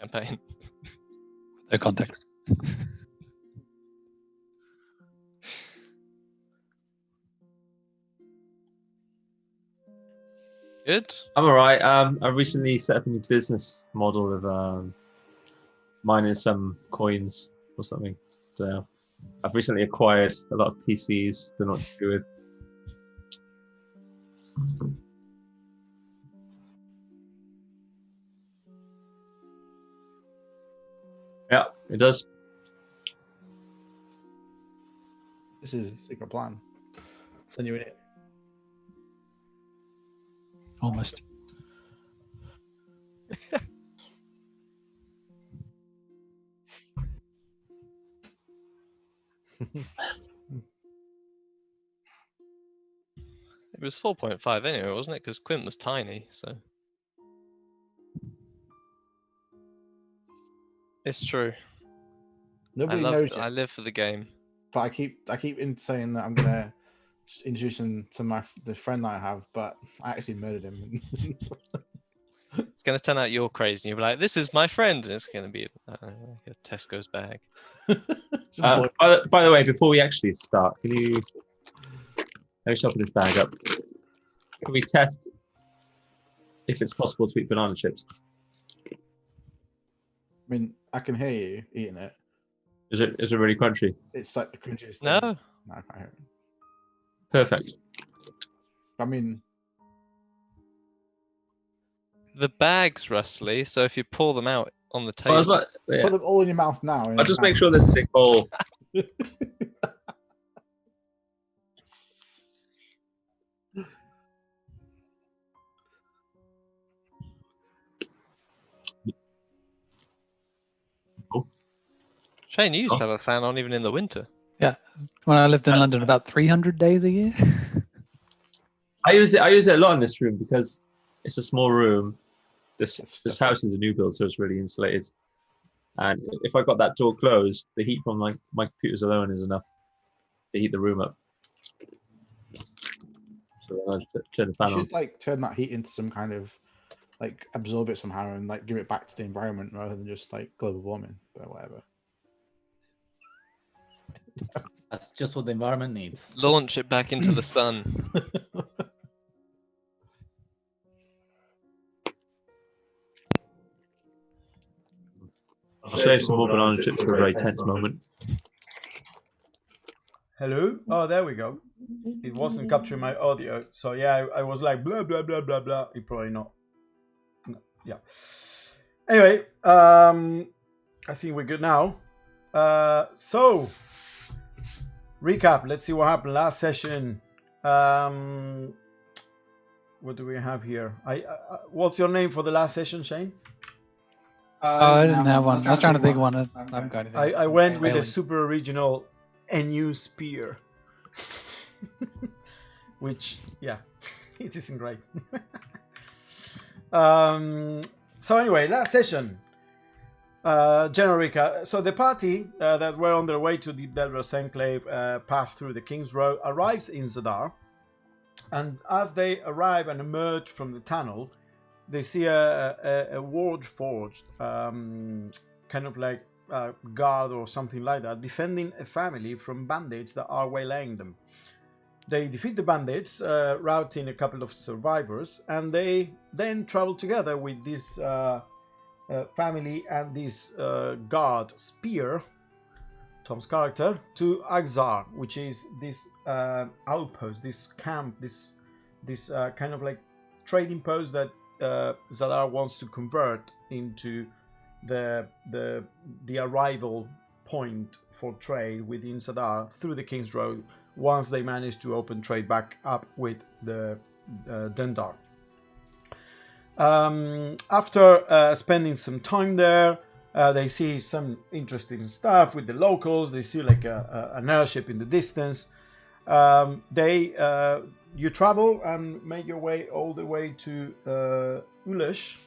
campaign. No context. Good. I'm alright. I recently set up a new business model of mining some coins or something. So I've recently acquired a lot of PCs. Don't know what to do with. Yeah, it does. This is a secret plan. Send you in it. Almost. It was 4.5 anyway, wasn't it? Because Quint was tiny, so. It's true. Nobody knows I it, live for the game. but I keep saying that I'm gonna introduce him to the friend that I have, but I actually murdered him. It's going to turn out you're crazy. And you'll be like, this is my friend. And it's going to be like a Tesco's bag. By the way, before we actually start, can you let me shuffle this bag up? Can we test if it's possible to eat banana chips? I mean, I can hear you eating it. Is it really crunchy? It's like the crunchiest thing. No. No, I can't hear it. Perfect. I mean, The bag's rustly, so if you pull them out on the Well, table. put them all in your mouth now. I'll just make sure there's a big bowl. Shane, you used to have a fan on even in the winter. Yeah. When I lived in London, about 300 days a year. I use it a lot in this room because it's a small room. This house is a new build, so it's really insulated. And if I got that door closed, the heat from my computers alone is enough to heat the room up. So I'll just turn the fan You on. should like turn that heat into some kind of like absorb it somehow and like give it back to the environment rather than just like global warming or whatever. That's just what the environment needs. Launch it back into the sun. I'll save some more banana chips for a very tense moment. Hello? Oh, there we go. It wasn't capturing my audio. So yeah, I was like blah blah blah blah blah. It probably not. No, yeah. Anyway, I think we're good now. So recap. Let's see what happened last session. What do we have here? What's your name for the last session, Shane? I didn't have one. I was trying to think of one. I haven't got anything. I went with a super original NU spear. Which, yeah, it isn't great. So anyway, last session. Generica. So the party that were on their way to the Delros Enclave passed through the King's Road, arrives in Zadar. And as they arrive and emerge from the tunnel, they see a ward forged, kind of like a guard or something like that, defending a family from bandits that are waylaying them. They defeat the bandits, routing a couple of survivors, and they then travel together with this family and this guard, Spear, Tom's character, to Axar, which is this outpost, this camp, this kind of like trading post that Zadar wants to convert into the arrival point for trade within Zadar through the King's Road once they manage to open trade back up with the Dendar. After spending some time there, they see some interesting stuff with the locals. They see like an airship in the distance. You travel and make your way all the way to Ulesh.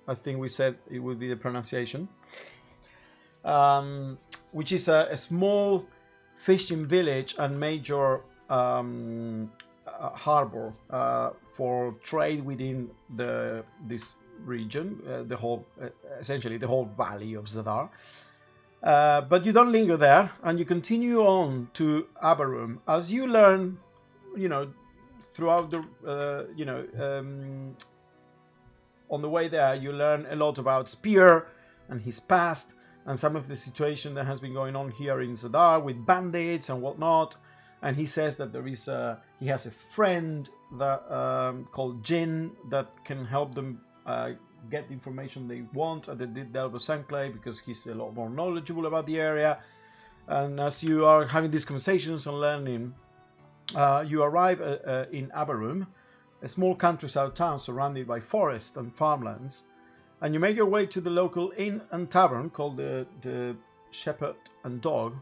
I think we said it would be the pronunciation. Which is a small fishing village and major harbor for trade within this region, essentially the whole valley of Zadar. But you don't linger there, and you continue on to Abarum. As you learn, throughout the, on the way there, you learn a lot about Spear and his past, and some of the situation that has been going on here in Zadar with bandits and whatnot. And he says that he has a friend that called Jin that can help them get the information they want at the Delvos Enclave, because he's a lot more knowledgeable about the area. And as you are having these conversations and learning, you arrive in Abarum, a small countryside town surrounded by forest and farmlands, and you make your way to the local inn and tavern called the Shepherd and Dog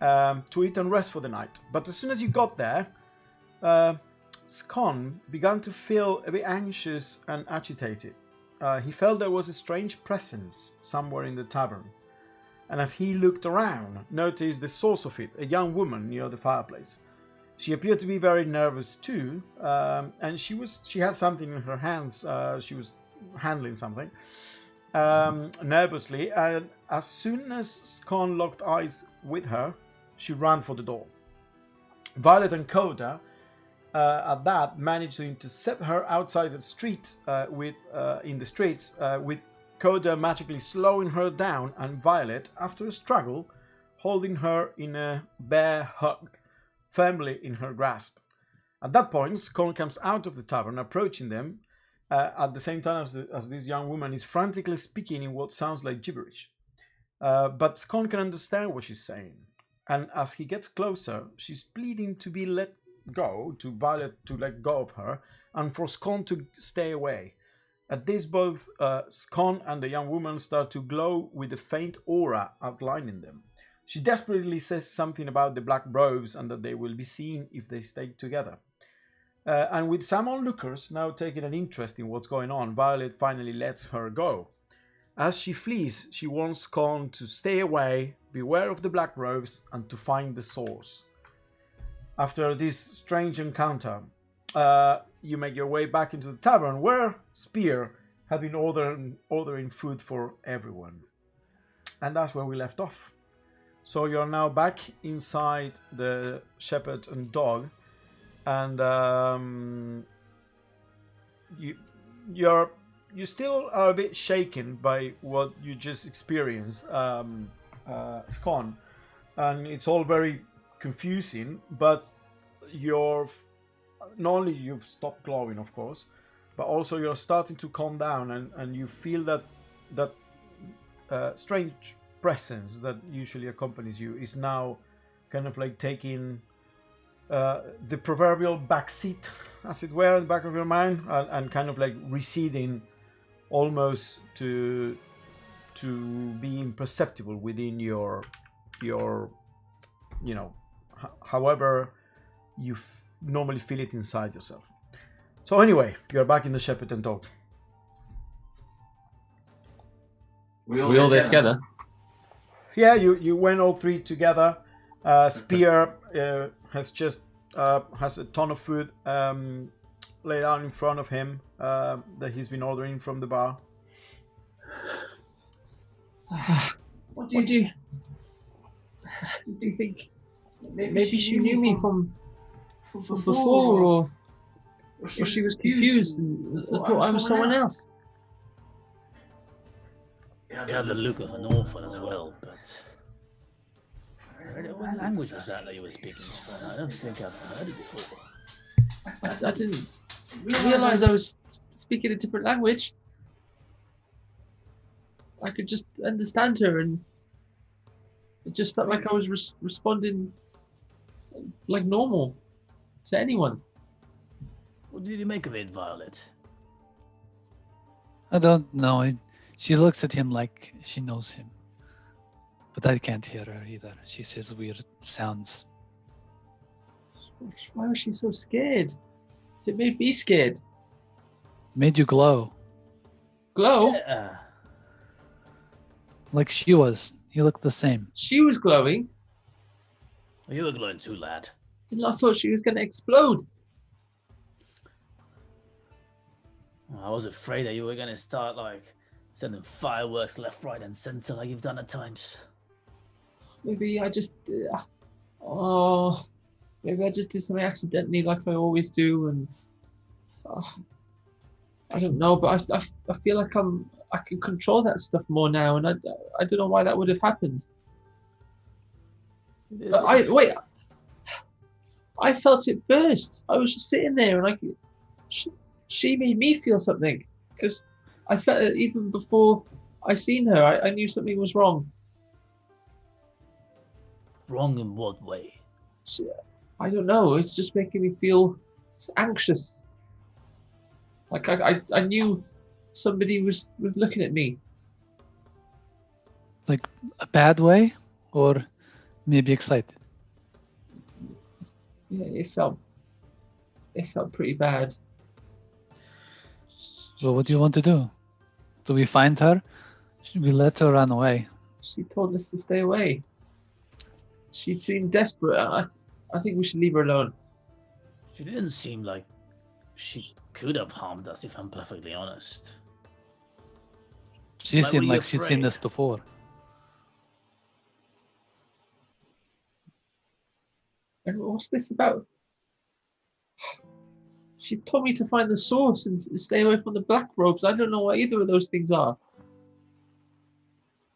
to eat and rest for the night. But as soon as you got there, Scon began to feel a bit anxious and agitated. He felt there was a strange presence somewhere in the tavern, and as he looked around, noticed the source of it, a young woman near the fireplace. She appeared to be very nervous too, and she had something in her hands. She was handling something nervously, and as soon as Scon locked eyes with her, she ran for the door. Violet and Coda at that managed to intercept her outside the street with Coda magically slowing her down, and Violet, after a struggle, holding her in a bear hug, firmly in her grasp. At that point, Scon comes out of the tavern, approaching them at the same time as this young woman is frantically speaking in what sounds like gibberish. But Scon can understand what she's saying, and as he gets closer, she's pleading to be let go, to Violet to let go of her, and for Scon to stay away. At this, both Scon and the young woman start to glow with a faint aura outlining them. She desperately says something about the black robes and that they will be seen if they stay together. And with some onlookers now taking an interest in what's going on, Violet finally lets her go. As she flees, she warns Scon to stay away, beware of the black robes, and to find the source. After this strange encounter, you make your way back into the tavern, where Spear had been ordering food for everyone. And that's where we left off. So you're now back inside the Shepherd and Dog, and you still are a bit shaken by what you just experienced, Scon, and it's all very confusing. But not only you've stopped glowing, of course, but also you're starting to calm down, and you feel that strange presence that usually accompanies you is now kind of like taking the proverbial backseat, as it were, in the back of your mind, and kind of like receding almost to be imperceptible within your however you normally feel it inside yourself. So anyway, you're back in the Shepherd and Dog. We all there together? Yeah, you went all three together. Spear has a ton of food laid out in front of him that he's been ordering from the bar. What do you do? Do you think maybe she knew me from before, or she was confused and thought I was someone else? You have the look of an orphan as well, but what language was that you were speaking? I don't think I've heard it before. I didn't realize I was speaking a different language. I could just understand her, and it just felt like I was responding like normal to anyone. What did you make of it, Violet? I don't know. She looks at him like she knows him. But I can't hear her either. She says weird sounds. Why was she so scared? It made me scared. Made you glow. Glow? Yeah. Like she was. You look the same. She was glowing. You were glowing too, lad. And I thought she was going to explode. I was afraid that you were gonna start like sending fireworks left, right, and center like you've done at times. Maybe I just maybe I just did something accidentally, like I always do, and I don't know. But I feel like I can control that stuff more now, and I don't know why that would have happened. But I felt it first. I was just sitting there, and she made me feel something, because I felt it even before I seen her. I knew something was wrong. Wrong in what way? I don't know. It's just making me feel anxious. Like I knew somebody was looking at me. Like a bad way, or maybe excited? Yeah, it felt pretty bad. So what do you want to do? Do we find her? Should we let her run away? She told us to stay away. She seemed desperate. I think we should leave her alone. She didn't seem like she could have harmed us, if I'm perfectly honest. She Why were seemed you like she'd seen afraid? this before. And what's this about? She told me to find the source and stay away from the black robes. I don't know what either of those things are.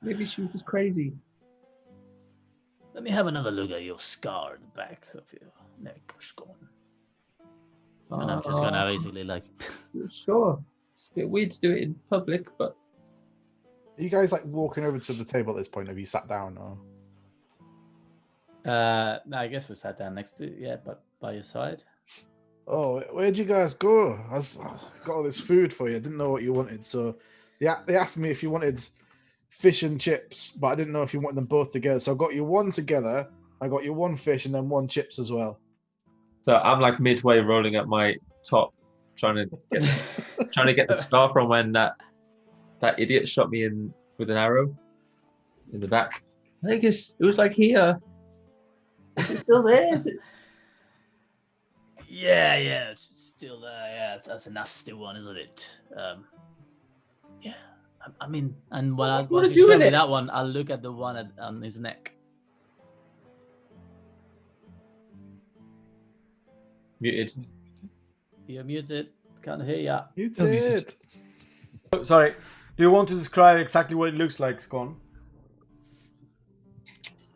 Maybe she was just crazy. Let me have another look at your scar in the back of your neck, Scone. And I'm just gonna basically like. Sure. It's a bit weird to do it in public, but. Are you guys like walking over to the table at this point? Have you sat down or? No, I guess we sat down next to but by your side. Oh, where'd you guys go? Got all this food for you. I didn't know what you wanted, so they asked me if you wanted fish and chips, but I didn't know if you wanted them both together. So I got you one together. I got you one fish and then one chips as well. So I'm like midway rolling up my top, trying to get the scar from when that idiot shot me in with an arrow in the back. I think it was like here. Is it still there? Is it? Yeah, it's still there. Yeah, that's a nasty one, isn't it? Yeah, I mean, and What once do you you show with me it? that one, I'll look at the one on his neck. Muted. You're muted. Can't hear ya. You Still muted. did. Oh, sorry. Do you want to describe exactly what it looks like, Scone?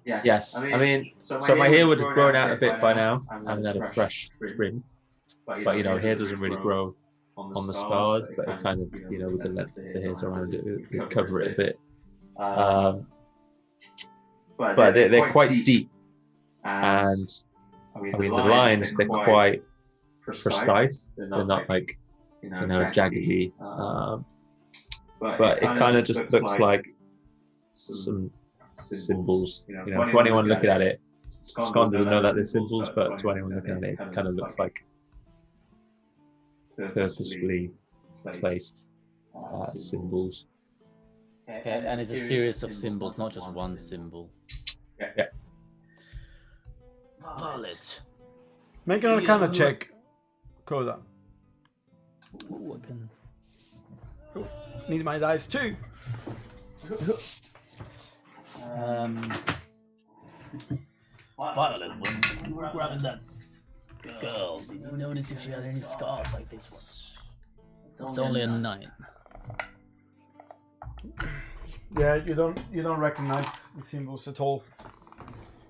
Yes. I mean, so my hair would have grown out a bit by now. I haven't had a fresh trim. But, hair doesn't really grow on the scars, but it kind of, with the length of the hairs around it, it would cover it a bit. But they're quite deep. And, I mean, the lines, they're quite precise. They're not like, jaggedy. But it kind of just looks like some symbols. To anyone looking at it, Scon doesn't know that they're symbols, but to anyone looking at it, it kind of looks like purposefully placed symbols. Okay, and it's a series of symbols, not just one symbol. Yeah. Violet. Make an Arcana check, Koda. Ooh, I can... Need my dice too. Violet, when you were grabbing that girl, did you notice if she had any scars like this ones? It's only a 9. Yeah, you don't recognize the symbols at all.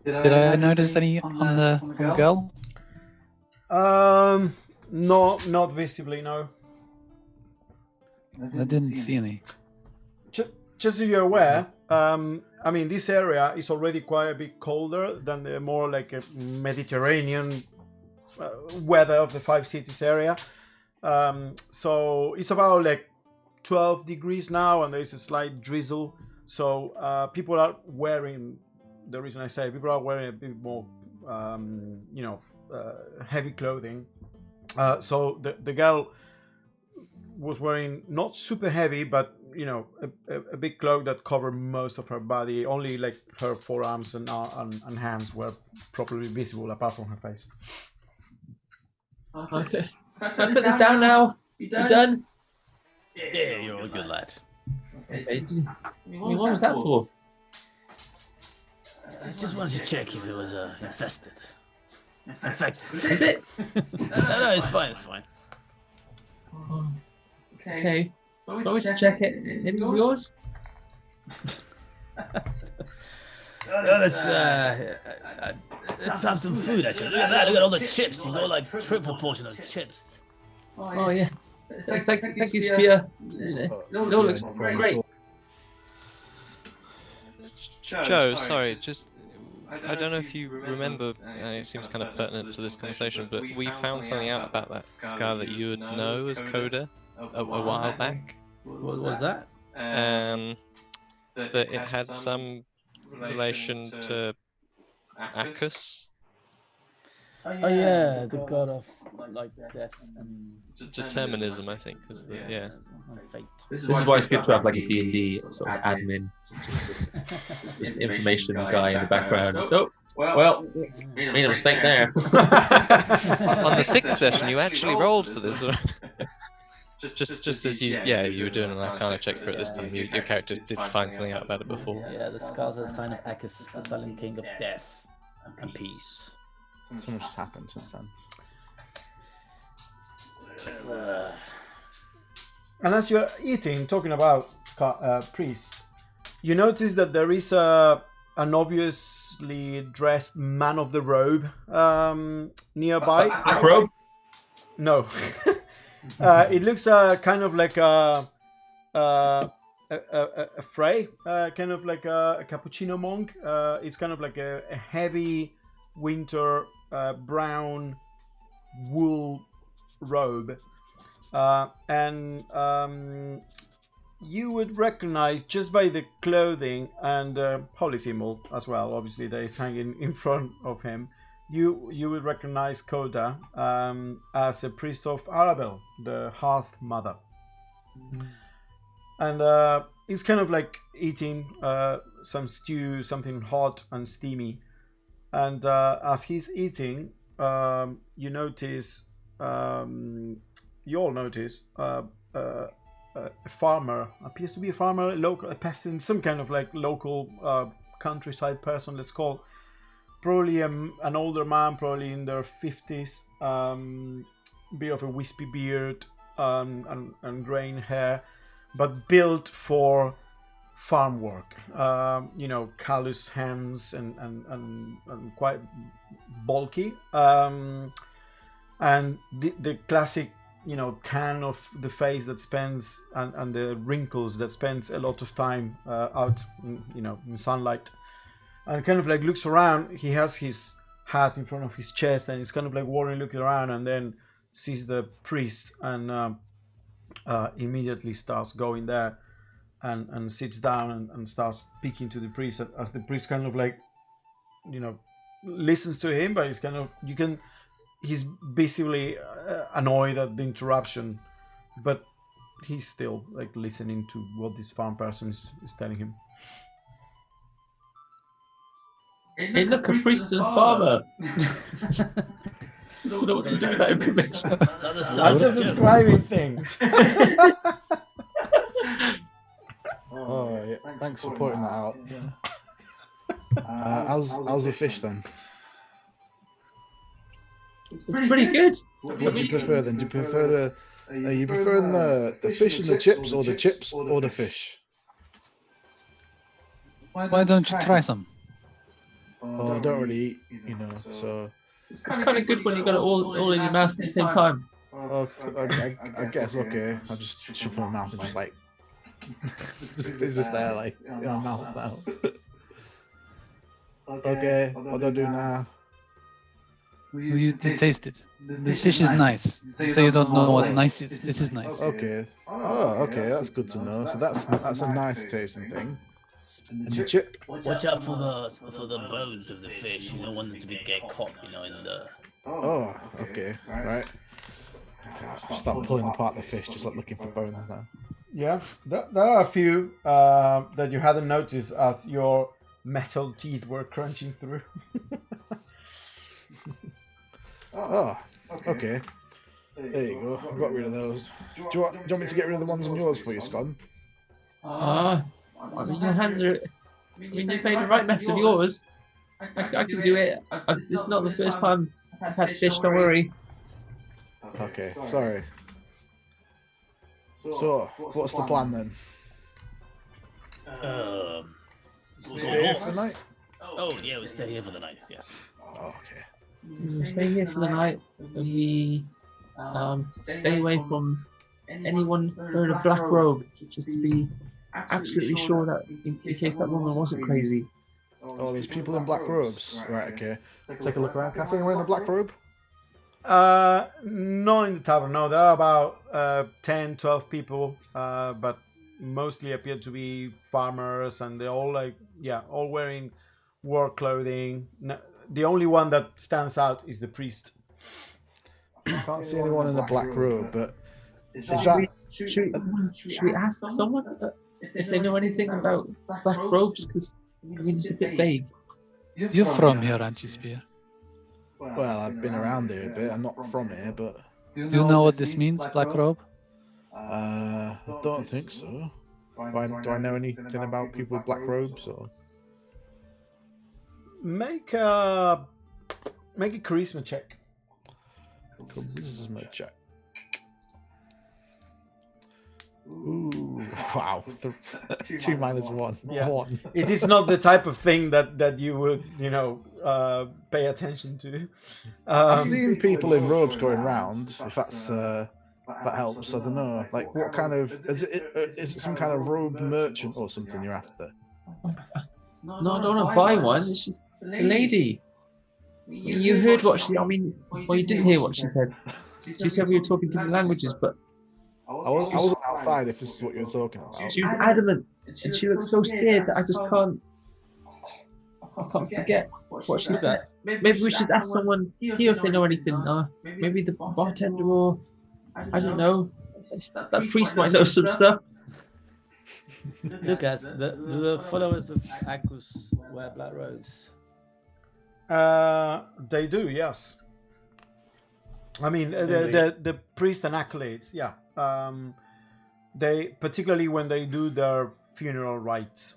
Did I notice any on the girl? No, not visibly, no. I didn't see any. Just so you're aware, I mean, this area is already quite a bit colder than the more like a Mediterranean weather of the 5 cities area. So it's about like 12 degrees now, and there's a slight drizzle. So people are wearing, the reason I say people are wearing a bit more, heavy clothing. So the girl was wearing not super heavy, but a big cloak that covered most of her body. Only like her forearms and hands were properly visible, apart from her face. Okay. Can I put this down now? You done? Yeah, you're a good lad. Okay, what was that for? I just wanted to check if it was infested. Infected. Is it? No, it's fine. It's fine. Okay. Want me to check it? Any of yours? Let's have some food. Actually, look at that. Look at all the chips. You got like triple portion of chips. Oh yeah. Thank you, Spear. It all looks great. Joe, sorry, just I don't know if you remember. It seems kind of pertinent to this conversation, but we found something out about that scar that you would know as Coda a while back. What was that? That it had some relation to Acus. Oh yeah, the god of like death and Determinism, I think, is the yeah. and fate. This is why it's good to have like a D&D sort of admin, just an information guy in the background. So, well, made a mistake there. On the 6th session, you actually rolled for this. Just as you were doing an Arcana check for it this time. Your character did find something out about it before. Yeah, the scars are a sign of Acus, the silent king of death and peace. So much has happened since then. And as you're eating, talking about priests, you notice that there is an obviously dressed man of the robe nearby. Black robe? No. It looks kind of like a fray, kind of like a cappuccino monk. It's kind of like a heavy winter brown wool robe. And you would recognize just by the clothing and holy symbol as well, obviously, that is hanging in front of him. You would recognize Coda as a priest of Arabelle, the Hearth Mother. And he's kind of like eating some stew, something hot and steamy. And as he's eating, you notice, you all notice, a farmer, appears to be a farmer, a peasant, some kind of like local countryside person, let's call. Probably an older man, probably in their 50s, bit of a wispy beard and graying hair, but built for farm work. Callous hands and quite bulky. And the classic, tan of the face that spends and the wrinkles that spends a lot of time out, in sunlight. And kind of like looks around. He has his hat in front of his chest, and he's kind of like worrying, looking around, and then sees the priest, and immediately starts going there, and sits down and starts speaking to the priest. As the priest kind of like, listens to him, but he's basically annoyed at the interruption, but he's still like listening to what this farm person is telling him. Hey, look, a priest and a farmer. I don't know what to do with that information. I'm just describing things. Oh, yeah. Thanks for pointing that out. How's the fish then? It's pretty good. What do you prefer then? Do you prefer are you preferring the fish and the chips, or the chips or the fish? Why don't you try some? Oh, I don't really eat, so. It's kind of good when you got it all in your mouth at the same time. Oh, I guess, okay. I'll just shove my mouth and just like. It's just there, like, in my mouth now. Okay, what do I do now? You taste it. The fish is nice. So you don't know what nice is. This is nice. Okay. Oh, okay, that's good to know. So that's a nice tasting thing. And the chip. Watch out for the bones of the fish. You don't want them to get caught, in the. Oh, okay, right. Start pulling apart the fish, just like looking for bones now. Yeah, there are a few that you hadn't noticed as your metal teeth were crunching through. Oh, okay. There you go. I've got rid of those. Do you want me to get rid of the ones on yours for you, Scon? I mean, your hands are. I mean, you've made a right mess of yours. I can do it. This is not the first time I've had fish. Don't worry. Okay, sorry. So, what's the plan then? Stay here for the night? Oh, yeah, we stay here for the night, yes. Oh, okay. We'll stay here for the night. We stay away from anyone wearing a black robe, just to be absolutely sure that in case that woman wasn't crazy. Oh, there's people in black robes. Right, okay. Take a look around. Can I see anyone in a black robe? Not in the tavern, no. There are about 10, 12 people, but mostly appear to be farmers, and they're all all wearing war clothing. The only one that stands out is the priest. I can't see anyone in a black robe, but is that... Should we ask someone if they know anything about black robes? Because I mean, it's a bit vague. You're from here, aren't you, Spear? Well, I've been around here a bit. I'm not from here, but... Do you know what this means, black robe? I don't think so. Do I know anything about people with black robes, or...? Make a charisma check. Charisma check. Ooh, wow. 2 minus 1. Yeah. 1. It is not the type of thing that you would, pay attention to. I've seen people in robes going round, if that's that helps. I don't know. Like, what kind of... Is it some kind of robe merchant or something you're after? No, I don't want to buy one. It's just a lady. You heard what she... I mean, well, you didn't hear what she said. She said we were talking different languages, but... I wasn't outside if this is what you're talking about. She was adamant, and she looked so scared that I just can't... I can't forget what she said. Maybe we should ask someone here if they know anything. Maybe the bartender or... I don't know. That priest might know some stuff. Lucas, do the followers of Acus wear black robes? They do, yes. I mean, the priests and acolytes, yeah. They, particularly when they do their funeral rites.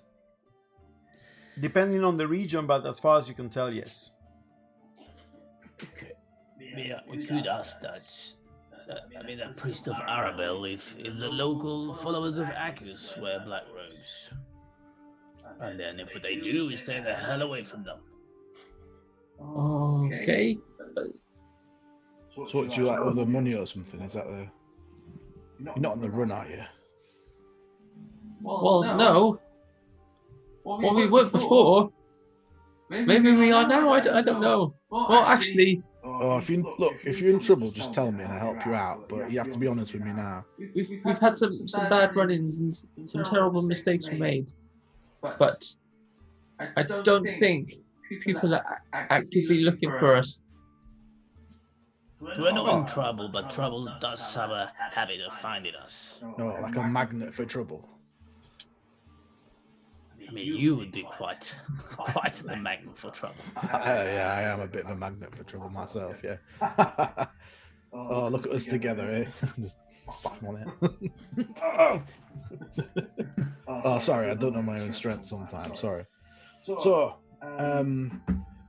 Depending on the region, but as far as you can tell, yes. Okay. Yeah, we could ask that. That priest of Arabelle, if the local followers of Acus wear black robes. And then if they do, we stay the hell away from them. Okay. So what, do you like other money or something? Is that the... You're not on the run, are you? Well, no. Well, we weren't before. Maybe we are now. I don't know. Well, actually... Oh, if you're in trouble, just tell me and I'll help you out. But you have to be honest with me now. We've had some bad run-ins and some terrible mistakes were made. But I don't think people are actively looking for us. We're not in trouble, but trouble does have a habit of finding us. No, like a magnet for trouble. I mean, you would be quite the magnet for trouble. Yeah, I am a bit of a magnet for trouble myself, yeah. Oh, look at us together, eh? Just slap on it. Oh, sorry, I don't know my own strength sometimes, sorry. So,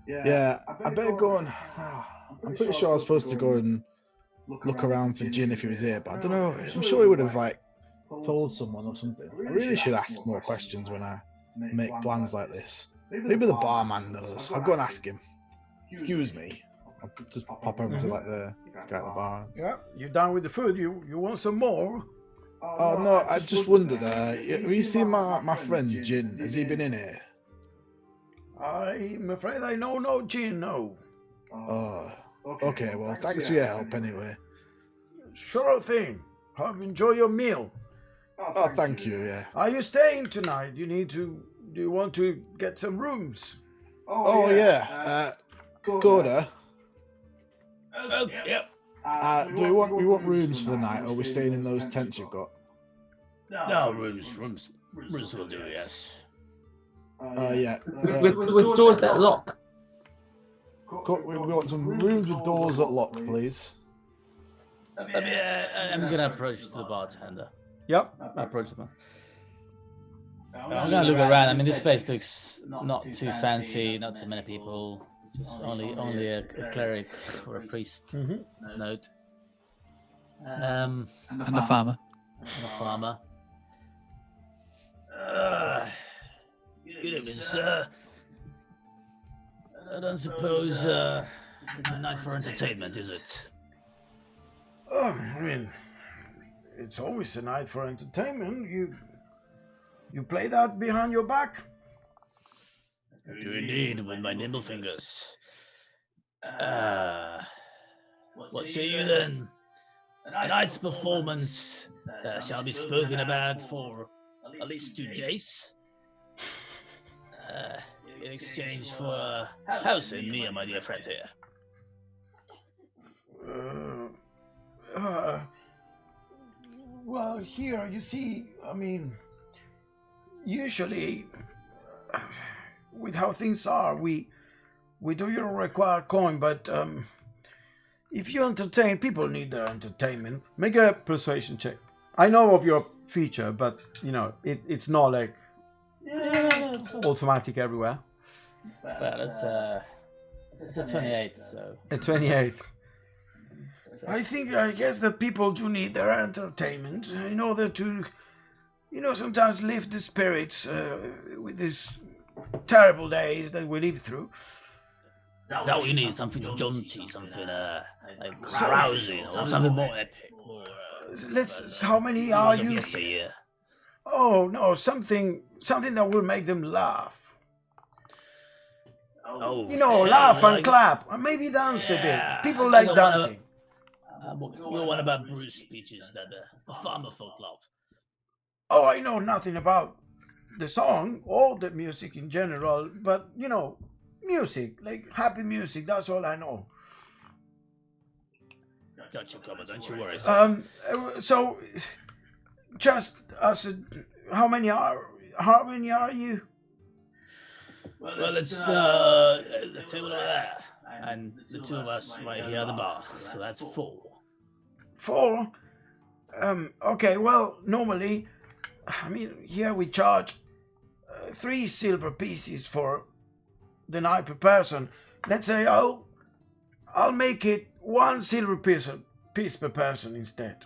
yeah, I better go and... I'm pretty sure I was supposed to go and look around for Jin if he was here, but I don't know. I'm sure he would have, like, told someone or something. I really should ask more questions when I make plans like this. Maybe the barman knows. I'll go and ask him. Excuse me. I'll just pop over to, like, the guy at the bar. Yeah, you're done with the food. You want some more? Oh, no, I just wondered. Have you seen my friend Jin? Has he been in here? I'm afraid I know no Jin, no. Oh, okay, well, thanks for your help anyway. Sure thing. Hope you enjoy your meal. Oh, thank you, yeah. Are you staying tonight? Do you want to get some rooms? Oh, yeah. Gorda. Yep. Do we want rooms for the night, or are we staying in those tents you've got? No, rooms will do, yes. Yeah. With doors that lock. We want some rooms with doors that lock, please. I'm gonna approach the bartender. Yep. Approach him. I'm gonna look around. I mean, this place looks not too fancy, not too many people. Just only a cleric or a priest. Note. And the farmer. And a farmer. Good evening, sir. I don't suppose it's a night for entertainment, is it? Oh, I mean, it's always a night for entertainment. You play that behind your back? I do indeed, with my nimble fingers. What say you then? A night's performance shall be spoken about for at least 2 days. In exchange for a house in me and my dear friend here. Well, here, you see, I mean, usually, with how things are, we do your require coin, but if you entertain, people need their entertainment. Make a persuasion check. I know of your feature, but, you know, it's not like automatic everywhere. Well, it's a 28, so... A 28. I guess that people do need their entertainment in order to, sometimes lift the spirits with these terrible days that we live through. Is that what you need? Something jaunty, something like rousing, or something more epic? How many are you? Yesteryear. Oh no, something that will make them laugh. Oh, laugh and clap, and maybe dance a bit. People like dancing. We're one about Bruce speeches that the farmer folk love. Oh, I know nothing about the song or the music in general, but music, like happy music, that's all I know. Got you covered, don't you worry. So just how many are you? Well, it's the table over there, and the 2 of us right here at the bar, so that's 4. 4? Okay, well, normally, I mean, here we charge 3 silver pieces for the night per person. Let's say I'll make it 1 silver piece per person instead.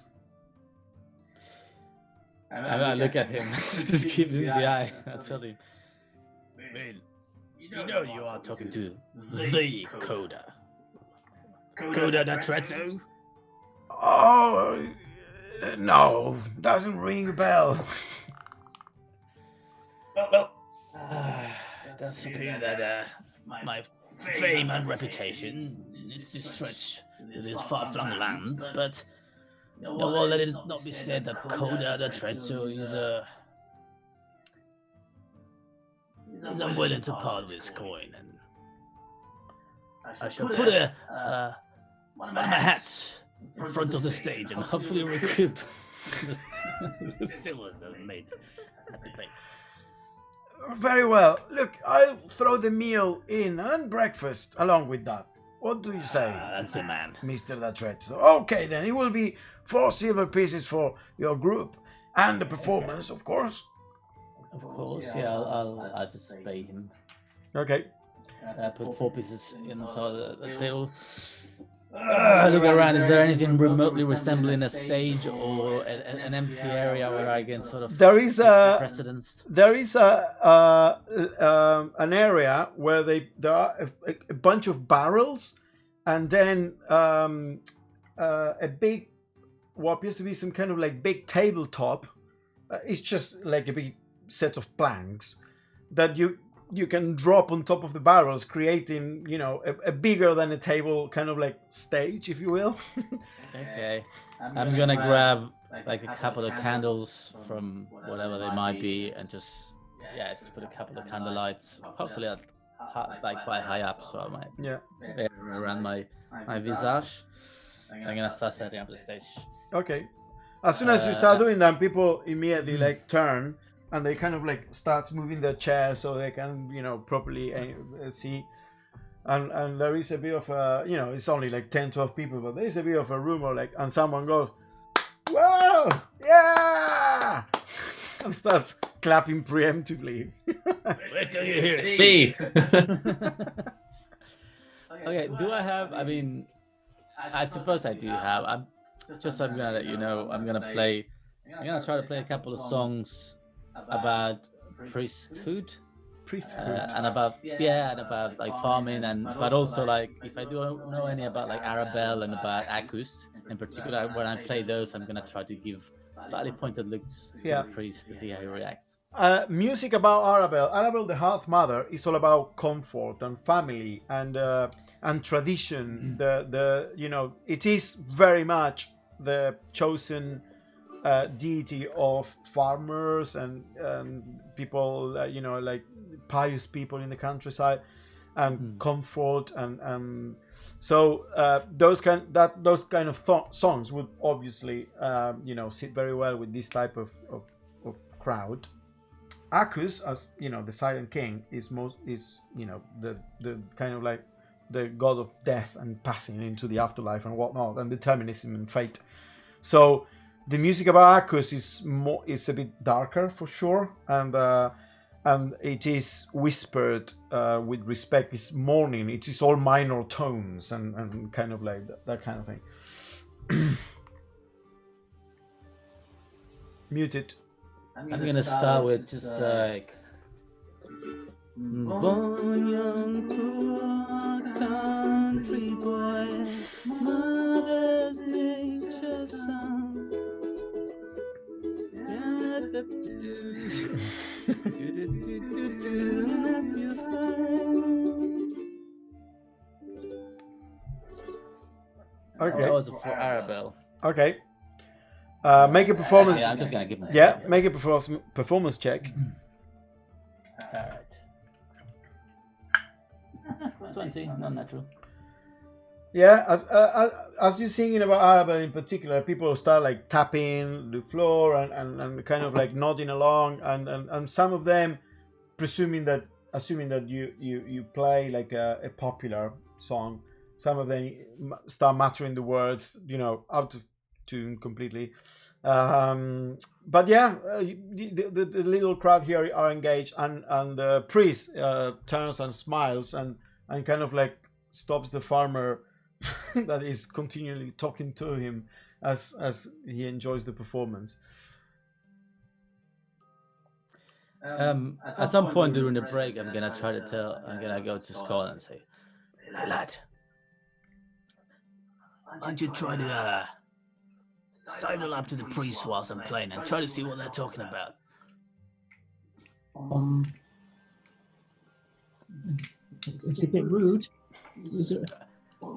I look at him, just keep him in the eye. I tell him, man, you are talking to the Coda. Coda da Trezzo? Oh, no, doesn't ring a bell. Well, it does appear that my fame and reputation is to stretch to this far-flung land, but well, let it not be said that Coda da Trezzo is unwilling to part with his coin, and I shall put one of my hats in front of the stage and hopefully recoup the silvers that I made at the pay. Very well. Look, I'll throw the meal in and breakfast along with that. What do you say? That's a man. Mr. Latrezzo. Okay, then. It will be 4 silver pieces for your group and the performance, of course. Of course, yeah, I'll just pay him. Okay. I put 4 pieces in the table. Look around. Is there anything remotely resembling a stage or an empty area where I can sort of there is precedence? There is an area where there are a bunch of barrels, and then a big, what appears to be some kind of like big tabletop. It's just like a big set of planks that you can drop on top of the barrels, creating, a bigger than a table kind of like stage, if you will. Okay. I'm gonna grab like a couple of candles from whatever they might be and just put a couple of candle lights, hopefully like quite high up, so I might around my visage. I'm gonna start setting up the stage. Okay. As soon as you start doing that, people immediately like turn, and they kind of like start moving their chairs so they can, properly see. and there is a bit of a, you know, it's only like 10, 12 people, but there is a bit of a rumor, like, and someone goes, "Whoa, yeah!" and starts clapping preemptively. Wait till you hear it. Me. Okay, do I have? I mean, I suppose I do have. I'm gonna let you know. I'm gonna play. I'm gonna try to play a couple of songs about priesthood. And about and about like farming, and but also like if I do know any about like Arabelle and about Akus in particular, when I play those, I'm gonna try to give slightly pointed looks to the priest to see how he reacts. Music about Arabelle. Arabelle, the Hearth Mother, is all about comfort and family and tradition. The you know, it is very much the chosen deity of farmers and people, you know, like pious people in the countryside, and comfort, and so those kind of songs would obviously you know, sit very well with this type of crowd. Akus, as you know, the Silent King, is you know, the kind of like the god of death and passing into the afterlife and whatnot, and determinism and fate. So the music about Akus is a bit darker for sure, and it is whispered with respect. It's mourning. It is all minor tones and kind of like that kind of thing. Mute it. I'm gonna start with just like born young poor country boy, mother's nature's son. As you find. Okay. That was for Arabelle. Okay. Make a performance. Yeah, I'm just gonna give him. Yeah, make a performance check. Alright. 20, non-natural. Yeah, as you're singing about Arabelle in particular, people start like tapping the floor and kind of like nodding along, and some of them assuming that you play like a popular song. Some of them start muttering the words, you know, out of tune completely. But yeah, the little crowd here are engaged, and the priest turns and smiles and kind of like stops the farmer that is continually talking to him as he enjoys the performance. At some point during the break, I'm gonna go to Scott and say, "Hey lad, why don't you try to sidle up to the priest whilst I'm playing and try to see what they're talking about?" It's a bit rude. Is it?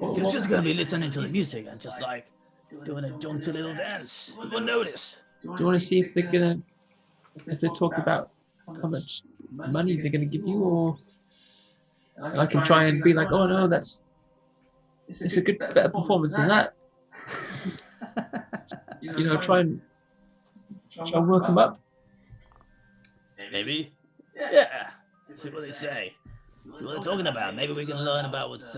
You're just gonna be listening to the music and just like doing a jaunty little dance. You won't notice. Do you want to see if if they talk about how much money they're gonna give you, or I can try and be like, "Oh no, it's a better performance than that." You know, try and work them up. Maybe. Yeah. See what they say. See what they're talking about. Maybe we can learn about what's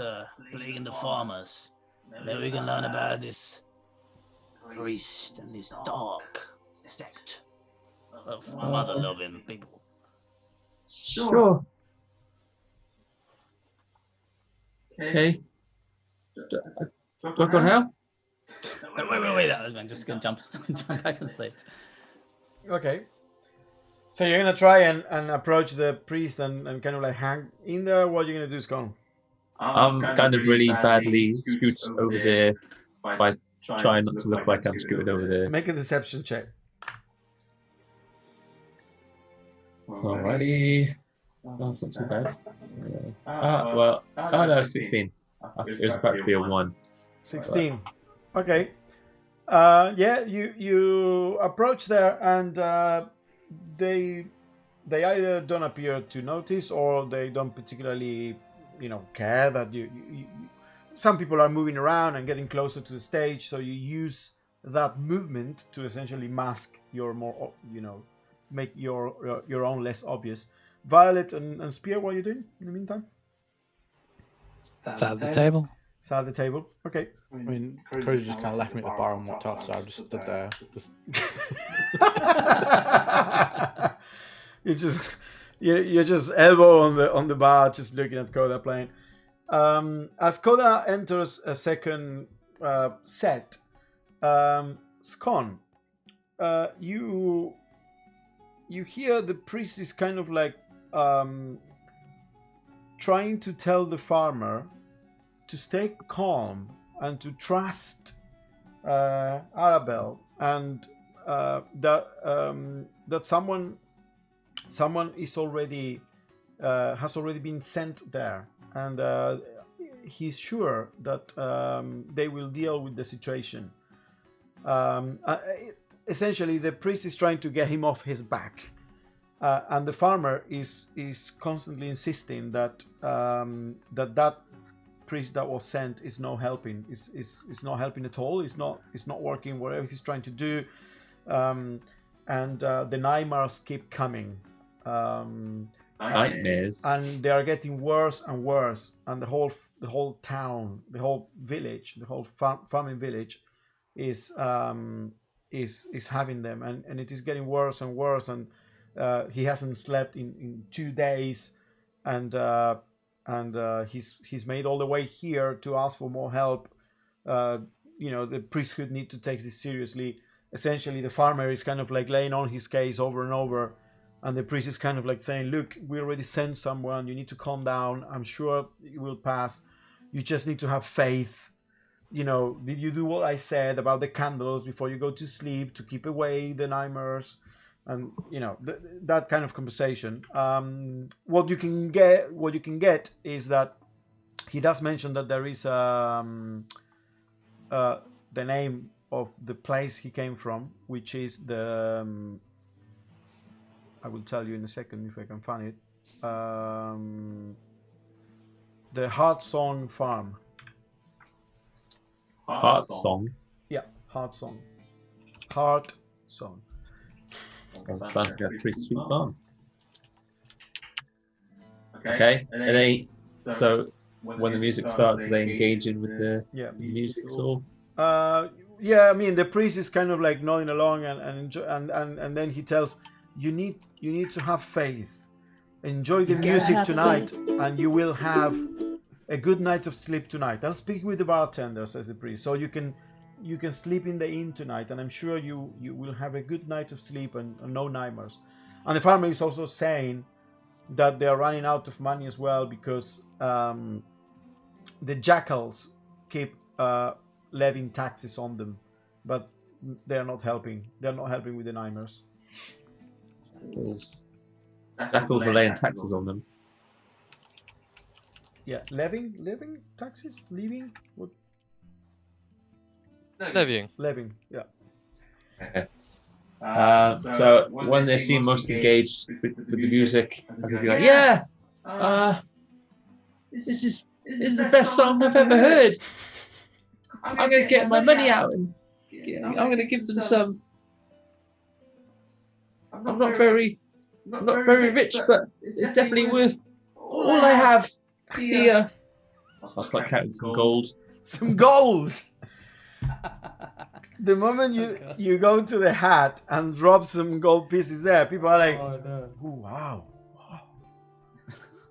plaguing the farmers. Maybe we can learn about this priest and this dark sect of mother-loving people. Sure. Okay. Do I go now? Wait. I'm just gonna jump back on stage. Okay. So you're gonna try and approach the priest and kind of like hang in there. What are you gonna do, Scone? I'm kind of really badly scooted over there by trying not to look like I'm scooted over there. Make a deception check. Alrighty. That's not too bad. No, 16. It was about to be a 1. 16. Okay. Yeah, you approach there, and they either don't appear to notice, or they don't particularly, you know, care that you. Some people are moving around and getting closer to the stage, so you use that movement to essentially mask your more, you know, make your own less obvious. Violet and Spear, what are you doing in the meantime? It's at the table. It's at the table. Okay. I mean, Cody just kind of left me at the bar and walked off, so I just stood there. Just you just elbow on the bar, just looking at Koda playing. As Koda enters a second set, Scon, you hear the priest is kind of like trying to tell the farmer to stay calm and to trust Arabelle, and that someone is already has already been sent there, and he's sure that they will deal with the situation. Essentially, the priest is trying to get him off his back, and the farmer is constantly insisting that that priest that was sent is not helping. Is not helping at all. It's not working. Whatever he's trying to do, and the nightmares keep coming. Nightmares. And they are getting worse and worse, and the whole town, the whole village, the whole farming village is having them, and it is getting worse and worse, and he hasn't slept in 2 days, and he's made all the way here to ask for more help. The priesthood need to take this seriously. Essentially, the farmer is kind of like laying on his case over and over, and the priest is kind of like saying, look, we already sent someone, you need to calm down, I'm sure it will pass, you just need to have faith. Did you do what I said about the candles before you go to sleep to keep away the nightmares? And that kind of conversation. What you can get is that he does mention that there is the name of the place he came from, which is the I will tell you in a second if I can find it. The Heart Song Farm. Heart Song. Yeah, Heart Song. Heart Song. Sounds like a pretty sweet farm. Okay, and they so when the music starts, they engage in with the music at all. Yeah, I mean the priest is kind of like nodding along and then he tells you need to have faith. Enjoy the music tonight, and you will have a good night of sleep tonight. I'll speak with the bartender, says the priest, so you can sleep in the inn tonight, and I'm sure you will have a good night of sleep and no nightmares. And the farmer is also saying that they are running out of money as well because the jackals keep levying taxes on them, but they're not helping. They're not helping with the nightmares. Jackals are laying taxes on them. Yeah, levying taxes? Leaving? What? Levying. Levying, yeah. Okay. So when they seem most engaged with the music, I could be like, yeah, this is the best song I've ever heard. I'm going to get my money out and I'm going to give them some. I'm not very rich, but it's definitely worth all I have here. I'll start counting some gold. Some gold! The moment you go to the hat and drop some gold pieces there, people are like, oh, no. Ooh, wow.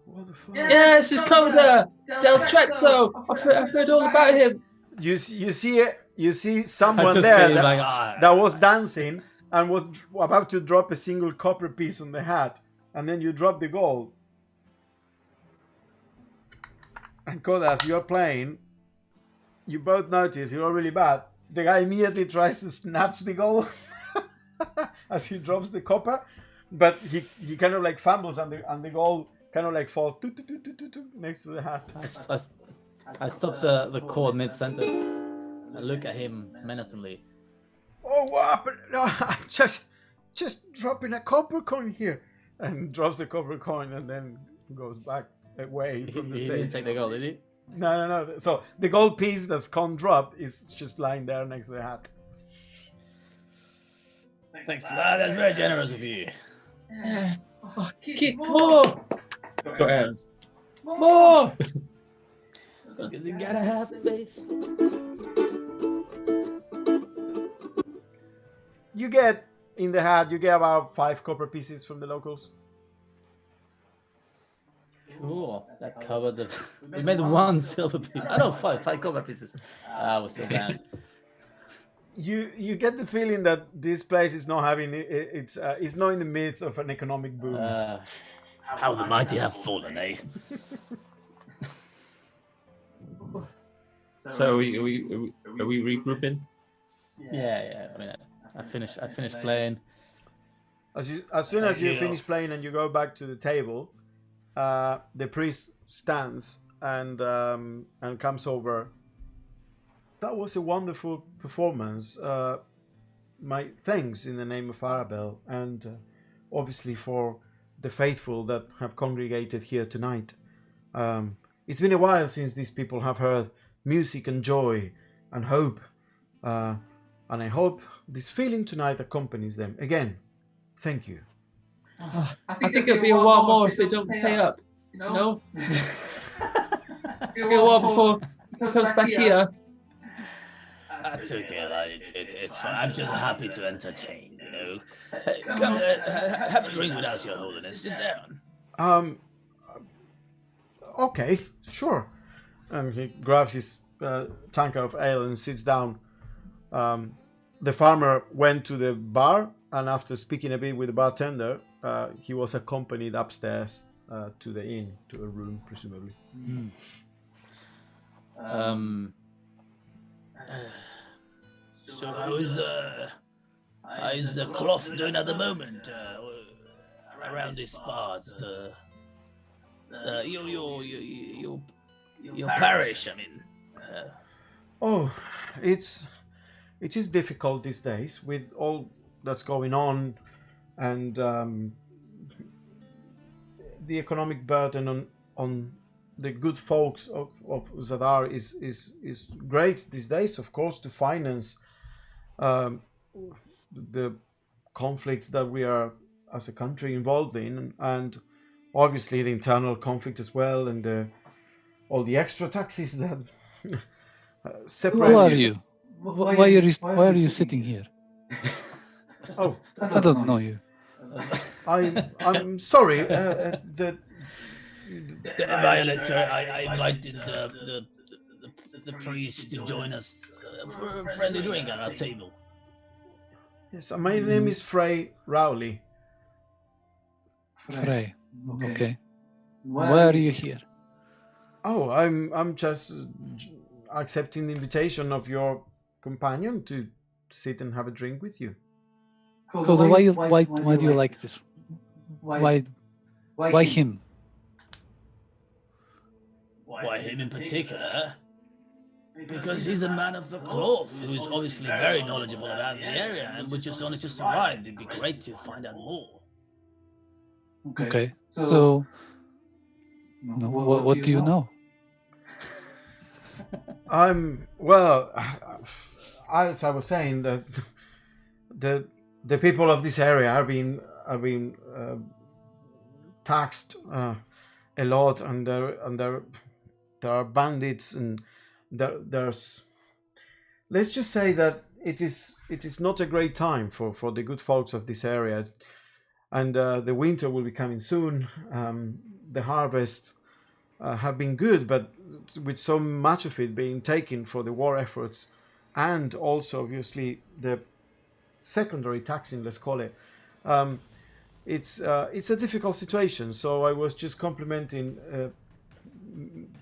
What the fuck? Yeah, this is Coda Del Trexo. I've heard all about him. You see someone there that was dancing and was about to drop a single copper piece on the hat, and then you drop the gold. And Koda, as you're playing, you both notice you're really bad. The guy immediately tries to snatch the gold as he drops the copper, but he kind of like fumbles and the gold kind of like falls next to the hat. I stop the chord mid-sentence and look at him menacingly. Oh, what happened? No, I just dropping a copper coin here, and drops the copper coin and then goes back away from the stage. He didn't take the gold, did he? No. So the gold piece that's con dropped is just lying there next to the hat. Thanks. That's very generous of you. Keep more. Go ahead. More. You gotta have faith. You get in the hat. You get about 5 copper pieces from the locals. Cool. That covered the. We made 1 silver piece. I know 5 copper pieces. We're still down. You get the feeling that this place is not having it's not in the midst of an economic boom. How the mighty have fallen, eh? So are we regrouping? Yeah. I mean, I finished playing. As soon as you finish playing and you go back to the table, the priest stands and comes over. That was a wonderful performance. My thanks in the name of Arabelle, and obviously for the faithful that have congregated here tonight. It's been a while since these people have heard music and joy and hope. And I hope this feeling tonight accompanies them. Again, thank you. I think it'll be a while more if they don't pay up. No? It'll be a while before he comes back here. That's okay, lad. It's fine. I'm just happy to entertain, you know. Come, have a drink with us, Your Holiness. Sit down. Okay, sure. And he grabs his tankard of ale and sits down. The farmer went to the bar, and after speaking a bit with the bartender, he was accompanied upstairs to the inn, to a room, presumably. So how is the cloth doing at the moment around these parts? Your parish, I mean. It is difficult these days with all that's going on, and the economic burden on the good folks of Zadar is great these days, of course, to finance the conflicts that we are as a country involved in, and obviously the internal conflict as well, and all the extra taxes that separate. Who are you? Why are you sitting here? Oh, I don't know you. I'm sorry. The Violet, sir, I invited the priest to join us for a friendly drink at our table. Yes, my name is Frey Rowley. Frey. Okay. Why are you here? Oh, I'm just accepting the invitation of your companion to sit and have a drink with you. Koda, why do you like this? Why him? Why him in particular? Because he's a man of the cloth who's obviously very knowledgeable about the area, and we're just only just arrived. It'd be great to find out more. Okay. So what do you know? As I was saying, that the people of this area are being taxed a lot, and there are bandits, and there's. Let's just say that it is not a great time for the good folks of this area, and the winter will be coming soon. The harvest have been good, but with so much of it being taken for the war efforts, and also obviously the secondary taxing, let's call it, it's a difficult situation. So I was just complimenting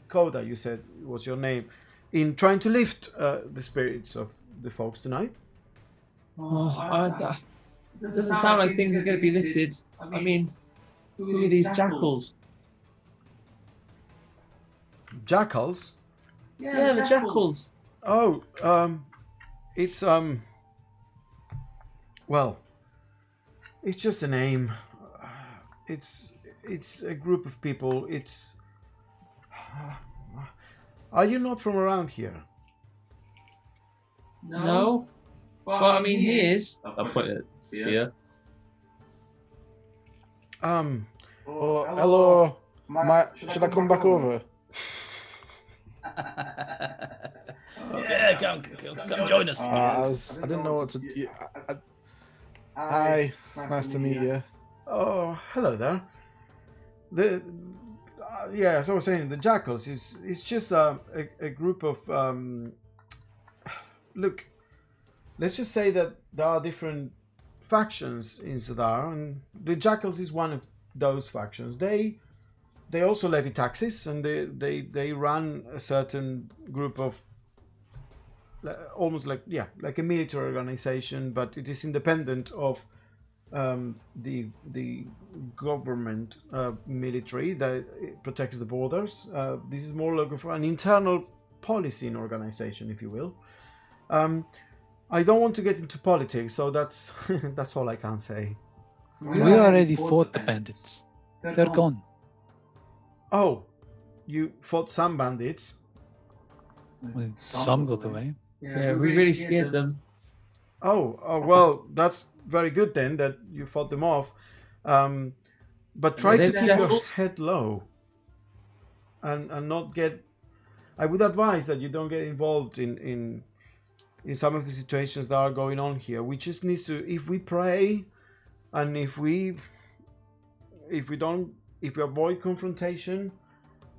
Koda, you said was your name, in trying to lift the spirits of the folks tonight. Doesn't sound like things are going to be lifted. I mean, who are these jackals? Jackals? Yeah, the jackals. Oh, it's well, it's just a name. It's a group of people. It's. Are you not from around here? No. Well, I mean, he is. I'll point at Spear. Oh, hello. Should I come back over? Yeah, come join us. I didn't know what to. Hi, nice to meet you. Oh, hello there. The yeah, as I was saying, the Jackals is just a group of look. Let's just say that there are different factions in Zadar, and the Jackals is one of those factions. They also levy taxes, and they run a certain group of almost like a military organization, but it is independent of the government military that protects the borders. This is more like for an internal policing organization, if you will. I don't want to get into politics, so that's that's all I can say. We already fought the bandits. They're gone. Oh, you fought some bandits. Well, some got away. Yeah, we really scared them. Oh, well, that's very good then that you fought them off. But try They to keep left your us. head low and not get. I would advise that you don't get involved in some of the situations that are going on here. We just need to, if we pray, and if we avoid confrontation,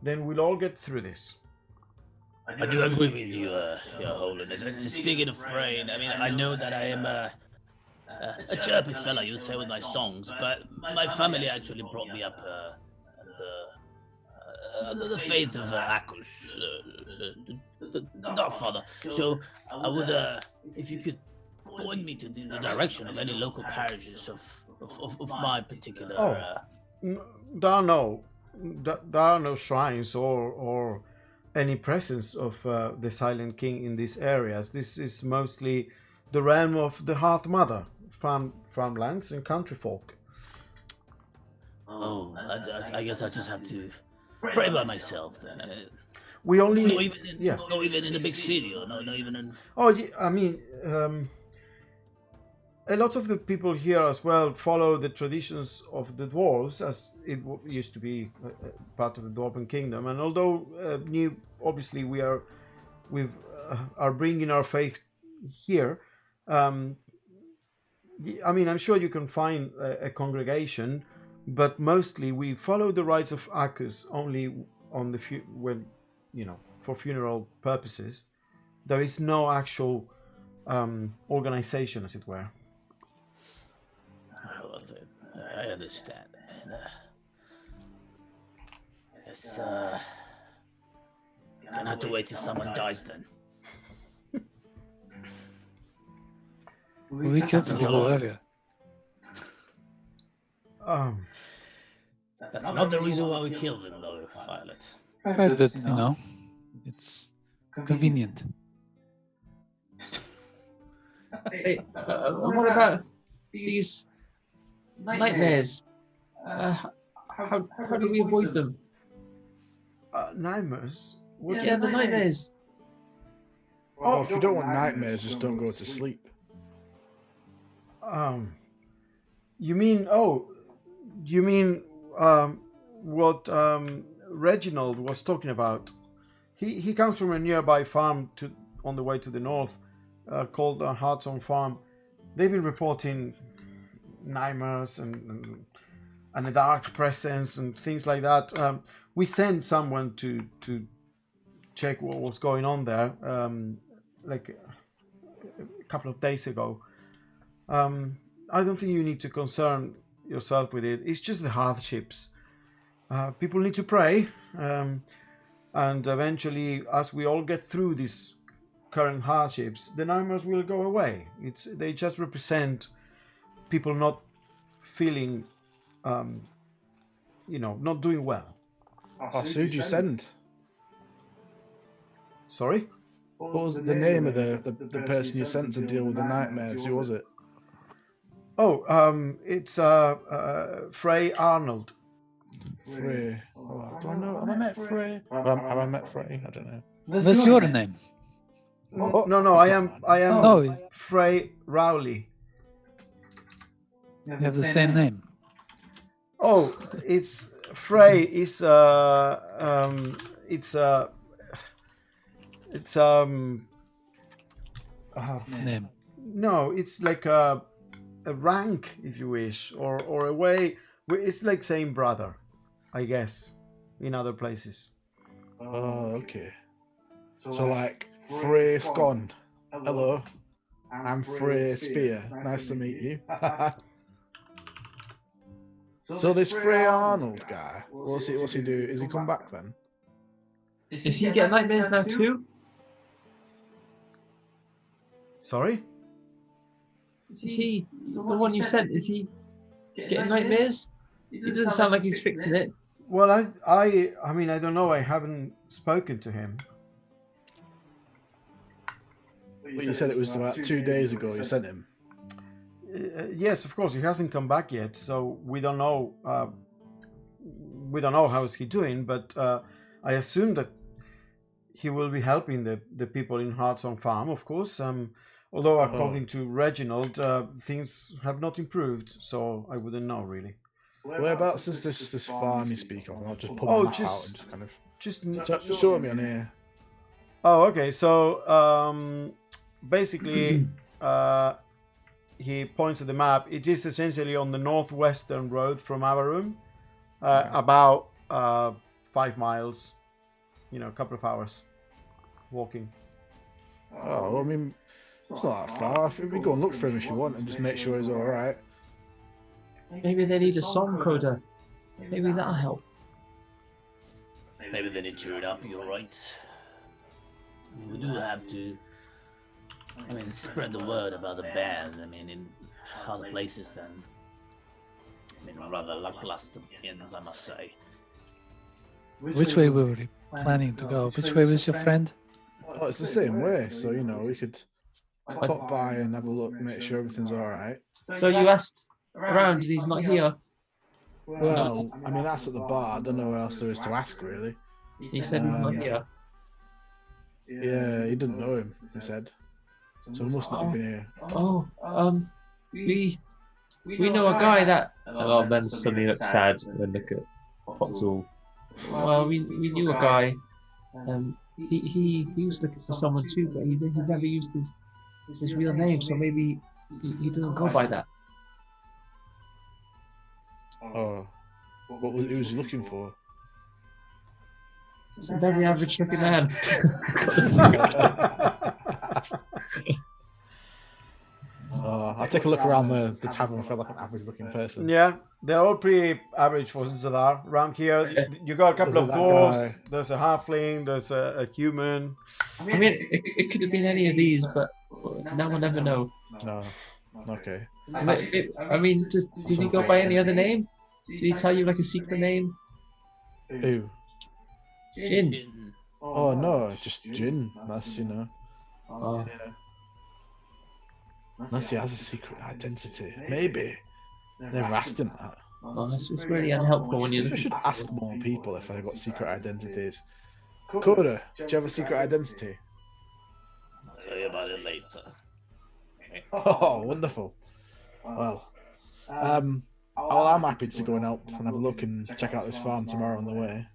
then we'll all get through this. I do agree with you, Your Holiness. And speaking of praying, I mean, I know that I am a chirpy fella, you say, with my songs, but my family actually brought me up the faith of Akus, the Godfather. So I would, if you could point me to the direction of any local parishes of my particular. There are no shrines or any presence of the Silent King in these areas. This is mostly the realm of the Hearth Mother, farmlands and country folk. Oh, I guess I just have to pray by myself then. We only Not even in the big city, or not even in. Oh, yeah, I mean, a lot of the people here as well follow the traditions of the dwarves, as it used to be part of the Dwarven Kingdom. And although obviously we are bringing our faith here. I mean, I'm sure you can find a congregation, but mostly we follow the rites of Akus only on when for funeral purposes. There is no actual organization, as it were. Well, I understand. And, it's gonna have to wait till someone dies then. We killed some people earlier. That's not the reason why we killed them, though, Violet. Right, but it's convenient. Hey, what about these nightmares? How do we avoid them? Nightmares? Yeah, the nightmares. Oh, if you don't want nightmares, just don't go to sleep. You mean what Reginald was talking about? He comes from a nearby farm on the way to the north, called Hartson Farm. They've been reporting nightmares and a dark presence and things like that. We sent someone to check what was going on there, like a couple of days ago. I don't think you need to concern yourself with it. It's just the hardships. People need to pray, and eventually, as we all get through these current hardships, the nightmares will go away. They just represent people not feeling, not doing well. Oh, so who'd you send? Sorry? What was the name of the person you sent to deal with the nightmares? Who was it? Oh, it's Frey Arnold. Frey. Oh, do I know? Have I met Frey? Have I met Frey? I don't know. That's your name. Oh, no, I am No, Frey Rowley. you have the same name. Oh, it's Frey is It's Name. no, it's like a rank, if you wish, or a way. It's like saying brother, I guess, in other places. Oh, okay. So like Frey Scon. Hello, I'm Frey Spear. Nice to meet you. So this Frey Arnold guy, what's he do? Is he come back then? Is he getting nightmares now too? Sorry. Is he the one you sent? Is he getting nightmares? He doesn't sound like he's fixing it. Well, I mean, I don't know. I haven't spoken to him. But you said it was about 2 days ago you sent him. Yes, of course, he hasn't come back yet, so we don't know. We don't know how is he doing, but I assume that he will be helping the people in Heartsong Farm, of course. Although according to Reginald, things have not improved, so I wouldn't know really. Whereabouts is this farm you speak of? I'll just pull Oh, the map just- out and just kind of Just show me on here. Oh, okay. So basically, he points at the map. It is essentially on the northwestern road from our room, about 5 miles. You know, a couple of hours walking. Oh, well, I mean, it's not that far. I think we go and look for him if you want and just make sure he's all right. Maybe they need a song coder. Maybe that'll help. Maybe they need to cheer it up, you're right. We do have to, I mean, spread the word about the band. I mean, in other places than, I mean, rather lackluster inns, I must say. Which way were we planning to go? Which way was your friend? Oh, it's the same way, so you know we could pop by and have a look, make sure everything's all right. So you asked around, and he's not here. Well, I mean that's at the bar. I don't know where else there is to ask really. He said he's not here. Yeah, he didn't know him. He said, so he must not have been here. Oh, we know a guy that. Oh, then suddenly looks sad and look at Potzel. Well, we knew a guy. He was looking for someone too, but he never used his real name, so maybe he doesn't go by that. Oh, who was he looking for? It's a very average looking man. I'll take a look around the tavern for like an average looking person. Yeah, they're all pretty average for Zadar. Around here, you got a couple of There's that dwarves, guy. there's a halfling, there's a human. I mean, it could have been any of these, but now we'll never know. No, okay. I mean, does he go by any other name? Did he tell you like a secret name? Who? Jin. Oh no, just Jin. That's Oh. Unless he has a secret identity. Maybe. Never asked him that. Oh, that's really unhelpful when you're I looking. should ask more people if they've got secret identities. Coda, do you have a secret identity? I'll tell you about it later. Oh, wonderful. Well, I'm happy to go and help and have a look and check out this farm tomorrow on the way.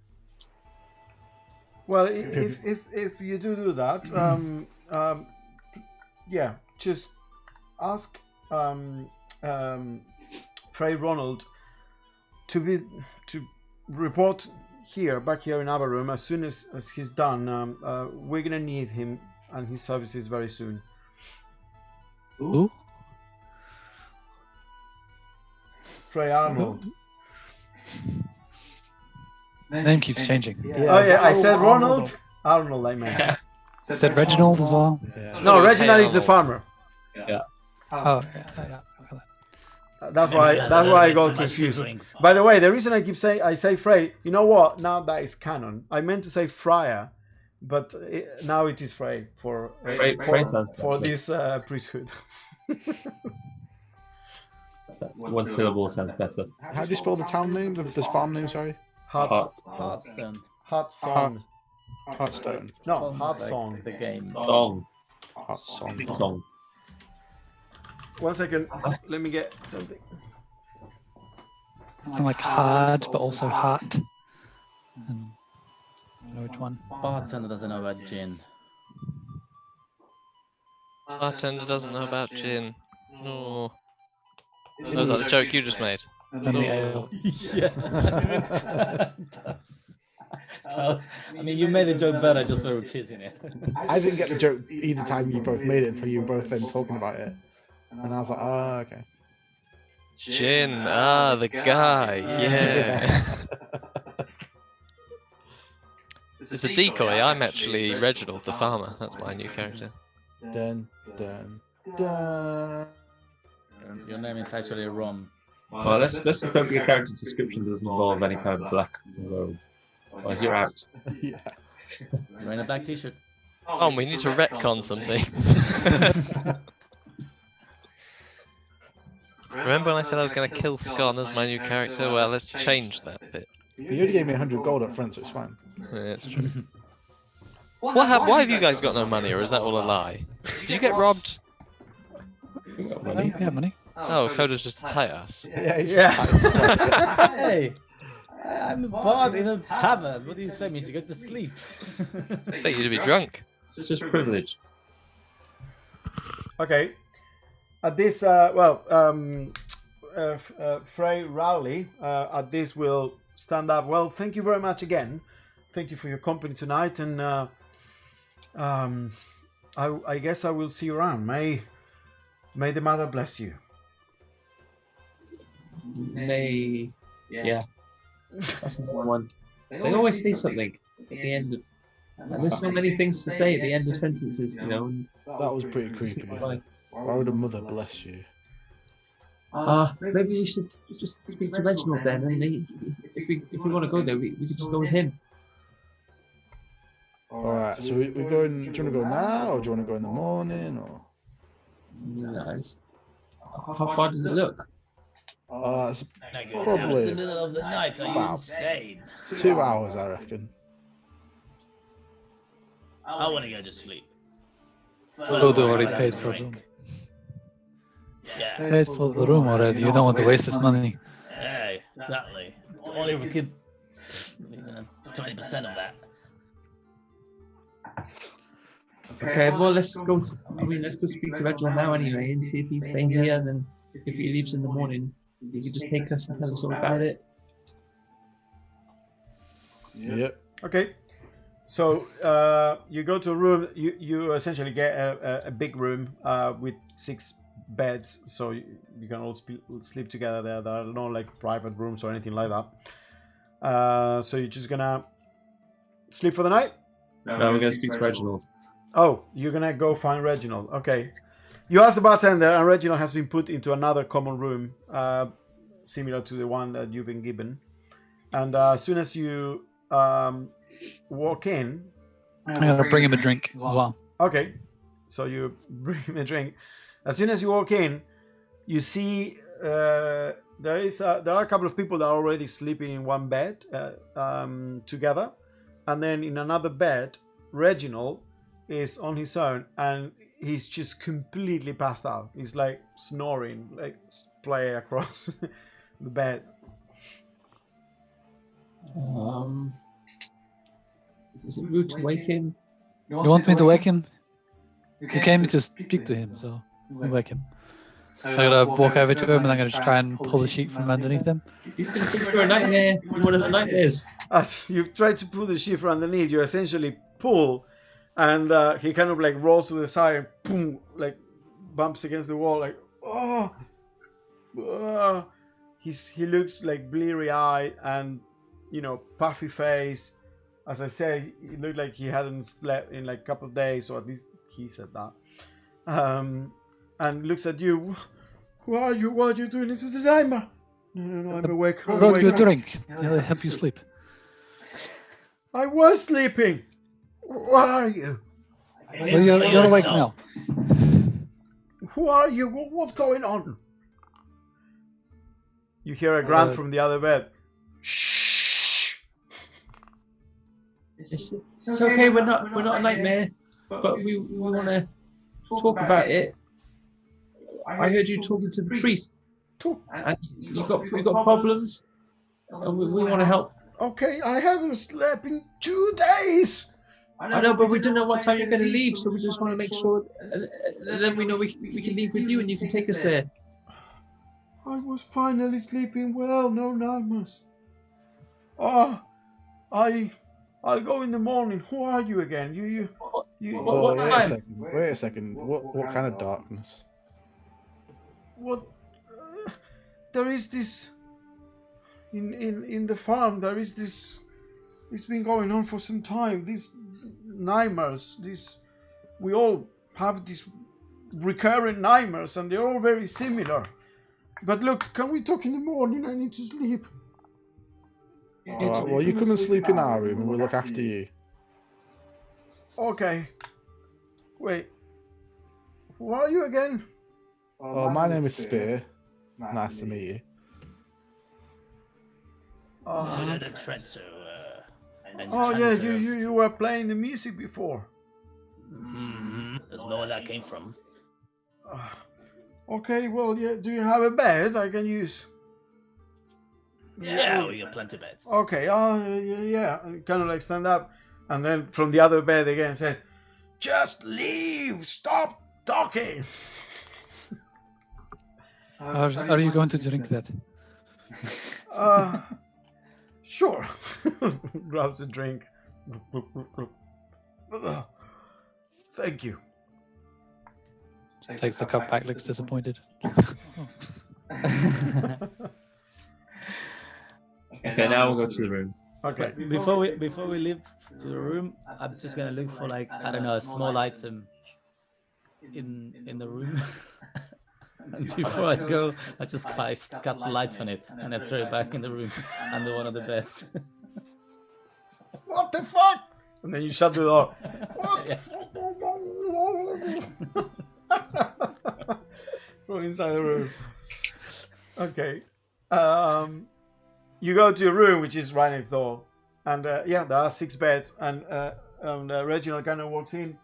Well, if you do that, yeah, just ask Frey Ronald to report back here in our room as soon as he's done. We're gonna need him and his services very soon. Who? Frey Arnold. Name keeps changing. Oh yeah, I said Ronald. Arnold, I meant. Said Reginald as well. Yeah. No, Reginald is the farmer. Oh, yeah. That's why I got confused. By the way, the reason I say Frey, you know what? Now that is canon. I meant to say Friar, but now it is Frey for Frey sounds better. this priesthood. One syllable sounds better. How do you spell the town name? This farm name, sorry? Hearthstone. Heartsong. Heartstone. No, Sounds Heartsong. like the game. Song. Heartsong. One second, let me get something. Something like hard, but also hot. And I don't know which one. Bartender doesn't know about gin. Bartender doesn't know about gin. No. Was that the joke you just made? And the ale. Yeah. I mean, you made the joke better just by repeating it. I didn't get the joke either time you both made it until you were both then talking about it. And I was like, oh, okay. Gin. Ah, the guy. Yeah. It's a decoy. I'm actually Reginald, the farmer. That's my new character. Dun, dun, dun. Your name is actually Ron. Well, let's just hope your character's description doesn't involve any kind of black robe. Otherwise, you're out. Yeah. You're in a black t-shirt. Oh, we need to retcon something. Remember when I said I was going to kill Scon as my new character? Well, let's change that bit. But you only gave me 100 gold up front, so it's fine. Yeah, that's true. Why have you guys got no money, or is that all a lie? Did you get robbed? You got Oh, money. yeah, money. Oh, Coda's just a tight ass. Yeah. It's Yeah. Hey, I'm a bard in a tavern. What do you expect me to go to sleep? I expect you to be drunk. It's just privilege. Okay. At this, Frey Rowley, at this will stand up. Well, thank you very much again. Thank you for your company tonight, and I guess I will see you around. May the mother bless you. Yeah. That's the one. They always say something at the end of. And there's so many things to say at the end of sentences, you know. And That was pretty creepy. Why would a mother bless you? maybe we should just speak to Reginald then, and if we want to go there, we could just go with him. Alright, so we're going. Do you want to go now, or do you want to go in the morning, or? Nice. How far does it look? It's It's the probably middle of the night. Are you Wow. insane? 2 hours, I reckon. I want to go to sleep. Frodo already I'll paid have a for the drink. room. Yeah. Paid for the room already. You don't want to waste this money. Hey, exactly. Only we could 20% of that. Okay, well let's go. Let's go speak to Reginald now anyway, and see if he's staying here. And then, if he leaves in the morning, he can just take us and tell us all about it. Yep. Okay. So you go to a room. You essentially get a big room with 6 beds, so you can all sleep together there. There are no like private rooms or anything like that. So you're just gonna sleep for the night. No, we're gonna speak to Reginald. Oh, you're gonna go find Reginald. Okay. You ask the bartender, and Reginald has been put into another common room, similar to the one that you've been given. And as soon as you walk in, I'm gonna bring him a drink as well. okay, so you bring him a drink. As soon as you walk in, you see there are a couple of people that are already sleeping in one bed together, and then in another bed, Reginald is on his own, and he's just completely passed out. He's like snoring, like play across the bed. Is it rude to wake him? You want me to wake him? You came to speak to him, so we wake him. I'm gonna walk over to him and I'm gonna just try and pull the sheet from underneath him. He's gonna think for a nightmare. One of the nightmares. As you try to pull the sheet from underneath, you essentially pull, and he kind of like rolls to the side and boom, like bumps against the wall, like he looks like bleary eyed and puffy face. As I said, he looked like he hadn't slept in like a couple of days, or at least he said that. And looks at you. Who are you? What are you doing? This is the nightmare. No, I'm awake. I'm Brought you a awake. drink. It'll help you sleep. I was sleeping. Who are you? Well, you're awake now. Who are you? What's going on? You hear a grunt from the other bed. Shh. It's okay. We're not a nightmare, but we want to talk about it. I heard you talking to the priest, and you got problems, and we want to help. Okay, I haven't slept in 2 days. I know, but we don't know what time you're going to leave, so we just want to make sure. And then we know we can leave with you, and you can take us there. I was finally sleeping well, no nightmares. I'll go in the morning. Who are you again? You. Oh, wait a time? second. Wait a second. What kind of darkness? What? There is this. In the farm, there is this. It's been going on for some time. These nightmares. We all have these recurrent nightmares, and they're all very similar. But look, can we talk in the morning? I need to sleep. Alright, well, you come and sleep in our room and we'll look after you. Okay. Wait. Who are you again? Oh, my name is Spear. Nice to meet you. The Trezzo. Oh yeah, you were playing the music before. That's not where that came from. Okay, well, yeah. Do you have a bed I can use? Yeah, we got plenty of beds. Okay. Yeah. Kind of like stand up, and then from the other bed again said, "Just leave. Stop talking." Are you going to drink that? Sure. Grabs a drink. Thank you. Takes the cup back, looks disappointed. Okay, now we'll go to the room. Okay. Before we leave to the room, I'm just gonna look for like I don't know a small item in the room. And before I go, I just cast the lights on it and I throw it back in the room under one of the beds. What the fuck? And then you shut the door. What? Yeah. From inside the room. Okay. You go to your room, which is right next door, and yeah, there are 6 beds, and Reginald kind of walks in.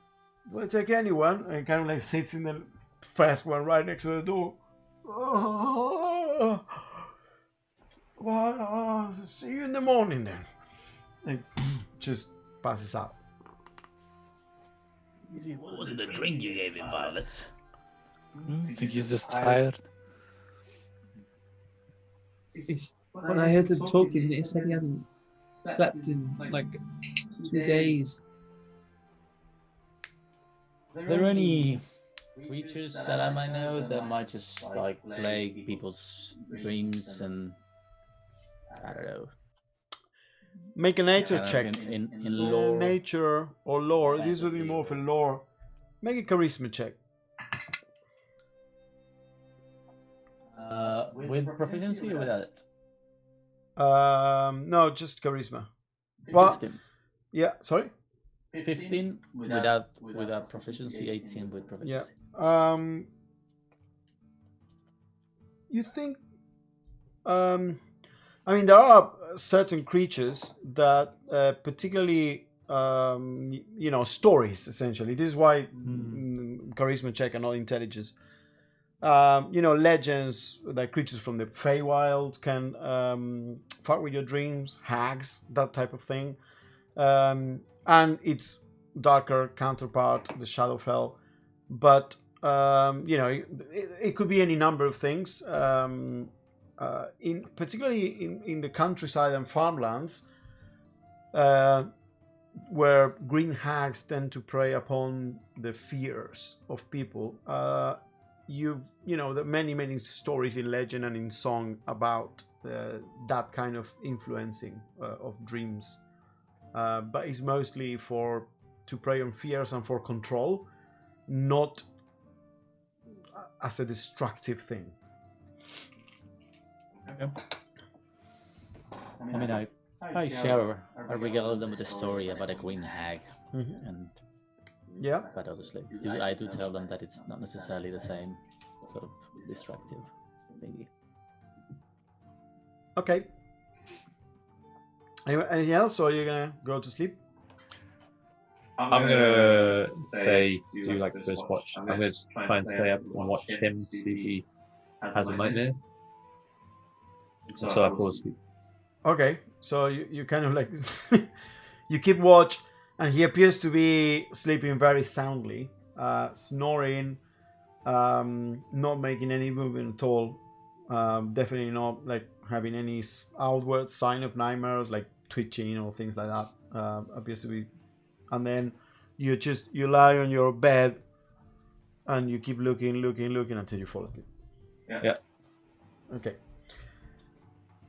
Do I take anyone? And kind of like sits in the first one right next to the door. Well, see you in the morning then. And just passes out. What was it, the drink you gave him, Violet? I think he's just tired. When I heard him talking, he said he hadn't slept in like 2 days. Are there any creatures that I might know that might just like plague people's dreams and I don't know. Make a nature check. In lore. Nature or lore. This would be more for lore. Make a charisma check. With proficiency or without it? No, just charisma. Well, 15. yeah. Sorry. 15 without proficiency, 18 with proficiency. Yeah. You think? I mean, there are certain creatures that, particularly, stories. Essentially, this is why charisma check and not intelligence. Legends, like creatures from the Feywild can fuck with your dreams, hags, that type of thing. And its darker counterpart, the Shadowfell. But, it could be any number of things. Particularly in the countryside and farmlands, where green hags tend to prey upon the fears of people. There are many stories in legend and in song about that kind of influencing of dreams, but it's mostly to prey on fears and for control, not as a destructive thing. Okay. I mean, I share, I regale them with a story about a green hag, and yeah, but obviously, I do tell them that it's not necessarily the same sort of destructive thingy. Okay. Anyway, anything else, or are you gonna go to sleep? I'm gonna say do like the first watch. I'm gonna just try and stay up and watch him to see if he has a nightmare. So I fall asleep. Okay, so you kind of like you keep watch, and he appears to be sleeping very soundly, snoring, not making any movement at all. Definitely not like having any outward sign of nightmares, like twitching or things like that. Appears to be, and then you lie on your bed, and you keep looking until you fall asleep. Yeah. Okay.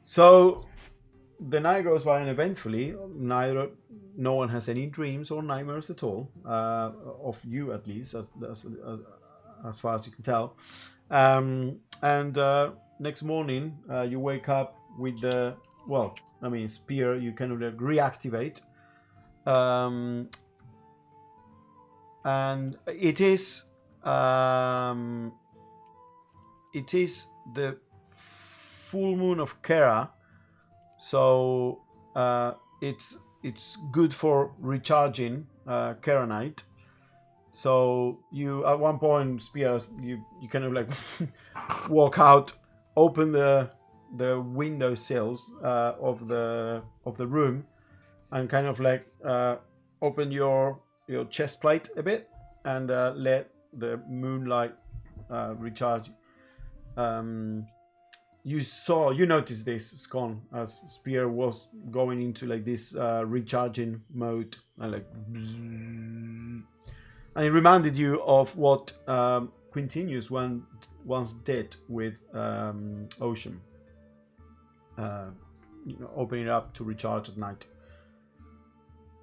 So the night goes by, and eventfully, no one has any dreams or nightmares at all, of you at least, as far as you can tell. And next morning, you wake up with the spear. You kind of like reactivate, and it is the full moon of Kera, so it's good for recharging Keranite. So you, at one point, Spear, you kind of like walk out, open the window sills of the room, and kind of like open your chest plate a bit, and let the moonlight recharge. You noticed this, Scon, as Spear was going into like this recharging mode, and like, and it reminded you of what Quintinius once did with Ocean, opening it up to recharge at night.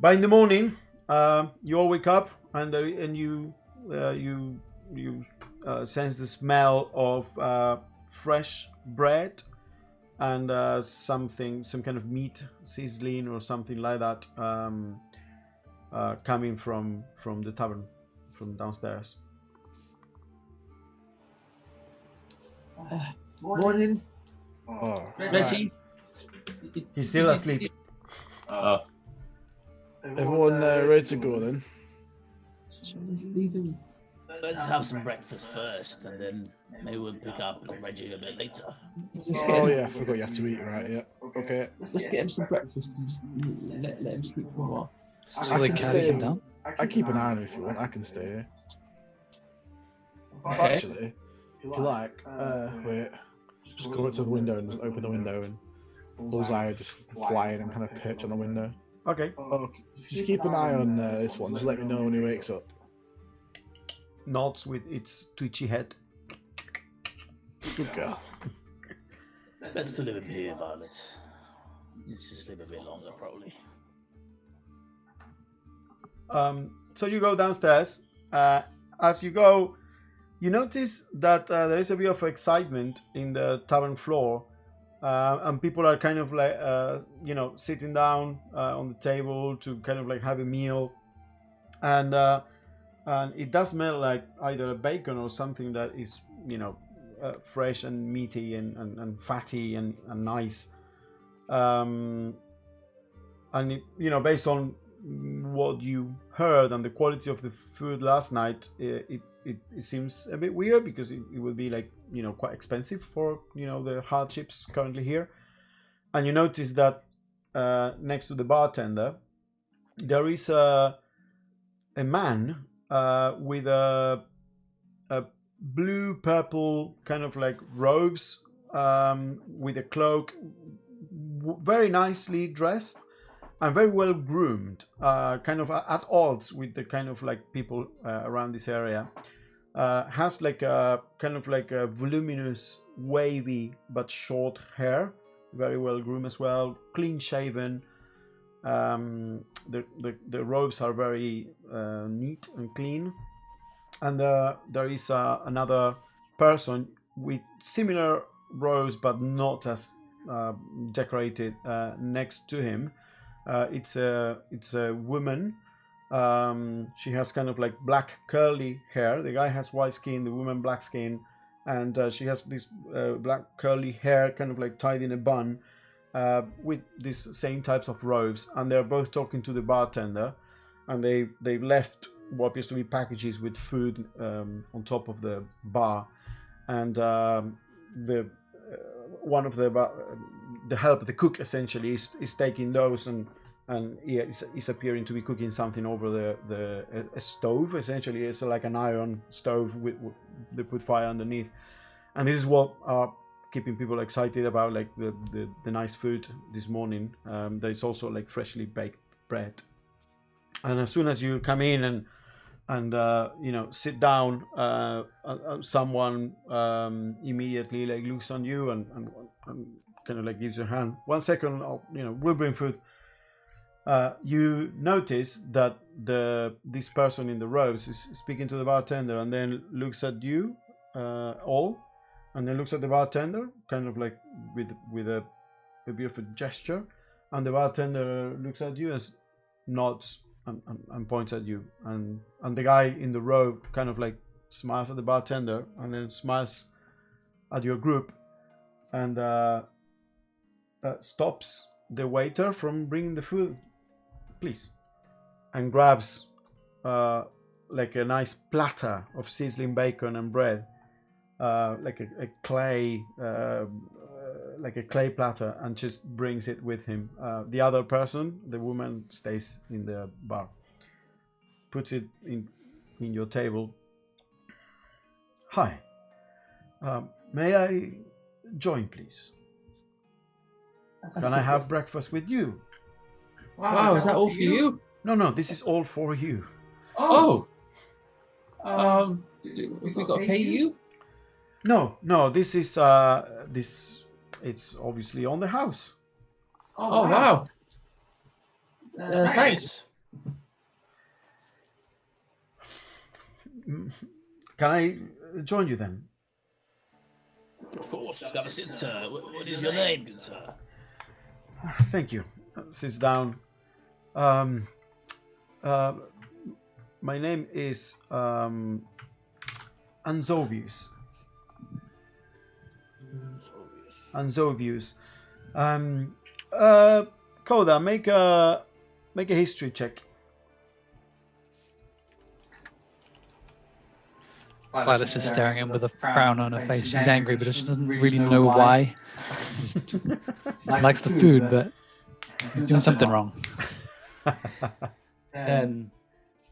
But in the morning, you all wake up, and you sense the smell of fresh bread and some kind of meat sizzling or something like that, coming from the tavern, from downstairs. Morning. Oh, Reggie. He's still asleep. everyone ready to go then? Leaving. Let's have some breakfast first, and then maybe we'll pick up Reggie a bit later. Oh yeah, I forgot you have to eat, right? Yeah. Okay. Let's get him some breakfast and just let him sleep for a while. So they carry him down. I keep an eye on him if you want. I can stay here. Okay. Actually, if you like, wait, just go up to the window and just open the window, and Bullseye just fly in and kind of perch on the window. Okay. Oh, just keep an eye on this one. Just let me know when he wakes up. Nods with its twitchy head. Good girl. Best to live here, Violet. Let's just live a bit longer, probably. So you go downstairs. As you go, you notice that there is a bit of excitement in the tavern floor, and people are kind of like, sitting down on the table to kind of like have a meal, and it does smell like either a bacon or something that is, fresh and meaty and fatty and nice. And it, based on what you heard and the quality of the food last night, it seems a bit weird, because it would be like, quite expensive for, the hardships currently here. And you notice that next to the bartender, there is a man with a blue purple kind of like robes, with a cloak, very nicely dressed and very well groomed, kind of at odds with the kind of like people around this area. Has like a kind of like a voluminous, wavy but short hair, very well groomed as well, clean shaven. The robes are very neat and clean, and there is another person with similar robes but not as decorated next to him. It's a woman. She has kind of like black curly hair. The guy has white skin, the woman black skin, and she has this black curly hair kind of like tied in a bun, with these same types of robes. And they're both talking to the bartender, and they've left what appears to be packages with food on top of the bar, and one of the cook essentially is taking those and and he's appearing to be cooking something over a stove. Essentially, it's like an iron stove they put fire underneath, and this is what keeping people excited about, like the nice food this morning. There's also like freshly baked bread, and as soon as you come in and sit down, someone immediately like looks on you and kind of like gives you a hand. 1 second, we'll bring food. You notice that this person in the robes is speaking to the bartender, and then looks at you all, and then looks at the bartender, kind of like with a bit of a gesture, and the bartender looks at you, as nods and points at you, and the guy in the robe kind of like smiles at the bartender, and then smiles at your group, and stops the waiter from bringing the food, please, and grabs like a nice platter of sizzling bacon and bread, like a clay platter, and just brings it with him. The other person, the woman, stays in the bar, puts it in your table. Hi, may I join, please? Can I have breakfast with you? Wow, is that all for you? No, this is all for you. Oh. We got to pay you? No, this is it's obviously on the house. Oh, wow. Thanks. Can I join you then? Of course, have a sit, sir. What is your name, good sir? Thank you. Sits down. My name is Anzovius. Anzovius. Coda, make a history check. Violet's just staring at him with a frown on her face. She's angry, but she doesn't really know why. She likes the food, but he's doing something wrong. 10.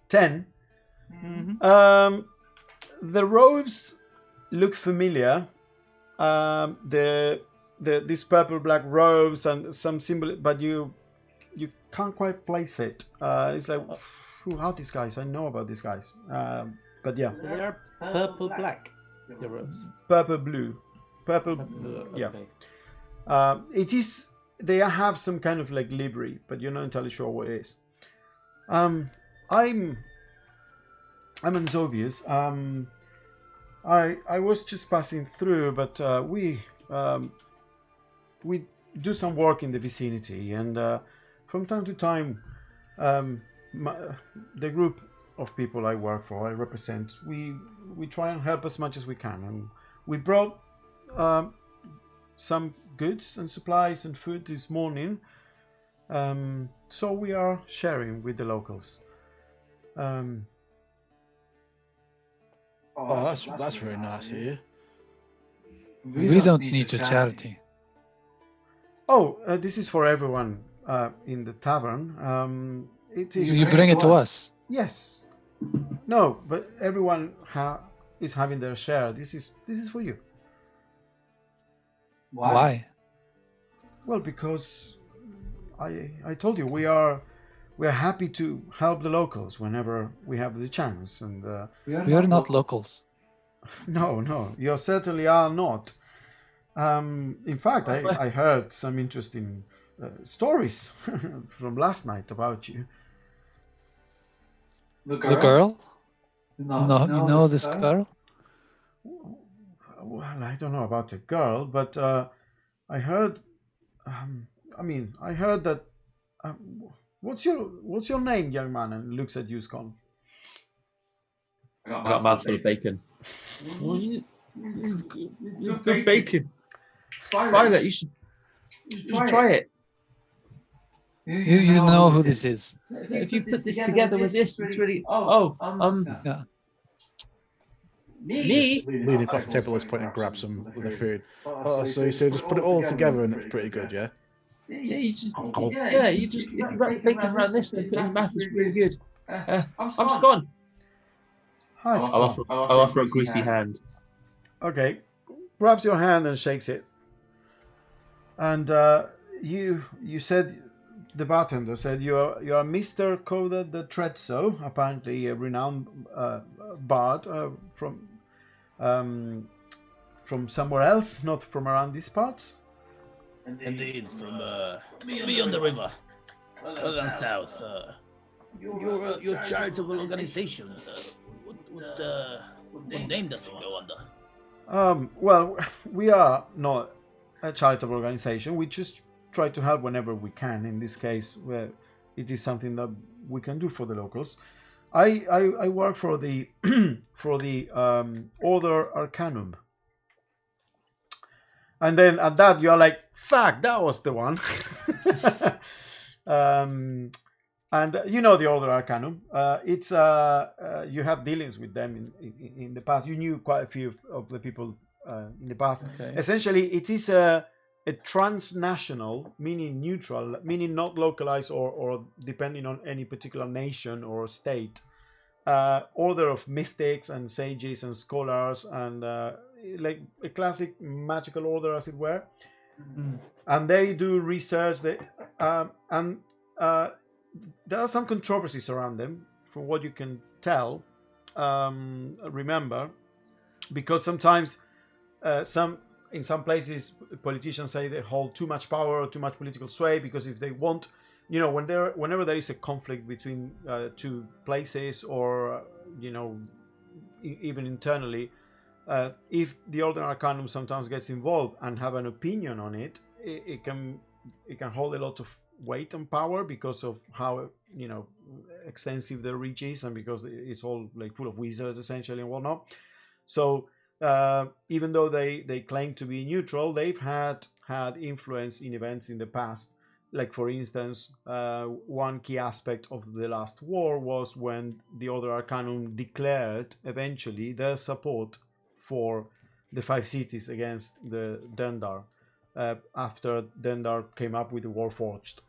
10. Mm-hmm. The robes look familiar. These purple black robes and some symbol, but you can't quite place it. It's like, who are these guys? I know about these guys. But yeah. So they are purple black, the robes. Purple blue. Purple. Yeah. Okay. It is. They have some kind of like livery, but you're not entirely sure what it is. I'm Anzovius. I was just passing through, but we do some work in the vicinity, and from time to time, the group of people I work for, I represent, we try and help as much as we can, and we brought some goods and supplies and food this morning, so we are sharing with the locals. Oh, that's very nice of you. We don't need your charity. Oh, this is for everyone in the tavern. It is. You bring it to us. Yes. No, but everyone is having their share. This is for you. Why? Well, because I told you we're happy to help the locals whenever we have the chance, and We are not locals. no, you certainly are not. In fact, I heard some interesting stories from last night about you. The girl? No, you know this girl? Well, I don't know about the girl, but I heard. I heard that. What's your name, young man? And looks at you, Scon. I got a mouthful of bacon. It's good bacon. Violet, you should try it. You know who this is. If you put this together with this, it's really. Yeah. Me? Leaning across the table at this point and grab some of the food. Oh, so you say just put it all together and it's pretty good, yeah? Yeah, you just if you wrap the bacon around this and then put it in your mouth, it's really good. I'm Scone. Hi, Scott. I'll offer a greasy hand. Okay, grabs your hand and shakes it. And you said, the bartender said you are Mr. Coda the Trezzo, apparently a renowned bard from somewhere else, not from around these parts. Indeed, from beyond the river, further down south. Your charitable organization. What name does it go under? Well, we are not a charitable organization. We just try to help whenever we can. In this case, where it is something that we can do for the locals. I work for the for the Order Arcanum. And then at that you're like, fuck, that was the one. And you know the Order Arcanum. It's you have dealings with them in the past. You knew quite a few of the people in the past. Okay. Essentially, it is a transnational, meaning neutral, meaning not localized or depending on any particular nation or state. Order of mystics and sages and scholars and like a classic magical order, as it were. And they do research. And there are some controversies around them, from what you can tell. Remember, because sometimes in some places politicians say they hold too much power or too much political sway, because if they want, whenever there is a conflict between two places, or even internally, if the Order Arcanum sometimes gets involved and have an opinion on it, it can hold a lot of weight and power, because of how extensive the reach is, and because it's all like full of wizards essentially and whatnot. So even though they claim to be neutral, they've had influence in events in the past. Like, for instance, one key aspect of the last war was when the Order Arcanum declared eventually their support for the 5 cities against the Dendar, after Dendar came up with the Warforged.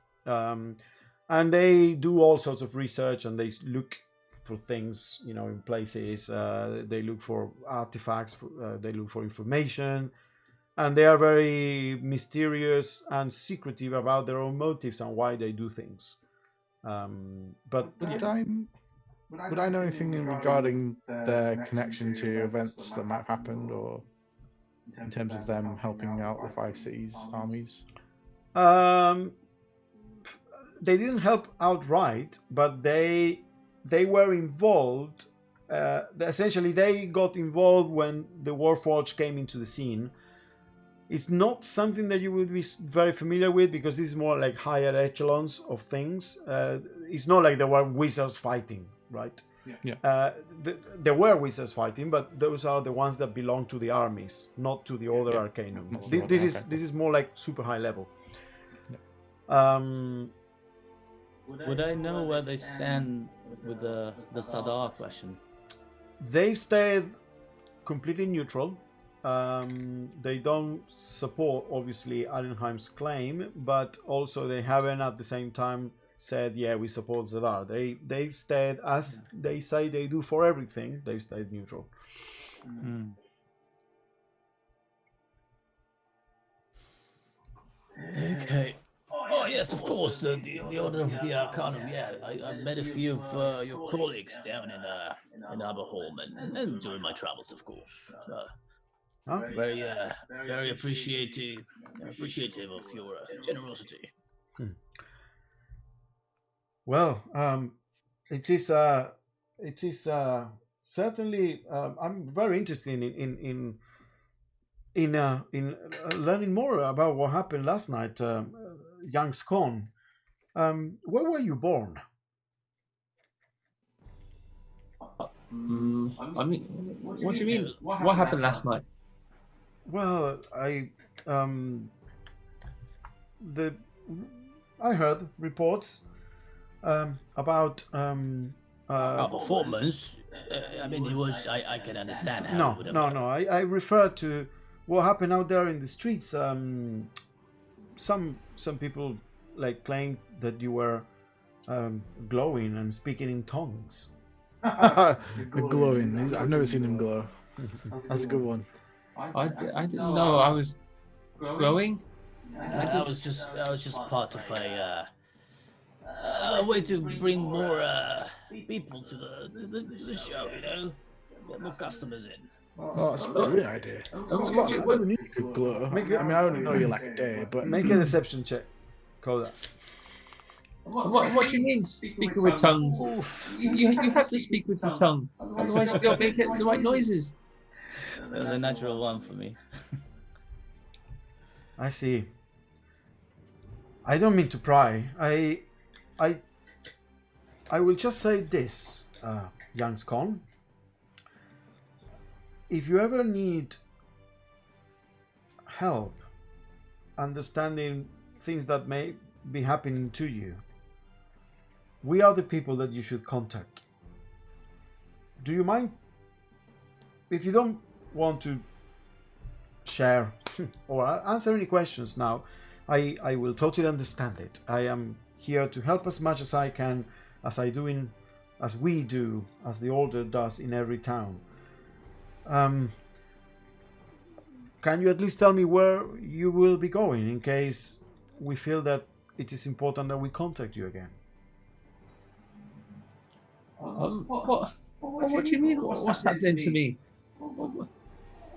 And they do all sorts of research, and they look for things, in places. They look for artifacts, they look for information, and they are very mysterious and secretive about their own motives and why they do things. But would I know anything regarding their connection to events that might have happened, or in terms of them helping out the 5 cities armies? They didn't help outright, but they were involved. Essentially, they got involved when the Warforged came into the scene. It's not something that you would be very familiar with, because this is more like higher echelons of things. It's not like there were wizards fighting, right? Yeah. There were wizards fighting, but those are the ones that belong to the armies, not to the Order Arcanum. Not to the Order This Arcanum. is more like super high level. Would I know where they stand with the Sadar question? They've stayed completely neutral. They don't support, obviously, Adenheim's claim, but also they haven't at the same time said, yeah, we support Zadar. They've stayed, as they say they do for everything, they've stayed neutral. Okay. Oh yes, of course. The Order of the Arcanum. Yeah, I met a few of your colleagues down in Aberholm and during my travels, of course. Very appreciative of your generosity. Well, it is certainly. I'm very interested in learning more about what happened last night, young Scone. Where were you born? I mean, what do you mean? What happened last night? Well, I heard reports about Our performance. I mean, it was. I can understand how. No. I refer to what happened out there in the streets. some people like claim that you were glowing and speaking in tongues. The glowing. I've never seen him glow. That's a good one. I didn't know I was glowing. That was just part of a way to bring more people to the show. You know, get more customers in. Oh, that's a brilliant idea. Scott, I never knew you could glow. I mean, I only know you like a day, but Make a deception check, Koda. What do you mean speaking with tongues? You have to speak with your tongue, otherwise you don't make the right noises. That was a natural one for me. I see. I don't mean to pry. I will just say this, young Scon. If you ever need help understanding things that may be happening to you, we are the people that you should contact. Do you mind? If you don't want to share or answer any questions now, I will totally understand it. I am here to help as much as I can, as we do, as the Order does in every town. Can you at least tell me where you will be going in case we feel that it is important that we contact you again? What do you mean? What's happening to me?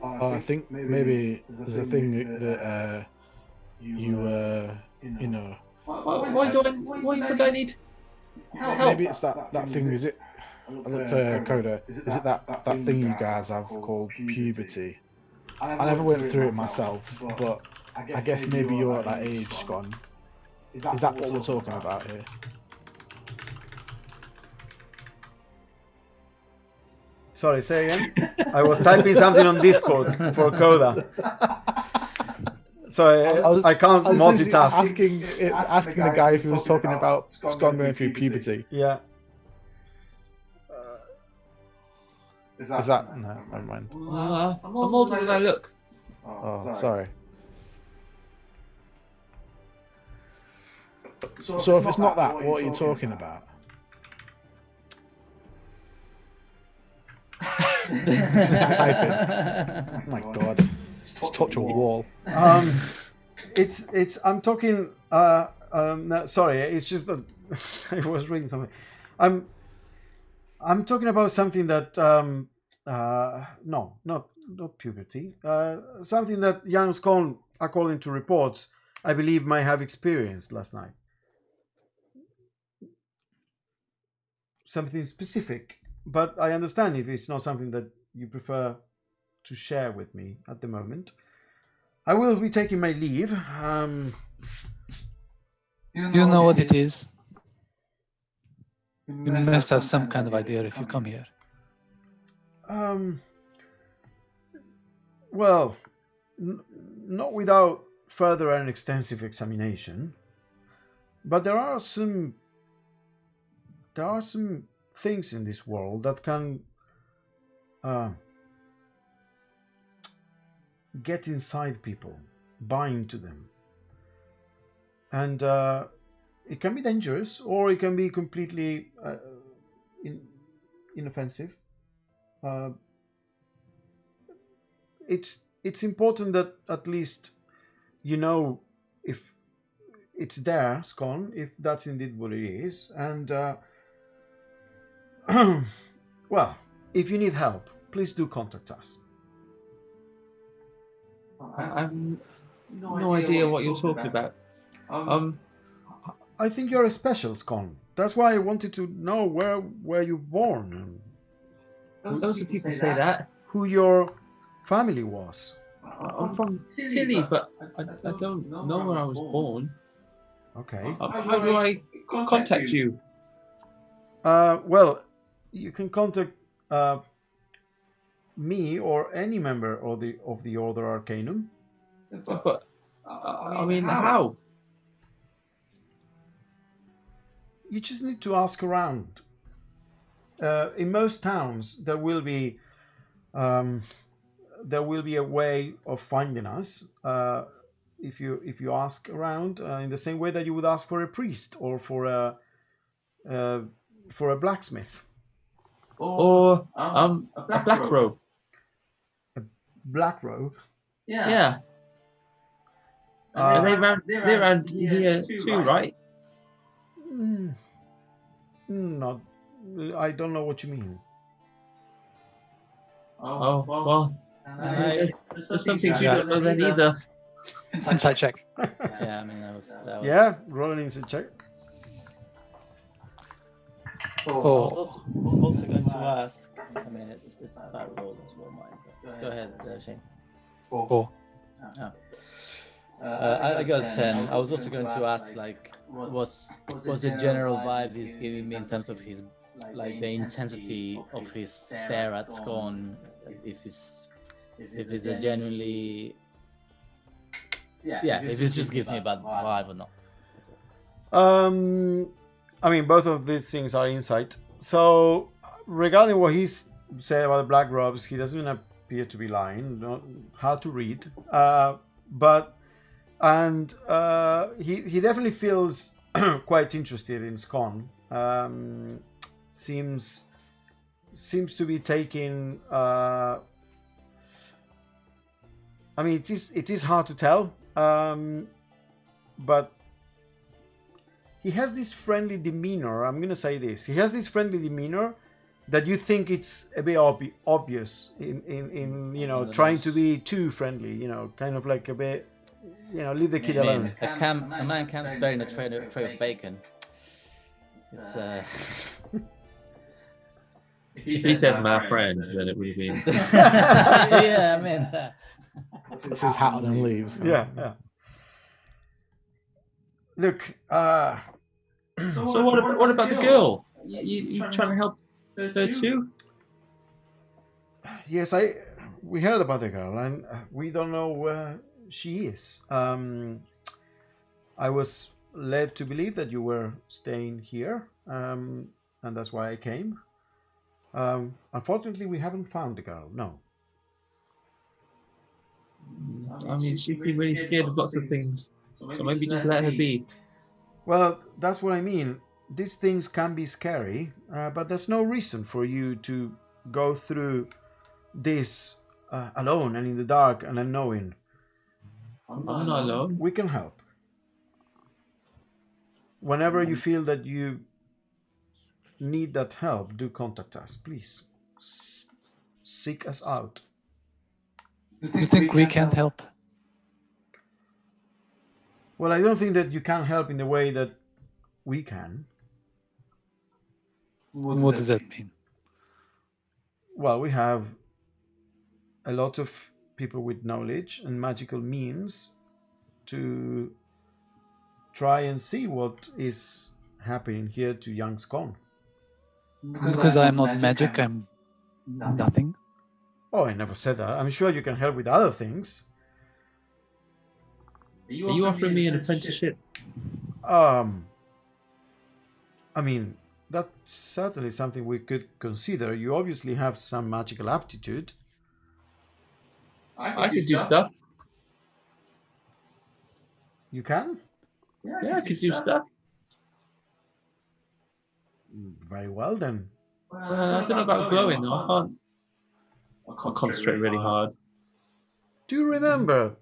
I think maybe there's a thing that you know. Why would I need help? Maybe it's that thing. Is it? I looked at Coda. Is it that thing you guys have called puberty? I never went through it myself, but I guess maybe you're at that age, Scon. Is that what we're talking about here? Sorry, say again. I was typing something on Discord for Coda. Sorry, I can't multitask. Asking the guy if he was talking about Scon going through puberty. Yeah. Is that no? Never mind. I'm older than I look. Oh, sorry. So if it's not that, what are you talking about? Type it. Oh my god. Just touch a wall. It's I'm talking no, sorry, it's just that I was reading something. I'm talking about something that no, not puberty. Something that young Scon, according to reports, I believe might have experienced last night. Something specific, but I understand if it's not something that you prefer to share with me at the moment. I will be taking my leave. Do you know what it is? You must have some kind of idea if you come here. Well, not without further and extensive examination, but there are some things in this world that can get inside people, bind to them, and it can be dangerous, or it can be completely inoffensive. It's important that at least you know if it's there, Scon, if that's indeed what it is, and well, if you need help, please do contact us. I have no idea what you're talking about. I think you're a special, Scon. That's why I wanted to know where were you born. Those people say that. Who your family was. I'm from Tilly, but I don't know where I was born. Okay. How do I contact you? Well, you can contact me or any member of the Order Arcanum. But I mean, how? You just need to ask around. In most towns, there will be a way of finding us. if you ask around in the same way that you would ask for a priest or for a blacksmith. Or a black robe. Black robe. Yeah. Are they're around here too, right? Not. I don't know what you mean. Oh, well. There's some things you don't know then either. Insight check. Yeah, I mean that was. Yeah, roll an insight check. I was also going to ask. I mean, it's a bad roll as well, mine. But go ahead, Shane. 4. I got 10. I was also going to ask, like, was the general vibe he's giving me in terms of his, like, the intensity of his stare at Scone, if it's a genuinely, if it just gives me a bad vibe or not. I mean, both of these things are insight. So, regarding what he's said about the black robes, he doesn't appear to be lying. Not hard to read, but he definitely feels quite interested in Scone. Seems to be taking. I mean, it is hard to tell, but he has this friendly demeanor. I'm gonna say this. He has this friendly demeanor that you think it's a bit obvious in trying to be too friendly. Kind of like a bit. Leave the kid alone. A man comes bearing a tray of bacon. It's If he said my friend, then it would have been. yeah, I mean. This is hat on and leaves. Yeah. Look. So what about the girl? You trying to help her too? Yes, we heard about the girl, and we don't know where she is. I was led to believe that you were staying here, and that's why I came. Unfortunately, we haven't found the girl. No. I mean, she seemed really scared of lots of things, so maybe just let her be. Well, that's what I mean. These things can be scary, but there's no reason for you to go through this alone and in the dark and unknowing. I'm not alone. We can help. Whenever you feel that you need that help, do contact us, please. Seek us out. You think we can't help? Well, I don't think that you can help in the way that we can. What does that mean? Well, we have a lot of people with knowledge and magical means to try and see what is happening here to young Scone. Because I'm not magic, I'm nothing. Oh, I never said that. I'm sure you can help with other things. Are you offering me an apprenticeship? I mean, that's certainly something we could consider. You obviously have some magical aptitude. I could do stuff. You can? Yeah, I could do stuff. Very well then. I don't know about glowing though. I can't concentrate really hard. Do you remember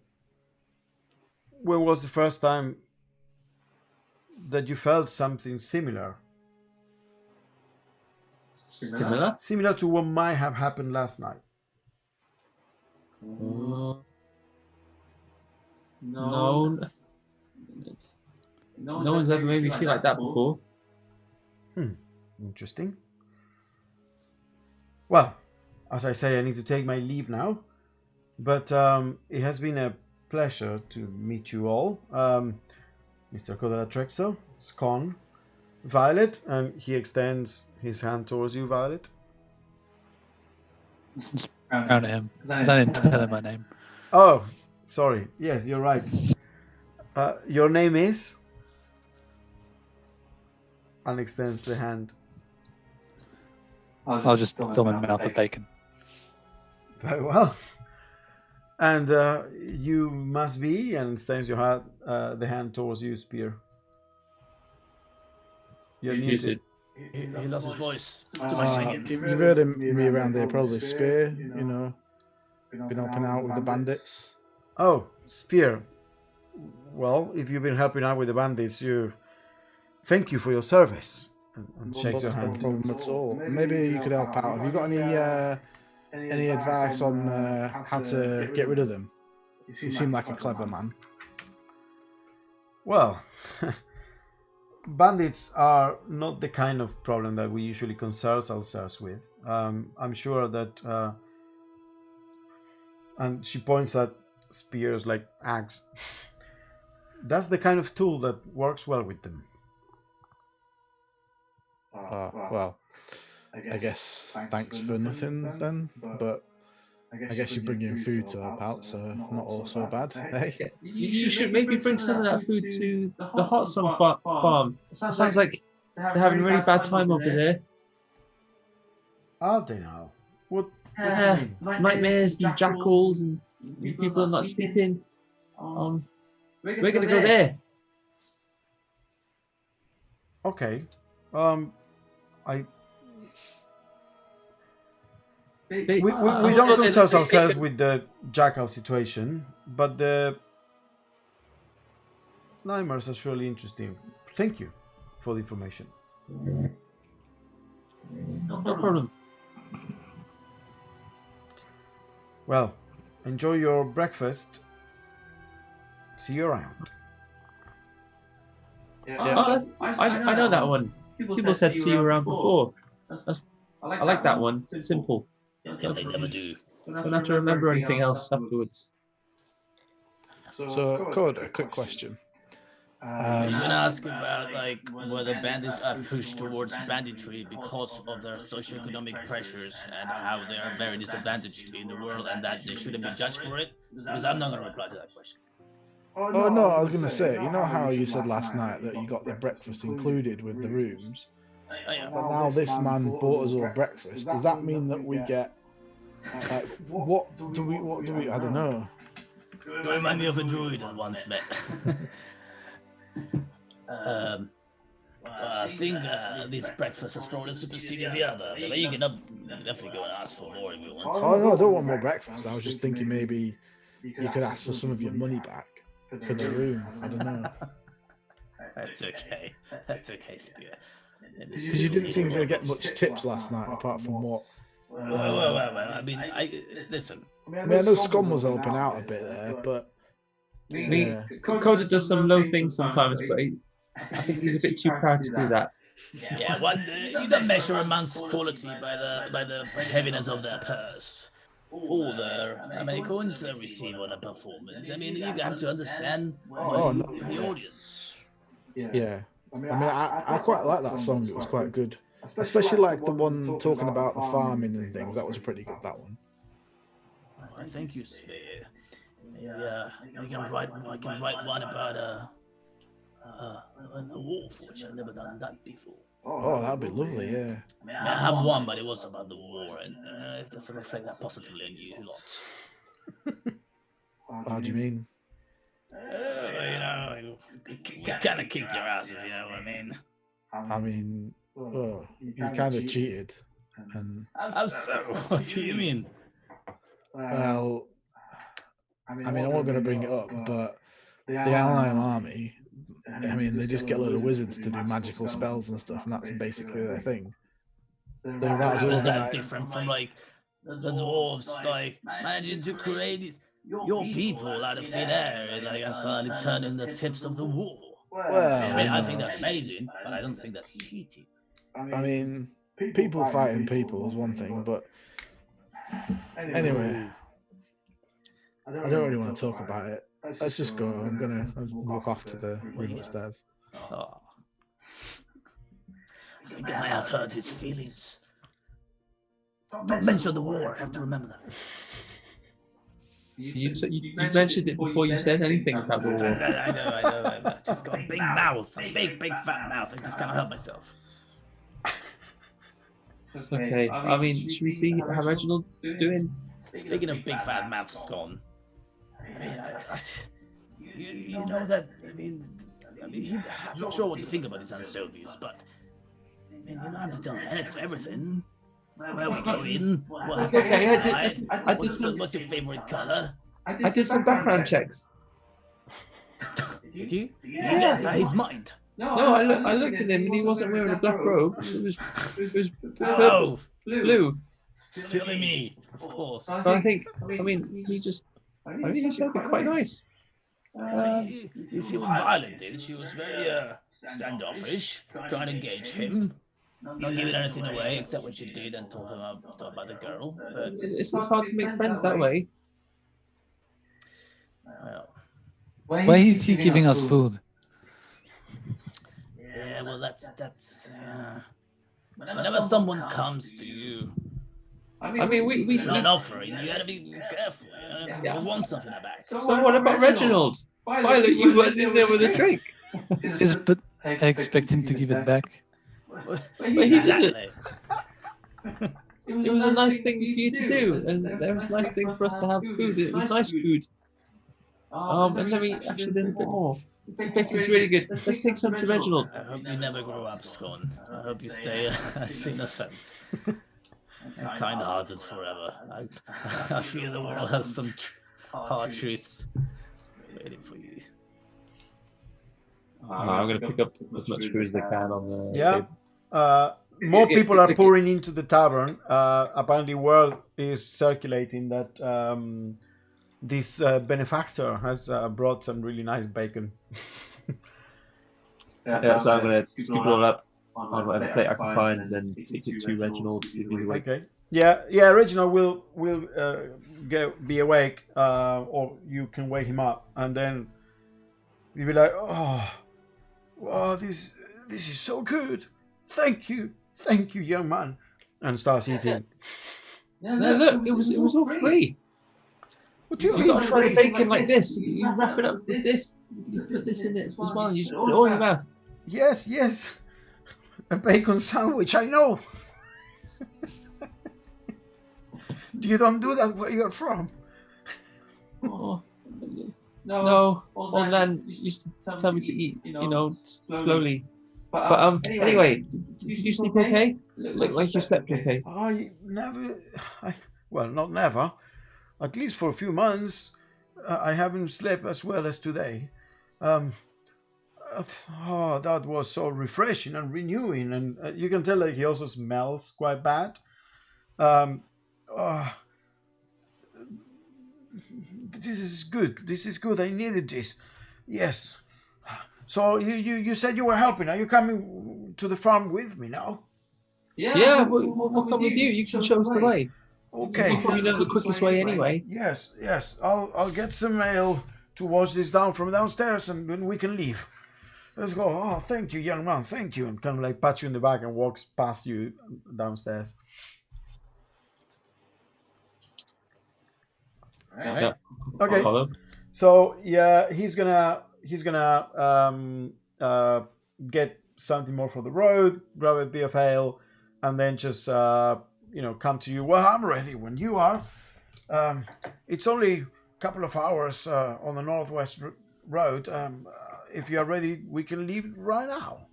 when was the first time that you felt something similar? Similar? Similar to what might have happened last night. No. No one's ever made me feel like that before. Interesting. Well, as I say, I need to take my leave now. But it has been a pleasure to meet you all. Mr. Codatrexo, Scone, Violet, and he extends his hand towards you, Violet. Frown at him, because I didn't tell him my name. Oh, sorry. Yes, you're right. Your name is? And extends the hand. I'll just fill my mouth with bacon. Very well. And you must be, and extends the hand towards you, Spear. You're muted. He lost his voice. Too much Uh, singing. you've heard me around there, probably Spear, been helping out with the bandits. Oh, Spear. Well, if you've been helping out with the bandits, thank you for your service. And shakes your No hand. problem at all. Maybe you could help out. Have you got any advice on how to get rid of them? You seem like a clever man. Well, bandits are not the kind of problem that we usually concern ourselves with. I'm sure that, and she points at spears like axe. That's the kind of tool that works well with them. Well, I guess thanks for nothing then, but I guess you bring in food to help out, so not all so bad, eh? You should maybe bring some of that food to the hot sun farm. It sounds like they're having a really bad time over there. Are they now? What do you mean? Nightmares and jackals and people not sleeping. We're gonna go there. Okay. We don't concern ourselves with the jackal situation, but the nightmares are surely interesting. Thank you for the information. No problem. Well, enjoy your breakfast. See you around. Oh, I know that one. People said see you around before. I like that one. It's simple. Yeah, they never do. Don't have to remember anything else afterwards. So, Code, a quick question. I'm gonna ask about like whether bandits are pushed towards banditry because of their socioeconomic pressures and how they are very disadvantaged in the world and that they shouldn't be judged for it. Because I'm not gonna reply to that question. Oh no, I was going to say, you know how you said last night that you got the breakfast included with the rooms? Oh, yeah. But now this man bought us all breakfast. Does that mean that we get what do we I don't know. You remind me of a druid I once met. I think this breakfast has probably superseded the other, but you can definitely go and ask for more if you want. Oh no, I don't want more breakfast. I was just thinking maybe you could ask for some of your money back for the room. I don't know. That's okay. That's okay, Spear. Because you didn't seem to get much tips last night, apart from what. Well, I mean, listen. I mean, I know Scum was helping out a bit there, but. Yeah. Coda does some low things sometimes, but I think he's a bit too proud to do that. Yeah, you don't measure a man's quality by the heaviness of their purse. Or how many coins they receive on a performance. I mean, you have to understand the audience. Yeah. I mean, I quite like that song. It was quite good. Especially like the one talking about the farming and things. That was pretty good, that one. Oh, thank you, Spear. Maybe I can write one about a wolf, which I've never done that before. Oh, that'd be lovely, yeah. I have one, but it was about the war, and it doesn't reflect that positively on you lot. How do you mean? You kind of kicked your ass, if you know what I mean. I mean, you kind of cheated. And How so? What do you mean? well, I mean, I'm not going to bring it up, but the Allied army, I mean, they just get a load of wizards to do magical spells and stuff, and that's basically their thing. How is that different from like the dwarves, like managing to create your people out of thin air, like and suddenly turning the tips of the war? Well, I mean, I think that's amazing, but I don't think that's cheating. I mean, people fighting people is one thing, but anyway, I don't really want to talk about it. Let's just go. I'll walk off to the room upstairs. Oh. I think I may have hurt his feelings. Don't mention the war. I have to remember that. You mentioned it before you said anything about the war. I know. I just got a big mouth, a big fat mouth. I just can't help myself. Okay, I mean, should we see how Reginald's doing? Speaking of big fat mouths, gone. You know that. I'm not sure what to think about his Ansovius, but you don't have to tell me everything. Where we going? What It's happened okay. tonight? I did some. What's your favorite color? I did some background checks. Did you? You guess his mind. No, I looked at him and he wasn't wearing a black robe. It was Oh, blue. silly me. Of course. So I think he just. I think he sounded quite nice. You see what Violet did? She was very standoffish, trying to gauge him. Not giving anything away except what she did and told him about the girl. But It's hard to make friends that way. well, Why is he giving us food? yeah, well, that's. Whenever someone comes to you, We not offering, you gotta be careful. You want something back. So what about Reginald? Violet, you went in there with a drink. Yes, but I expect him to give it back. But he didn't. Exactly. It was a nice thing for you to do, and there was a nice thing for us to have food. It was nice food. And let me actually, there's a bit more. The bacon's really good. Let's take some to Reginald. I hope you never grow up, Scone. I hope you stay as innocent and kind-hearted forever. I feel the world has some hard truths waiting for you. I'm going to pick up as much food as I can on the Yeah. table. More people are pouring into the tavern. Apparently, word is circulating that this benefactor has brought some really nice bacon. Yeah, so I'm going to scoop it all up on whatever plate I can find, and then take it to Reginald to see if he's awake. Okay. Yeah. Reginald will be awake, or you can wake him up, and then you'll be like, "Oh, wow, this is so good. Thank you, young man," and starts eating. No, look, it was all free. What do you You mean got a bread of free? bacon like this. You wrap it up with this. You put this in it as well. And you just put it all in your mouth. Yes. A bacon sandwich, I know. You don't do that where you're from. Oh, no, old man used to tell me to eat, slowly. But anyway, did you sleep okay? Look like you slept okay. Not never. At least for a few months, I haven't slept as well as today. That was so refreshing and renewing, and you can tell that he also smells quite bad. This is good. This is good. I needed this. Yes. So you said you were helping. Are you coming to the farm with me now? Yeah, we'll come with you. You can show us the way. Okay. You probably know the quickest way anyway. Yes. I'll get some ale to wash this down from downstairs, and then we can leave. Let's go. Oh, thank you, young man. Thank you. And kind of like pats you in the back and walks past you downstairs. Right. Yeah. Okay. Follow. So yeah, he's gonna get something more for the road, grab a bit of ale, and then just come to you. Well, I'm ready when you are. It's only a couple of hours on the northwest road. If you are ready, we can leave right now.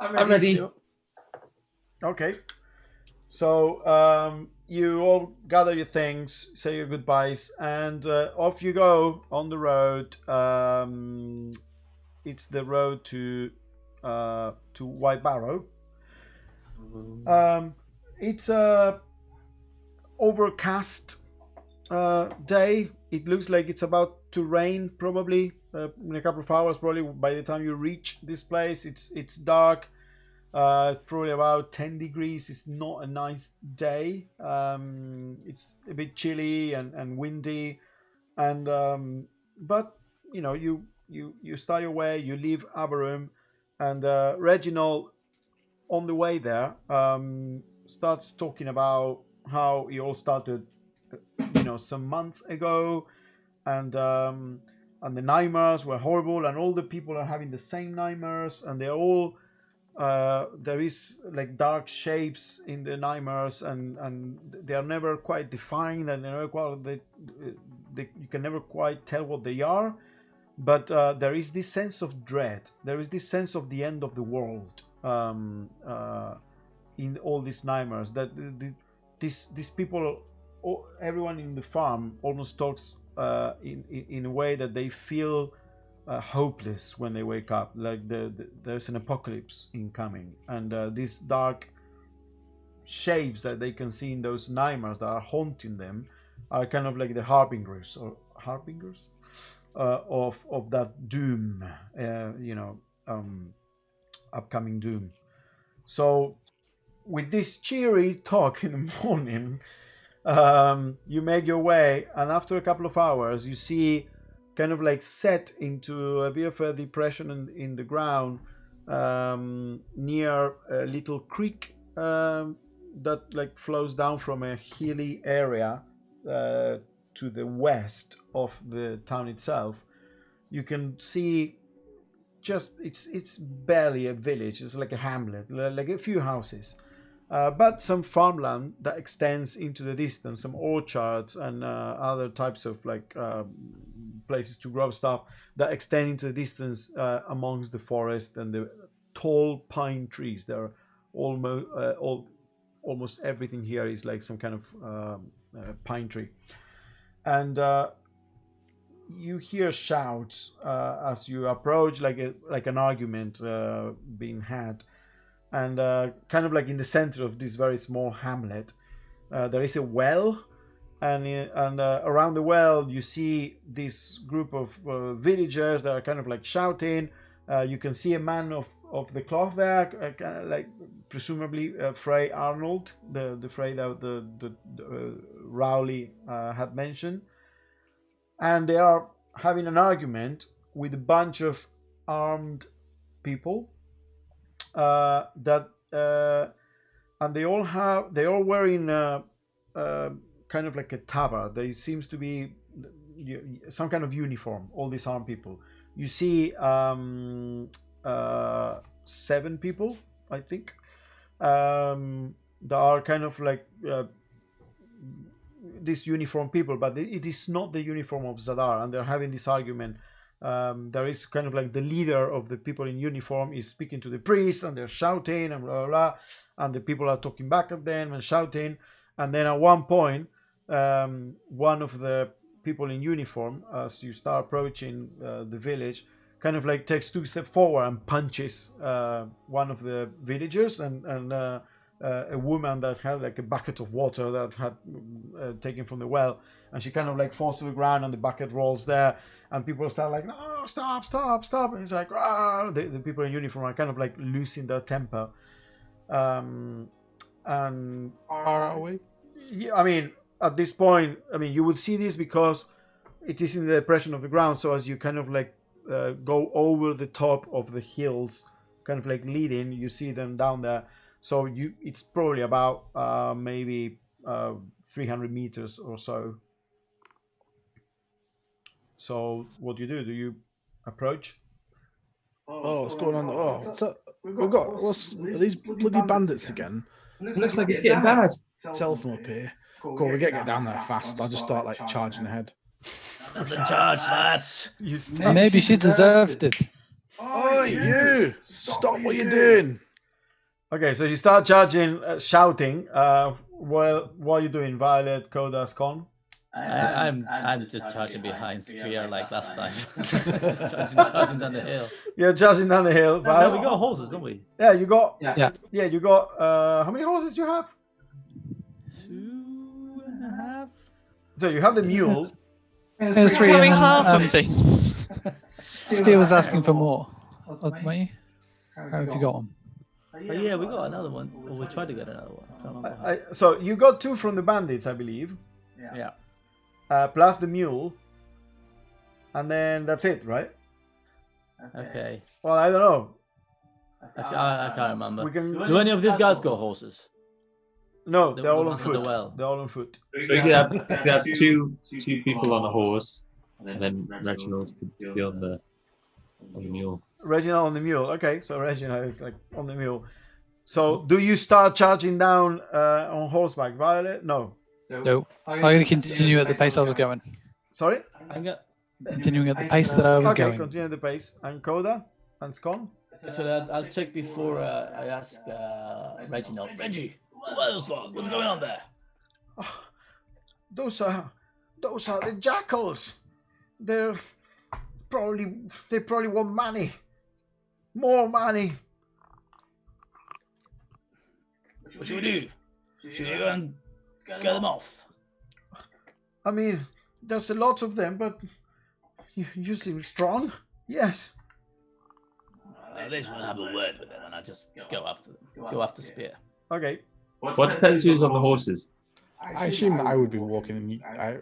I'm ready. Okay. So you all gather your things, say your goodbyes, and off you go on the road. It's the road to White Barrow. It's a overcast day. It looks like it's about to rain probably in a couple of hours. Probably by the time you reach this place, it's dark. Probably about 10 degrees. It's not a nice day. It's a bit chilly and windy, and but you start your way. You leave Aberum, and Reginald on the way there starts talking about how it all started, some months ago, and the nightmares were horrible, and all the people are having the same nightmares, and they're all there is like dark shapes in the nightmares, and they are never quite defined, and you can never quite tell what they are. But there is this sense of dread. There is this sense of the end of the world in all these nightmares. That these people, everyone in the farm, almost talks in a way that they feel hopeless when they wake up, like there's an apocalypse incoming, and these dark shapes that they can see in those nightmares that are haunting them are kind of like the harbingers of that doom, upcoming doom. So with this cheery talk in the morning, you make your way, and after a couple of hours you see kind of like set into a bit of a depression in the ground, near a little creek that like flows down from a hilly area to the west of the town itself. You can see just it's barely a village. It's like a hamlet, like a few houses, but some farmland that extends into the distance, some orchards and other types of like places to grow stuff that extend into the distance amongst the forest and the tall pine trees. There are almost everything here is like some kind of pine tree, and you hear shouts as you approach, like an argument being had, and kind of like in the center of this very small hamlet, there is a well, and around the well you see this group of villagers that are kind of like shouting. You can see a man of the cloth there, kind of like presumably Frey Arnold, the Frey that the Rowley had mentioned, and they are having an argument with a bunch of armed people and they all wearing kind of like a tabard. There seems to be some kind of uniform, all these armed people. You see 7 people, I think, that are kind of like these uniform people, but it is not the uniform of Zadar, and they're having this argument. There is kind of like the leader of the people in uniform is speaking to the priest, and they're shouting and blah, blah, blah, and the people are talking back at them and shouting. And then at one point, one of the people in uniform, as you start approaching the village, kind of like takes 2 steps forward and punches one of the villagers, and a woman that had like a bucket of water that had taken from the well, and she kind of like falls to the ground, and the bucket rolls there, and people start like, no, stop, and it's like, ah! The people in uniform are kind of like losing their temper. And Far away? yeah, I mean, at this point, I mean, you would see this because it is in the depression of the ground. So as you kind of like go over the top of the hills, kind of like leading, you see them down there. So it's probably about maybe 300 meters or so. So what do? Do you approach? Oh, what's going on? Oh, so are these bloody bandits again? It looks like it's getting bad. Tell them up here. Go on, we get down there fast. I'll just start like charging ahead. Nothing charge, lads. You start. Maybe she deserved it. Oh, you! Stop what you're doing. Okay, so you start charging, shouting. What are you doing, Violet, Kodas, Con? I'm just charging behind Spear like last time. Just charging down the hill. You're charging down the hill. No, we got horses, don't we? Yeah, you got. Yeah. Yeah, you got. How many horses do you have? 2.5. So you have the mule. There's 3. Having and then, half of things. Spear was asking for more. Weren't you? How have you got one? Oh, yeah, we got another one. Or we tried to get another one. I can't remember. So you got 2 from the bandits, I believe. Yeah. Plus the mule. And then that's it, right? Okay. Well, I don't know. I can't remember. We can. Do any of these guys got horses? No, The they're all on ones at the foot. well. They're all on foot. We could have two people on a horse, and then Reginald could be on On the mule. Reginald on the mule. Okay, so Reginald is like on the mule. So do you start charging down on horseback, Violet? No. No, I'm going to continue at the pace I was going. Sorry? I'm gonna, Continuing at the pace that I was Okay, going. continue the pace. And Coda? And Scone? actually, I'll check before I ask Reginald. Reggie, what's going on there? Those are the jackals. They probably want money. More money. What should we do? Should we go and scare them off? I mean, there's a lot of them, but you seem strong. Yes. At least we'll have a word with them, and I'll just go after them. Go after Spear. Okay. What depends who's on the horses? I assume that I would be walking, and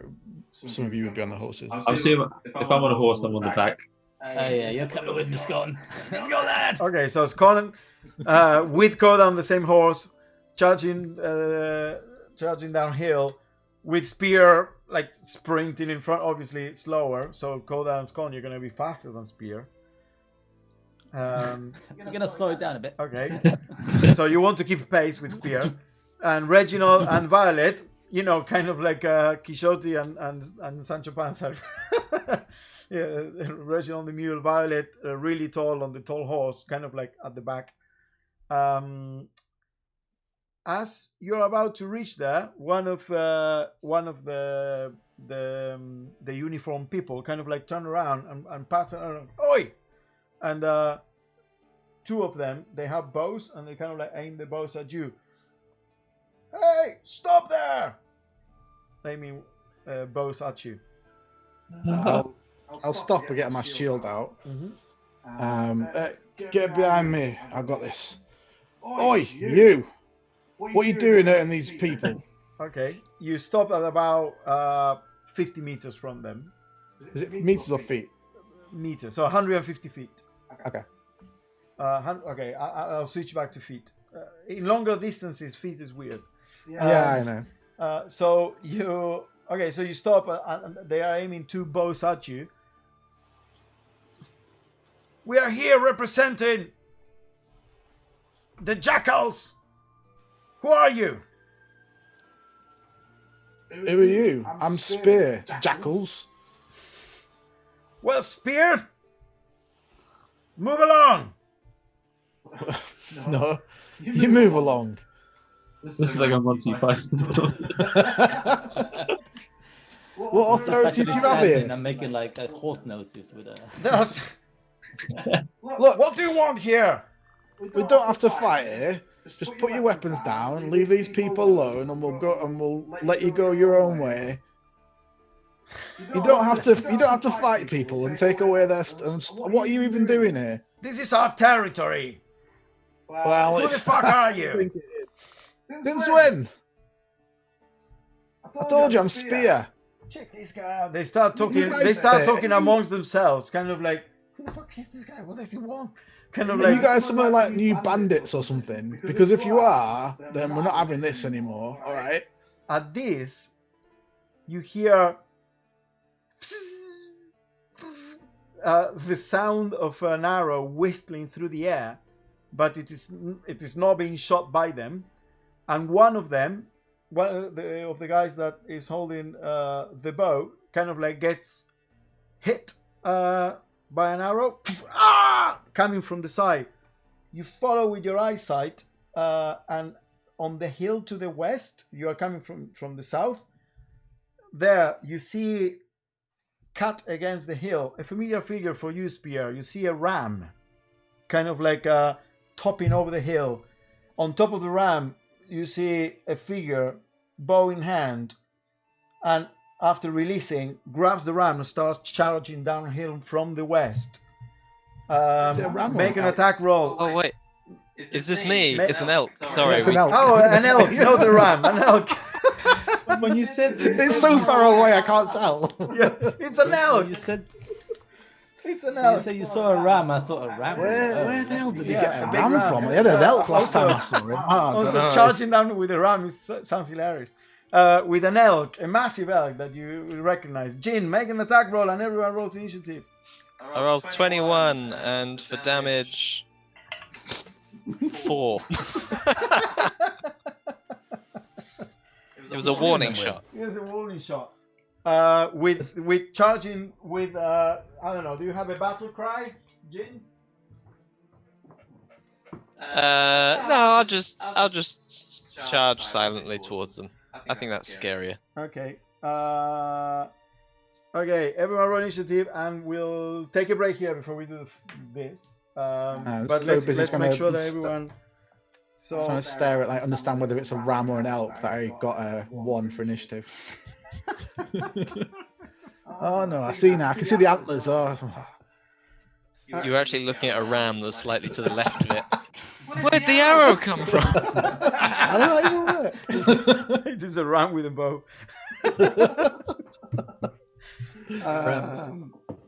some of you would be on the horses. I'm assuming if I'm on a horse, I'm on the back. Oh yeah, you're coming with me, Scone. Let's go, lad. Okay, so Scone with Coda on the same horse, charging downhill, with Spear like sprinting in front. Obviously, it's slower. So Coda and Scone, you're gonna be faster than Spear. You're gonna slow it down a bit. Okay. So you want to keep pace with Spear, and Reginald and Violet, you know, kind of like Quixote and Sancho Panza. Yeah, Reginald the mule, Violet really tall on the tall horse, kind of like at the back. As you're about to reach there, one of the uniformed people kind of like turn around and pat around, oi! And two of them, they have bows and they kind of like aim the bows at you. Hey, stop there! Aiming bows at you. I'll stop and get my shield out. Mm-hmm. Get behind me. I've got this. Oi, you! What are you doing hurting these people? Okay, you stop at about 50 meters from them. Is it meters or feet? Meters, so 150 feet. Okay. Okay, I'll switch back to feet. In longer distances, feet is weird. Yeah, I know. So you stop and they are aiming two bows at you. We are here representing the jackals. Who are you? Who are you? I'm Spear. Jackals. Well, Spear, move along. No, you move along. This is like a Monty Python. What authority do you have here? I'm making like a horse noses with a. There's... Look, What do you want here? we don't have to fight here. Just put your weapons down, leave these people alone, and we'll let you go your own way. You don't have to fight people and take away their what are you even doing here? This is our territory. Well, Who the fuck are you? Since when? I told you I'm Spear. Check this guy out. They start talking. You guys They start there. talking amongst themselves, kind of like, who the fuck is this guy? What does he want? Kind of Are like, you guys some like new bandits or something? Because if you are, then we're not having this anymore. All right. at this, you hear the sound of an arrow whistling through the air, but it is not being shot by them. And one of them, one of the guys that is holding the bow, kind of like gets hit by an arrow coming from the side. You follow with your eyesight, and on the hill to the west, you are coming from the south. There you see, cut against the hill, a familiar figure for you, Spear. You see a ram, kind of like topping over the hill. On top of the ram, you see a figure, bow in hand, and after releasing, grabs the ram and starts charging downhill from the west. Make an attack roll. Oh wait, is this me? It's an elk. Sorry. It's an elk. Oh, an elk, not the ram, an elk. When you said It's so far away, I can't tell. Yeah, it's an elk. you said It's an you elk. said you saw a ram, I thought a ram. Where the hell did they Yeah, get a a big ram ram. from? They had an elk last Also- time I saw him. I don't Also, know. charging down with a ram sounds hilarious. with an elk, a massive elk that you recognize. Jin, make an attack roll, and everyone rolls initiative. I rolled 21, and for damage, 4. It was a warning shot. It was a warning shot. With charging with I don't know. Do you have a battle cry, Jin? No, I'll just charge silently towards them. I think that's scarier. Okay. Okay, everyone roll initiative, and we'll take a break here before we do this. But let's make sure that everyone. So I'm trying to stare at, like, understand whether it's a ram or an elk that I got a 1 for initiative. Oh no, I see now. I can see the antlers. Oh. You're actually looking at a ram that's slightly to the left of it. Where'd the arrow come from? I don't know how it works. It is a ram with a bow.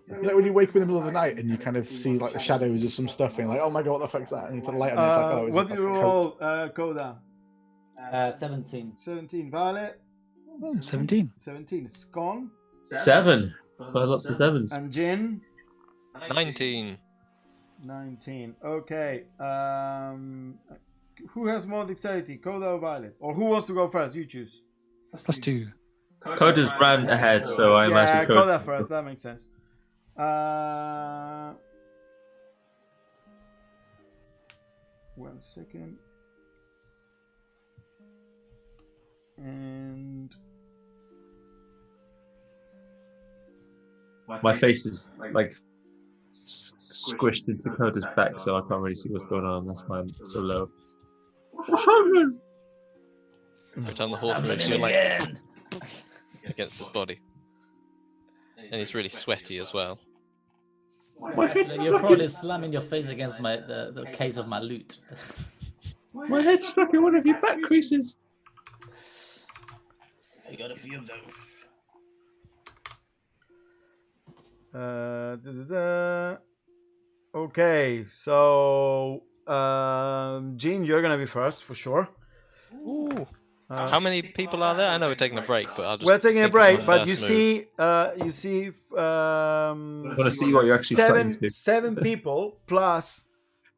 You know, when you wake up in the middle of the night and you kind of see like the shadows of some stuff, and you're like, oh my god, what the fuck's that? And you put a light on it, it's like, oh, it's what like do you a roll, Koda? 17. 17. Violet? 17. 17. Scone? 7. Quite lots of 7s. And Jin? 19. 19. Okay. Who has more dexterity, Koda or Violet? Or who wants to go first? You choose. +2. Coda's ran ahead, so I imagine Koda first. That makes sense. 1 second. And my face is like squished into Coda's back, so I can't really see what's going on. That's why I'm so low. What's happening? Every time the horse moves, you're like against his body. And he's really sweaty as well. Actually, you're probably slamming your face against the case of my loot. My head's stuck in one of your back creases. I got a few of those. Okay, so Gene, you're gonna be first for sure. Ooh. How many people are there? I know we're taking a break, but I'll just. We're taking a think of break, my but first you move. see. I want to see what you're actually trying to. 7 people plus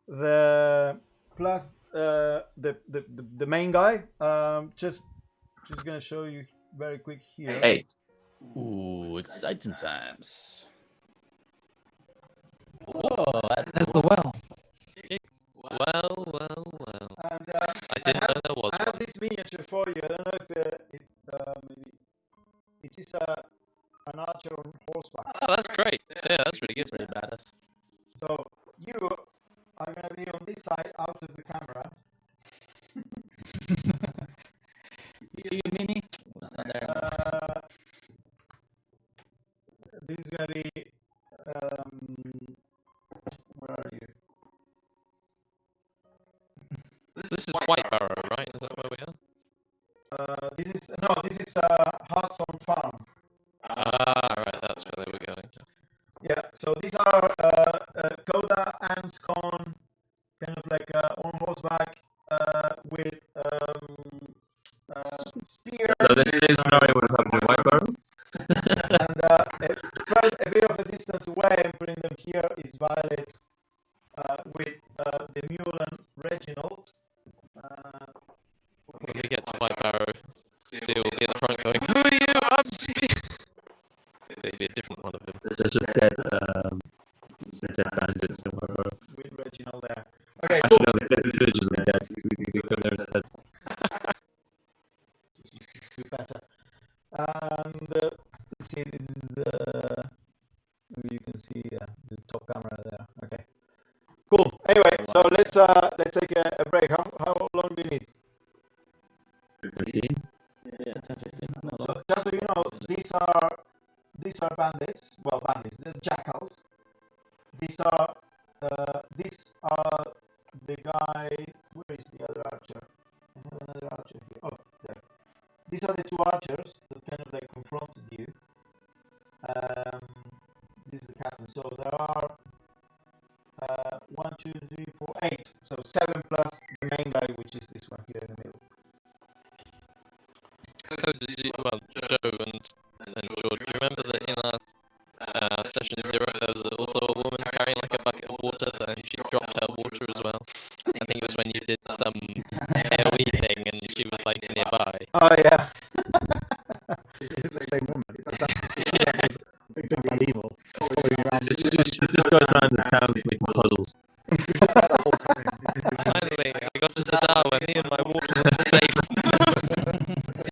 the main guy. Just gonna show you very quick here. 8. Ooh, exciting times. Whoa, There's the well. Well. And, I didn't know there was I have one. this miniature for you. I don't know if it is an archer on horseback. Oh, that's great. Yeah, that's really good. pretty badass. So you are gonna be on this side out of the camera. You see your mini? That's not there. This is gonna be. Where are you? This is White Barrow, right? Is that where we are? This is Hudson Farm. Ah, right. That's where they were going. Yeah. So these are Koda and Scone, kind of like on horseback with spear. So this is knowing what happened in Whiteborough. And a bit of a distance away, and putting them here is Violet with the mule and Reginald. When we get to White Barrow, Spear will be at the front going, "Who are you? I'm Spear." It'll be a different one of them. There's just dead bandits in Whiteborough. With Reginald there. Okay, Actually, cool. no, the villagers are dead. We can go there instead. Better. And let's see, this is the. Maybe you can see the top camera there. Okay. Cool. Anyway, so let's take a break. How long do you need? 15? Yeah, 10, 15. Not So just so you know, these are bandits. Well, bandits. They're jackals. These are the guy. Where is the other archer? I have another archer here. Oh, there. These are the 2 archers that kind of like confronted you. This is the captain. So there are 1, 2, 3, 4, 8. So 7 plus the main guy, which is this one here in the middle. Coda's session 0, there was also a woman carrying like a bucket of water, and she dropped her water as well. I think it was when you did some AoE thing, and she was like nearby. Oh yeah. Is it the same woman? Big bad evil. Following you around. This goes around the towns making puzzles. Finally, I got to Zadar where me and my water were safe.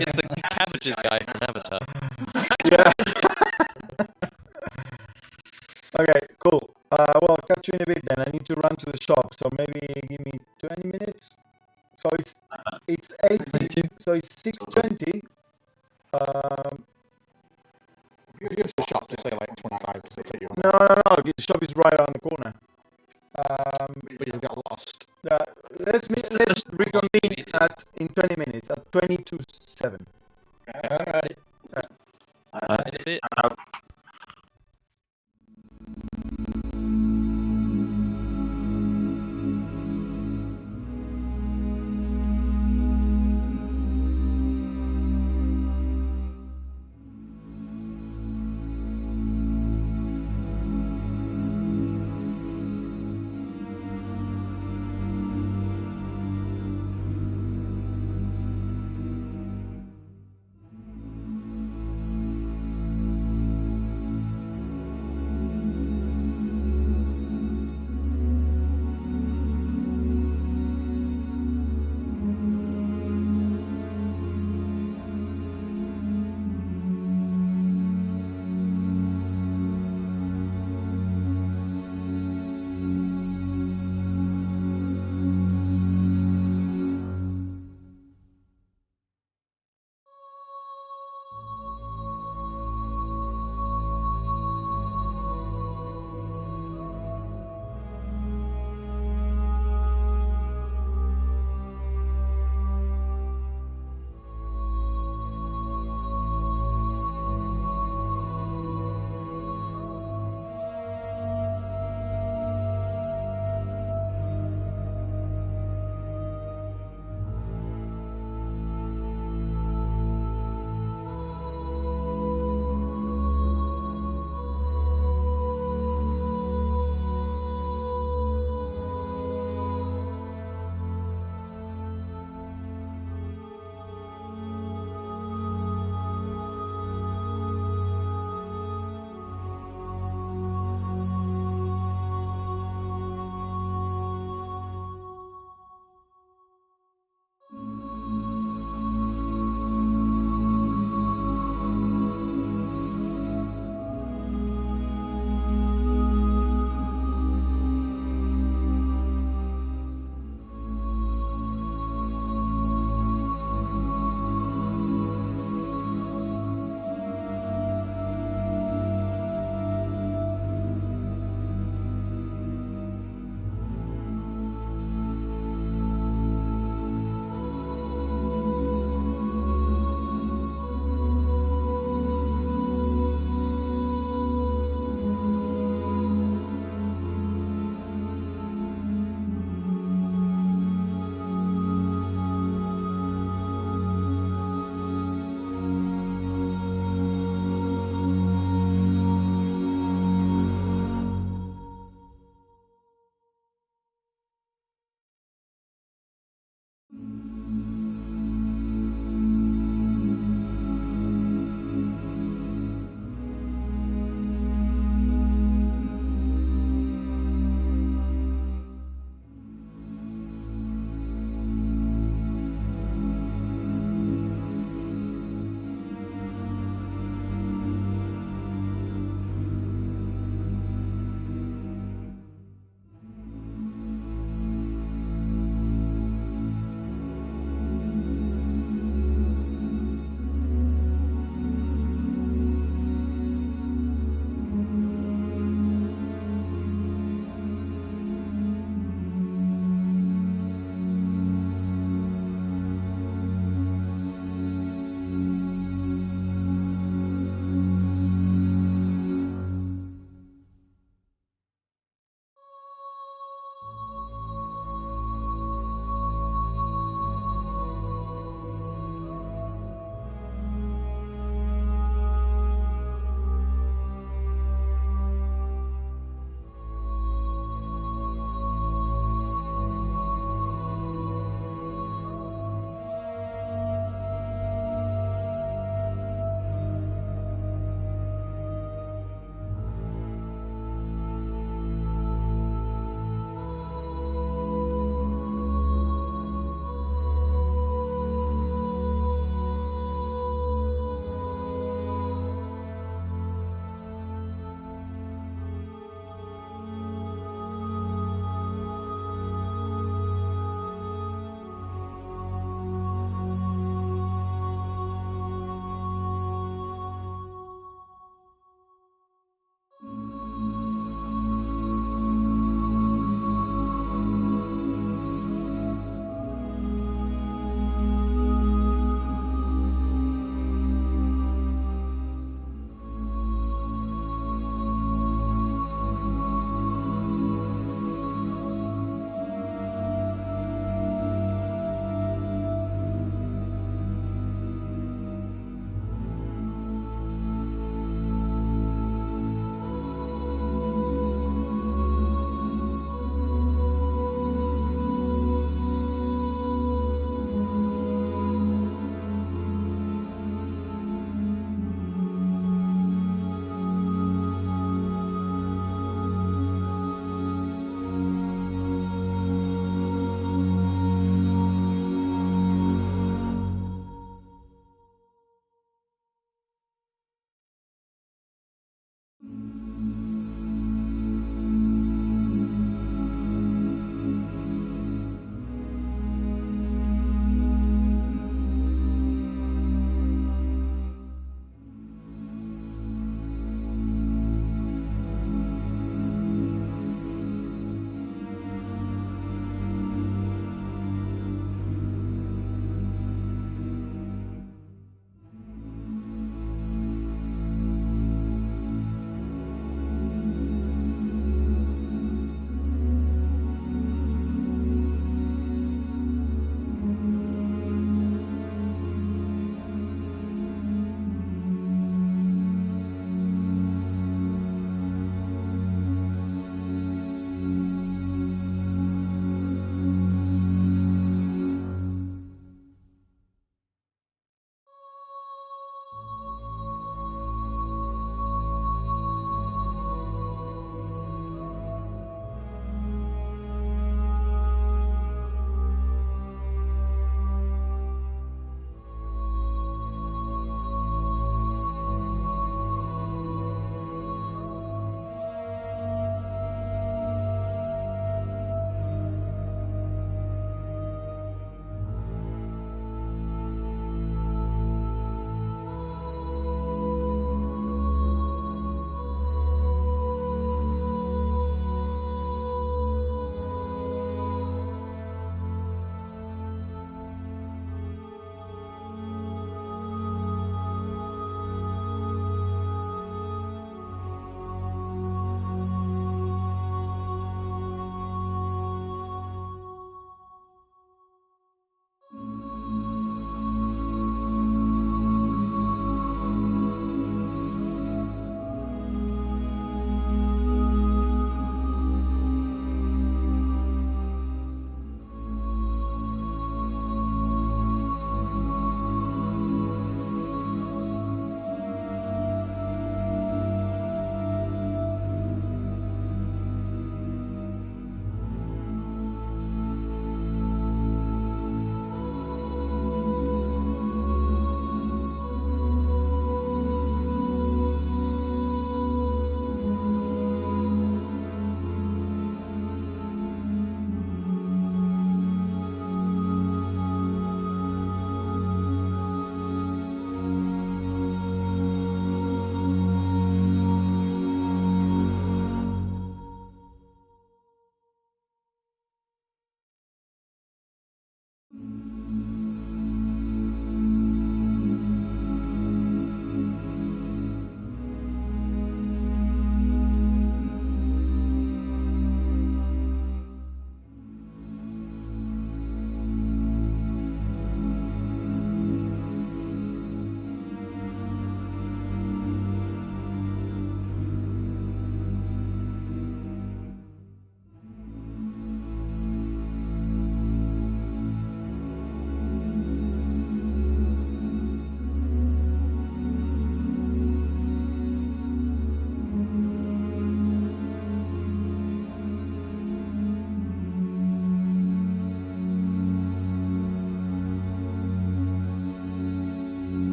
It's the cabbages guy from Avatar. Yeah. Okay, cool. Well, I'll catch you in a bit then. I need to run to the shop, so maybe give me 20 minutes. So it's 80, so it's 6:20. If you go to the shop, they say like 25 because they take you on. No. The shop is right around the corner. But you got lost. Let's reconvene in 20 minutes at 20:07. Alright. In a bit.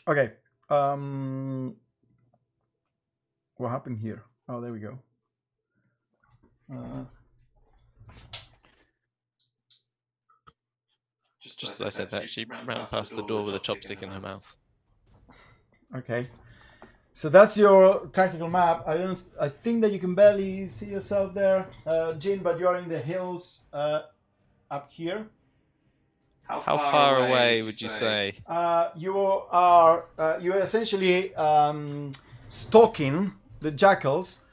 Okay. What happened here? Oh, there we go. Just as I said that, she ran past the door with a chopstick in her mouth. Okay. So that's your tactical map. I think that you can barely see yourself there, Jin, but you're in the hills up here. How far away would you say? You're essentially stalking the jackals,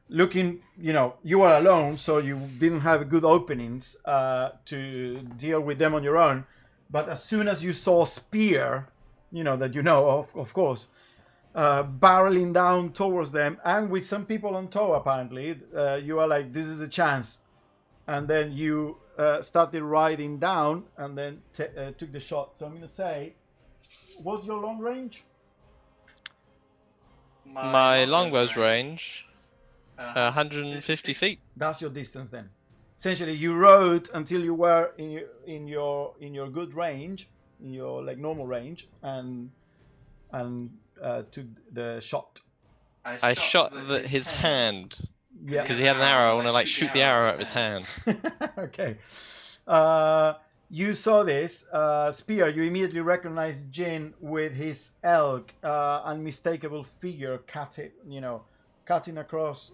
looking. You are alone, so you didn't have good openings to deal with them on your own. But as soon as you saw Spear, of course, barreling down towards them, and with some people on tow, apparently, you are like, this is a chance. And then you started riding down and then took the shot. So I'm going to say, what's your long range? My longbow's range, 150 feet. That's your distance then. Essentially, you rode until you were in your good range, in your like normal range, and took the shot. I shot his hand. Yeah. Because he had an arrow. I want to like shoot the arrow out of his hand. Okay. You saw this Spear. You immediately recognized Jin with his elk, unmistakable figure cutting across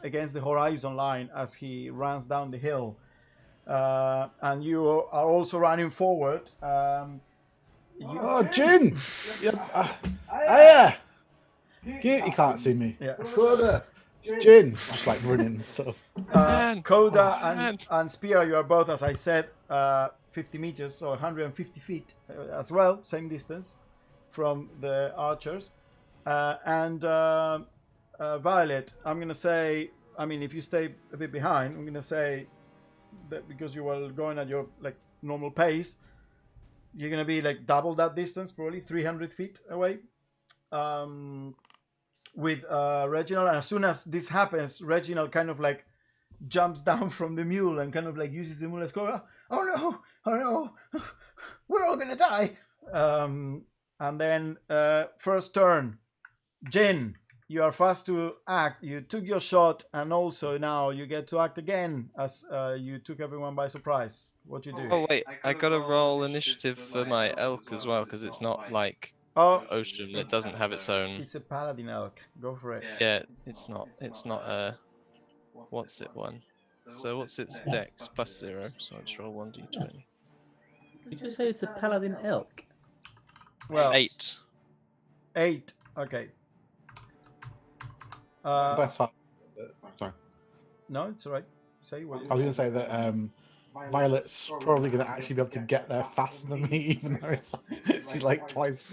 against the horizon line as he runs down the hill. And you are also running forward. Jin! Yeah. He can't see me. Yeah. It's Jin. Just like running stuff. Koda and Spear, you are both, as I said, 50 meters, so 150 feet as well, same distance from the archers. And Violet, I'm going to say, if you stay a bit behind, I'm going to say that because you were going at your like normal pace, you're going to be like double that distance, probably 300 feet away. With Reginald, and as soon as this happens, Reginald kind of like jumps down from the mule and kind of like uses the mule as cover. Oh no, we're all gonna die. And then first turn, Jin, you are fast to act. You took your shot, and also now you get to act again as you took everyone by surprise. What you do? Oh wait, I gotta roll initiative for my elk as well because it's not like ocean. It doesn't have its own. It's a paladin elk. Go for it. Yeah, it's not. What's it one? So what's its dex? +0. So I'll just roll 1d20. Did you say it's a paladin elk? Well, 8. 8. Okay. Sorry. No, it's alright. Say what. I was going to say that Violet's probably going to actually be able to get there faster than me, even though she's like twice.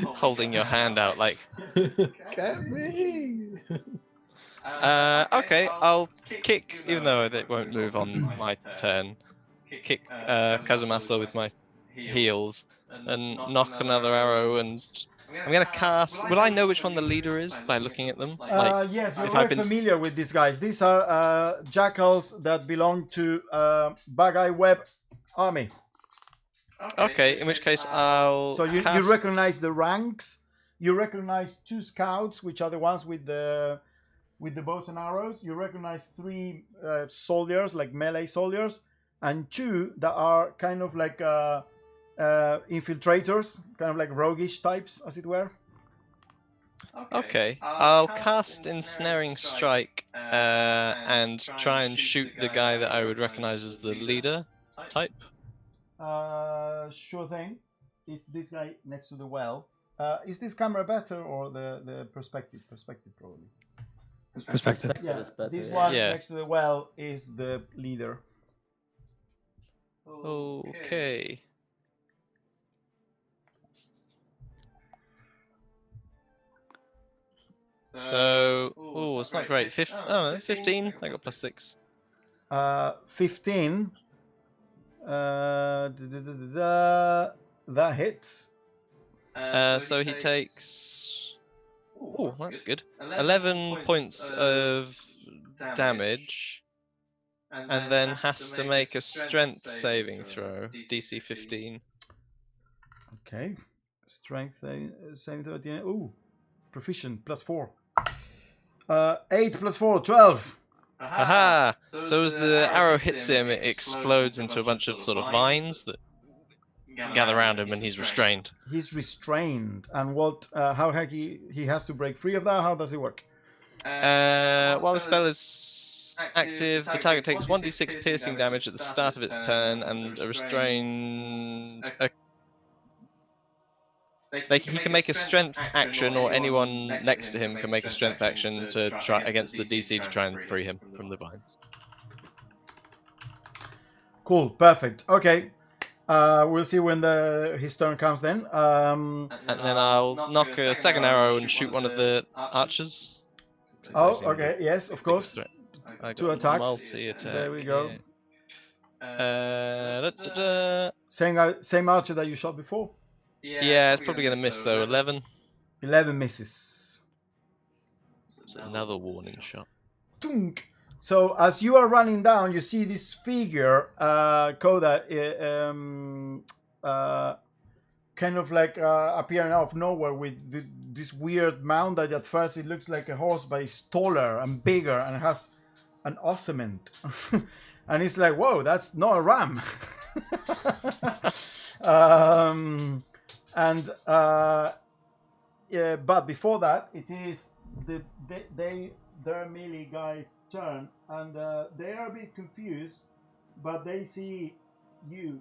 Holding your hand out like. Get me! Okay, I'll kick, even though it won't move on my turn. Kick Kazumasa with my heels and knock another arrow, and I'm gonna cast. Would I know which one the leader is by looking at them? Yes, you're very familiar with these guys. These are jackals that belong to Bagai Web army. Okay, in which case I'll. So you recognize the ranks. You recognize 2 scouts, which are the ones with the bows and arrows. You recognize 3 soldiers, like melee soldiers, and 2 that are kind of like infiltrators, kind of like roguish types, as it were. Okay, I'll cast Ensnaring Strike and try and shoot the guy that I would recognize as the leader type. Sure thing. It's this guy next to the well. Is this camera better or the perspective? Perspective, probably. Perspective. Yeah, Is better, this yeah. one next to the well is the leader. Okay. So, it's not great. 15. I got +6. 15. That hits. So he takes. Oh, that's good. 11 points of damage, and then has to make a strength saving throw, DC 15. Okay. Strength saving throw at the end. Ooh, proficient +4. 8 + 4, 12. Aha! So as the arrow hits him, it explodes into a bunch of sort of vines that gather around him, and he's restrained. He's restrained, and what? How he has to break free of that? How does it work? While the spell is active, the target takes 1d6 piercing damage at the start of its turn, and a restrained. He can make a strength action, or anyone next to him can make a strength action to try against the DC to try and free him from the vines. Cool, perfect. Okay, we'll see when his turn comes then. And then I'll knock a second arrow and shoot one of the archers. Oh, okay. Yes, of course. Two attacks. Multi-attack. There we go. Yeah. Same archer that you shot before. Yeah, it's probably going to miss though. 11. 11 misses. It's another warning shot. Tunk. So as you are running down, you see this figure, Koda, kind of like appearing out of nowhere with this weird mount that at first it looks like a horse, but it's taller and bigger and has an osament. And it's like, whoa, that's not a ram. Yeah, but before that, it is their melee guys' turn, and they are a bit confused, but they see you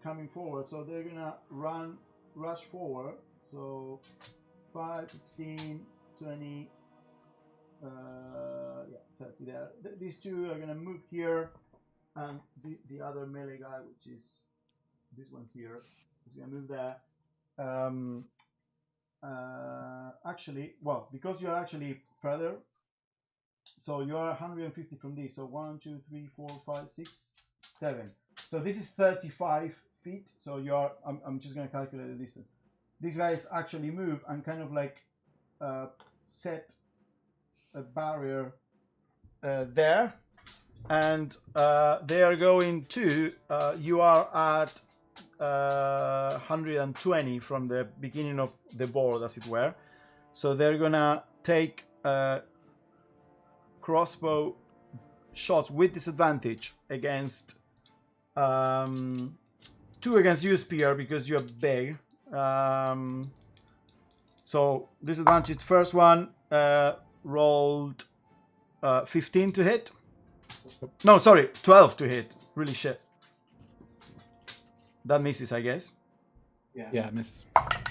coming forward, so they're gonna rush forward. So 5, 15, 20, yeah, 30 there. These two are gonna move here, and the other melee guy, which is this one here, is gonna move there. Actually, well, because you are actually further, so you are 150 from this. So 1, 2, 3, 4, 5, 6, 7. So this is 35 feet. So you are. I'm just gonna calculate the distance. These guys actually move and kind of like set a barrier there, and they are going to. You are at 120 from the beginning of the board, as it were. So they're gonna take crossbow shots with disadvantage against 2 against you, Spear, because you're big. So disadvantage. First one rolled 15 to hit. No, sorry, 12 to hit. Really shit. That misses, I guess. Yeah, miss.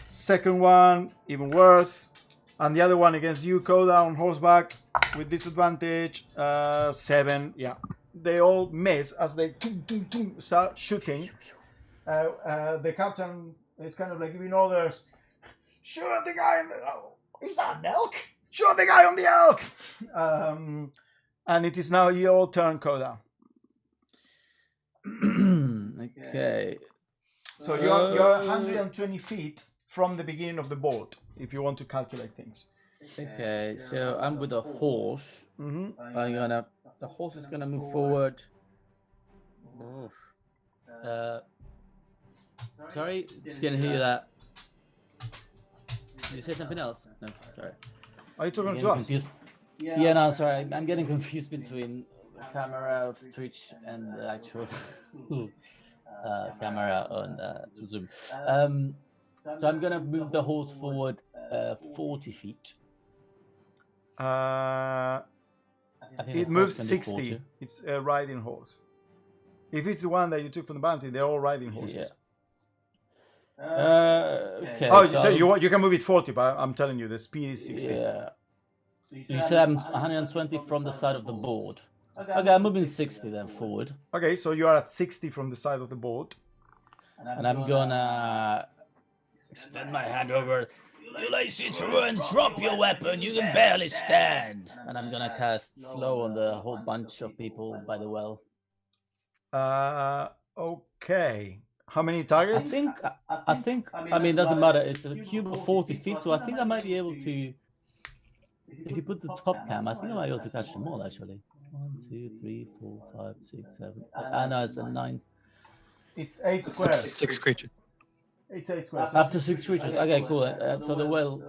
Second one, even worse. And the other one against you, Koda, on horseback with disadvantage. 7, yeah. They all miss as they start shooting. The captain is kind of like giving orders. Shoot the guy on the... Oh, is that an elk? Shoot the guy on the elk! And it is now your turn, Koda. Okay. So you're 120 feet from the beginning of the board, if you want to calculate things. Okay, so I'm with a horse. Mm-hmm. The horse is gonna move forward. Sorry, didn't hear that. Did you say something else? No, sorry. Are you talking I'm to getting us? confused. Yeah, no, sorry. I'm getting confused between the camera of Twitch and the actual camera on Zoom. So I'm gonna move the horse forward 40 feet. It the moves horse can do 60. 40. It's a riding horse. If it's the one that you took from the bounty, they're all riding horses. Okay. Oh, so you can move it 40, but I'm telling you, the speed is 60. Yeah. You said I'm 120 from the side of the board. Okay, I'm moving 60 then forward. Okay, so you are at 60 from the side of the board. And I'm gonna extend my hand over. You lazy truants, drop your weapon, you can barely stand. And I'm gonna cast slow on the whole bunch of people by the well. Okay. How many targets? I think, I mean, it doesn't matter. It's a cube of 40 feet, so I think I might be able to, if you put the top cam, I think I might be able to catch them all, actually. 1, 2, 3, 4, 5, 6, 7. No, it's a 9. It's 8 squares. 6 creatures. It's 8 squares. Up to 6 creatures. Okay, cool. So the well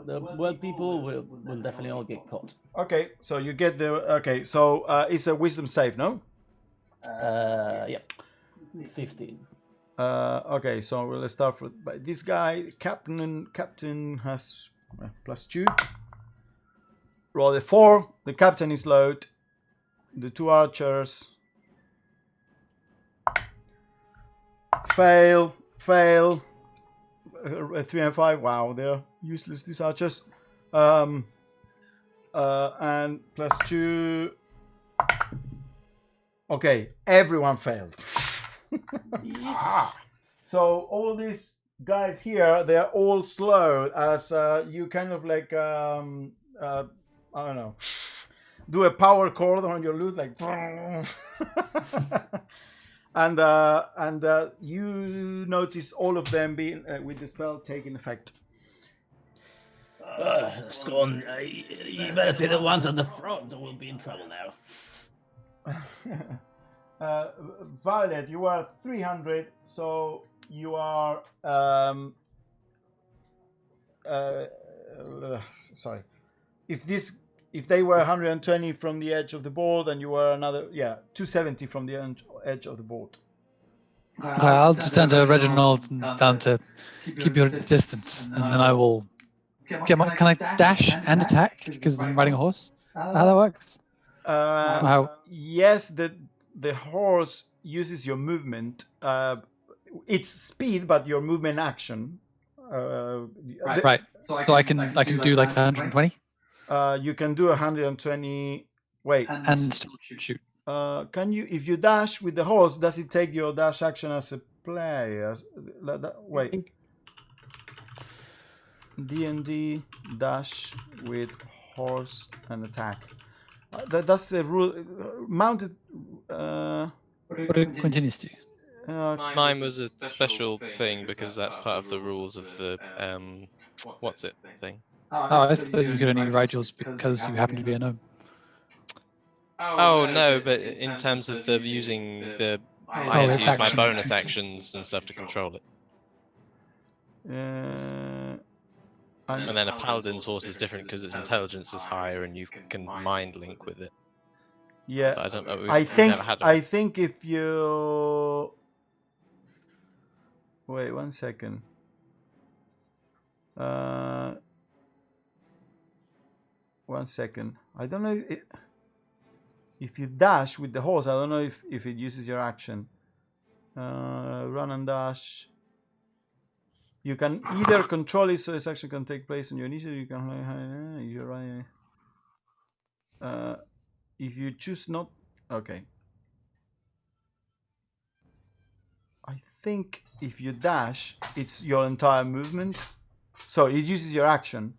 people will definitely all get caught. Okay, so you get the. Okay, so it's a wisdom save, no? Yep. 15. Okay, so we'll start by this guy. Captain has +2. Roll a 4. The captain is low. The 2 archers fail. 3 and 5. Wow, they're useless, these archers. And +2. Okay, everyone failed. So all these guys here, they're all slow as you kind of like I don't know, do a power chord on your lute, like and you notice all of them being with the spell taking effect. Scorn, you better take the ones at the front, or we'll be in trouble now. Violet, you are 300, so you are sorry. If they were 120 from the edge of the board, and you were another 270 from the edge of the board. Okay, I'll just turn to Reginald and tell him to keep your distance, and then I will. Can I dash and attack because I'm riding a horse? Is that how that works? Yes, the horse uses your movement. It's speed, but your movement action. Right. So I can do like 120. You can do 120. Wait. And still shoot. Can you, if you dash with the horse, does it take your dash action as a player? Wait. D&D dash with horse and attack. That's the rule. Mounted. What it continues to. Mine was a special thing because that's part of the rules of the what's it thing. Oh, I thought you could only ride yours because you happen to be a gnome. Oh no, but in terms of the using the, I had to use my bonus actions and stuff to control it. And then a paladin's horse is different because its intelligence is higher and you can mind link with it. Yeah, but I don't know. I think if you wait 1 second. 1 second. I don't know if you dash with the horse. I don't know if it uses your action. Run and dash. You can either control it so its action can take place on your initiative. You can. You're right. If you choose not, okay. I think if you dash, it's your entire movement. So it uses your action.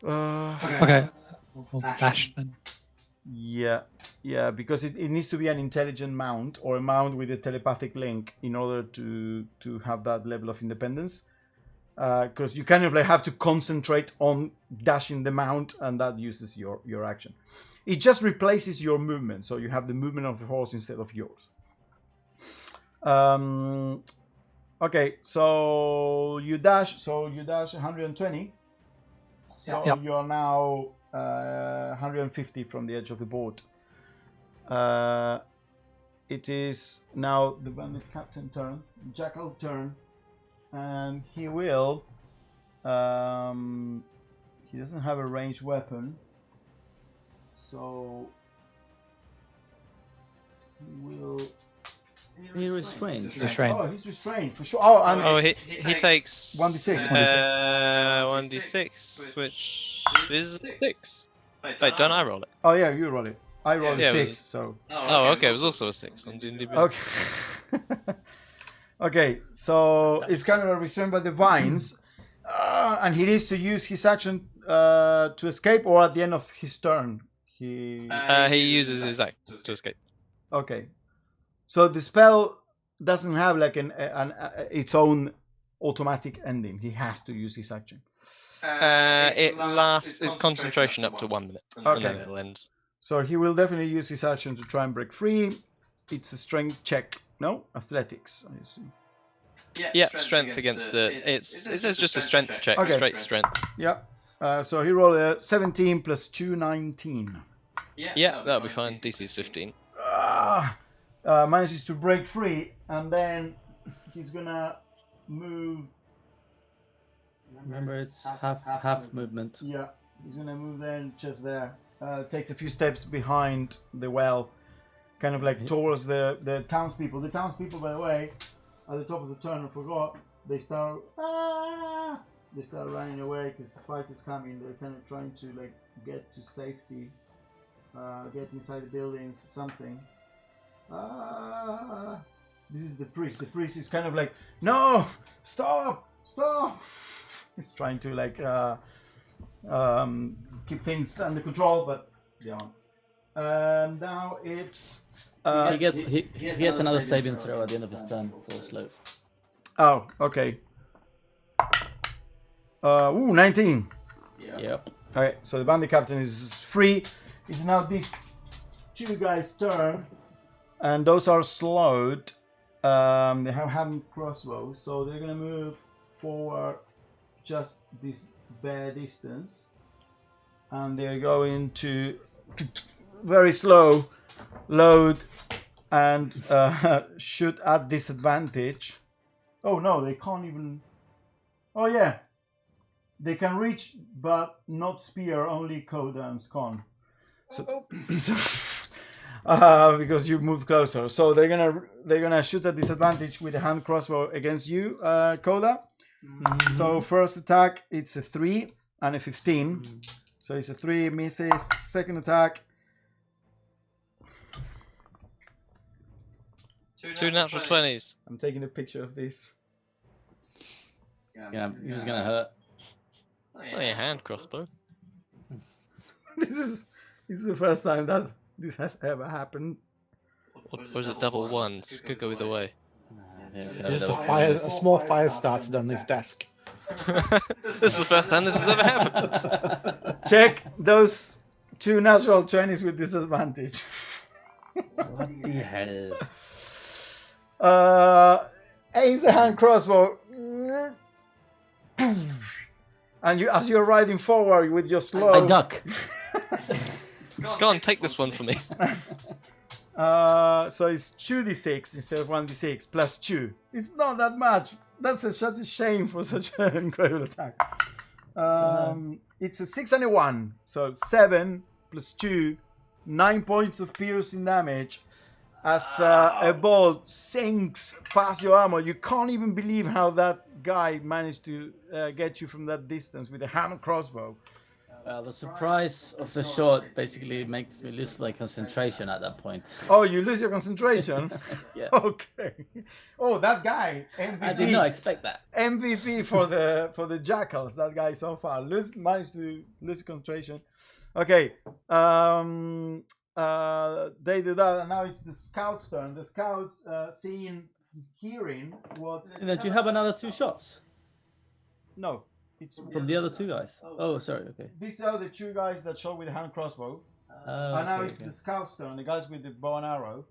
Okay. We'll dash then. Yeah, because it needs to be an intelligent mount or a mount with a telepathic link in order to have that level of independence. Because you kind of like have to concentrate on dashing the mount, and that uses your action. It just replaces your movement, so you have the movement of the horse instead of yours. Okay, so you dash 120. So Yep. you are now 150 from the edge of the board. It is now the bandit captain turn, jackal turn, and he will. He doesn't have a ranged weapon, so he will. He's restrained. He's restrained. Oh, he's restrained for sure. Oh, and he takes 1d6. 1d6, which is 6. Wait, don't I roll it? Oh yeah, you roll it. I rolled Yeah, a it 6, was so. Oh, okay, it was also a 6 on D&D. Okay. Okay, so it's kind of restrained by the vines, and he needs to use his action to escape, or at the end of his turn. He uses his act to escape. Okay. So the spell doesn't have like its own automatic ending. He has to use his action. It lasts its concentration up to 1 minute, and then it'll end. So he will definitely use his action to try and break free. It's a strength check. No? Athletics, I assume. Yeah, strength against it. It says just a strength check, Okay. straight strength. Yeah. So he rolled a 17 plus 2, 19. Yeah, that'll be fine. DC's 15. Manages to break free, and then he's gonna move. Remember, it's half movement. Yeah, he's gonna move then just there. Takes a few steps behind the well, kind of like towards the townspeople. The townspeople, by the way, at the top of the turn, I forgot. They start running away because the fight is coming. They're kind of trying to like get to safety, get inside the buildings, something. This is the priest. The priest is kind of like, no, stop. He's trying to like keep things under control, but yeah. And now it's he gets another saving throw at the end of his turn for slow. oh, okay. 19. Yep. Okay, so the bandit captain is free. It's now this two guys' turn, and those are slowed. They have hand crossbows, so they're gonna move forward just this bare distance, and they're going to very slow load and shoot at disadvantage. Oh no, they can't even. Oh yeah, they can reach but not spear, only Coda and Scon. So, because you moved closer, so they're gonna shoot at disadvantage with a hand crossbow against you, Coda. So first attack, it's a 3 and a 15. So it's a 3, misses. Second attack, 2 natural 20s. I'm taking a picture of this. Yeah, this is gonna hurt. It's only a hand crossbow. This is the first time that this has ever happened. Or is it double ones? Could go either way. Just a small fire started on his desk. This is the first time this has ever happened. Check those 2 natural 20s with disadvantage. What the hell? Aims the hand crossbow, and you, as you're riding forward with your slow. I duck. Scon, take this one for me. So it's 2d6 instead of 1d6 plus 2. It's not that much. That's such a shame for such an incredible attack. It's a 6 and a 1, so 7 plus 2, 9 points of piercing damage. As a bolt sinks past your armor, you can't even believe how that guy managed to get you from that distance with a hand crossbow. Well, the surprise of the shot basically makes me lose my concentration at that point. Oh, you lose your concentration? Yeah. Okay. Oh, that guy, MVP. I did not expect that. MVP for the jackals. That guy so far managed to lose concentration. Okay. They do that, and now it's the scouts' turn. The scouts, hearing what. And then do you have another 2 shots No, it's from the other 2 guys? Oh, sorry. Okay. These are the 2 guys that shot with a hand crossbow, and now it's the scouts' turn. The guys with the bow and arrow,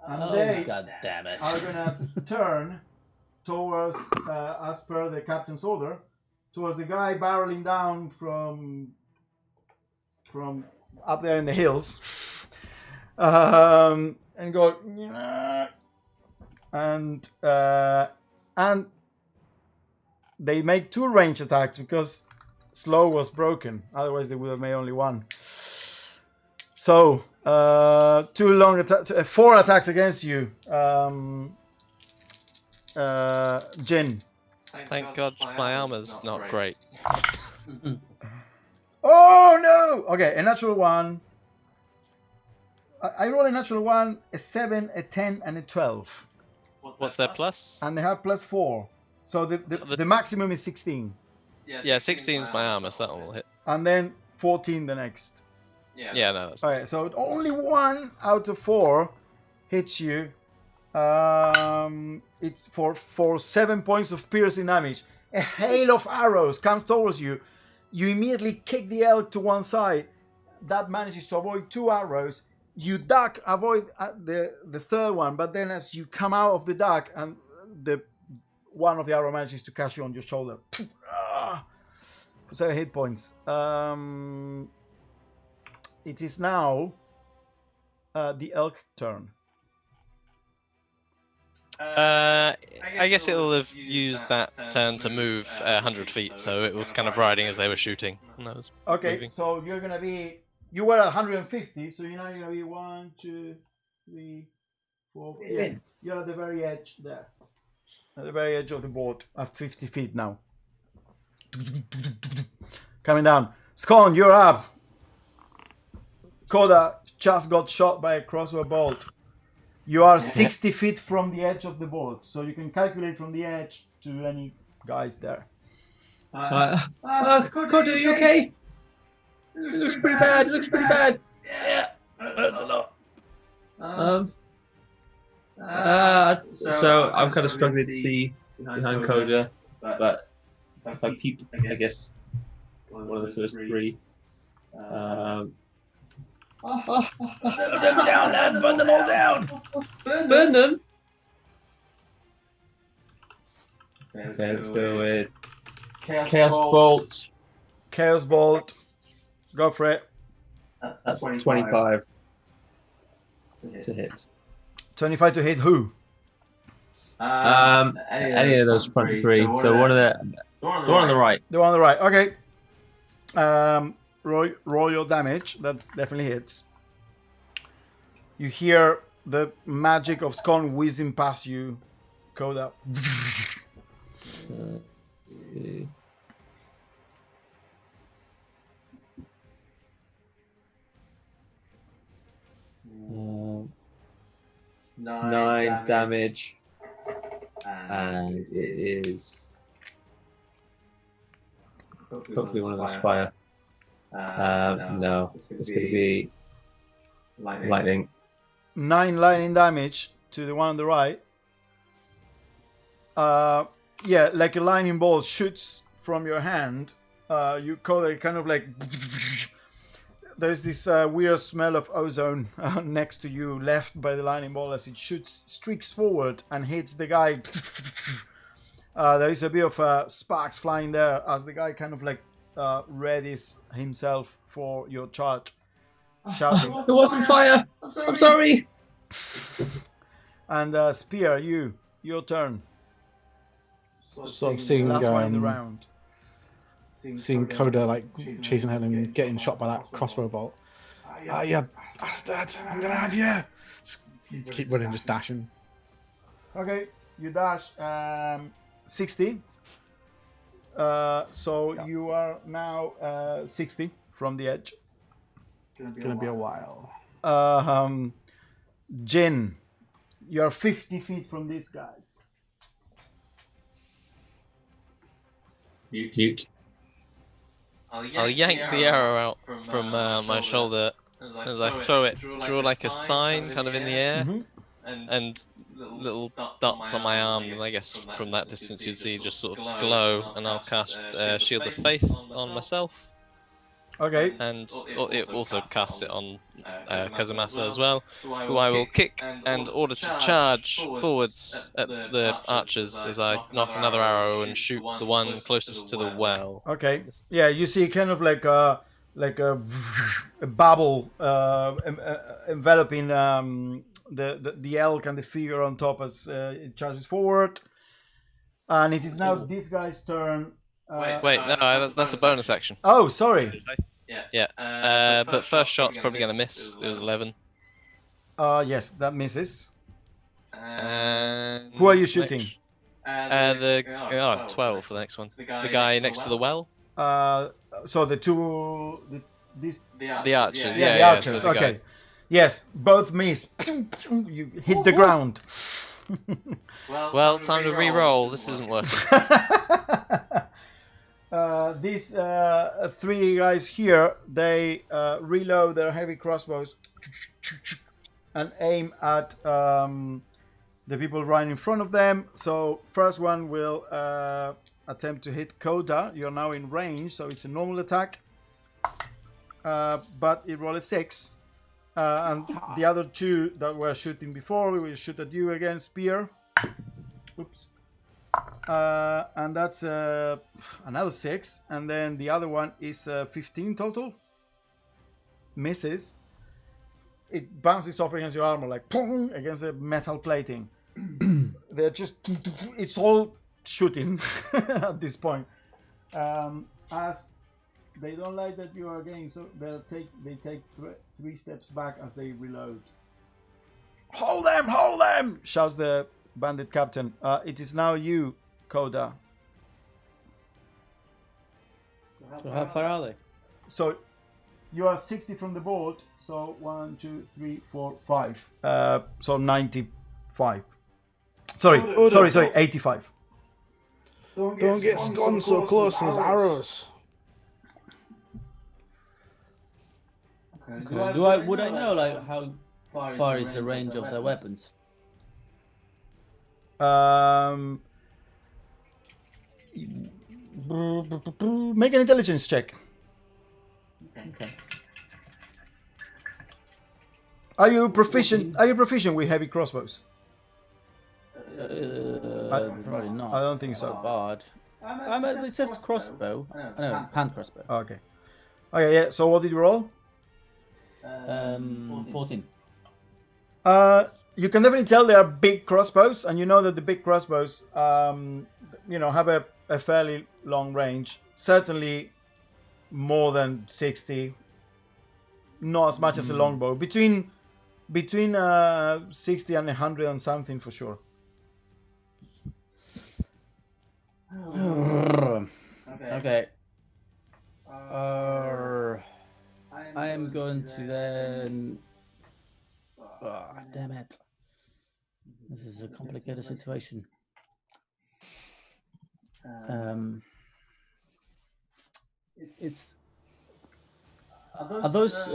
and they God damn it! are gonna turn towards, as per the captain's order, towards the guy barreling down from up there in the hills. And go, and they make 2 range attacks because slow was broken. Otherwise, they would have made only 1. So 4 attacks against you, Jin. Thank God my armor's not great. Oh no! Okay, a natural 1. I roll a natural 1, a 7, a 10, and a 12. What's their plus? And they have plus 4. So the maximum is 16. Yeah, 16's my armor, so that one will hit. And then 14 the next. Yeah, no, that's Alright, so only 1 out of 4 hits you. It's for 7 points of piercing damage. A hail of arrows comes towards you. You immediately kick the elk to one side. That manages to avoid 2 arrows. You duck, avoid the third one, but then as you come out of the duck and one of the arrow manages to catch you on your shoulder. For 7 hit points. It is now the elk turn. I guess it'll have used that turn to move 100 feet, so it was kind of riding as they were shooting. And that was Okay, moving. so you're gonna be. You were at 150, so you're now gonna be 1, 2, 3, 4. Yeah, you're at the very edge there. At the very edge of the board, at 50 feet now. Coming down. Scone, you're up. Koda just got shot by a crossbow bolt. You are 60 feet from the edge of the board, so you can calculate from the edge to any guys there. Koda, are you okay? It looks pretty bad. It looks pretty bad. Yeah, hurts a lot. So I'm kind of struggling to see behind Koda, but if I peep, I guess one of the first 3. Burn them down, lad. Burn them all down. Burn them. Okay, let's go with Chaos Bolt. Chaos Bolt. Go for it. That's 25 to hit. 25 to hit who? Any of those front 3. So one of the one on the right. The one on the right. Okay. Roll your damage. That definitely hits. You hear the magic of Scone whizzing past you, Koda. 9 damage, and it is hopefully one of those fire. No, it's going to be lightning. 9 lightning damage to the one on the right. Yeah, like a lightning bolt shoots from your hand. You call it kind of like. There's this weird smell of ozone next to you, left by the lightning bolt as it streaks forward and hits the guy. There is a bit of sparks flying there as the guy kind of like readies himself for your charge, shouting. It wasn't fire. I'm sorry. And Spear, your turn. Sort of seeing Last one in the round. seeing Koda like chasing ahead and getting shot by that crossbow bolt. You bastard! I'm gonna have you. Just keep running, just dashing. Okay, you dash 60. So you are now 60 from the edge. Gonna be a while. Jin, you're 50 feet from these guys. Mute. I'll yank the arrow out from my shoulder as I throw it, draw like a sign kind of in the air, and little dots on my arm, and I guess from that distance you'd see just sort of glow, and I'll cast Shield of Faith on myself. Okay. And it also casts it on Kazumasa as well, who I will kick and order to charge forwards at the archers as I knock another arrow and shoot the one closest to the well. Okay. Yeah, you see kind of like a bubble enveloping the elk and the figure on top as it charges forward. And it is now this guy's turn. Wait, no, that's a bonus action. Oh, sorry. Yeah, but first shot's probably going to miss. It was 11. Yes, that misses. And Who are you shooting? 12 for the next one. The guy next to the well? So the two... The archers, the yeah. archers, So the okay. guy. Yes, both miss. You hit the ground. Well, time to re-roll. This isn't working. These 3 guys here, they reload their heavy crossbows and aim at the people right in front of them. So first one will attempt to hit Koda. You're now in range, so it's a normal attack. But it rolled a 6. And the other 2 that were shooting before, we will shoot at you again, Spear. Oops. and that's another 6, and then the other one is 15 total. Misses. It bounces off against your armor like pong against the metal plating. They're just, it's all shooting at this point. As they don't like that you are getting, so they take 3 steps back as they reload. Hold them! Shouts the bandit captain. It is now you, Koda. So how far are they? So you are 60 from the board. So 1, 2, 3, 4, 5. So 95. Sorry, 85. Don't get gone so close to those arrows. Okay. Would I know like how far is the range of their weapons? Make an intelligence check. Okay. Are you proficient? Are you proficient with heavy crossbows? Probably not. I don't think so. Bard. It says crossbow. No, hand crossbow. Okay. Okay. Yeah. So what did you roll? 14. You can definitely tell they are big crossbows, and you know that the big crossbows, have a fairly long range. Certainly more than 60. Not as much as a longbow. Between 60 and 100 and something for sure. Okay. I am going to then. Oh, damn it. This is a complicated situation. It's. Are those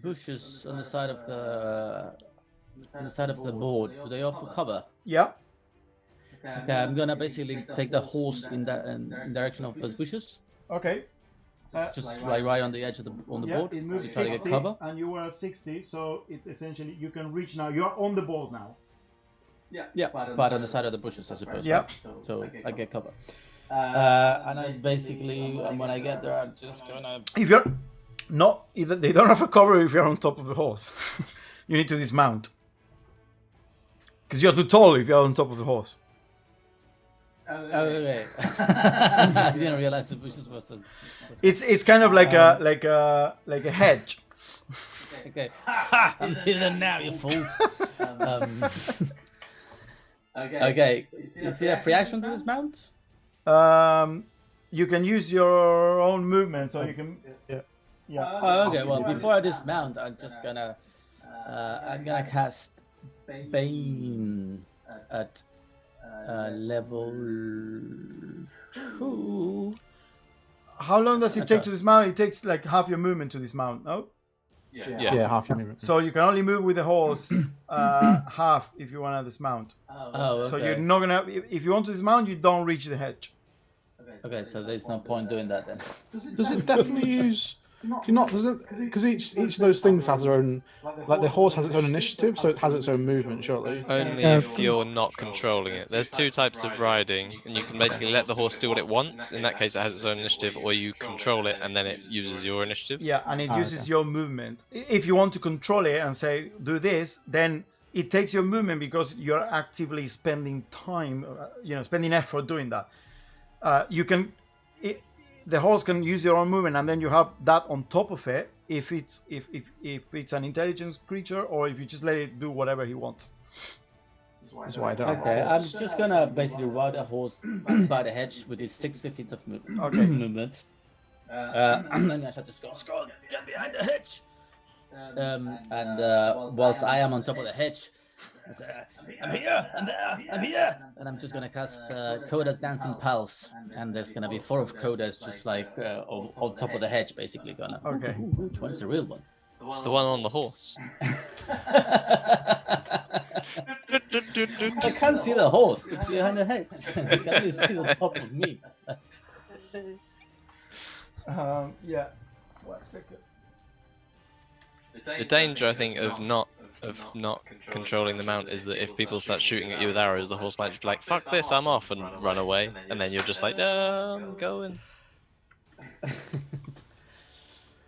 bushes on the side of the board? Do they offer cover? Yeah. Okay, I'm gonna basically take the horse in direction of those bushes. Okay. Just right on the edge of the board. It moves to try to 60, get cover. and you were at 60, so it essentially you can reach now. You are on the board now. Yeah, but on the side of the bushes, I suppose. Yeah. Right? So I get cover. And I basically, when I get there, I'm just gonna. If you're not, either they don't have a cover if you're on top of the horse. You need to dismount because you're too tall if you're on top of the horse. Okay. I didn't realize the bushes were so. It's kind of like a hedge. Okay. I'm here now, you fool. Okay. You see a free action to dismount? You can use your own movement, so you can. Yeah. Oh, okay. Well, before I dismount, I'm gonna cast Bane at level 2. How long does it take to dismount? It takes like half your movement to dismount. No. Yeah, half your movement. So you can only move with the horse half if you want to dismount. Oh, okay. So you're not gonna. If you want to dismount, you don't reach the hedge. Okay, so there's no point doing that then. Does it definitely use? Because each of those things has their own, like the horse has its own initiative, so it has its own movement, surely. Only if you're not controlling it. There's 2 types of riding, and you can basically let the horse do what it wants. In that case, it has its own initiative, or you control it and then it uses your initiative. Yeah, and it uses your movement. If you want to control it and say do this, then it takes your movement because you're actively spending time, spending effort doing that. The horse can use your own movement, and then you have that on top of it if it's an intelligence creature, or if you just let it do whatever he wants. That's why I don't have a Okay, I'm horse. just gonna basically ride a horse by the hedge with his 60 feet of Okay. movement. And then I shall just go, Scott, get behind the hedge! Whilst I am on top of the hedge, I say, I'm here, I'm there, I'm here! And I'm just gonna cast Koda's Dancing Pulse, and there's gonna be 4 of Koda's just like on top of the hedge, basically gonna. Okay. Which one's the real one? The one on the horse. I can't see the horse. It's behind the hedge. I can only see the top of me. Yeah. 1 second. The danger, I think, of not of not controlling the mount is that if people start shooting at you with arrows, the horse might just be like, "Fuck this, I'm off," and run away, and then you're just like, "No, I'm going."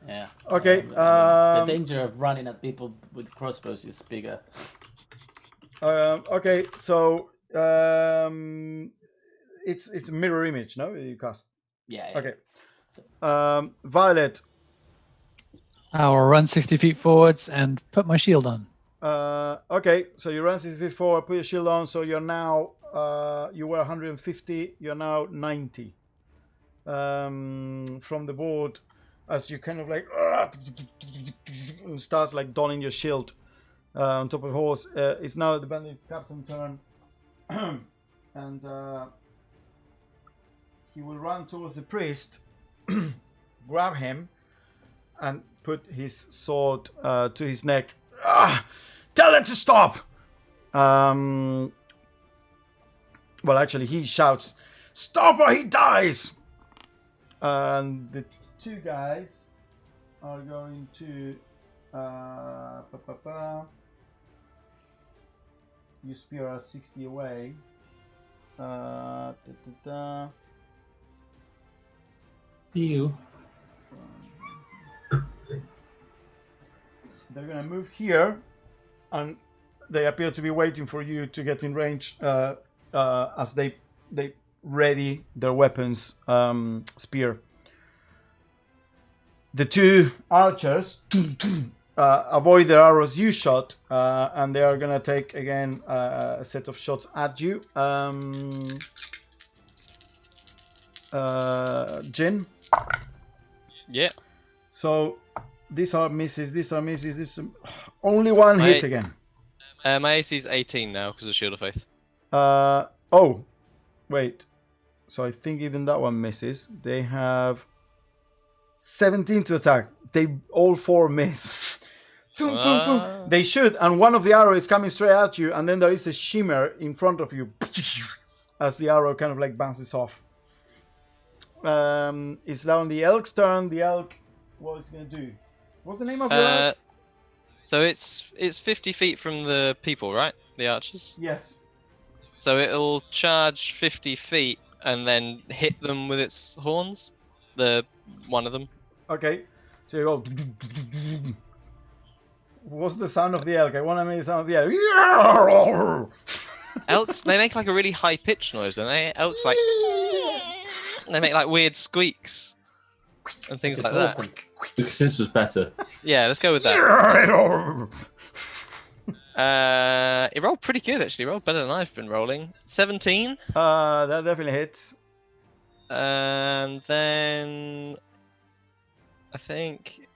Yeah. Okay, the danger of running at people with crossbows is bigger. Okay, so it's a mirror image, no? You cast. Yeah. Okay. Violet. I'll run 60 feet forwards and put my shield on. Okay, so you run 60 feet forward, put your shield on, so you're now you were 150, you're now 90. From the board, as you kind of like starts like donning your shield on top of the horse. It's now the bandit captain turn, and he will run towards the priest, grab him, and put his sword to his neck. Tell them to stop! Well, actually, he shouts, "Stop or he dies!" And the two guys are going to you spear are 60 away. You. They're gonna move here, and they appear to be waiting for you to get in range as they ready their weapons. Spear. The two archers avoid the arrows you shot, and they are gonna take again a set of shots at you. Jin. Yeah. So these are misses. These are misses. This only one hit again. My AC is 18 now because of Shield of Faith. Oh, wait. So I think even that one misses. They have 17 to attack. They all four miss. They shoot, and one of the arrows is coming straight at you, and then there is a shimmer in front of you as the arrow kind of like bounces off. It's now on the elk's turn. The elk, what is he gonna do? What's the name of your elk? So it's 50 feet from the people, right? The archers. Yes. So it'll charge 50 feet and then hit them with its horns. One of them. Okay. So you go. What's the sound of the elk? I want to make the sound of the elk. Elks, they make like a really high pitched noise, don't they? Elks like they make like weird squeaks and things like that. Because this was better. Yeah, let's go with that. It rolled pretty good actually. It rolled better than I've been rolling. 17. That definitely hits. And then I think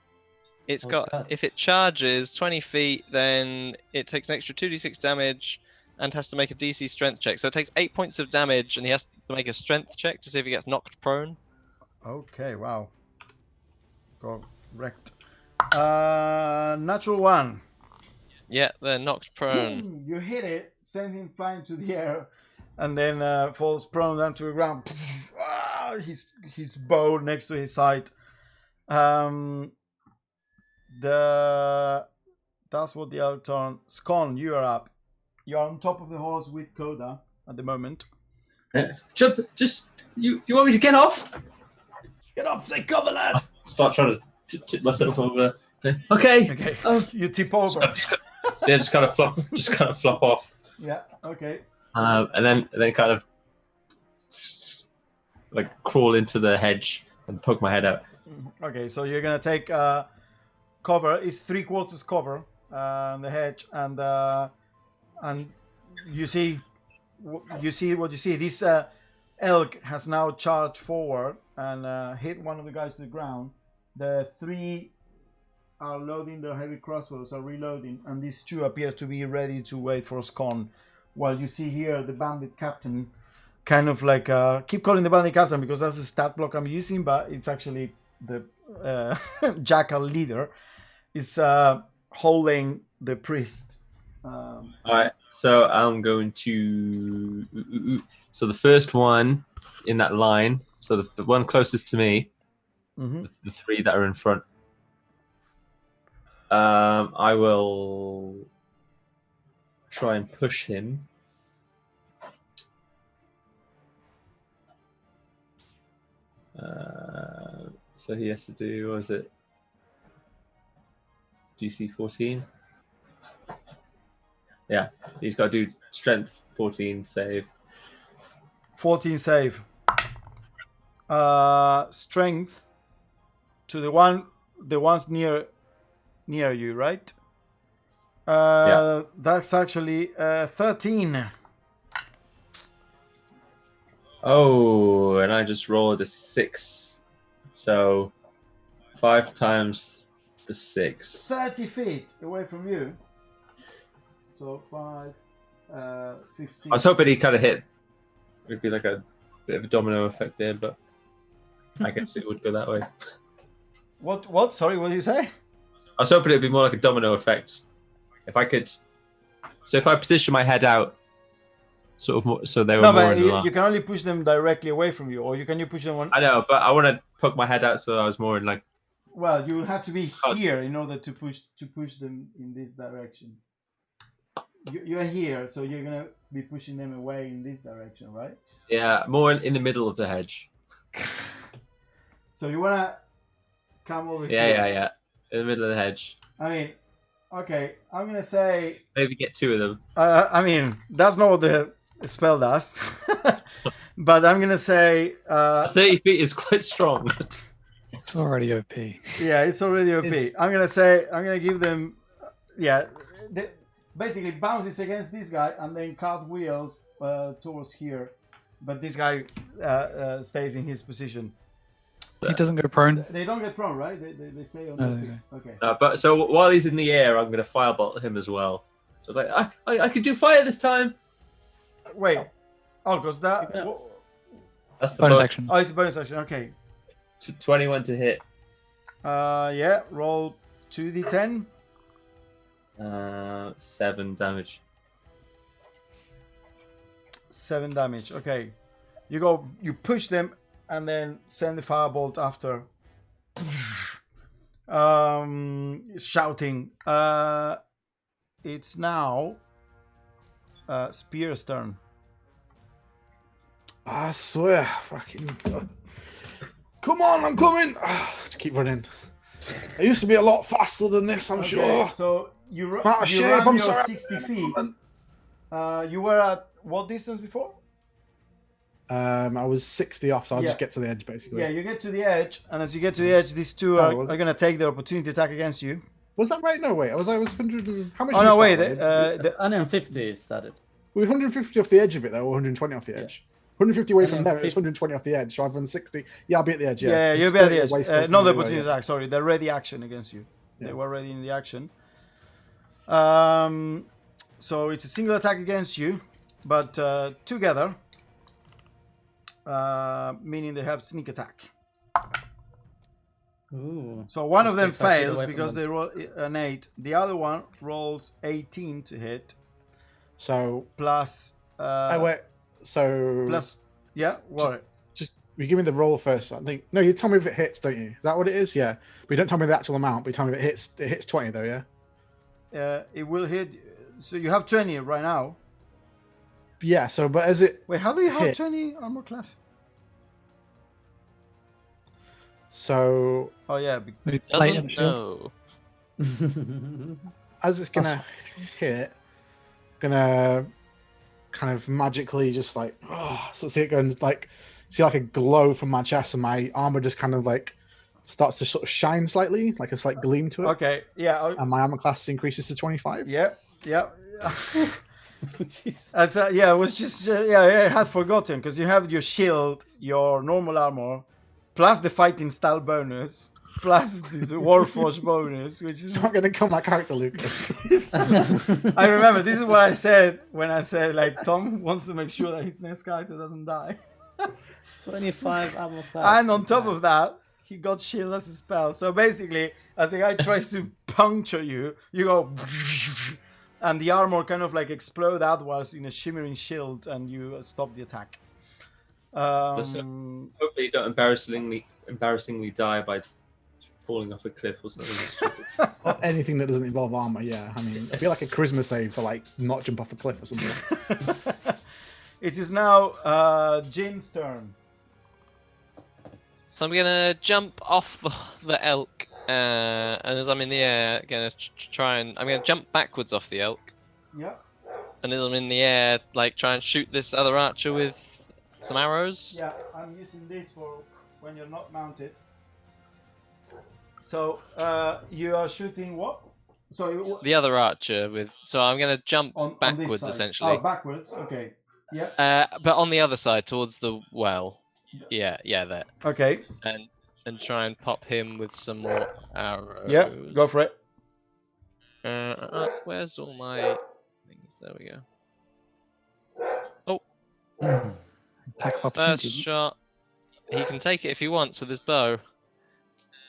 it's got, if it charges 20 feet, then it takes an extra 2d6 damage and has to make a DC strength check. So it takes 8 points of damage, and he has to make a strength check to see if he gets knocked prone. Okay, wow. Correct. Natural one. Yeah, they're knocked prone. You hit it, send him flying to the air, and then falls prone down to the ground. His bow next to his side. That's what the elk turn. Scon, you are up. You're on top of the horse with Coda at the moment. Jump! Just you want me to get off? Get up, take cover, lad. Start trying to tip myself over. Okay. Okay. You tip over. Yeah, just kind of flop off. Yeah. Okay. And then kind of like crawl into the hedge and poke my head out. Okay, so you're gonna take cover. It's 3/4 cover on the hedge, and you see what you see. This elk has now charged forward and hit one of the guys to the ground. The three are loading their heavy crossbows, are reloading, and these two appear to be ready to wait for Scon. While you see here the bandit captain, kind of like keep calling the bandit captain because that's the stat block I'm using, but it's actually the jackal leader is holding the priest. All right, so I'm going to. So the first one in that line, so the one closest to me, the three that are in front. I will try and push him. So he has to do, what is it? DC 14? Yeah, he's got to do strength 14 save. 14 save. Strength to the ones near you, right? Yeah. That's actually 13. Oh, and I just rolled a 6. So 5 times the 6. 30 feet away from you. So 5, 15. I was hoping he kind of hit. It would be like a bit of a domino effect there, but I guess it would go that way. What? Sorry, what did you say? I was hoping it would be more like a domino effect. If I could. So if I position my head out, sort of more, so they were No, more but in the line. you can only push them directly away from you, or can you push them on? I know, but I want to poke my head out so I was more in like. Well, you have to be here in order to push them in this direction. You're here, so you're gonna be pushing them away in this direction, right? Yeah, more in the middle of the hedge. So you wanna come over Yeah, here? yeah. In the middle of the hedge. I mean, okay, I'm gonna say. Maybe get 2 of them. I mean, that's not what the spell does, but I'm gonna say. 30 feet is quite strong. It's already OP. Yeah, it's already OP. I'm gonna give them. Yeah, basically bounces against this guy and then cartwheels towards here, but this guy stays in his position. He doesn't go prone. They don't get prone, right? They stay on No, their they feet. Okay. But so while he's in the air, I'm going to firebolt him as well. So like, I could do fire this time. Wait. Oh, because that. Yeah. That's the Bonus action. Oh, it's a bonus action. Okay. 21 to hit. Yeah. Roll 2d10. 7 damage. 7 damage. Okay. You push them and then send the firebolt after. Shouting. It's now Spear's turn. I swear, fucking. Come on, I'm coming. Just keep running. I used to be a lot faster than this, I'm sure. So you Out of you shape, ran I'm your sorry. 60 feet. You were at what distance before? I was 60 off, so I'll Yeah. just get to the edge, basically. Yeah, you get to the edge, and as you get to the edge, these two are was it? going to take the opportunity attack against you. Was that right? No, wait. I was 100 and... How much Oh did no, we wait. start with? The 150 started. We were 150 off the edge of it, though, or 120 off the edge. 150 away from there, it was 150. 120 off the edge, so I've run 60. Yeah, I'll be at the edge, yeah. yeah, It's you'll just be at the 30 edge. away still from Not the everywhere, opportunity yeah. attack. Sorry, the ready action against you. Yeah. They were ready in the action. So it's a single attack against you, but together, meaning they have sneak attack. Ooh. So one of them Just take 5 feet fails away from because them. they roll an 8. The other one rolls 18 to hit So, plus wait. So, plus yeah, what? just you give me the roll first. I think no, you tell me if it hits, don't you? Is that what it is? Yeah, but you don't tell me the actual amount. But you tell me if it hits. It hits 20 though, yeah. It will hit. So you have 20 right now. Yeah. So, but as it Wait, how do you have hit. 20 armor class? so Oh yeah, Maybe plate and Doesn't shield. know. as it's gonna hit, gonna kind of magically just like so see it going like see like a glow from my chest and my armor just kind of like starts to sort of shine slightly, like a slight gleam to it. okay, yeah, And my armor class increases to 25. yeah. Jeez. That's yeah. It was just I had forgotten because you have your shield, your normal armor, plus the fighting style bonus, plus the Warforged bonus, which is It's not gonna kill my character, Lucas. I remember this is what I said when I said like Tom wants to make sure that his next character doesn't die. 25 armor class. And on top of that, he got shield as a spell. So basically, as the guy tries to puncture you, you go and the armor kind of like explode outwards in a shimmering shield and you stop the attack. Hopefully you don't embarrassingly die by falling off a cliff or something stupid. Or anything that doesn't involve armor, yeah. I mean, I feel like a charisma save to like not jump off a cliff or something. It is now Jin's turn. So I'm gonna jump off the elk, and as I'm in the air, gonna I'm gonna jump backwards off the elk, Yeah. and as I'm in the air, like try and shoot this other archer with some arrows. Yeah, I'm using this for when you're not mounted. So you are shooting what? So The other archer with. So I'm gonna jump on this backwards side. essentially. Oh, backwards. Okay. Yeah. But on the other side, towards the well. Yeah, there. Okay. And try and pop him with some more arrows. Yeah. Go for it. Where's all my things? There we go. Attack of First opportunity. shot. He can take it if he wants with his bow.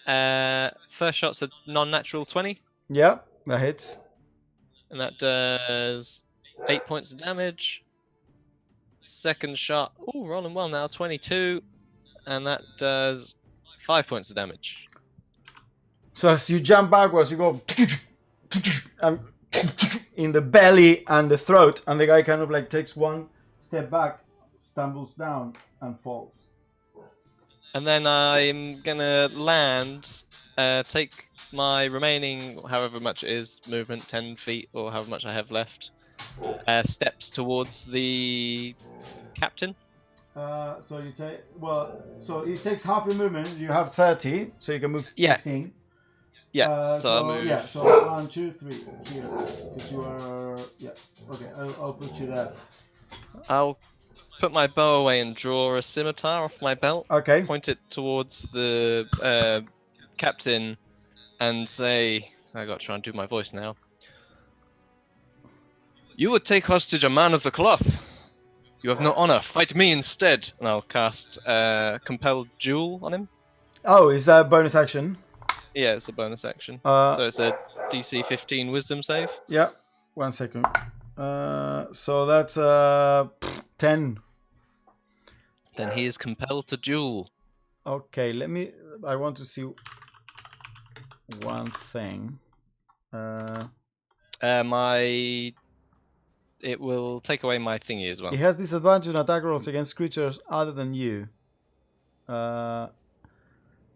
First shot's a non-natural 20, Yeah, that hits. and that does 8 points of damage. Second shot, rolling well now, 22, and that does 5 points of damage. So as you jump backwards, you go in the belly and the throat, and the guy kind of like takes one step back, stumbles down, and falls. And then I'm gonna land, take my remaining, however much it is, movement, 10 feet, or however much I have left, steps towards the captain. So you take so it takes half your movement. You have 30, so you can move 15. Yeah. So I'll move. Yeah. So 1, 2, 3 here. Because you are. Yeah. Okay. I'll put you there. I'll put my bow away and draw a scimitar off my belt. Okay. Point it towards the captain, and say, I got to try and do my voice now. You would take hostage a man of the cloth. You have no honor. Fight me instead. And I'll cast Compelled Duel on him. Oh, is that a bonus action? Yeah, it's a bonus action. So it's a DC 15 Wisdom save. Yeah. 1 second. So that's 10. Then he is compelled to duel. Okay, I want to see one thing. It will take away my thingy as well. He has disadvantage on attack rolls against creatures other than you. And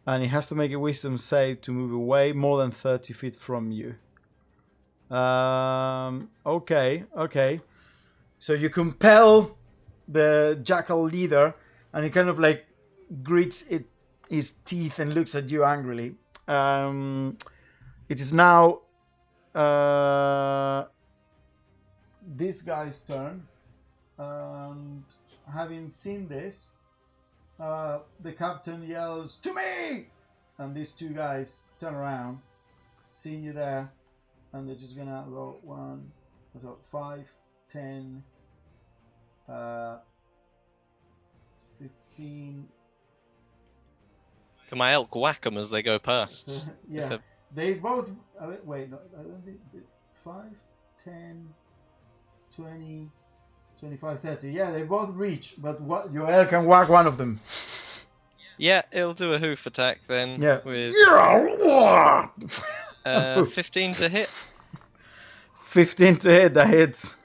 he has to make a wisdom save to move away more than 30 feet from you. Okay. So you compel the jackal leader, and he kind of like grits his teeth and looks at you angrily. It is now this guy's turn, and having seen this, the captain yells, "To me!" And these two guys turn around, seeing you there, and they're just gonna roll 5, 10, 15. Can my elk whack them as they go past? Yeah, they both. Wait, no, I don't think 5, 10, 20, 25, 30. Yeah, they both reach, but your elk can whack one of them. Yeah, it'll do a hoof attack then. Yeah. With 15 15 to hit. 15 to hit. That hits.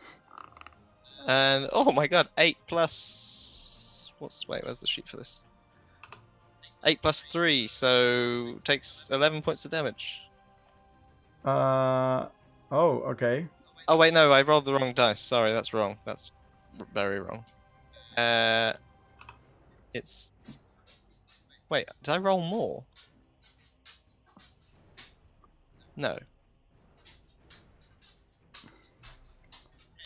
And oh my god, 8 plus. Where's the sheet for this? 8 plus 3, so takes 11 points of damage. Oh, okay. Oh wait, no, I rolled the wrong dice. Sorry, that's wrong. That's very wrong. It's. Wait, did I roll more? No.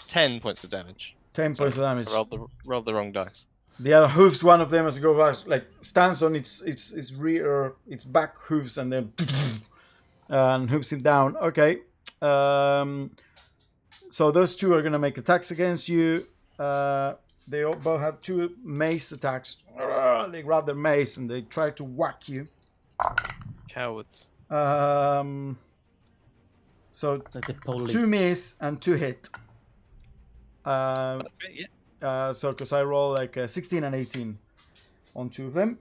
10 points of damage. 10 points of damage. I rolled the wrong dice. The other hoofs, one of them as it goes, like stands on its rear, its back hoofs, and then and hoops it down. Okay. So those two are gonna make attacks against you. They both have 2 mace attacks. They grab their mace and they try to whack you. Cowards. So It's like the police. 2 miss and 2 hit. Okay, yeah. So because I roll like 16 and 18 on 2 of them.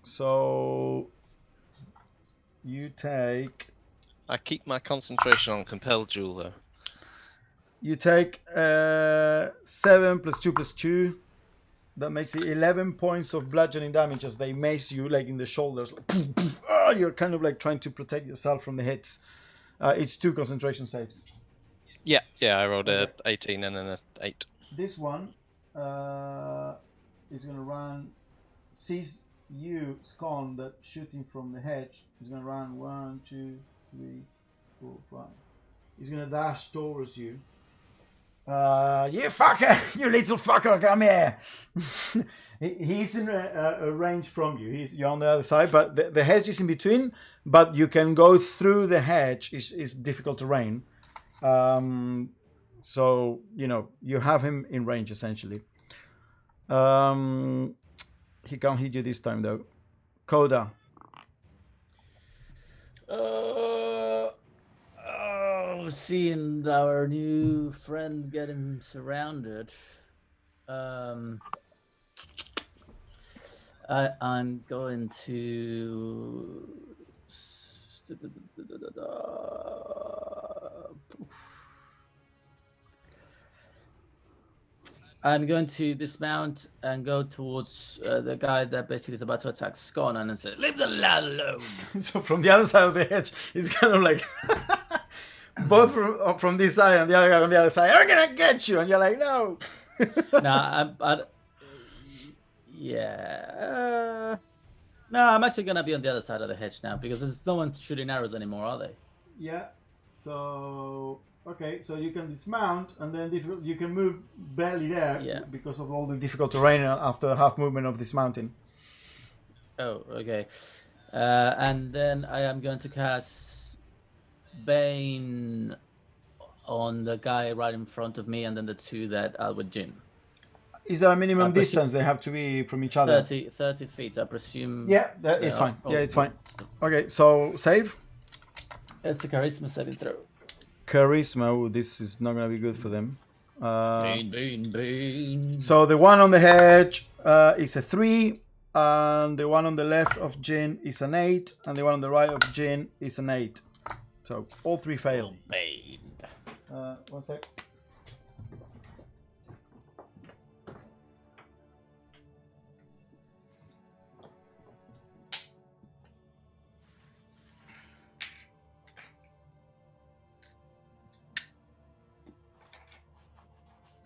So You take I keep my concentration on compelled duel though. You take 7 plus 2 plus 2. That makes it 11 points of bludgeoning damage as they mace you like in the shoulders. Like, poof, poof. Oh, you're kind of like trying to protect yourself from the hits. It's 2 concentration saves. Yeah, I rolled a 18 and then a 8. This one is going to run, sees you, Scone, that shooting from the hedge. He's going to run 1, 2, 3, 4, 5. He's going to dash towards you. You fucker! You little fucker, come here! He's in a range from you. You're on the other side, but the hedge is in between. But you can go through the hedge. It's difficult terrain. So, you have him in range, essentially. He can't hit you this time, though. Coda. Seeing our new friend getting surrounded, I'm going to. I'm going to dismount and go towards the guy that basically is about to attack Scone and say, "Leave the lad alone." So from the other side of the hedge, it's kind of like both from this side and the other guy on the other side. I'm gonna get you, and you're like, "No." I'm actually gonna be on the other side of the hedge now because there's no one shooting arrows anymore, are they? Yeah. So okay, so you can dismount and then you can move barely there because of all the difficult terrain after half movement of dismounting. Oh, okay. And then I am going to cast Bane on the guy right in front of me, and then the two that are with Jin. Is there a minimum distance they have to be from each other? 30 feet, I presume. Yeah, that is fine. Yeah, it's fine. Okay, so save. It's a charisma saving throw. Charisma. Oh, this is not going to be good for them. Bane. So the one on the hedge is a 3, and the one on the left of Jin is an 8, and the one on the right of Jin is an 8. So all 3 fail. Bane. 1 sec.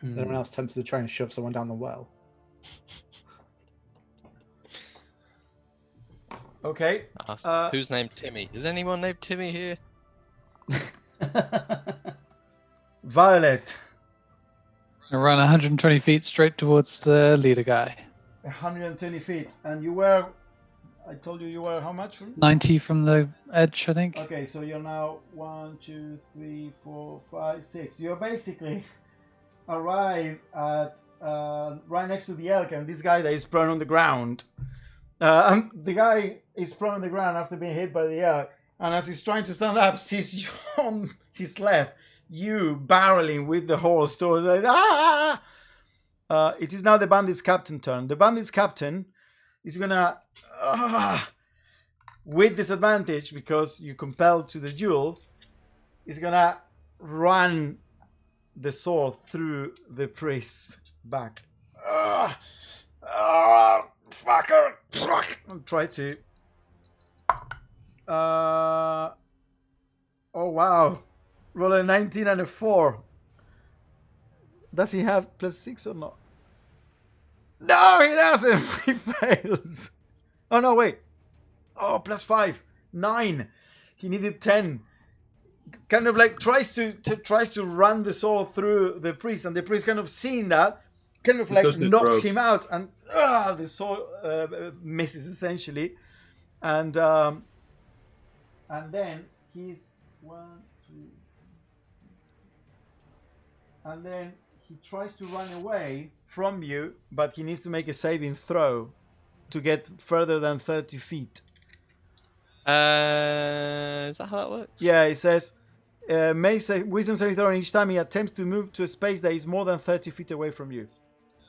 Anyone else tempted to try and shove someone down the well? Okay. Who's named Timmy? Is anyone named Timmy here? Violet. I run 120 feet straight towards the leader guy. 120 feet. And you were... I told you were how much from? 90 from the edge, I think. Okay, so you're now 1, 2, 3, 4, 5, 6. You're basically... arrive at right next to the elk, and this guy that is prone on the ground. And the guy is prone on the ground after being hit by the elk, and as he's trying to stand up, sees you on his left, you barreling with the horse towards like, ah! It is now the bandit's captain turn. The bandit's captain is gonna, with disadvantage because you compelled to the duel, is gonna run the sword through the priest's back. Fucker! I'll try to. Oh wow! Roll a 19 and a 4. Does he have +6 or not? No, he doesn't. He fails. Oh no, wait. Oh, +5, 9. He needed 10. Kind of like tries to run the sword through the priest, and the priest kind of seeing that, kind of like knocks him out, and the sword misses essentially, and then he's 1, 2, and then he tries to run away from you, but he needs to make a saving throw to get further than 30 feet. Is that how that works? Yeah, it says, may say wisdom saving throw each time he attempts to move to a space that is more than 30 feet away from you.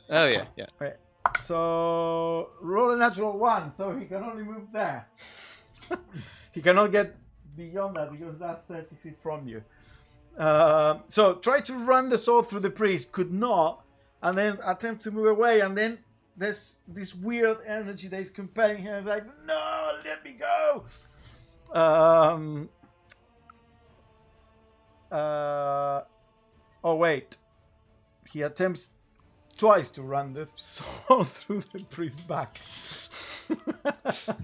Oh, yeah. Okay. So, roll a natural 1, so he can only move there. He cannot get beyond that because that's 30 feet from you. So try to run the sword through the priest, could not, and then attempt to move away, and then there's this weird energy that is compelling him. It's like, no, let me go. Oh wait, he attempts twice to run the sword through the priest's back.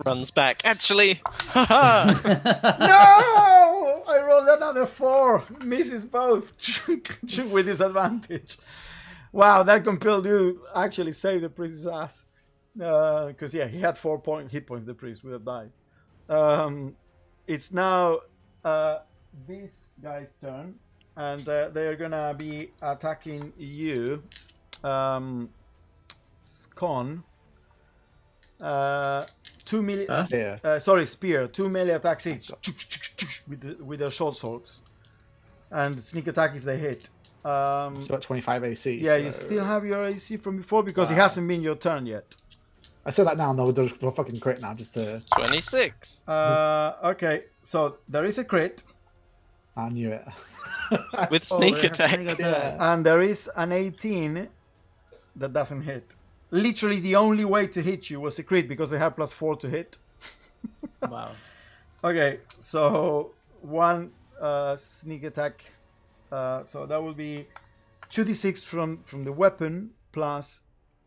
Runs back. Actually, No! I rolled another 4. Misses both. With disadvantage. Wow, that compelled you to actually save the priest's ass. Because, yeah, he had 4 hit points, the priest would have died. It's now this guy's turn. And they're going to be attacking you. Scon. 2 melee. Spear. 2 melee attacks each with their short swords, and sneak attack if they hit. So at 25 AC. Yeah, so... you still have your AC from before because it hasn't been your turn yet. I said that now. No, they're fucking crit now. Just to. 26. Okay, so there is a crit. I knew it. With sneak attack. Yeah. And there is an 18 that doesn't hit. Literally the only way to hit you was a crit because they have +4 to hit. Wow. Okay, so 1 sneak attack. So that will be 2d6 from the weapon plus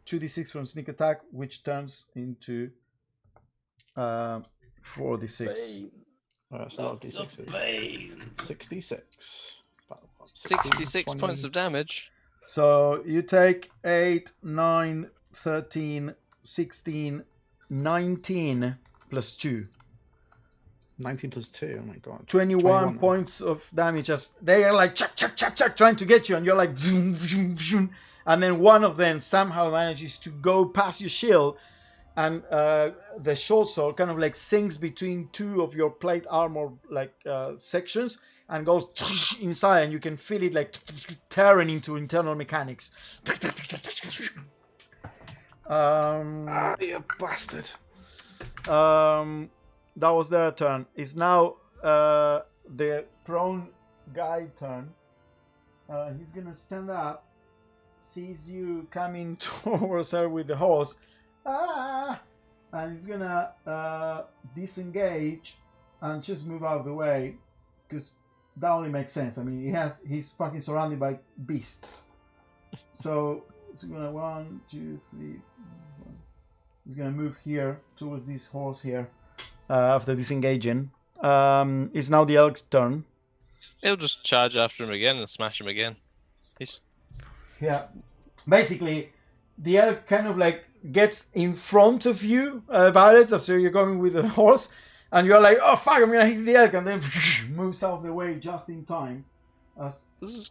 2d6 from sneak attack, which turns into 4d6. So D6 is 66. 66 points of damage. So you take 8, 9, 13, 16, 19 plus 2. 19 plus 2, oh my god. 21 points of damage as they are like chuck, trying to get you, and you're like zoom, zoom, zoom, and then one of them somehow manages to go past your shield, and the short sword kind of like sinks between 2 of your plate armor like sections and goes inside, and you can feel it like tearing into internal mechanics. You bastard. That was their turn. It's now the prone guy turn. He's gonna stand up, sees you coming towards her with the horse, and he's gonna disengage and just move out of the way, because that only makes sense. I mean, he's fucking surrounded by beasts. So it's gonna 1, 2, 3. He's gonna move here towards this horse here. After disengaging, it's now the elk's turn. He'll just charge after him again and smash him again. Yeah, basically, the elk kind of like gets in front of you about it, so you're going with the horse, and you're like, oh fuck, I'm gonna hit the elk, and then moves out of the way just in time. This is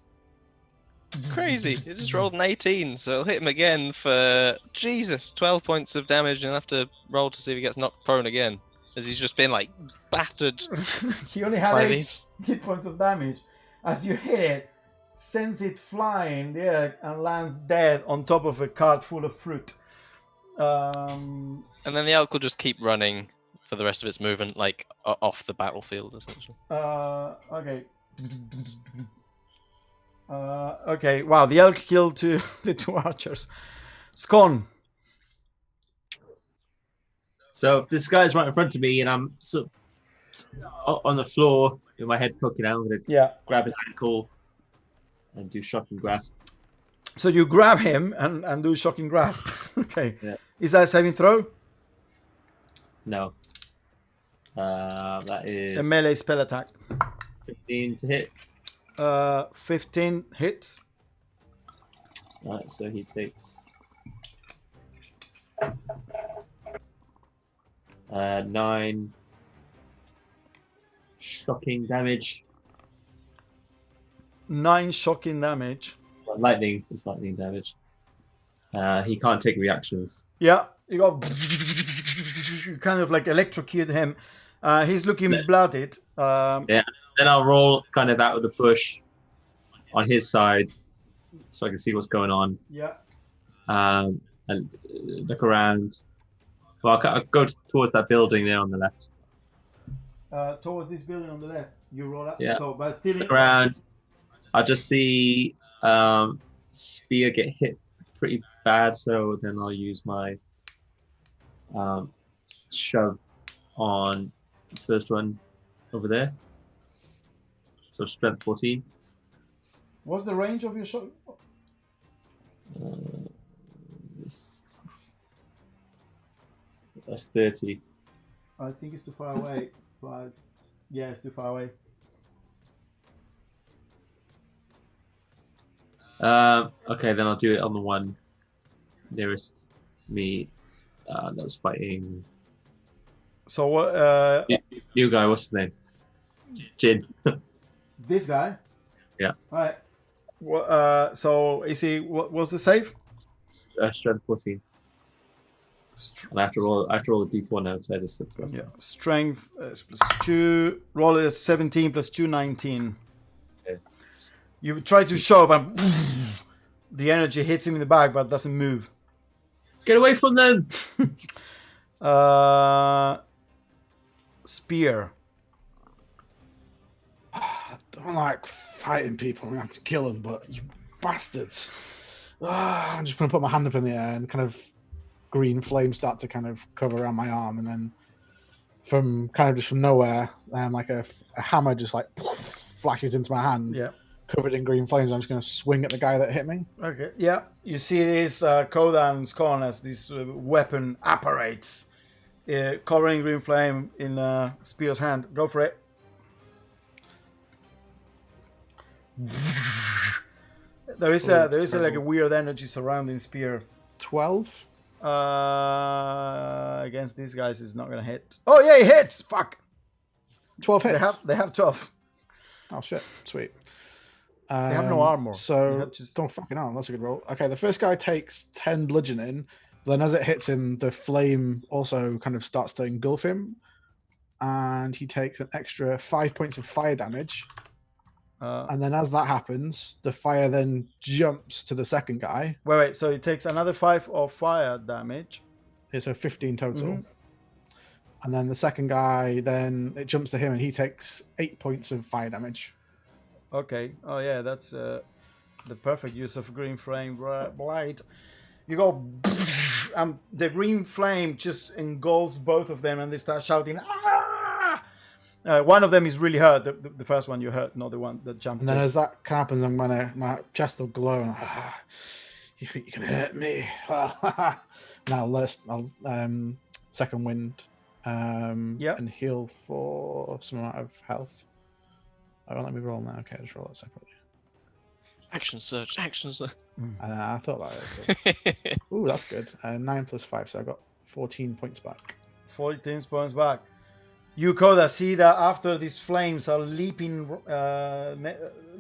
crazy. He just rolled an 18, so I'll hit him again for 12 points of damage, and I'll have to roll to see if he gets knocked prone again, as he's just been like battered. He only had 8 hit points of damage. As you hit it, sends it flying there and lands dead on top of a cart full of fruit. And then the elk will just keep running for the rest of its movement, like off the battlefield, essentially. Okay. Okay. Wow, the elk killed the 2 archers. Scone. So this guy's right in front of me, and I'm sort of on the floor with my head poking out. I'm gonna grab his ankle and do shocking grasp. So you grab him and do shocking grasp. Okay. Yeah. Is that a saving throw? No. That is a melee spell attack. 15 to hit. 15 hits. Right, so he takes 9 shocking damage. 9 shocking damage. Lightning is lightning damage. He can't take reactions. Yeah, you got kind of like electrocute him. He's looking blooded. Yeah, then I'll roll kind of out of the bush on his side, so I can see what's going on. Yeah. And look around. Well, I'll go towards that building there on the left. towards this building on the left. You roll up. Yeah. So, but still The in ground. I just see Spear get hit pretty bad, so then I'll use my shove on the first one over there. So strength 14. What's the range of your shot? That's 30. I think it's too far away. But yeah, it's too far away. Okay, then I'll do it on the one nearest me. That's fighting. So what? New guy, what's his name? Jin. This guy. Yeah. All right. Well, so is he? What was the save? Strength 14. And after all the D4 now, so I just Yeah. Strength +2. Roll is 17 +2, 19. Okay. You try to shove and the energy hits him in the back, but doesn't move. Get away from them! Spear. I don't like fighting people. I'm gonna have to kill them, but you bastards. I'm just gonna put my hand up in the air and kind of green flames start to kind of cover around my arm, and then from nowhere, like a hammer just like flashes into my hand, Yeah. covered in green flames. I'm just gonna swing at the guy that hit me. Okay. Yeah. You see this Kodan's con as this weapon apparates, covering green flame in Spear's hand. Go for it. There is like a weird energy surrounding Spear. 12. Against these guys is not gonna hit. Oh yeah, he hits. Fuck. 12 hits. They have 12. Oh shit, sweet. They have no armor. So They have just don't fucking know. That's a good roll. Okay, the first guy takes 10 bludgeoning. Then as it hits him, the flame also kind of starts to engulf him, and he takes an extra 5 points of fire damage. And then as that happens, the fire then jumps to the second guy. wait. So he takes another 5 of fire damage. Yeah, so 15 total. Mhm. And then the second guy, then it jumps to him, and he takes 8 points of fire damage. Okay. Oh yeah, that's the perfect use of green flame blade. You go, and the green flame just engulfs both of them, and they start shouting. Ah! One of them is really hurt. The first one you hurt, not the one that jumped. And then in. as that happens, I'm gonna, my chest will glow. And you think you can hurt me? Now I'll second wind, and heal for some amount of health. I won't let me roll now. Okay, I'll just roll that separately. Action surge. I thought that was good. Ooh, that's good. 9 + 5, so I got 14 points back. 14 points back. You, Koda, see that after these flames are leaping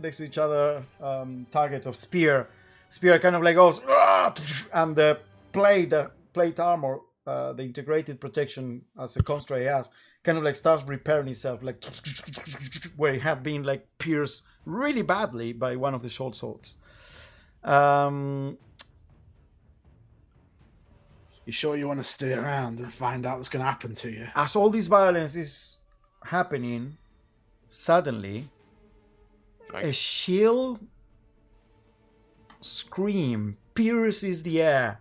next to each other, target of Spear kind of like goes, and the plate armor, the integrated protection as a construct he has, kind of like starts repairing itself, like where it had been like pierced really badly by one of the short swords. You sure you want to stay around and find out what's going to happen to you? As all this violence is happening, suddenly a shrill scream pierces the air.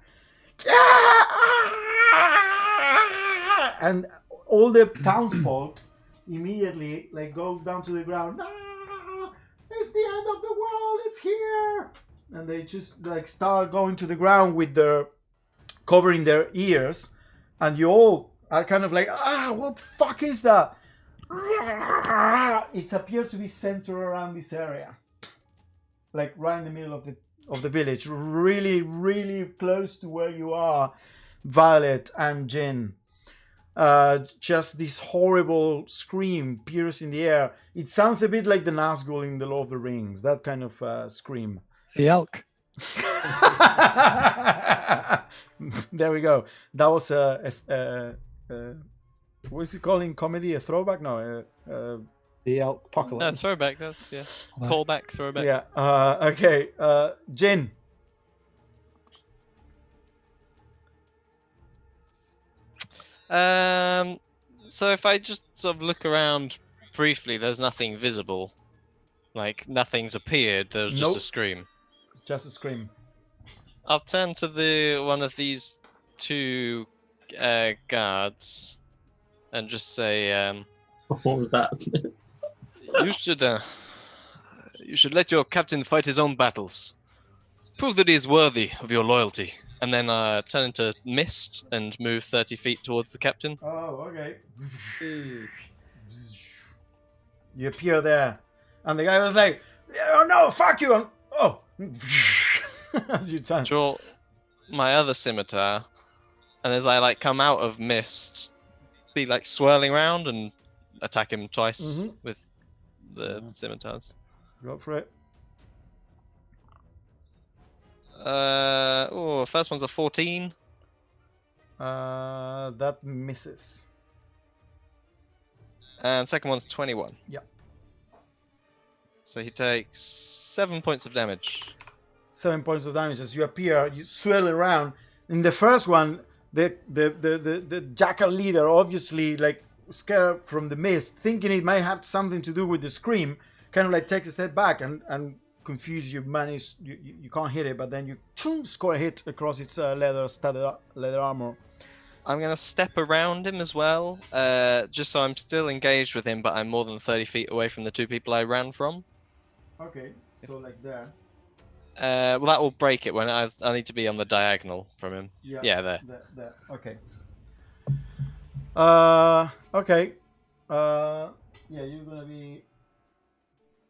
And all the townsfolk immediately like go down to the ground. No! It's the end of the world, it's here! And they just like start going to the ground with their covering their ears, and you all are kind of like, what the fuck is that? It appeared to be centered around this area, like right in the middle of the village, really, really close to where you are, Violet and Jin. Just this horrible scream piercing the air. It sounds a bit like the Nazgul in the Lord of the Rings, that kind of scream. It's the elk. There we go. That was what is it called in comedy? A throwback? No. The elk No, apocalypse. throwback. That's callback, throwback. Yeah. Okay. Jin. So if I just sort of look around briefly, there's nothing visible. Like nothing's appeared. There's just a Nope. scream. Just a scream. I'll turn to the one of these two guards and just say, What was that? you should let your captain fight his own battles. Prove that he is worthy of your loyalty. And then turn into mist and move 30 feet towards the captain. Oh, okay. You appear there, and the guy was like, "Oh no, fuck you!" And, oh, as you turn. Draw my other scimitar, and as I like come out of mist, be like swirling around and attack him twice Mhm. with the scimitars. Go for it. First one's a 14. That misses. And second one's 21. Yep. So he takes 7 points of damage. 7 points of damage as you appear. You swirl around. In the first one, the jackal leader, obviously like scared from the mist, thinking it might have something to do with the scream, kind of like takes a step back and confused. You manage, you can't hit it, but then you score a hit across its leather armor. I'm going to step around him as well, just so I'm still engaged with him, but I'm more than 30 feet away from the two people I ran from. Okay, so like there. Well, that will break it when I need to be on the diagonal from him. Yeah, there. There. Okay. Okay. Yeah, you're gonna be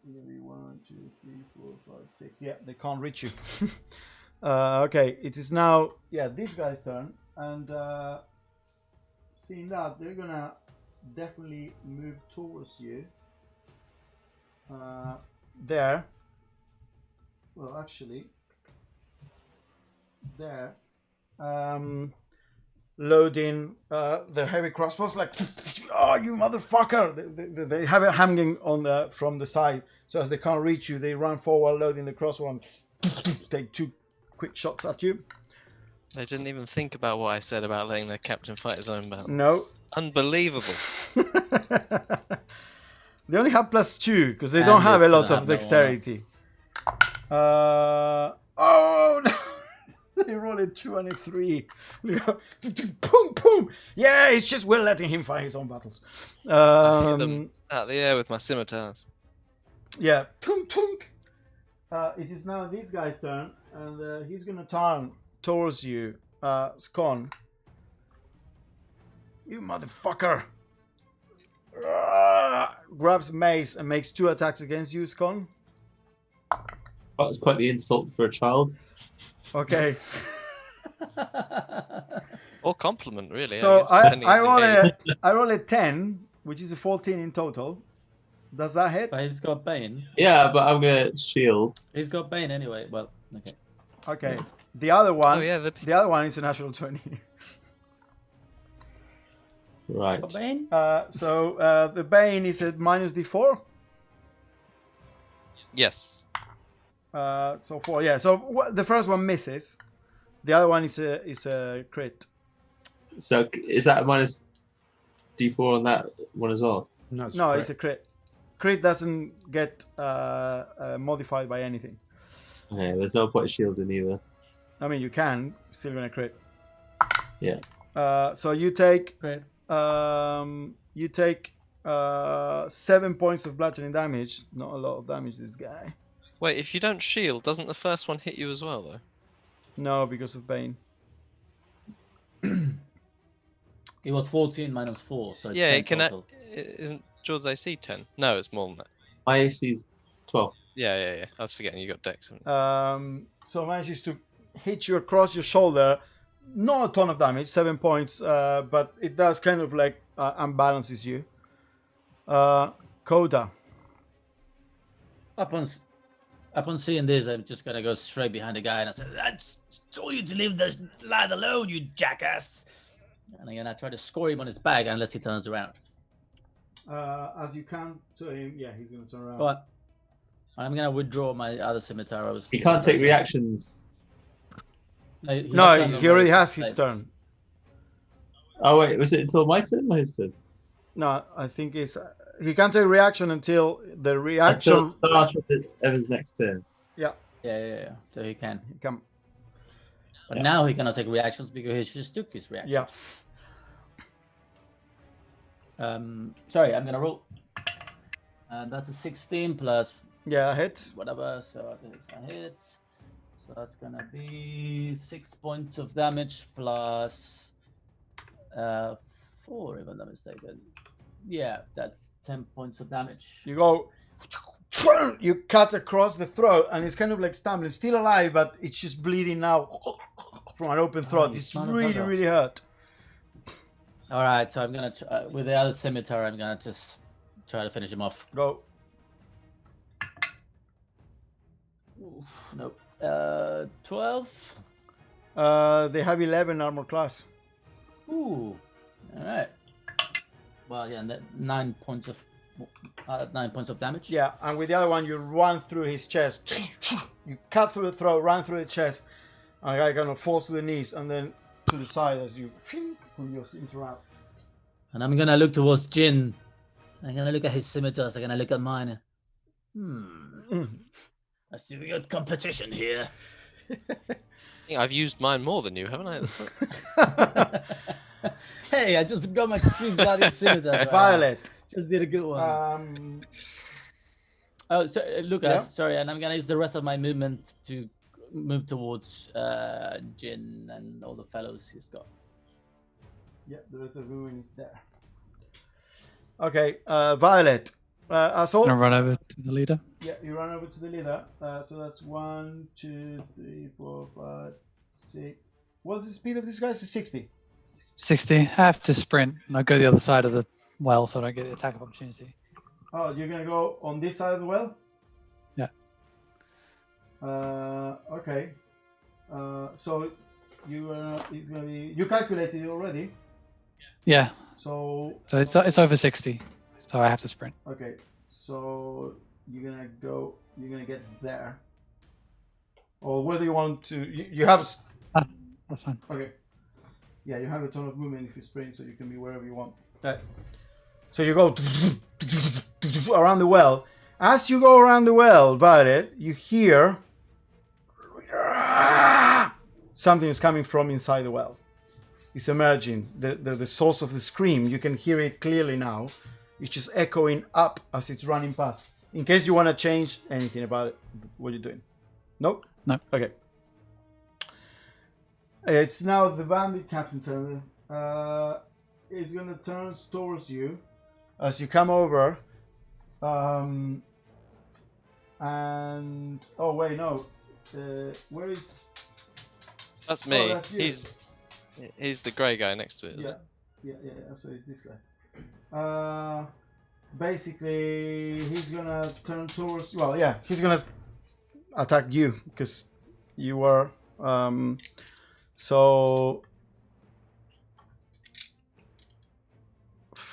1, 2, 3, 4, 5, 6. Yeah, they can't reach you. Okay, it is now this guy's turn, and seeing that, they're gonna definitely move towards you. There. Well, actually, there. Loading the heavy crossbows, like, oh, you motherfucker! They have it hanging on from the side, so as they can't reach you, they run forward, loading the crossbow, and take 2 quick shots at you. They didn't even think about what I said about letting their captain fight his own battles. No. Unbelievable. They only have +2 because they And don't have they a lot still of have no dexterity. Oh no! They rolled a 2 and a 3. Boom, boom. Yeah, it's just we're letting him fight his own battles. I hit them out of the air with my scimitars. Yeah. Tunk, tunk. It is now this guy's turn, and he's gonna turn towards you, Scon. You motherfucker! Grabs mace and makes 2 attacks against you, Scon. That was quite the insult for a child. Okay. Or compliment, really. So guess, depending I on the game. roll a 10, which is a 14 in total. Does that hit? But he's got Bane. Yeah, but I'm gonna shield. He's got Bane anyway. Well, okay. Okay. The other one. Oh, yeah, The other one is a natural 20. Right. Got Bane? So the Bane is at -d4. Yes. So 4. Yeah. So the first one misses. The other one is a crit. So is that a minus D4 on that one as well? No, No, it's a crit. Crit doesn't get modified by anything. Okay, there's no point shielding either. I mean, you can still gonna crit. Yeah. So you take Great. 7 points of bludgeoning damage. Not a lot of damage, this guy. Wait, if you don't shield, doesn't the first one hit you as well, though? No, because of Bane. It was 14 minus 4, so it's Yeah, 10 it can. total. Isn't George's AC 10? No, it's more than that. My AC is 12. Yeah. I was forgetting you got Dex. haven't you? So manages to hit you across your shoulder. Not a ton of damage, 7 points, but it does kind of like unbalances you. Coda. Upon seeing this, I'm just gonna go straight behind the guy and I said, "I told you to leave the lad alone, you jackass!" And I'm gonna try to score him on his back unless he turns around. As you can to him, yeah, he's going to turn around. But I'm gonna withdraw my other scimitar. I was. He can't take reactions. No, has he already has his status. turn. Oh wait, was it until my turn or his turn? No, I think it's he can't take reaction until the Until reaction. it starts with Evan's next turn. Yeah, Yeah. So he can. he can. But Yeah. now he cannot take reactions because he just took his reaction. Yeah. Sorry, I'm gonna roll. And that's a 16 plus Yeah, hits. whatever. So it's a hit. So that's gonna be 6 points of damage plus 4, if I'm not mistaken. Yeah, that's 10 points of damage. You go. You cut across the throat, and it's kind of like stumbling, still alive, but it's just bleeding now from an open throat. you It's son of a really, gun. really hurt. All right, so I'm gonna with the other scimitar, I'm gonna just try to finish him off. Go. Oof, nope. 12. They have 11 armor class. Ooh. All right. Well, yeah, 9 points of 9 points of damage. Yeah, and with the other one, you run through his chest. You cut through the throat, run through the chest, and the guy kind of falls to the knees, and then to the side as you pull your interrupt. And I'm gonna look towards Jin. I'm gonna look at his scimitars. I'm gonna look at mine. I see we got competition here. I think I've used mine more than you, haven't I? At this point? Hey, I just got my 2 bloody scimitars. Violet. Just did a good one. Oh, so, Lucas, Yeah. sorry, and I'm gonna use the rest of my movement to move towards Jin and all the fellows he's got. Yeah, the rest of the ruin is there. Okay, Violet. I'm Assault. gonna run over to the leader. Yeah, you run over to the leader. So that's 1, 2, 3, 4, 5, 6. What's the speed of this guy? It's 60. 60. I have to sprint, and I go the other side of the well, so I don't get the attack of opportunity. Oh, you're gonna go on this side of the well? Yeah. Okay. So you're gonna be. You calculated it already. Yeah. So it's over 60, so I have to sprint. okay. So you're gonna go. You're gonna get there. Or whether you want to, you have. That's fine. Okay. Yeah, you have a ton of movement if you sprint, so you can be wherever you want. So you go around the well. As you go around the well, Violet, you hear something is coming from inside the well. It's emerging. The source of the scream, you can hear it clearly now. It's just echoing up as it's running past. In case you want to change anything about it, what you're doing. Nope? No. Okay. It's now the bandit captain turn. It's gonna turn towards you as you come over. And oh wait, no. Where is? That's me. That's you. He's the grey guy next to it, isn't Yeah. So it's this guy. Basically, he's gonna turn towards. Well, yeah, he's gonna attack you because you are. So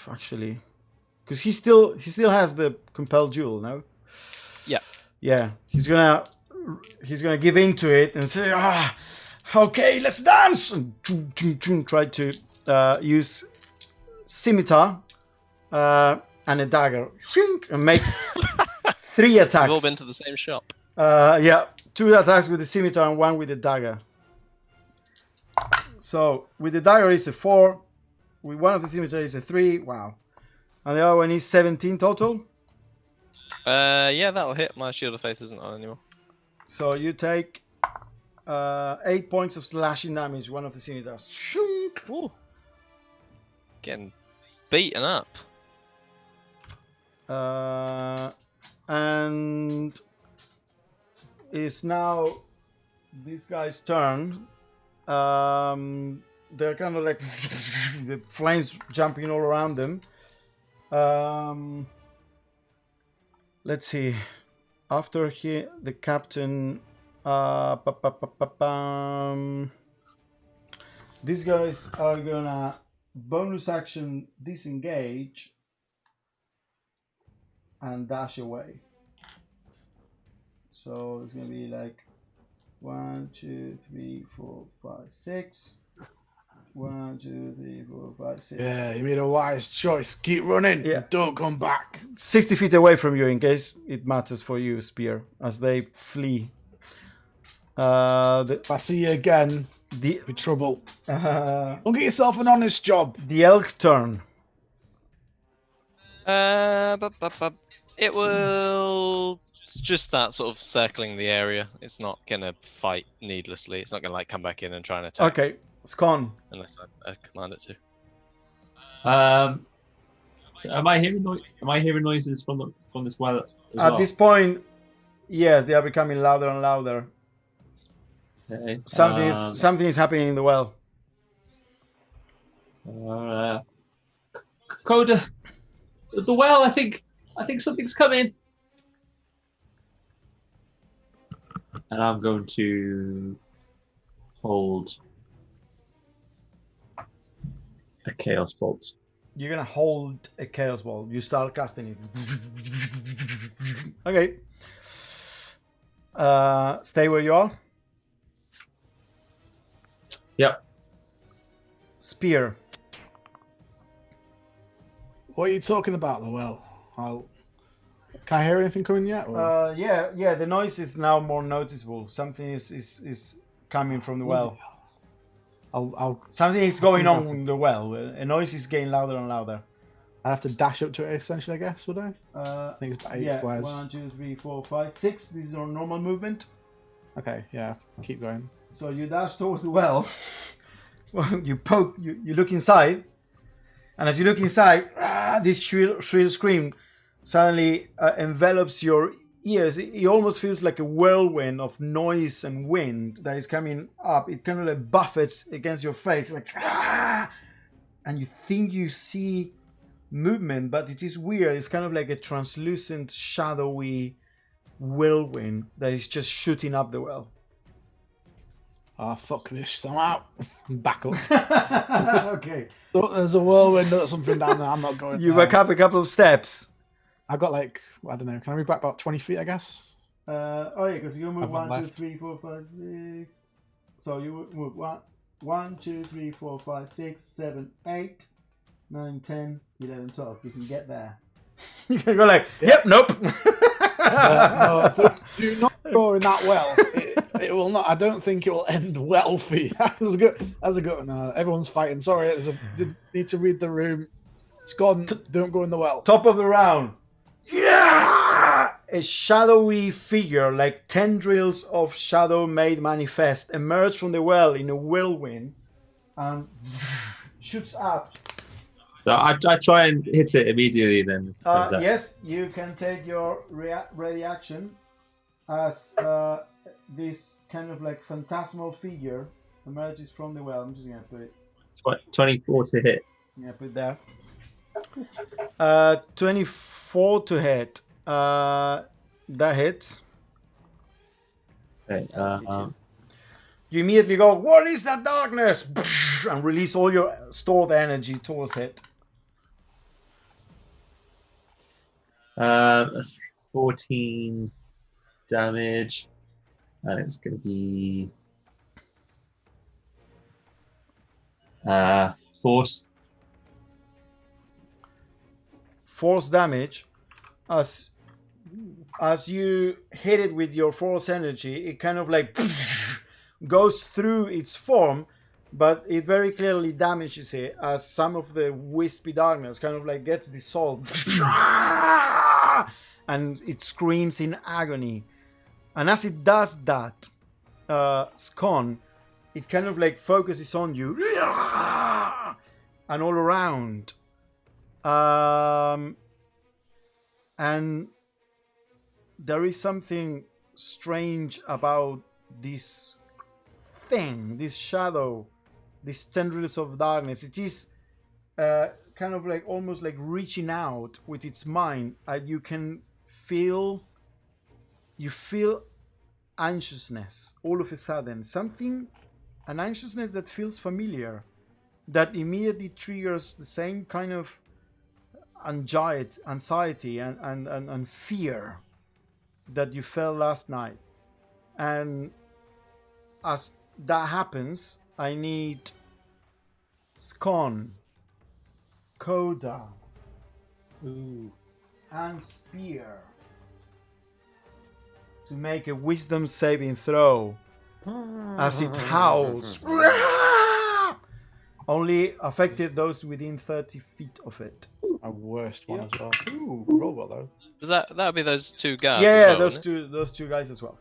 actually, because he still has the compelled duel, no? Yeah. Yeah, he's gonna give in to it and say, okay, let's dance, and try to use scimitar and a dagger and make 3 attacks. We've all been to the same shop. Yeah, 2 attacks with the scimitar and 1 with the dagger. So with the dagger is a 4, with one of the scimitar is a 3. Wow, and the other one is 17 total. Yeah, that'll hit. My shield of faith isn't on anymore. So you take 8 points of slashing damage. One of the scimitars. Shunk! Ooh. Getting beaten up. And it's now this guy's turn. They're kind of like the flames jumping all around them. Let's see. After the captain, these guys are gonna bonus action disengage and dash away. So it's gonna be like 1, 2, 3, 4, 5, 6. 1, 2, 3, 4, 5, 6. Yeah, you made a wise choice. Keep running. Yeah. And don't come back. 60 feet away from you, in case it matters for you, Spear, as they flee. If I see you again, The be trouble. Don't get yourself an honest job. the elk turn. It will just start sort of circling the area. It's not gonna fight needlessly. It's not gonna like come back in and try and attack. Okay, Scon. Unless I command it to. So am I hearing noises from this well? At this point, yes, they are becoming louder and louder. Okay. Something is happening in the well. Coda, the well. I think something's coming. And I'm going to hold a chaos bolt. You're gonna hold a chaos ball. You start casting it. Okay. Stay where you are. Yep. Spear. What are you talking about, the well? Can I hear anything coming yet? Or? Yeah. The noise is now more noticeable. Something is coming from the well. Something is going on in the well. A noise is getting louder and louder. I have to dash up to it, essentially, I guess, would I? I think it's about 8 squares. 1, 2, 3, 4, 5, 6. This is our normal movement. Okay, yeah. Keep going. So you dash towards the well. You poke. You look inside, and as you look inside, this shrill scream suddenly envelops your ears. It almost feels like a whirlwind of noise and wind that is coming up. It kind of like buffets against your face, like, and you think you see movement, but it is weird. It's kind of like a translucent, shadowy whirlwind that is just shooting up the well. Oh, fuck this. I'm out. Back up. Okay. So there's a whirlwind or something down there. I'm not going. You back up a couple of steps. I've got like, I don't know. Can I move back about 20 feet, I guess? Oh yeah, because you move I've got 1, 2, left. 3, 4, 5, 6. So you move 1, 2, 3, 4, 5, 6, 7, 8, 9, 10, 11, 12. You can get there. You can go like, yep, nope. No, do not go in that well. It will not. I don't think it will end well for you. That's a good. No, everyone's fighting. Sorry, need to read the room. It's gone. Don't go in the well. Top of the round. Yeah! A shadowy figure, like tendrils of shadow made manifest, emerge from the well in a whirlwind and shoots up. So I try and hit it immediately then. Yes, you can take your ready action as this kind of like phantasmal figure emerges from the well. I'm just going to put it. 24 to hit. Yeah, put it there. 24 to hit. That hits. Okay, You immediately go, what is that darkness? And release all your stored energy towards it. That's 14 damage. And it's going to be force. Force damage. As you hit it with your force energy, it kind of like goes through its form, but it very clearly damages it as some of the wispy darkness kind of like gets dissolved and it screams in agony. And as it does that, Scon, it kind of like focuses on you and all around. And there is something strange about this thing, this shadow, these tendrils of darkness. It is kind of like almost like reaching out with its mind. You can feel, anxiousness all of a sudden. An anxiousness that feels familiar, that immediately triggers the same kind of anxiety and fear that you felt last night. And as that happens, I need Scone, Coda, Ooh. and Spear to make a wisdom saving throw as it howls. Only affected those within 30 feet of it. My worst one as well. Ooh, roll well though. Does that would be those two guards? Yeah, as well, those wouldn't it? those two guys as well.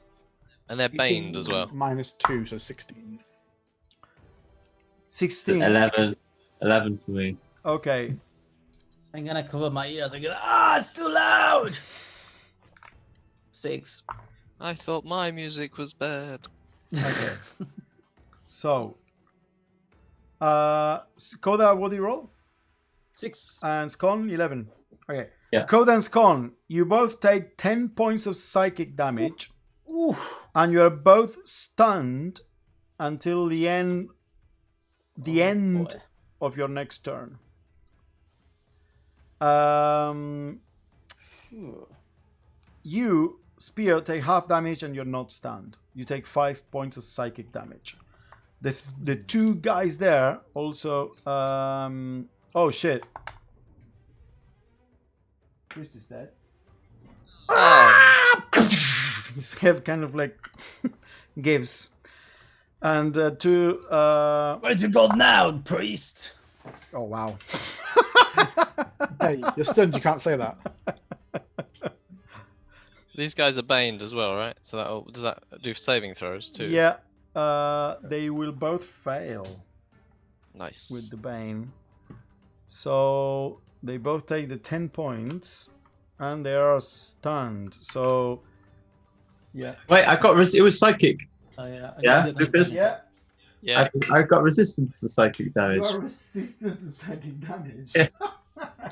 And they're baned as well. -2, so 16. 16. 11 for me. Okay. I'm gonna cover my ears. I'm gonna. It's too loud. 6. I thought my music was bad. Okay. So, Koda, what do you roll? 6. And Scone, 11. Okay. Yeah. Koda and Scone, you both take 10 points of psychic damage, and you are both stunned until the end Boy. of your next turn. You, Spear, take half damage and you're not stunned. You take 5 points of psychic damage. The two guys there also. Oh shit! Chris is dead. His head kind of like gives, and two. Where's your gold now, priest? Oh wow! Hey, you're stunned. You can't say that. These guys are baned as well, right? So does that do saving throws too? Yeah, they will both fail Nice. with the bane. So they both take the 10 points, and they are stunned. So yeah, Wait, I got it was psychic. Oh, yeah. Yeah, Lucas? yeah. Yeah. I got resistance to psychic You damage. are resistant to psychic damage. Yeah.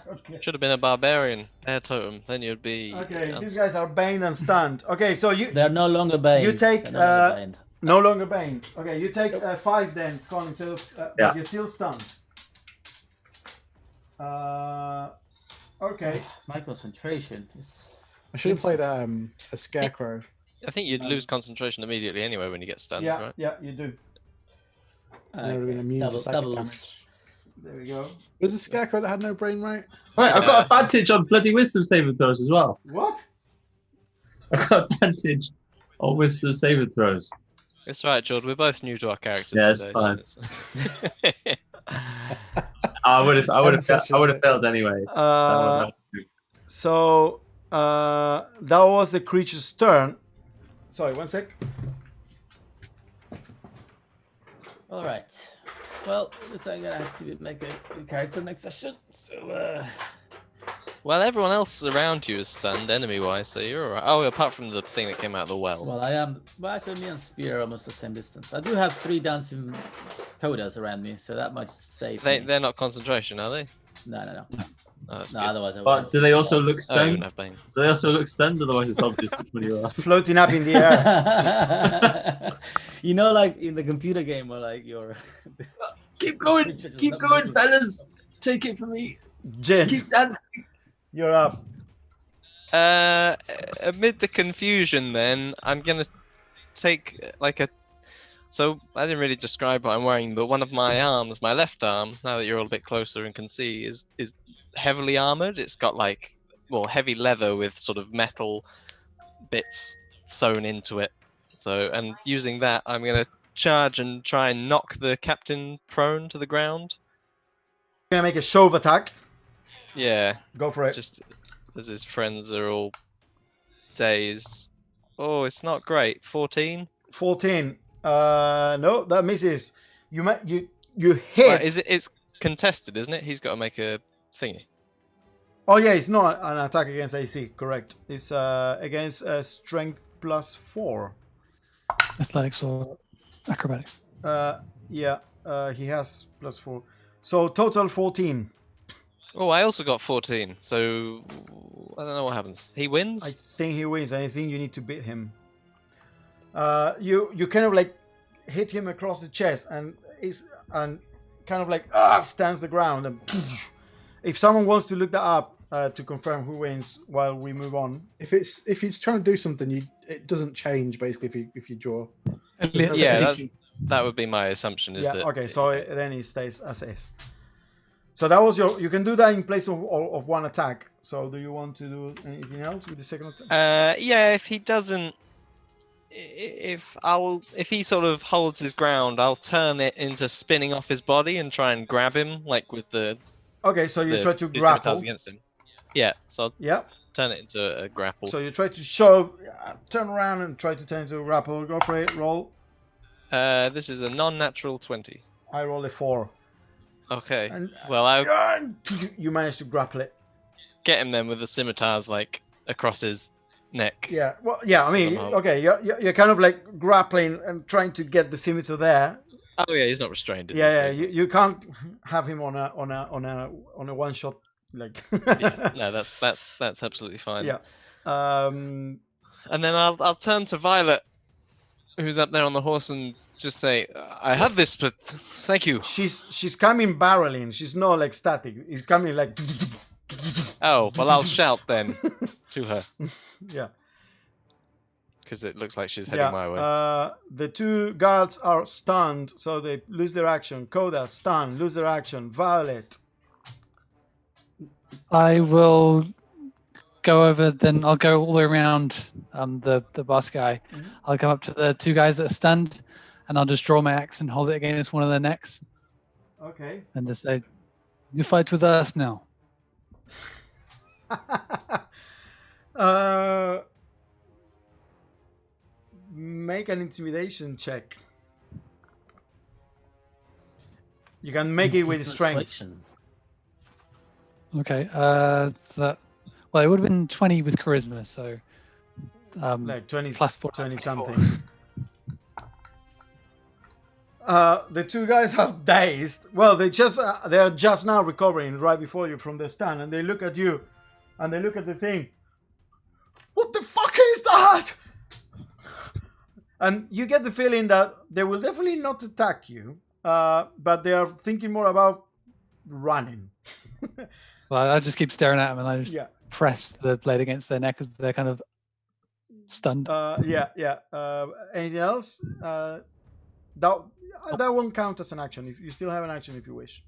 Okay. Should have been a barbarian air totem. Then you'd be. Okay, these guys are baned and stunned. Okay, so you They're no longer baned. You take, They're no longer baned. no longer baned. Okay, you take 5 then, Scone, instead of. Yeah. But you're still stunned. Okay. My concentration is. I should have played a scarecrow. I think you'd lose concentration immediately anyway when you get stunned, Yeah, right? yeah, you do. And they would have been immune to psychic damage. There we go. Was the scarecrow that had no brain, right? Right, I've got advantage on bloody wisdom saving throws as well. What? I've got advantage on wisdom saving throws. It's right, George. We're both new to our characters Yeah, it's today. fine. it's- I would have failed anyway. So that was the creature's turn. Sorry, one sec. All right. Well, so I'm gonna have to make a character next session. So, Well, everyone else around you is stunned, enemy-wise, so you're alright. Oh, apart from the thing that came out of the well. well, I am. Well, actually, me and Spear are almost the same distance. I do have 3 dancing Kodas around me, so that might save me. They're not concentration, are they? No. Oh, that's No, good. otherwise I But wouldn't. do they also look Oh, you stunned? wouldn't have bane. Do they also look stunned? Otherwise, it's obvious which one you It's are. floating up in the air. You know, like in the computer game where like you're. Keep going, Creature does keep not going, move. fellas. Take it from me. Jin, Keep dancing. you're up. Amid the confusion, then I'm gonna take like a. So I didn't really describe what I'm wearing, but one of my arms, my left arm, now that you're all a bit closer and can see, is heavily armored. It's got like heavy leather with sort of metal bits sewn into it. So and using that, I'm gonna charge and try and knock the captain prone to the ground. You're gonna make a shove attack. Yeah. Go for it. Just as his friends are all dazed. Oh, it's not great. 14. 14. No, that misses. You hit. Right, it's contested, isn't it? He's got to make a thingy. Oh yeah, it's not an attack against AC. Correct. It's against strength +4. Athletics or acrobatics. Yeah. He has +4. So total 14. Oh, I also got 14. So I don't know what happens. He wins. I think he wins. I think you need to beat him. You kind of like hit him across the chest and kind of like stands the ground and if someone wants to look that up to confirm who wins while we move on. If he's trying to do something, it doesn't change basically if you draw. Yeah, That would be my assumption. Is Yeah. that Okay. So then he stays as is. So that was your. You can do that in place of one attack. So do you want to do anything else with the second attack? Yeah, if he doesn't, if he sort of holds his ground, I'll turn it into spinning off his body and try and grab him, like with the. Okay, so you try to two grapple. scimitars against him. Yeah, so I'll Yeah. turn it into a grapple. So you try to shove, turn around and try to turn into a grapple. Go for it. Roll. This is a non-natural 20. I roll a 4. Okay. And Well, I you manage to grapple it. get him then with the scimitars like across his neck. Yeah. Well, yeah. I mean, Somehow. okay. You're kind of like grappling and trying to get the scimitar there. Oh yeah, he's not restrained. is he? Yeah. So Yeah. he's You can't have him on a one shot like. not- yeah, no, that's absolutely fine. Yeah. And then I'll turn to Violet, who's up there on the horse, and just say, "I have this, but thank you." She's coming barreling. She's not like static. It's coming like. Oh well, I'll shout then to her Yeah. because it looks like she's heading my way. The two guards are stunned, so they lose their action. Coda, stunned, lose their action. Violet. I will go over. Then I'll go all the way around the boss guy. Mhm. I'll come up to the two guys that are stunned, and I'll just draw my axe and hold it against one of their necks, Okay. and just say, "You fight with us now." Make an intimidation check. You can make it with strength. Persuasion. Okay. So, well, it would have been 20 with charisma, so Like 20, plus 4. 20 something. The two guys have dazed. Well, they are just now recovering right before you from the stun, and they look at you, and they look at the thing. What the fuck is that? And you get the feeling that they will definitely not attack you, but they are thinking more about running. Well, I just keep staring at them, and I just Yeah. press the blade against their neck as they're kind of stunned. Yeah. Anything else? That won't count as an action. If you still have an action, if you wish.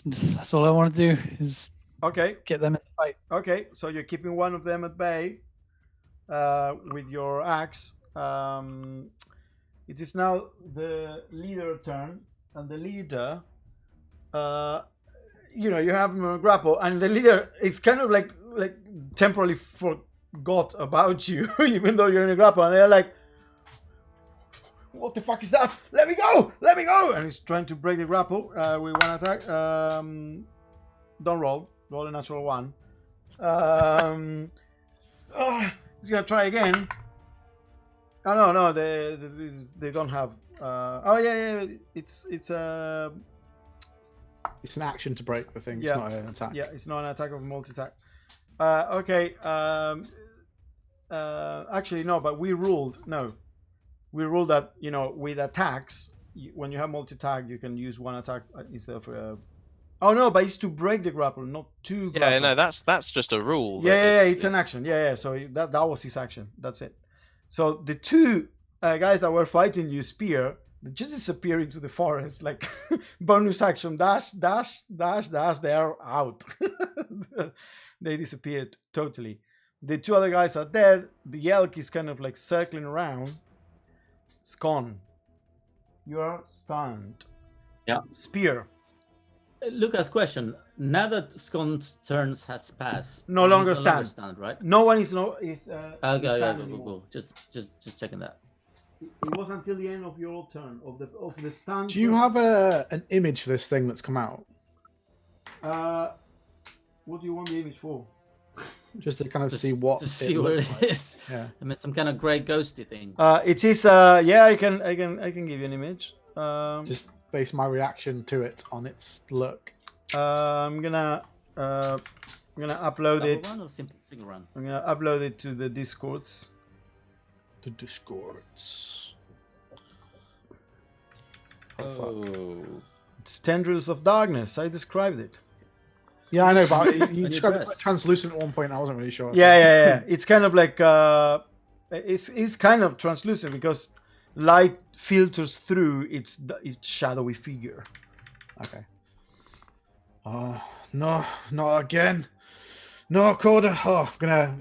That's all I want to do is Okay. get them in the fight. Okay. So you're keeping one of them at bay with your axe. It is now the leader turn, and the leader, you have him on a grapple, and the leader is kind of like temporarily forgot about you, even though you're in a grapple, and they're like, "What the fuck is that? Let me go! Let me go!" And he's trying to break the grapple with one attack. Don't roll. Roll a natural 1. He's gonna try again. Oh no, they don't have. Oh yeah, it's It's an action to break the thing. Yeah. It's not an attack. yeah, it's not an attack of multi-attack. Okay. Actually no, but we ruled that with attacks, when you have multi-attack, you can use one attack instead of. Oh no, but it's to break the grapple, not to. Yeah, grapple. no, that's just a rule. Yeah, it's an action. Yeah. So that was his action. That's it. So the two guys that were fighting you spear, they just disappear into the forest, like bonus action, dash. They are out. They disappeared totally. The two other guys are dead. The elk is kind of like circling around. Scone, you are stunned. Yeah. Spear. Lucas, question. Now that Scon's turns has passed, No he's longer stand. right? No one is Okay, stand yeah, anymore. cool. Just checking that. It was until the end of your turn of the stand. Do you have an image for this thing that's come out? What do you want the image for? Just to kind of Just see what to see what looks it like. is. Yeah. I mean, some kind of grey ghosty thing. It is. Yeah, I can give you an image. Just base my reaction to it on its look. I'm gonna upload Double it. run or single run? I'm gonna upload it to the Discords. The Discords. Oh. It's Tendrils of Darkness. I described it. Yeah, I know, but you your described it dress. like translucent at one point. I wasn't really sure. Yeah. It's kind of like it's kind of translucent because light filters through its shadowy figure. Okay. No, not again. No, Coda. Oh, I'm gonna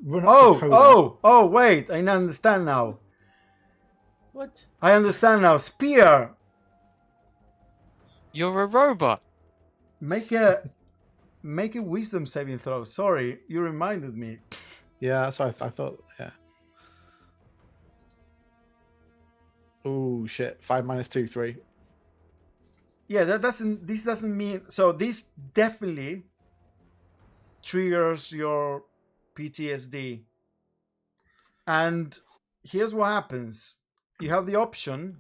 run up to Coda. Oh, wait, I understand now. What? I understand now. Spear. You're a robot. Make a wisdom saving throw. Sorry, you reminded me. Yeah, that's what I thought. Yeah. Oh shit! 5 minus 2, 3. Yeah, this doesn't mean so. This definitely triggers your PTSD. And here's what happens: you have the option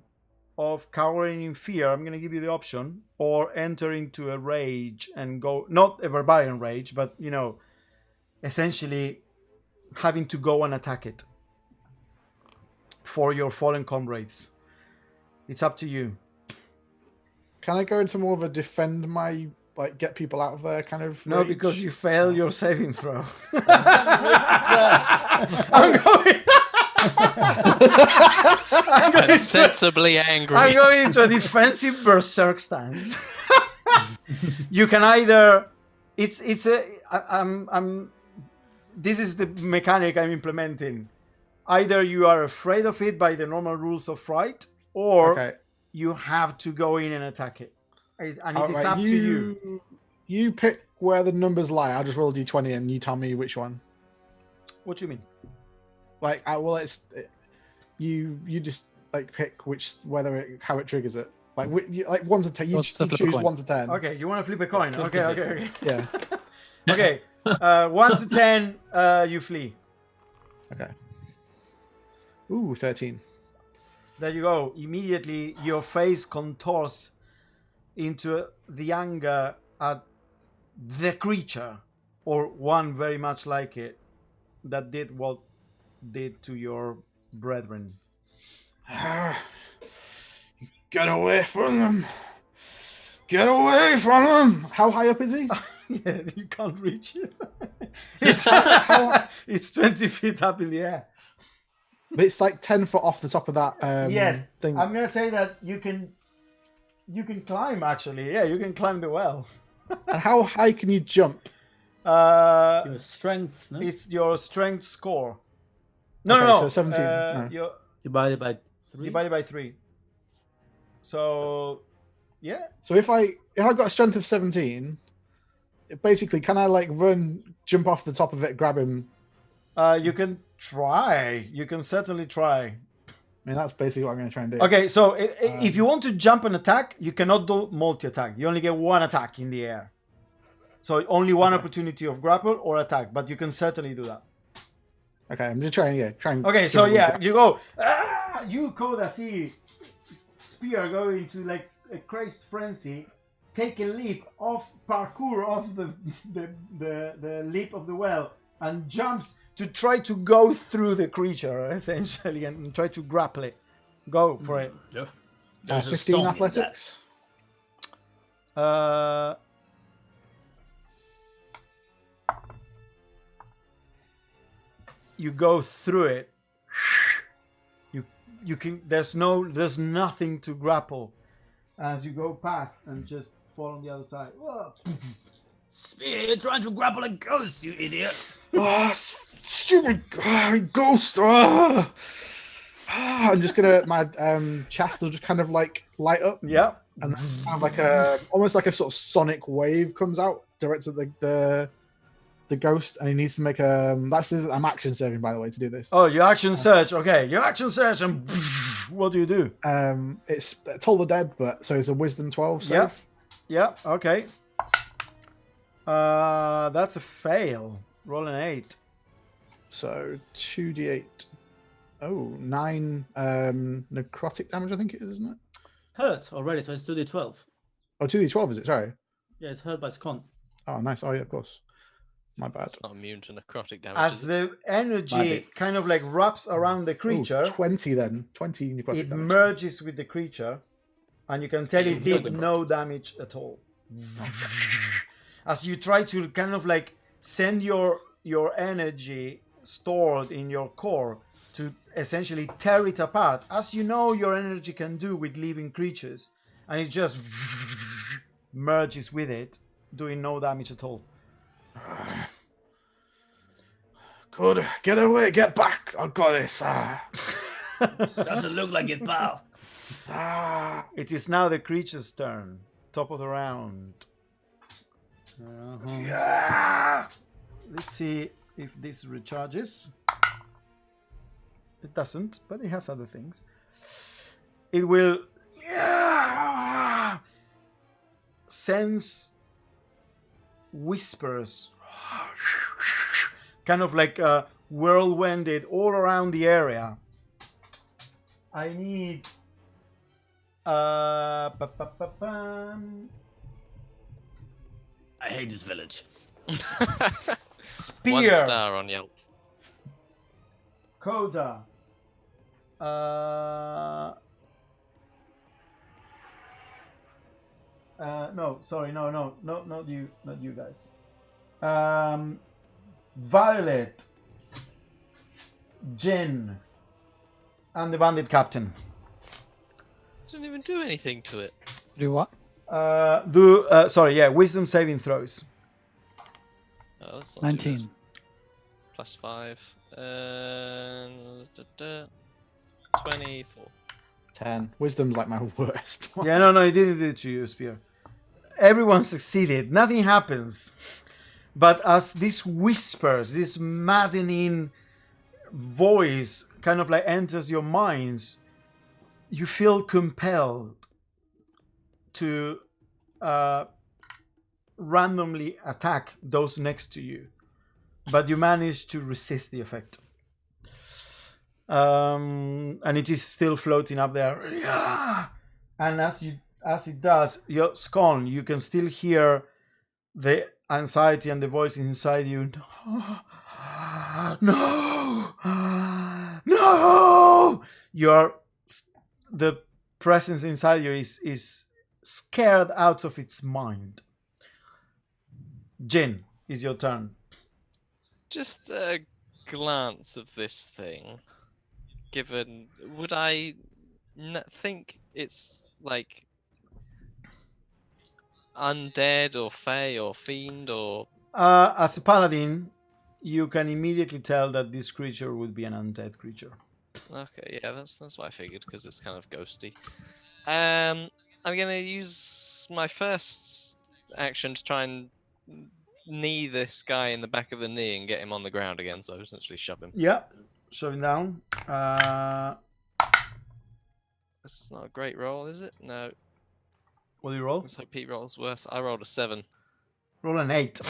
of cowering in fear. I'm gonna give you the option, or enter into a rage and go, not a barbarian rage, but essentially having to go and attack it for your fallen comrades. It's up to you. Can I go into more of a defend my, like, get people out of there kind of? No, rage? because you fail your saving throw. I'm going. I'm sensibly angry. I'm going into a defensive berserk stance. You can either. This is the mechanic I'm implementing. Either you are afraid of it by the normal rules of fright, or Okay. you have to go in and attack it. And it is Alright, up to you. You pick where the numbers lie. I'll just roll a d20 and you tell me which one. What do you mean? Like, you just like pick how it triggers it. Like, like 1 to 10. You Wants to flip a choose coin. 1 to 10. Okay, you want to flip a coin? Okay. Yeah. Okay. 1 to 10, you flee. Okay. Ooh, 13. There you go. Immediately, your face contours into the anger at the creature, or one very much like it, that did what did to your brethren. Get away from them. Get away from them. How high up is he? Yeah, you can't reach it. It's 20 feet up in the air. But it's like 10 foot off the top of that Yes, thing. I'm gonna say that you can climb. Actually, yeah, you can climb the well. And how high can you jump? Your strength, no? It's your strength score. Okay, No. so 17. No. Your Divided by 3. divided by 3. So, yeah. So if I got a strength of 17, basically, can I like jump off the top of it, grab him? You can try. You can certainly try. I mean, that's basically what I'm going to try and do. Okay, so if you want to jump and attack, you cannot do multi-attack. You only get one attack in the air. So only one opportunity of grapple or attack, but you can certainly do that. Okay, I'm just trying. Okay, so yeah, you go. You Koda see Spear go into like a crazed frenzy, take a leap off parkour off the lip of the well, and jumps to try to go through the creature essentially and try to grapple it. Go for it. Yeah. There's a 15 song in athletics. You go through it. You can. There's nothing to grapple as you go past and just fall on the other side. Spear, you're trying to grapple a ghost, you idiot. Oh, stupid ghost! Oh. I'm just gonna my chest will just kind of like light up. Yeah. And then kind of like almost like a sort of sonic wave comes out directed at the ghost, and he needs to make I'm action saving, by the way, to do this. Oh, your action search. Okay, your action search, and what do you do? It's Toll the Dead, but so it's a Wisdom 12 save. Yeah. Okay. That's a fail. Roll an 8. So 2d8. Oh, 9 necrotic damage, I think it is, isn't it? Hurt already, so it's 2d12. Oh, 2d12 is it? Sorry. Yeah, it's hurt by Scon. Oh, nice. Oh, yeah, of course. My bad. It's not immune to necrotic damage. As is it? the energy Magic. kind of like wraps around the creature, 20 then. 20 necrotic it damage. merges with the creature, and you can tell it Yeah, did no damage at all. As you try to kind of like send your energy stored in your core to essentially tear it apart, as you know your energy can do with living creatures, and it just merges with it, doing no damage at all. Good. Get away. Get back. I've got this. Doesn't look like it, pal. It is now the creature's turn. Top of the round. Yeah. Let's see if this recharges. It doesn't, but it has other things. It will sense whispers, kind of like whirlwinded all around the area. I need I hate this village. spear. 1 star on Yelp. Coda. No, sorry, no, not you guys. Violet, Jin, and the bandit captain. Didn't even do anything to it. Do what? Wisdom saving throws. Oh, that's not too 19. good. Plus 5. 24. 10. Wisdom's like my worst. Yeah, no, it didn't do it to you, Spear. Everyone succeeded. Nothing happens. But as this whispers, this maddening voice kind of like enters your minds, you feel compelled to randomly attack those next to you. But you manage to resist the effect. And it is still floating up there. Yeah! And as it does, your Scone, you can still hear the anxiety and the voice inside you. No! No! The presence inside you is scared out of its mind. Jin, is your turn. Just a glance of this thing. Given, would I think it's like undead or fey or fiend or? As a paladin, you can immediately tell that this creature would be an undead creature. Okay, yeah, that's what I figured because it's kind of ghosty. I'm gonna use my first action to try and knee this guy in the back of the knee and get him on the ground again. So essentially shove him. Yeah, shove him down. That's not a great roll, is it? No. What do you roll? Let's hope Pete rolls worse. I rolled a 7. Roll an 8.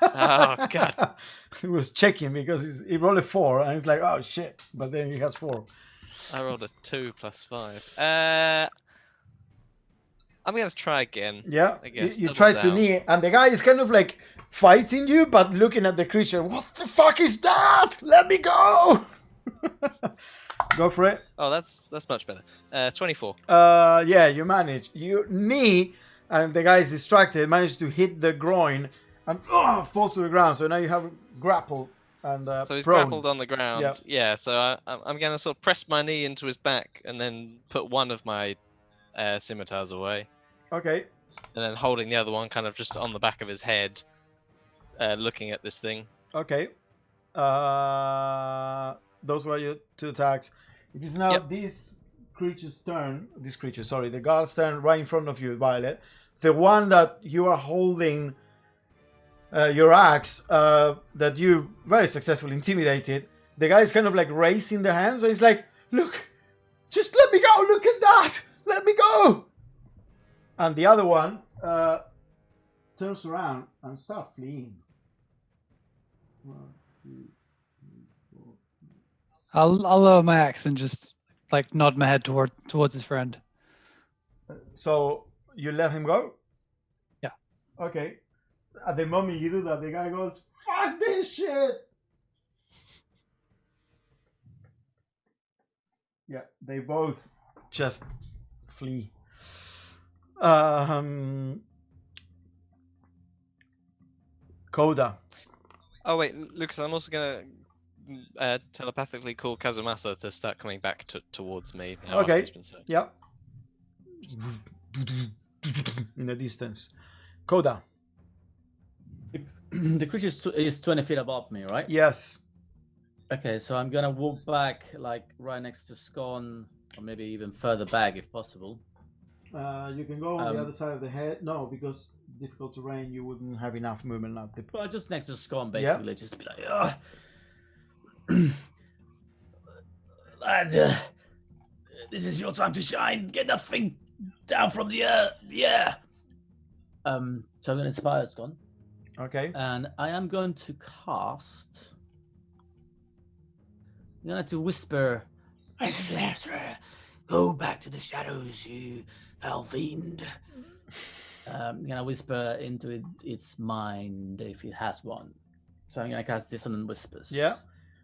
Oh god. He was checking because he rolled a 4 and he's like, oh shit, but then he has 4. I rolled a 2 plus 5. I'm gonna try again. Yeah, I guess. you Double try to down. knee, and the guy is kind of like fighting you, but looking at the creature. What the fuck is that? Let me go! Go for it. Oh, that's much better. 24. Yeah, you manage. You knee, and the guy is distracted. Manage to hit the groin, and falls to the ground. So now you have grapple and So he's prone. grappled on the ground. Yep. Yeah. So I'm gonna sort of press my knee into his back and then put one of my scimitars away, Okay. and then holding the other one kind of just on the back of his head, looking at this thing. Okay. Those were your 2 attacks. It is now this creature's turn. The guard's turn right in front of you, Violet. The one that you are holding your axe, that you very successfully intimidated. The guy is kind of like raising the hands, and he's like, look, just let me go. Look at that. Let me go. And the other one turns around and starts fleeing. 1, 2, 3, 4. I'll lower my axe and just like nod my head towards his friend. So you let him go? Yeah. Okay. At the moment you do that, the guy goes, fuck this shit! Yeah, they both just flee. Coda. Oh wait, Lucas, I'm also gonna telepathically call Kazumasa to start coming back towards me. How Okay. it's been said. Yeah. In the distance. Koda. The creature is 20 feet above me, right? Yes. Okay, so I'm gonna walk back, like right next to Scone, or maybe even further back if possible. You can go on the other side of the head. No, because difficult terrain, you wouldn't have enough movement at the. Well, just next to Scone, basically. Just be like, lad, this is your time to shine. Get that thing down from the air. So I'm gonna inspire Scone. Okay. And I am going to cast. I'm going to whisper, go back to the shadows, you foul fiend. I'm going to whisper into its mind if it has one. So I'm going to cast Dissonant Whispers. Yeah.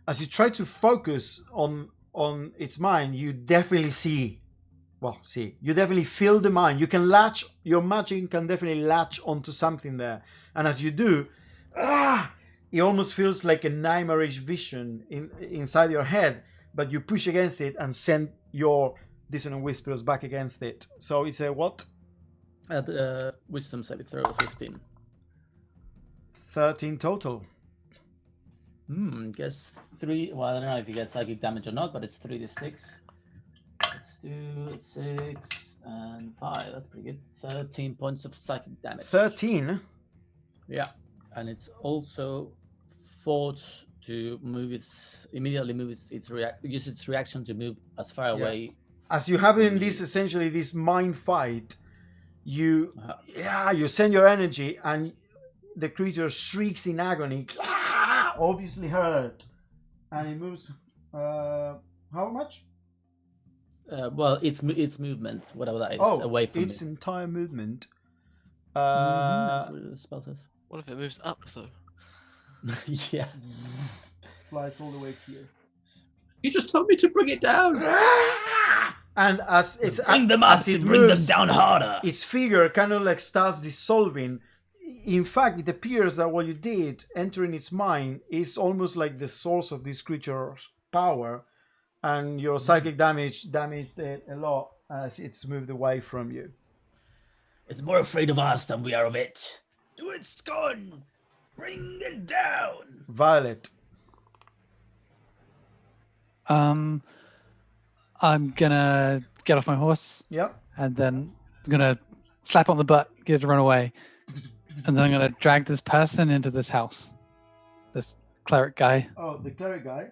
As you try to focus on its mind, you definitely see. Well, see, you definitely feel the mind. You can latch, your magic can definitely latch onto something there. And as you do, it almost feels like a nightmarish vision inside your head, but you push against it and send your dissonant whispers back against it. So it's a what? Wisdom saving throw 15. 13 total. Guess 3. Well, I don't know if you get psychic damage or not, but it's 3d6. Let's do 6 and 5. That's pretty good. 13 points of psychic damage. 13? Yeah. And it's also forced to move immediately use its reaction to move as far away. As you have in this, essentially, this mind fight, you send your energy and the creature shrieks in agony, obviously hurt. And it moves, how much? Well, its movement, whatever that is, away from its entire movement. That's what the spell says. What if it moves up though? Yeah. Flies all the way here. You just told me to bring it down. And as it's bring them up to bring them down harder. Its figure kind of like starts dissolving. In fact, it appears that what you did, entering its mind, is almost like the source of this creature's power, and your psychic damaged it a lot as it's moved away from you. It's more afraid of us than we are of it. Do it, Scone! Bring it down! Violet. I'm gonna get off my horse. Yep. And then I'm gonna slap on the butt, get it to run away. And then I'm gonna drag this person into this house. This cleric guy. Oh, the cleric guy?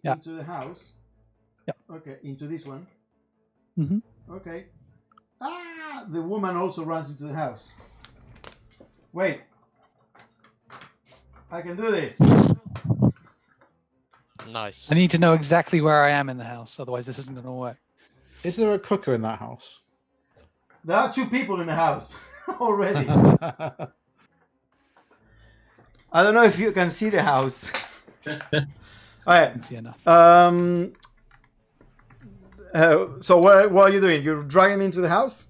Yeah. Into the house? Yep. Okay, into this one? Mm-hmm. Okay. The woman also runs into the house. Wait. I can do this. Nice. I need to know exactly where I am in the house, otherwise this isn't gonna work. Is there a cooker in that house? There are 2 people in the house already. I don't know if you can see the house. All right. I can see enough. So what are you doing? You're dragging him into the house?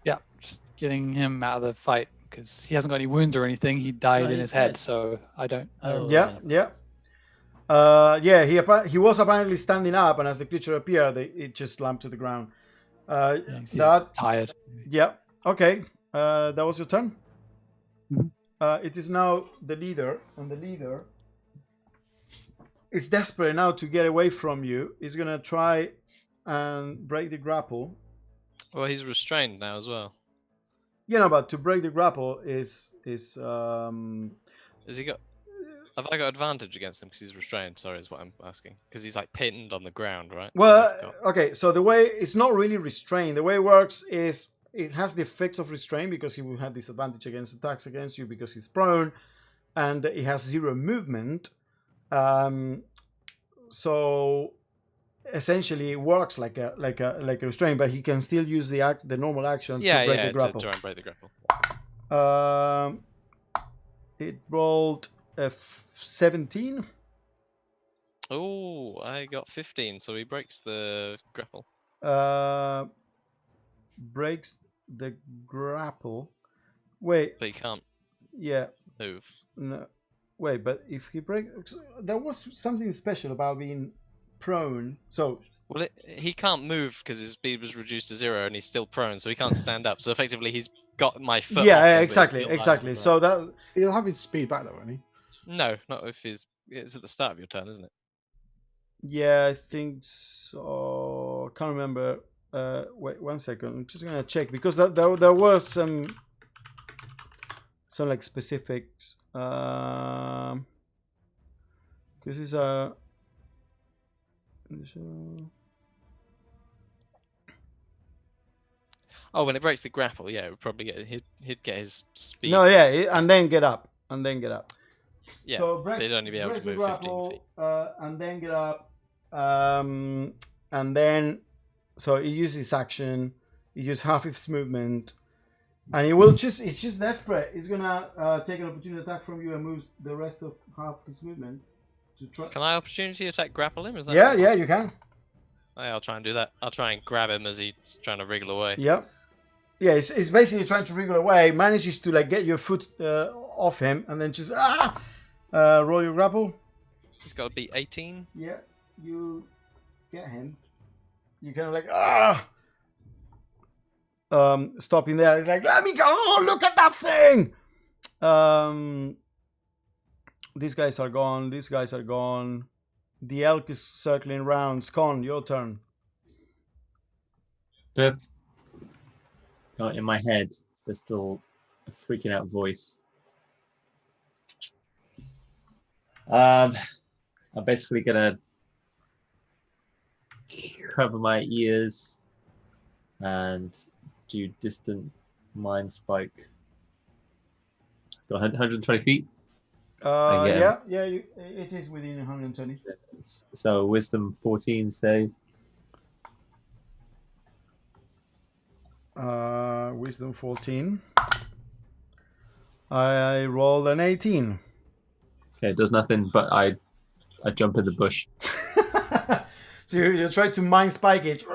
Yeah, just getting him out of the fight because he hasn't got any wounds or anything. He died in his head, so I don't. Yeah. He was apparently standing up, and as the creature appeared, it just slumped to the ground. Tired. Yeah. Okay. That was your turn. Mhm. It is now the leader, and the leader is desperate now to get away from you. He's gonna try and break the grapple. Well, he's restrained now as well. But to break the grapple is Has he got? Have I got advantage against him because he's restrained? Sorry, is what I'm asking. Because he's like pinned on the ground, right? Well, okay. So the way it's not really restrained. The way it works is it has the effects of restraint because he will have disadvantage against attacks against you because he's prone, and it has 0 movement. So essentially, it works like a restraint, but he can still use the normal action to break the grapple. To try and break the grapple. It rolled a 17. Oh, I got 15, so he breaks the grapple. Breaks the grapple. Wait. But he can't Yeah. move. No. wait, but if he breaks, there was something special about being prone. So Well, he can't move because his speed was reduced to 0 and he's still prone, so he can't stand up. So effectively, he's got my foot off him, but he's exactly, still lying exactly. on the So ground. that He'll have his speed back though, won't he? No, not if he's... It's at the start of your turn, isn't it? yeah, I think so. Can't remember. Wait 1 second. I'm just gonna check because there were some like specifics. This is a. Oh, when it breaks the grapple, yeah, it would probably get... He'd get his speed. No, yeah, and then get up, and then get up. Yeah, so but he'd only be able to breaks the move 15 grapple, feet. and then get up, and then so he uses his action. He uses half his movement, and he will just. It's just desperate. He's gonna take an opportunity attack from you and move the rest of half his movement to try. Can I opportunity attack grapple him? Is that Yeah, possible? yeah, you can. I'll try and do that. I'll try and grab him as he's trying to wriggle away. Yep. Yeah, it's basically trying to wriggle away. Manages to like get your foot off him, and then just roll your grapple. He's got to beat 18. Yeah, you get him. You kind of like stopping there. He's like, let me go. Look at that thing. These guys are gone. These guys are gone. The elk is circling around. Scon, your turn. Fifth. In my head, there's still a freaking out voice. I'm basically gonna cover my ears and do distant mind spike. So 120 feet. Yeah, it is within 120. So wisdom 14 save. Wisdom 14. I rolled an 18. Okay, it does nothing, but I jump in the bush. So you try to mind spike it.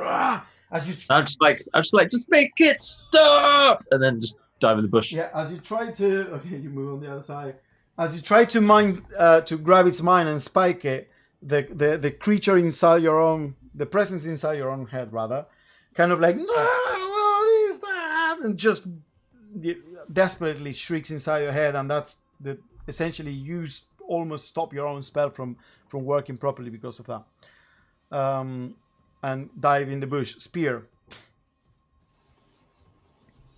As you I'm just like, just make it stop, and then just dive in the bush. yeah, as you try to you move on the other side. As you try to mind to grab its mind and spike it, the creature inside your own, the presence inside your own head rather, kind of like no, what is that? And just desperately shrieks inside your head, and that's essentially you almost stop your own spell from working properly because of that. And dive in the bush. Spear.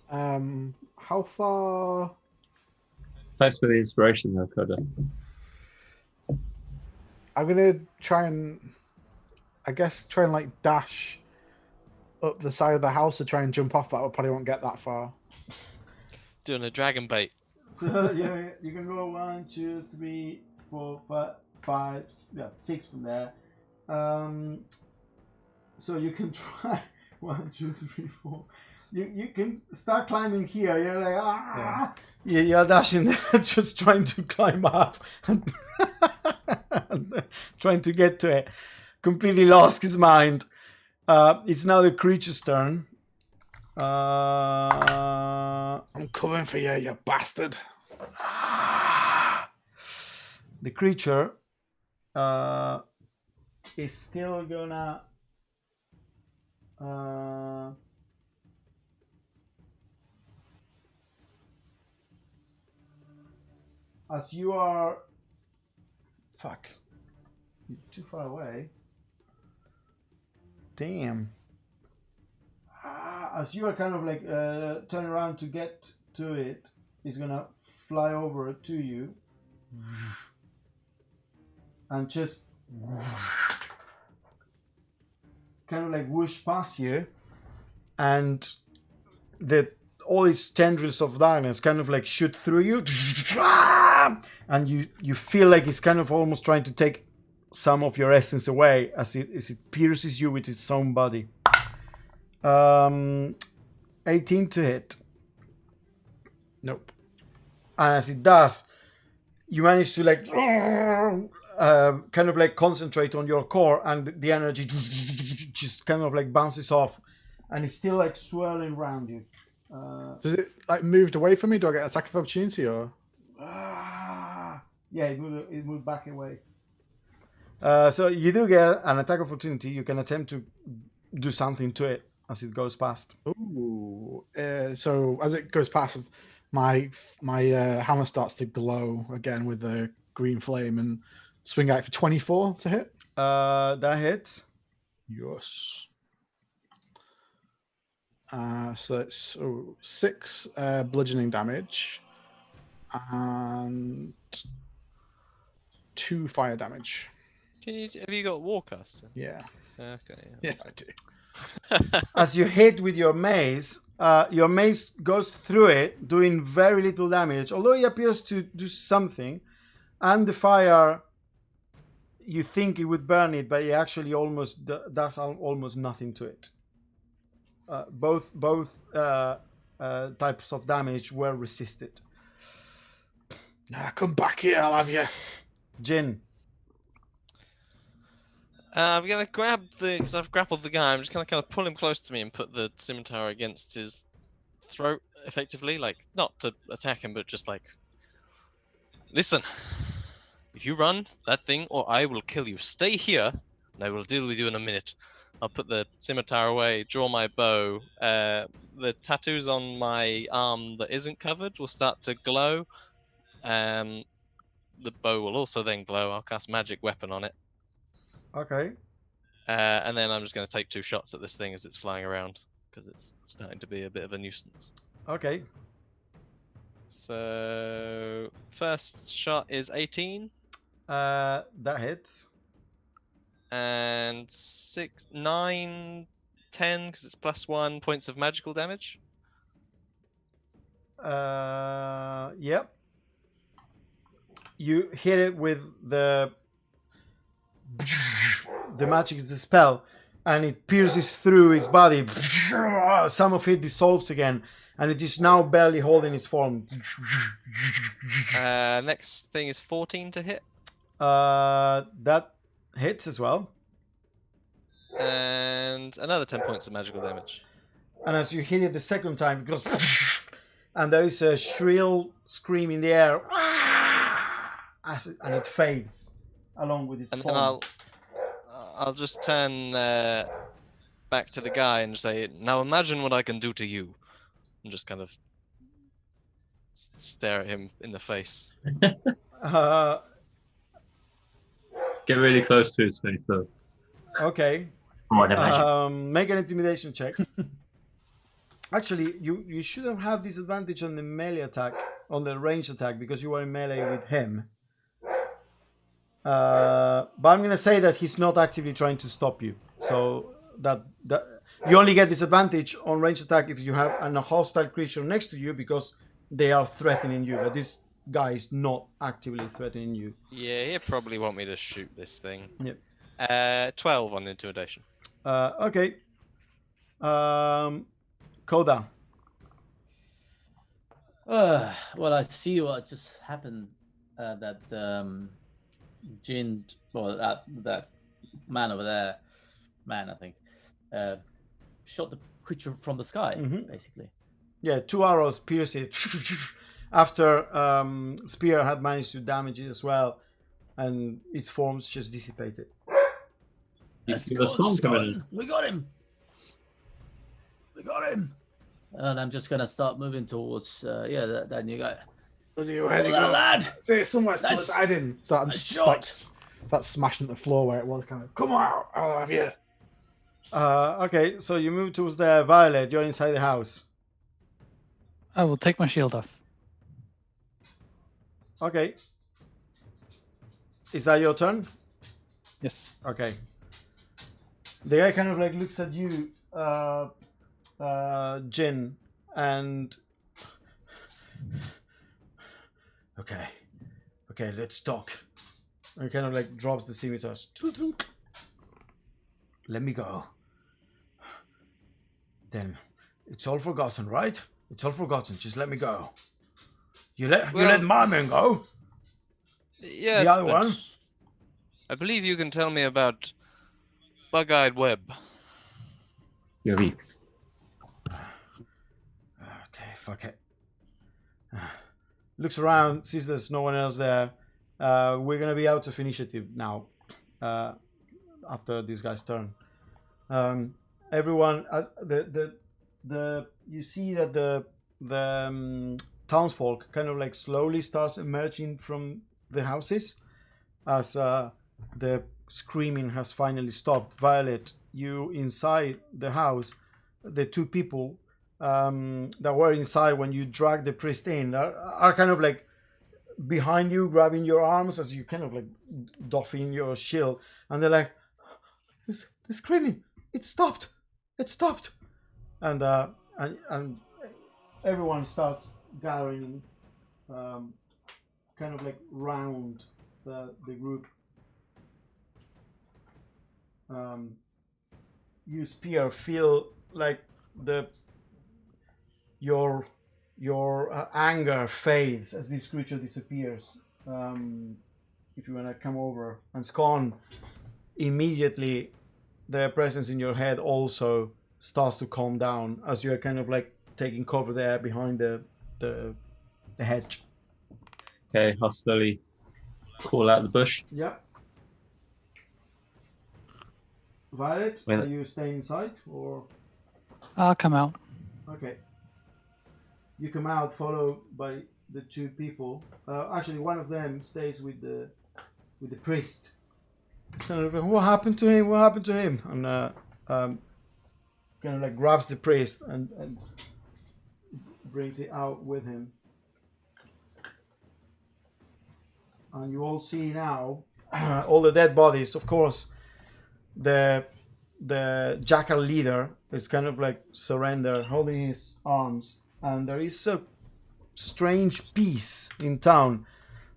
How far? Thanks for the inspiration, though, Coda. I'm gonna try and, like dash up the side of the house to try and jump off, but I probably won't get that far. Doing a dragon bait. So yeah, you can go 1, 2, 3, 4, 5, 6 from there. So you can try 1, 2, 3, 4. You can start climbing here. You're like you're dashing there, just trying to climb up and trying to get to it. Completely lost his mind. It's now the creature's turn. I'm coming for you, you bastard. The creature is still gonna as you are you're too far away. Damn. As you are kind of like turn around to get to it, it's gonna fly over to you and just kind of like whoosh past you, and all these tendrils of darkness kind of like shoot through you, and you feel like it's kind of almost trying to take some of your essence away as it pierces you with its own body. 18 to hit. Nope. And as it does, you manage to like kind of like concentrate on your core, and the energy just kind of like bounces off, and it's still like swirling around you. Does it like moved away from me? Do I get attack of opportunity or? Yeah, it moved back away. So you do get an attack opportunity. You can attempt to do something to it as it goes past. Ooh. So as it goes past, my hammer starts to glow again with the green flame and swing out for 24 to hit. That hits. Yes. So it's 6 bludgeoning damage and 2 fire damage. Have you got Warcaster? Yeah. Okay. Yeah, I do. As you hit with your mace goes through it, doing very little damage, although it appears to do something. And the fire, you think it would burn it, but it actually almost does almost nothing to it. Both types of damage were resisted. Come back here, I'll have you. Jin. I'm gonna grab because I've grappled the guy. I'm just gonna kind of pull him close to me and put the scimitar against his throat, effectively, like not to attack him, but just like, listen. If you run that thing, or I will kill you. Stay here, and I will deal with you in a minute. I'll put the scimitar away, draw my bow. The tattoos on my arm that isn't covered will start to glow. The bow will also then glow. I'll cast magic weapon on it. Okay. And then I'm just going to take 2 shots at this thing as it's flying around, because it's starting to be a bit of a nuisance. Okay. So, first shot is 18. That hits. And 6, 9, 10, because it's +1 points of magical damage. Yep. You hit it with the magic is a spell, and it pierces through its body. Some of it dissolves again, and it is now barely holding its form. Next thing is 14 to hit. That hits as well. And another 10 points of magical damage. And as you hit it the second time, it goes, and there is a shrill scream in the air, and it fades along with its And form. I'll just turn back to the guy and say, now imagine what I can do to you. And just kind of stare at him in the face. Get really close to his face, though. Okay. Make an intimidation check. Actually, you shouldn't have disadvantage on the melee attack, on the range attack, because you are in melee with him. But I'm going to say that he's not actively trying to stop you. So that you only get disadvantage on range attack if you have a hostile creature next to you, because they are threatening you. But this guy is not actively threatening you. Yeah, he'll probably want me to shoot this thing. Yep. 12 on intimidation. Okay. Koda. Well, I see what just happened. That Jin, well, that man over there, I think, shot the creature from the sky, basically. Yeah, 2 arrows pierce it. After Spear had managed to damage it as well, and its forms just dissipated. The song coming in. We got him. And I'm just gonna start moving towards that new guy. Where do you go? Lad. See, somewhere Nice. I didn't. So I'm Nice just shot. like start smashing at the floor where it was. Kind of, come on, I'll have you. Okay, so you move towards the Violet. You're inside the house. I will take my shield off. Okay. Is that your turn? Yes. Okay. The guy kind of like looks at you, Jin, and okay, let's talk. And he kind of like drops the scimitars. Let me go. Then it's all forgotten, right? It's all forgotten. Just let me go. You let my men go. Yes, The other but one. I believe you can tell me about Bug-Eyed Web. You're weak. Okay, fuck it. Looks around, sees there's no one else there, We're gonna be out of initiative now. After this guy's turn, everyone, the you see that the townsfolk kind of like slowly starts emerging from the houses as the screaming has finally stopped. Violet, you inside the house, the two people that were inside when you dragged the priest in are kind of like behind you, grabbing your arms as you kind of like doffing your shield, and they're like, the screaming, it stopped, and everyone starts gathering, kind of like round the group. You Spear feel like your anger fades as this creature disappears. If you wanna come over, and Scone, immediately the presence in your head also starts to calm down as you are kind of like taking cover there behind the hedge. Okay, I'll slowly call out the bush. Yeah. Violet, When- are you staying inside or? I'll come out. Okay. You come out, followed by the two people. Actually, one of them stays with the priest. It's kind of like, what happened to him? What happened to him? And kind of like grabs the priest and brings it out with him. And you all see now all the dead bodies. Of course, the jackal leader is kind of like surrender, holding his arms. And there is a strange peace in town.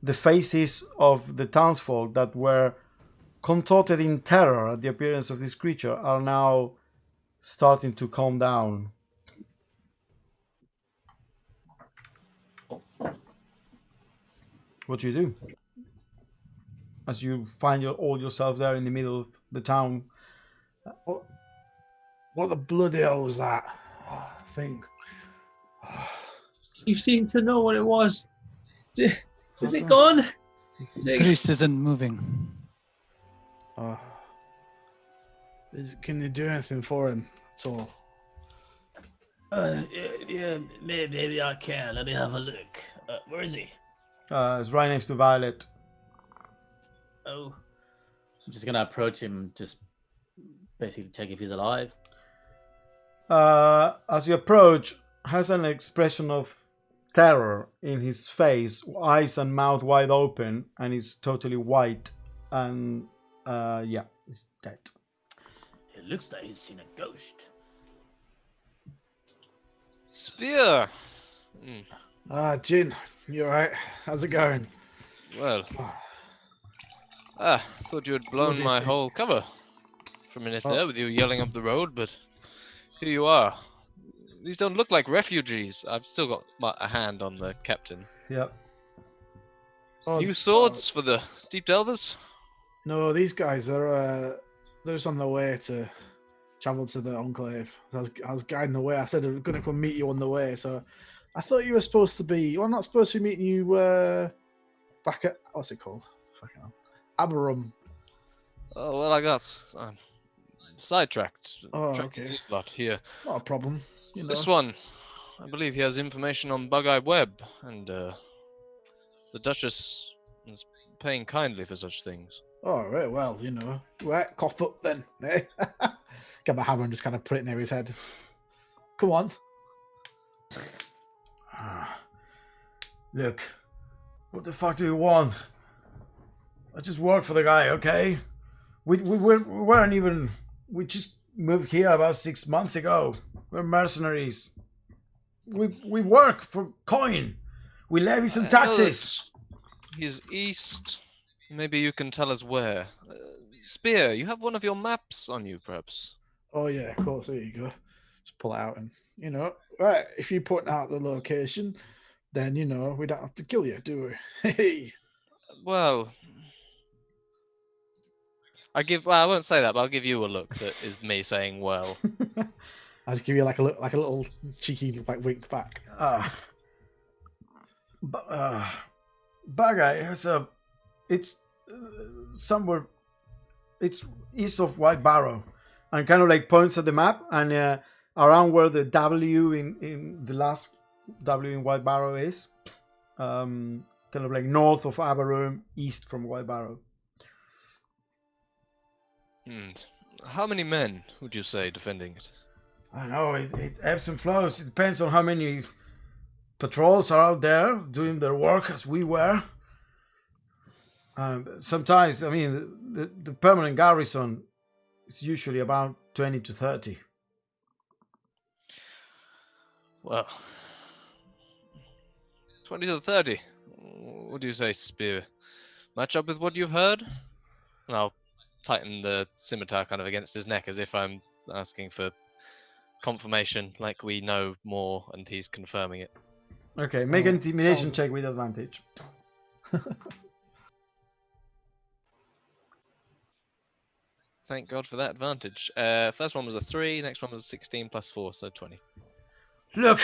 The faces of the townsfolk that were contorted in terror at the appearance of this creature are now starting to calm down. What do you do? As you find all yourself there in the middle of the town. What the bloody hell was that thing? You seem to know what it was. Is What's it that? gone? Is The it... priest isn't moving. Can you do anything for him at all? Yeah, maybe I can. Let me have a look. Where is he? It's right next to Violet. Oh, I'm just gonna approach him, just basically check if he's alive. As you approach, has an expression of terror in his face, eyes and mouth wide open, and he's totally white. And yeah, he's dead. it looks like he's seen a ghost. Spear! Jin, you alright? How's it going? Well, thought you had blown Bloody my thing. whole cover for a minute Oh. there with you yelling up the road, but here you are. These don't look like refugees. I've still got a hand on the captain. Yep. Oh, New swords for the Deep Delvers? No, these guys are they're just on their way to travel to the Enclave. I was guiding the way. I said I'm going to come meet you on the way. So I thought you were supposed to be. Well, I'm not supposed to be meeting you back at what's it called? Fucking hell. Aberum. Oh, well, I got sidetracked. Oh, Tracked okay. this lot here. Not a problem. You know. This one, I believe he has information on Bug-Eye Web, and the Duchess is paying kindly for such things. Oh, right. Well, you know. Right, cough up then. Eh? Get my hammer and just kind of put it near his head. Come on. Look, what the fuck do you want? I just work for the guy, okay? We weren't even. We just moved here about 6 months ago. We're mercenaries. We work for coin. We levy some I know taxes. that he's east. Maybe you can tell us where. Spear, you have one of your maps on you, perhaps? Oh yeah, of course. There you go. Just pull it out and right. If you put out the location, then we don't have to kill you, do we? Hey. Well, I won't say that, but I'll give you a look that is me saying well. I'll just give you like a little cheeky wink back. Bagay has a It's somewhere. It's east of White Barrow, and kind of like points at the map, and around where the W in the last W in White Barrow is, kind of like north of Aberoom, east from White Barrow. And how many men would you say defending it? I know it ebbs and flows. It depends on how many patrols are out there doing their work as we were. Sometimes, I mean, the permanent garrison is usually about 20 to 30. Well, 20 to 30. What do you say, Spear? Match up with what you've heard? And I'll tighten the scimitar kind of against his neck as if I'm asking for confirmation, like we know more and he's confirming it. Okay, make an intimidation check with advantage. Thank God for that advantage. First one was a 3, next one was a 16 plus 4, so 20. Look,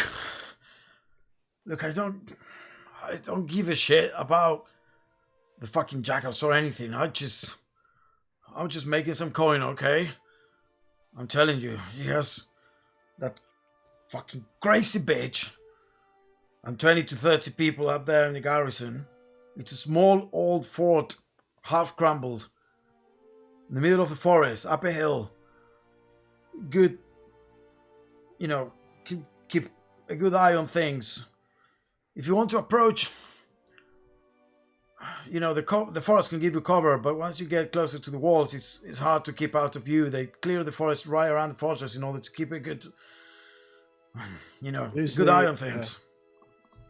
I don't give a shit about the fucking jackals or anything. I'm just making some coin, okay? I'm telling you, he has that fucking crazy bitch and 20 to 30 people up there in the garrison. It's a small old fort, half crumbled, in the middle of the forest, up a hill. Good, keep a good eye on things. If you want to approach, the forest can give you cover, but once you get closer to the walls, it's hard to keep out of view. They clear the forest right around the fortress in order to keep a good, good eye on things.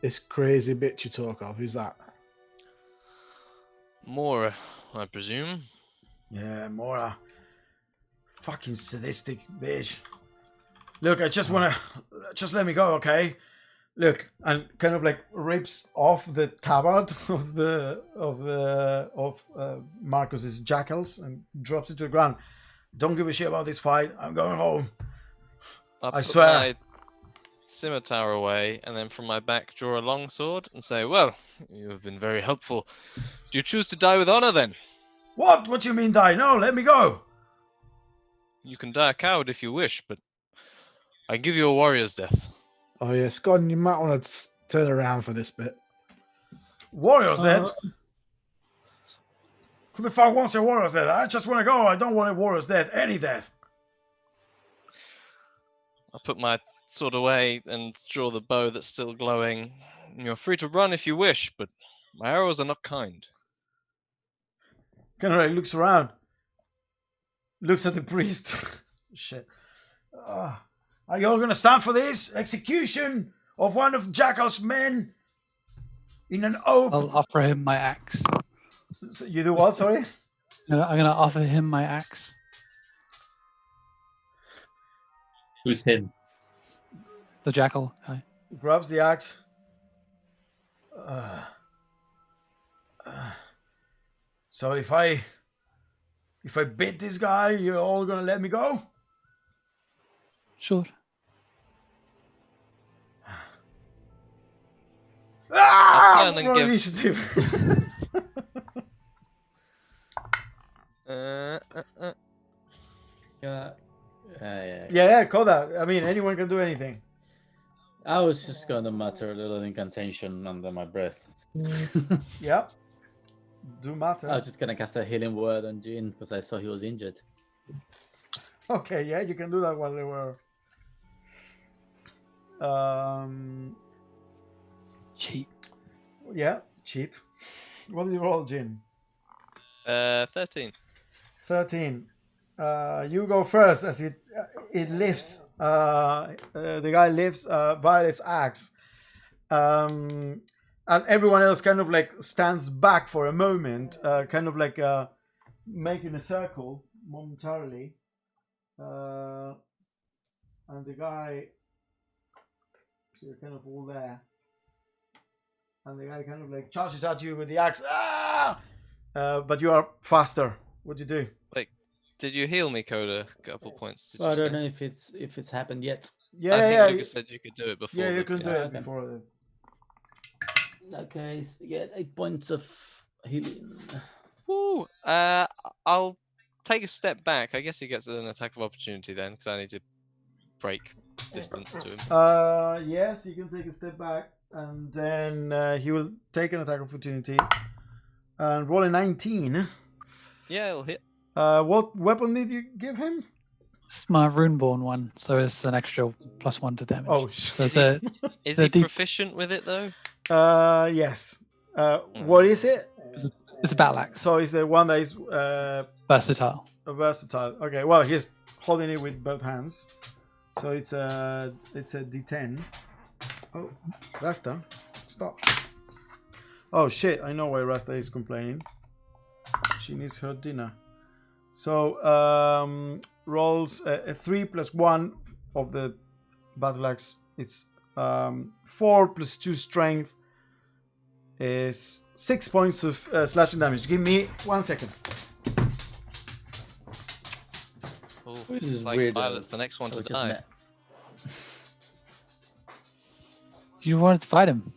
This crazy bitch you talk of, who's that? Mora, I presume. Yeah, Mora. Fucking sadistic bitch. Look, I just wanna, just let me go, okay? Look, and kind of like rips off the tabard of Marcus's jackals and drops it to the ground. Don't give a shit about this fight. I'm going home. I swear. My scimitar away, and then from my back draw a long sword and say, "Well, you have been very helpful. Do you choose to die with honor, then?" What? What do you mean die? No, let me go. You can die a coward if you wish, but I give you a warrior's death. Oh yes, God, you might want to turn around for this bit. Warrior's death? Who the fuck wants a warrior's death? I just want to go. I don't want a warrior's death. Any death. I put my sword away and draw the bow that's still glowing. You're free to run if you wish, but my arrows are not kind. Conrad looks around. Looks at the priest. Shit. Are you all gonna stand for this? Execution of one of Jackal's men in an oak. I'll offer him my axe. So you do what, sorry? I'm gonna offer him my axe. Who's him? The jackal. Hi. Grabs the axe. So if I beat this guy, you're all gonna let me go? Sure. I'll turn and roll give- initiative. Yeah, call that. I mean, anyone can do anything. I was just gonna mutter a little incantation under my breath. Yeah. Do matter. I was just gonna cast a healing word on Jean because I saw he was injured. Okay, yeah, you can do that while they were. Cheap. Yeah, cheap. What did you roll, Jin? 13. 13. You go first as it lifts. The guy lifts Violet's axe. And everyone else kind of like stands back for a moment, kind of like making a circle momentarily. And the guy, so you're kind of all there. And the guy kind of like charges at you with the axe. But you are faster. What do you do? Did you heal me, Coda? A couple points. Did Well, I you don't say? know if it's happened yet. I think Yeah. Lucas said you could do it before. Yeah, you but can do it okay. before. Okay, so yeah, 8 points of healing. Woo! I'll take a step back. I guess he gets an attack of opportunity then, because I need to break distance to him. Yes, you can take a step back, and then he will take an attack opportunity and roll a 19. Yeah, it'll hit. What weapon did you give him? It's my Runeborn one, so it's an extra +1 to damage. Oh, so it's a Is a he deep- proficient with it though? yes. What is it? it's a battle axe, So it's the one that is versatile. versatile. Okay, well, he's holding it with both hands, so it's a D10. Oh, Rasta, stop! Oh shit! I know why Rasta is complaining. She needs her dinner. So rolls a 3 + 1 of the battle axe. It's 4 + 2 strength is 6 points of slashing damage. Give me 1 second. Oh, This is like weird. Violet's the next one So to we just die. met. You wanted to fight him.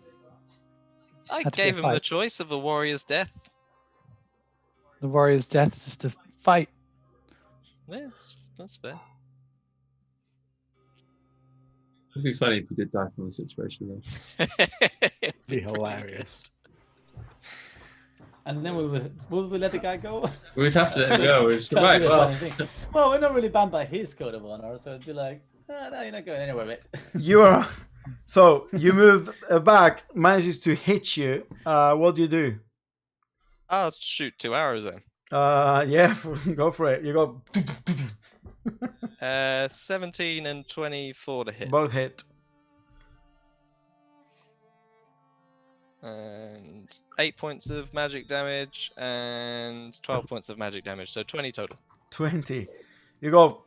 I Had to be a gave him the fight. choice of a warrior's death. The warrior's death is to fight. Yeah, that's fair. It'd be funny if we did die from the situation though. Be hilarious. And then will we let the guy go? We'd have to let him go. It's That'd right, be a well, funny thing. Well, we're not really bound by his code of honor, so it'd be like, no, you're not going anywhere, mate. You are. So you move back, manages to hit you. What do you do? I'll shoot 2 arrows then. Yeah, go for it. You go. 17 and 24 to hit. Both hit. And 8 points of magic damage and 12 points of magic damage, so 20 total. 20. You go.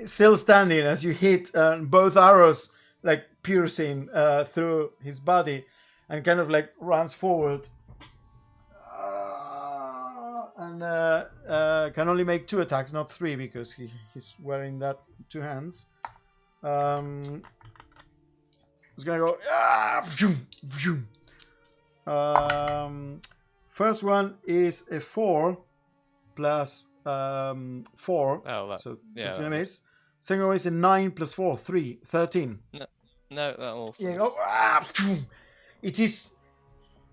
Still standing as you hit both arrows, like piercing through his body, and kind of like runs forward. And can only make 2 attacks, not 3, because he's wearing that 2 hands. It's gonna go. First one is a 4 plus 4. Oh, that, So yeah, that's that gonna was- miss. Second one is a 9 plus 4, 13. No, that also. Yeah, go. It is.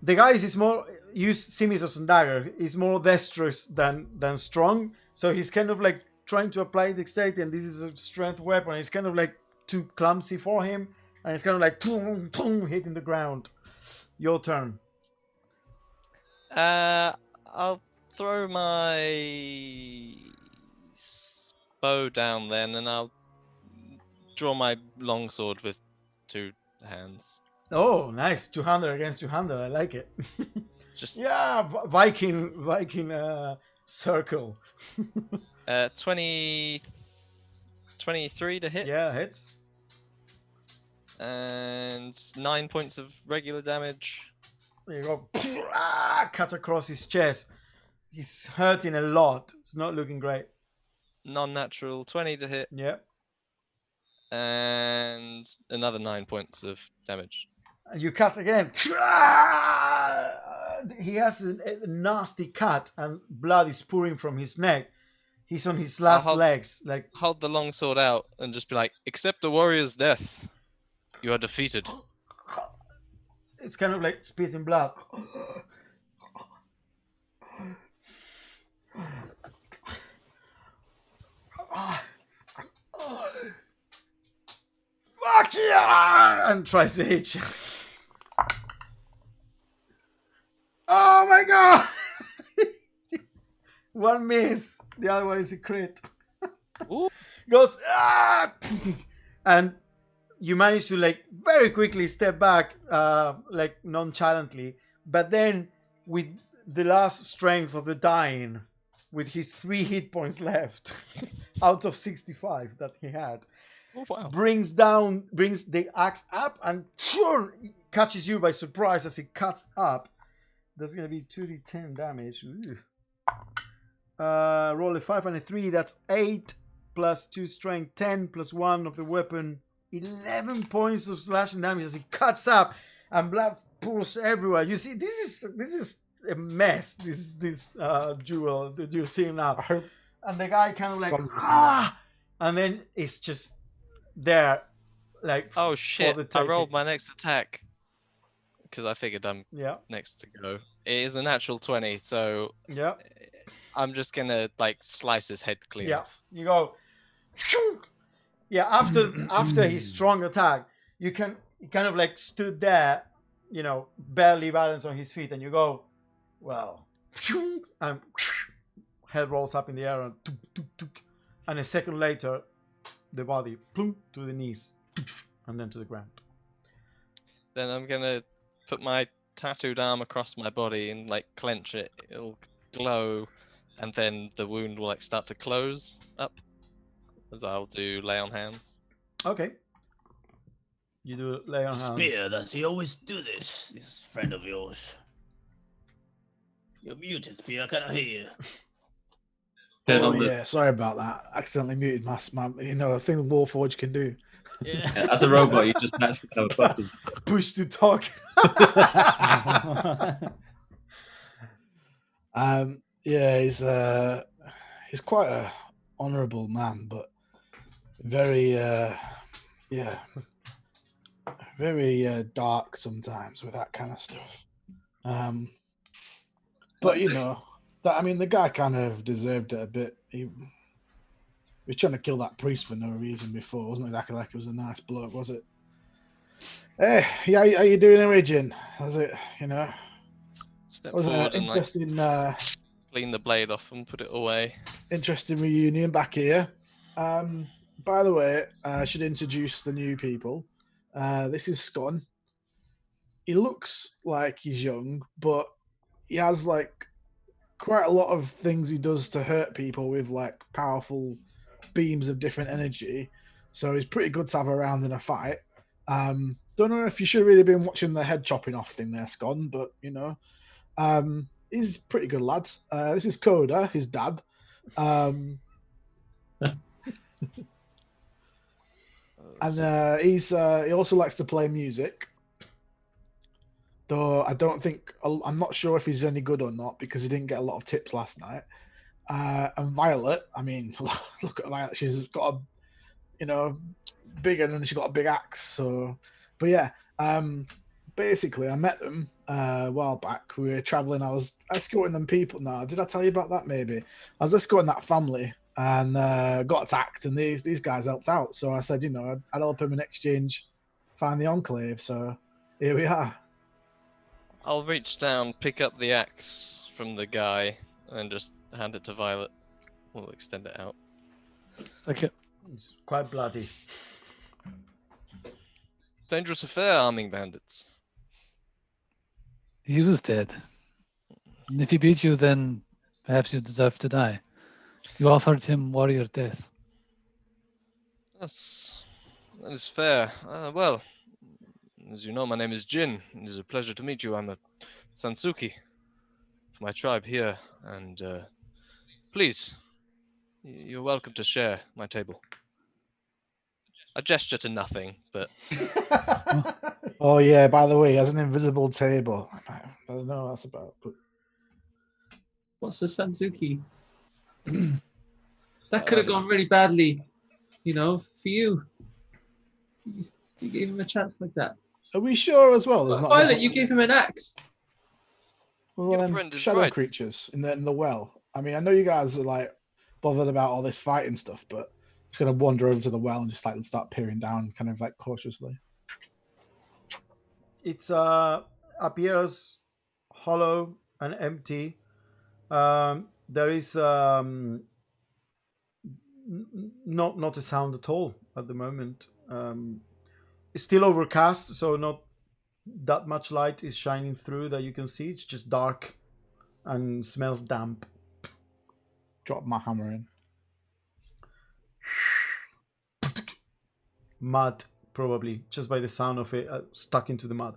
The guy is more use scimitars and dagger. He's more dexterous than strong. So he's kind of like trying to apply dexterity, and this is a strength weapon. It's kind of like too clumsy for him, and it's kind of like hitting the ground. Your turn. I'll throw my bow down then, and I'll draw my longsword with 2 hands. Oh, nice! 200 against 200. I like it. Just Yeah, Viking circle. 23 to hit, Yeah, hits. and 9 points of regular damage. There you go. Cut across his chest. He's hurting a lot. It's not looking great. Non-natural 20 to hit, Yeah. and another 9 points of damage. And you cut again. He has a nasty cut, and blood is pouring from his neck. He's on his last hold- legs. Like, Hold the longsword out and just be like, "Accept the warrior's death. You are defeated." it's kind of like spitting blood. Fuck yeah! And tries to hit you. Oh my god! One miss. The other one is a crit. Ooh. Goes and you manage to like very quickly step back, like nonchalantly, but then with the last strength of the dying, with his 3 hit points left out of 65 that he had, Oh, wow. brings the axe up and catches you by surprise as it cuts up. That's gonna be 2d10 damage. Ooh. Roll a 5 and a 3. That's 8 plus 2 strength, 10 plus 1 of the weapon, 11 points of slashing damage as it cuts up, and blood pours everywhere. You see, this is a mess. This jewel that you see now, I hope and the guy kind of like Gone. and then it's just there, like Oh for shit! the I taking. rolled my next attack because I figured I'm Yeah, next to go. It is a natural 20, so yeah, I'm just gonna like slice his head clean yeah. off. You go. Yeah, after his strong attack, you can he kind of like stood there, barely balanced on his feet, and you go, well, and head rolls up in the air, and a second later, the body plunk to the knees, and then to the ground. Then I'm gonna put my tattooed arm across my body and like clench it. It'll glow, and then the wound will like start to close up, as I'll do lay on hands. Okay. You do lay on hands. Spear, does he always do this friend of yours? You're muted, Spear, I cannot hear you. Then Oh on the- yeah, sorry about that. Accidentally muted my a thing Warforged can do. Yeah. As a robot, you just naturally have a button. Push to talk. Yeah, he's quite a honourable man, but very very dark sometimes with that kind of stuff. But the guy kind of deserved it a bit. He was trying to kill that priest for no reason before. It wasn't exactly like it was a nice bloke, was it? Hey, yeah, how you doing, Origin? How's it, Step was an forward and like interesting, clean the blade off and put it away. interesting reunion back here. By the way, I should introduce the new people. This is Scon. He looks like he's young, but he has like quite a lot of things he does to hurt people with like powerful beams of different energy. So he's pretty good to have around in a fight. Don't know if you should have really been watching the head chopping off thing there, Scon, but he's a pretty good lad. This is Coda, his dad. And he also likes to play music. Though I'm not sure if he's any good or not because he didn't get a lot of tips last night. And Violet, I mean, look at Violet. She's got bigger and she's got a big axe. So, but yeah, basically, I met them a while back. We were traveling. I was escorting them people. No, did I tell you about that? Maybe I was escorting that family and got attacked, and these guys helped out. So I said, I'd help them in exchange find the enclave. So here we are. I'll reach down, pick up the axe from the guy, and just hand it to Violet. We'll extend it out. Okay. It's quite bloody. Dangerous affair, arming bandits. He was dead. And if he beats you, then perhaps you deserve to die. You offered him warrior death. That is fair. Well, as you know, my name is Jin. It is a pleasure to meet you. I'm a Sansuki for my tribe here, and please, you're welcome to share my table. A gesture to nothing, but Oh yeah, by the way, he has an invisible table. I don't know what that's about, but What's the Sanzuki? That could have gone really badly, for you. You gave him a chance like that. are we sure as well? There's But not Violet, you gave him an axe. well, Your then friend is shadow right. creatures in the well. I mean, I know you guys are like bothered about all this fighting stuff, but just gonna wander over to the well and just like start peering down, kind of like cautiously. It's appears hollow and empty. There is not a sound at all at the moment. It's still overcast, so not that much light is shining through that you can see. It's just dark and smells damp. Drop my hammer in. Mud, probably, just by the sound of it stuck into the mud.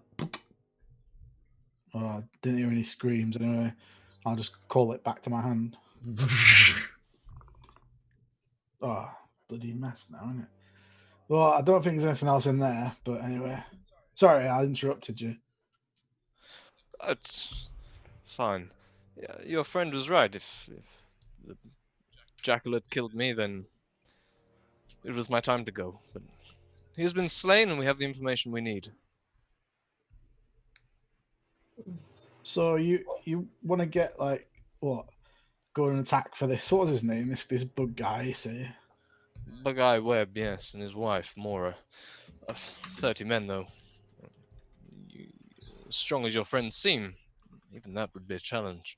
Oh, I didn't hear any screams. Anyway, I'll just call it back to my hand. Oh, bloody mess now, isn't it? Well, I don't think there's anything else in there, but anyway. Sorry, I interrupted you. It's fine. Yeah, your friend was right. If the jackal had killed me, then it was my time to go. But he has been slain, and we have the information we need. So you want to get like what? Go and attack for this. What was his name? This bug guy. You say? Bug-Eye Webb, yes, and his wife, Mora. 30 men, though. As strong as your friends seem, even that would be a challenge.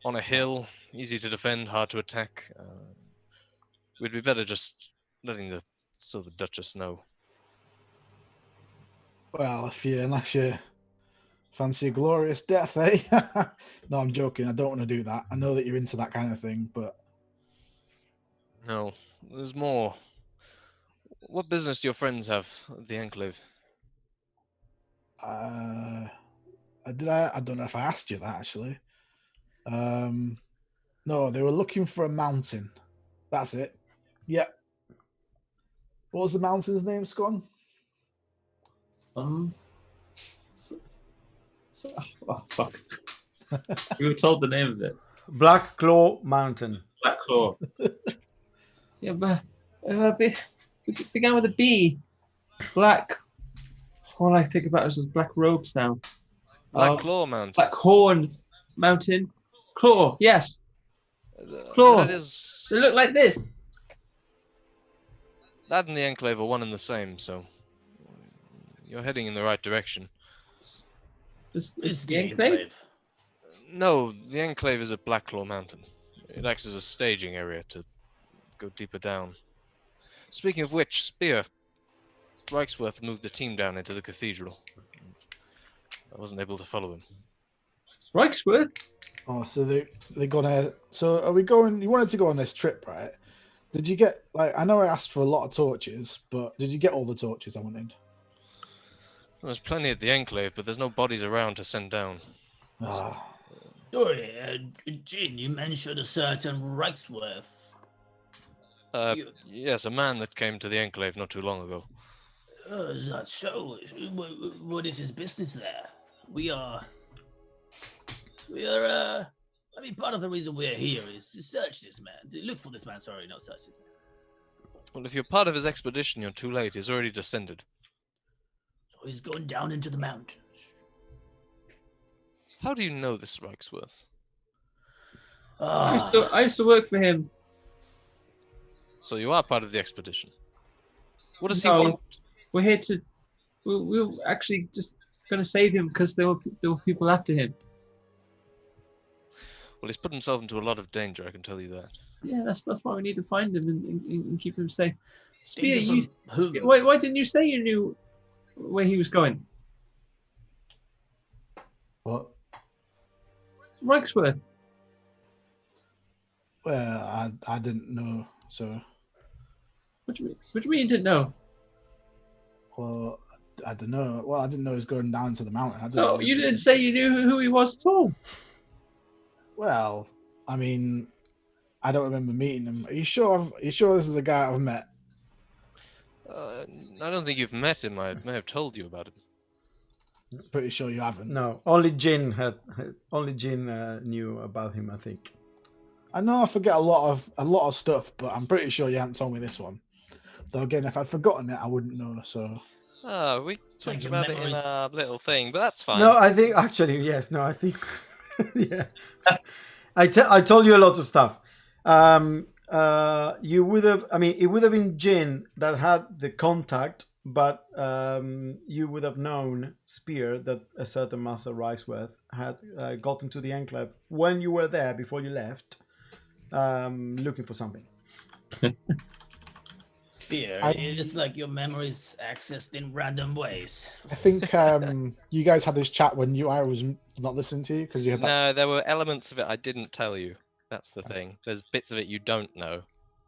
On a hill, easy to defend, hard to attack. We'd be better just letting the Duchess know. Well, unless you fancy a glorious death, eh? No, I'm joking. I don't want to do that. I know that you're into that kind of thing, but No, there's more. What business do your friends have at the Enclave? I don't know if I asked you that actually. No, they were looking for a mountain. That's it. Yep. What was the mountain's name, Scon? Oh, fuck. We were told the name of it. Black Claw Mountain. Black Claw. Yeah, but it began with a B. Black. All I think about is those black robes now. Black Claw Mountain. Black Horn Mountain. Claw, yes. Claw. That is... They look like this. That and the Enclave are one and the same, so you're heading in the right direction. This It's the Enclave? No, the Enclave is at Blacklaw Mountain. It acts as a staging area to go deeper down. Speaking of which, Spear, Reichsworth moved the team down into the cathedral. I wasn't able to follow him. Reichsworth? Oh, so they're gonna. So are we going? You wanted to go on this trip, right? Did you get I know I asked for a lot of torches, but did you get all the torches I wanted? There's plenty at the Enclave, but there's no bodies around to send down. Ah, Sorry, Jin, you mentioned a certain Reichsworth. Yes, a man that came to the Enclave not too long ago. Is that so? What is his business there? We are. I mean, part of the reason we're here is to search this man. To look for this man. Sorry, not search this man. Well, if you're part of his expedition, you're too late. He's already descended. So he's gone down into the mountains. How do you know this Reichsworth? I used to work for him. So you are part of the expedition. What does he No. want? We're here to. We were actually just going to save him because there were people after him. Well, he's put himself into a lot of danger, I can tell you that. Yeah, that's why we need to find him and keep him safe. Spear, Danger you, from who? why didn't you say you knew where he was going? what? Reichsworth. Well, I didn't know. So, What do you mean you didn't know? well, I don't know. Well, I didn't know he was going down to the mountain. I don't No, know. you didn't say you knew who he was at all. Well, I mean, I don't remember meeting him. Are you sure this is a guy I've met? I don't think you've met him. I may have told you about him. Pretty sure you haven't. No, only Jin knew about him, I think. I know I forget a lot of stuff, but I'm pretty sure you haven't told me this one. Though again, if I'd forgotten it, I wouldn't know. So We talked your about it in memories. our little thing, but that's fine. No, I think actually yes. No, I think yeah. I told you a lot of stuff. You would have. I mean, it would have been Jin that had the contact, but you would have known Spear that a certain Master Reichsworth had gotten to the Enclave when you were there before you left, looking for something. Fear. It's like your memories accessed in random ways. I think you guys had this chat when I was not listening to you because you had that. No, there were elements of it I didn't tell you. That's the thing. There's bits of it you don't know.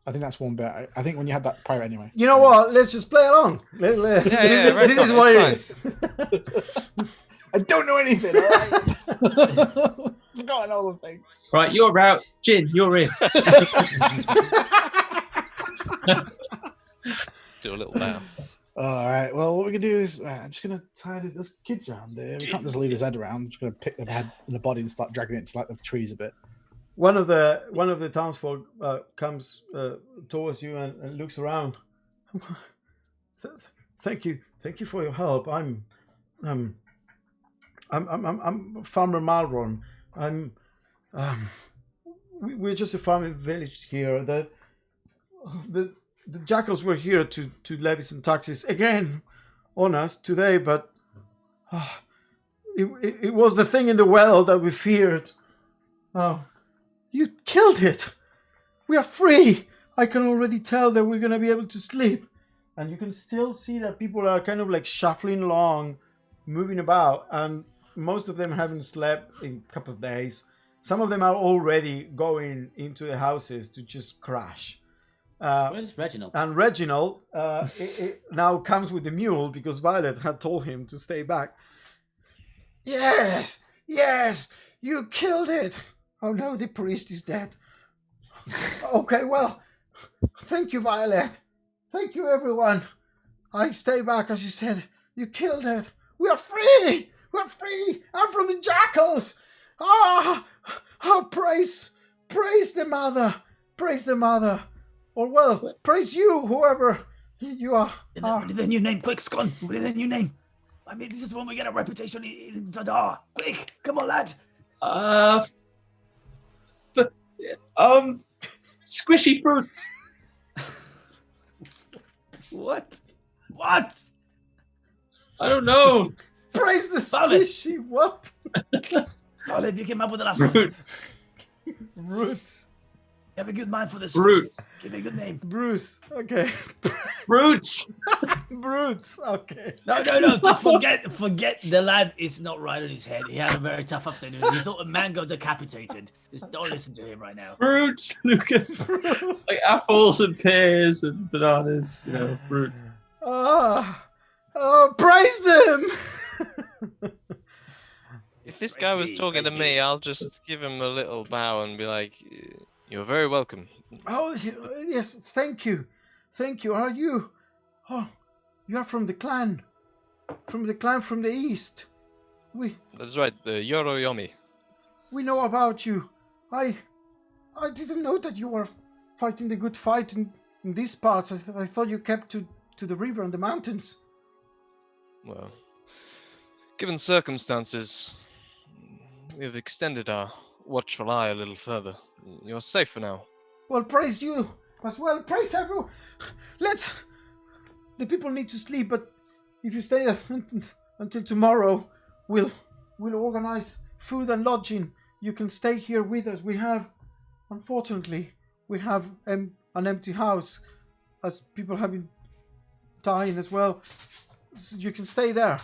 I think that's one bit. I think when you had that prior anyway. You know what? Let's just play along. This is what it is. I don't know anything. All right? Forgotten all the things. Right, you're out. Jin, you're in. Do a little bow. All right. Well, what we can do is I'm just gonna tie this kid around here. We can't just leave his head around. I'm just gonna pick the head and the body and start dragging it to like the trees a bit. One of the townsfolk comes towards you and looks around. Thank you for your help. I'm Farmer Malron. We're just a farming village here. The jackals were here to levy some taxes again on us today, but it was the thing in the well that we feared. Oh, you killed it. We are free. I can already tell that we're gonna be able to sleep. And you can still see that people are kind of like shuffling along, moving about, and most of them haven't slept in a couple of days. Some of them are already going into the houses to just crash. Where's Reginald? And Reginald it now comes with the mule because Violet had told him to stay back. Yes, you killed it. Oh no, the priest is dead. Okay, well, thank you, Violet. Thank you, everyone. I stay back, as you said. You killed it. We are free. We're free. I'm from the jackals. Oh, praise the mother. Praise the mother. Or, well, praise you, whoever you are. What is the new name? Quick, Scon. What is the new name? I mean, this is when we get a reputation in Zadar. Quick, come on, lad. Squishy fruits. What? I don't know. Praise the Violet. squishy. What? Oh, you came up with the last one. Fruits. Roots. You have a good mind for this. Fruits. Give me a good name. Bruce. Okay. Fruits. Brutes. Okay. No. Just forget the lad is not right on his head. He had a very tough afternoon. He thought a man got decapitated. Just don't listen to him right now. Fruits, Lucas. Like apples and pears and bananas. You know, fruit. Praise them. If this guy was talking to me, I'll just give him a little bow and be like, "You're very welcome." Oh, yes, thank you. Are you? Oh, you're from the clan. From the east. That's right, the Yoroyomi. We know about you. I didn't know that you were fighting the good fight in these parts. I thought you kept to the river and the mountains. Well, given circumstances, we've extended our watchful eye a little further. You're safe for now. Well, praise you as well. Praise everyone. The people need to sleep, but if you stay until tomorrow, we'll organize food and lodging. You can stay here with us. Unfortunately, we have an empty house, as people have been dying as well. So you can stay there.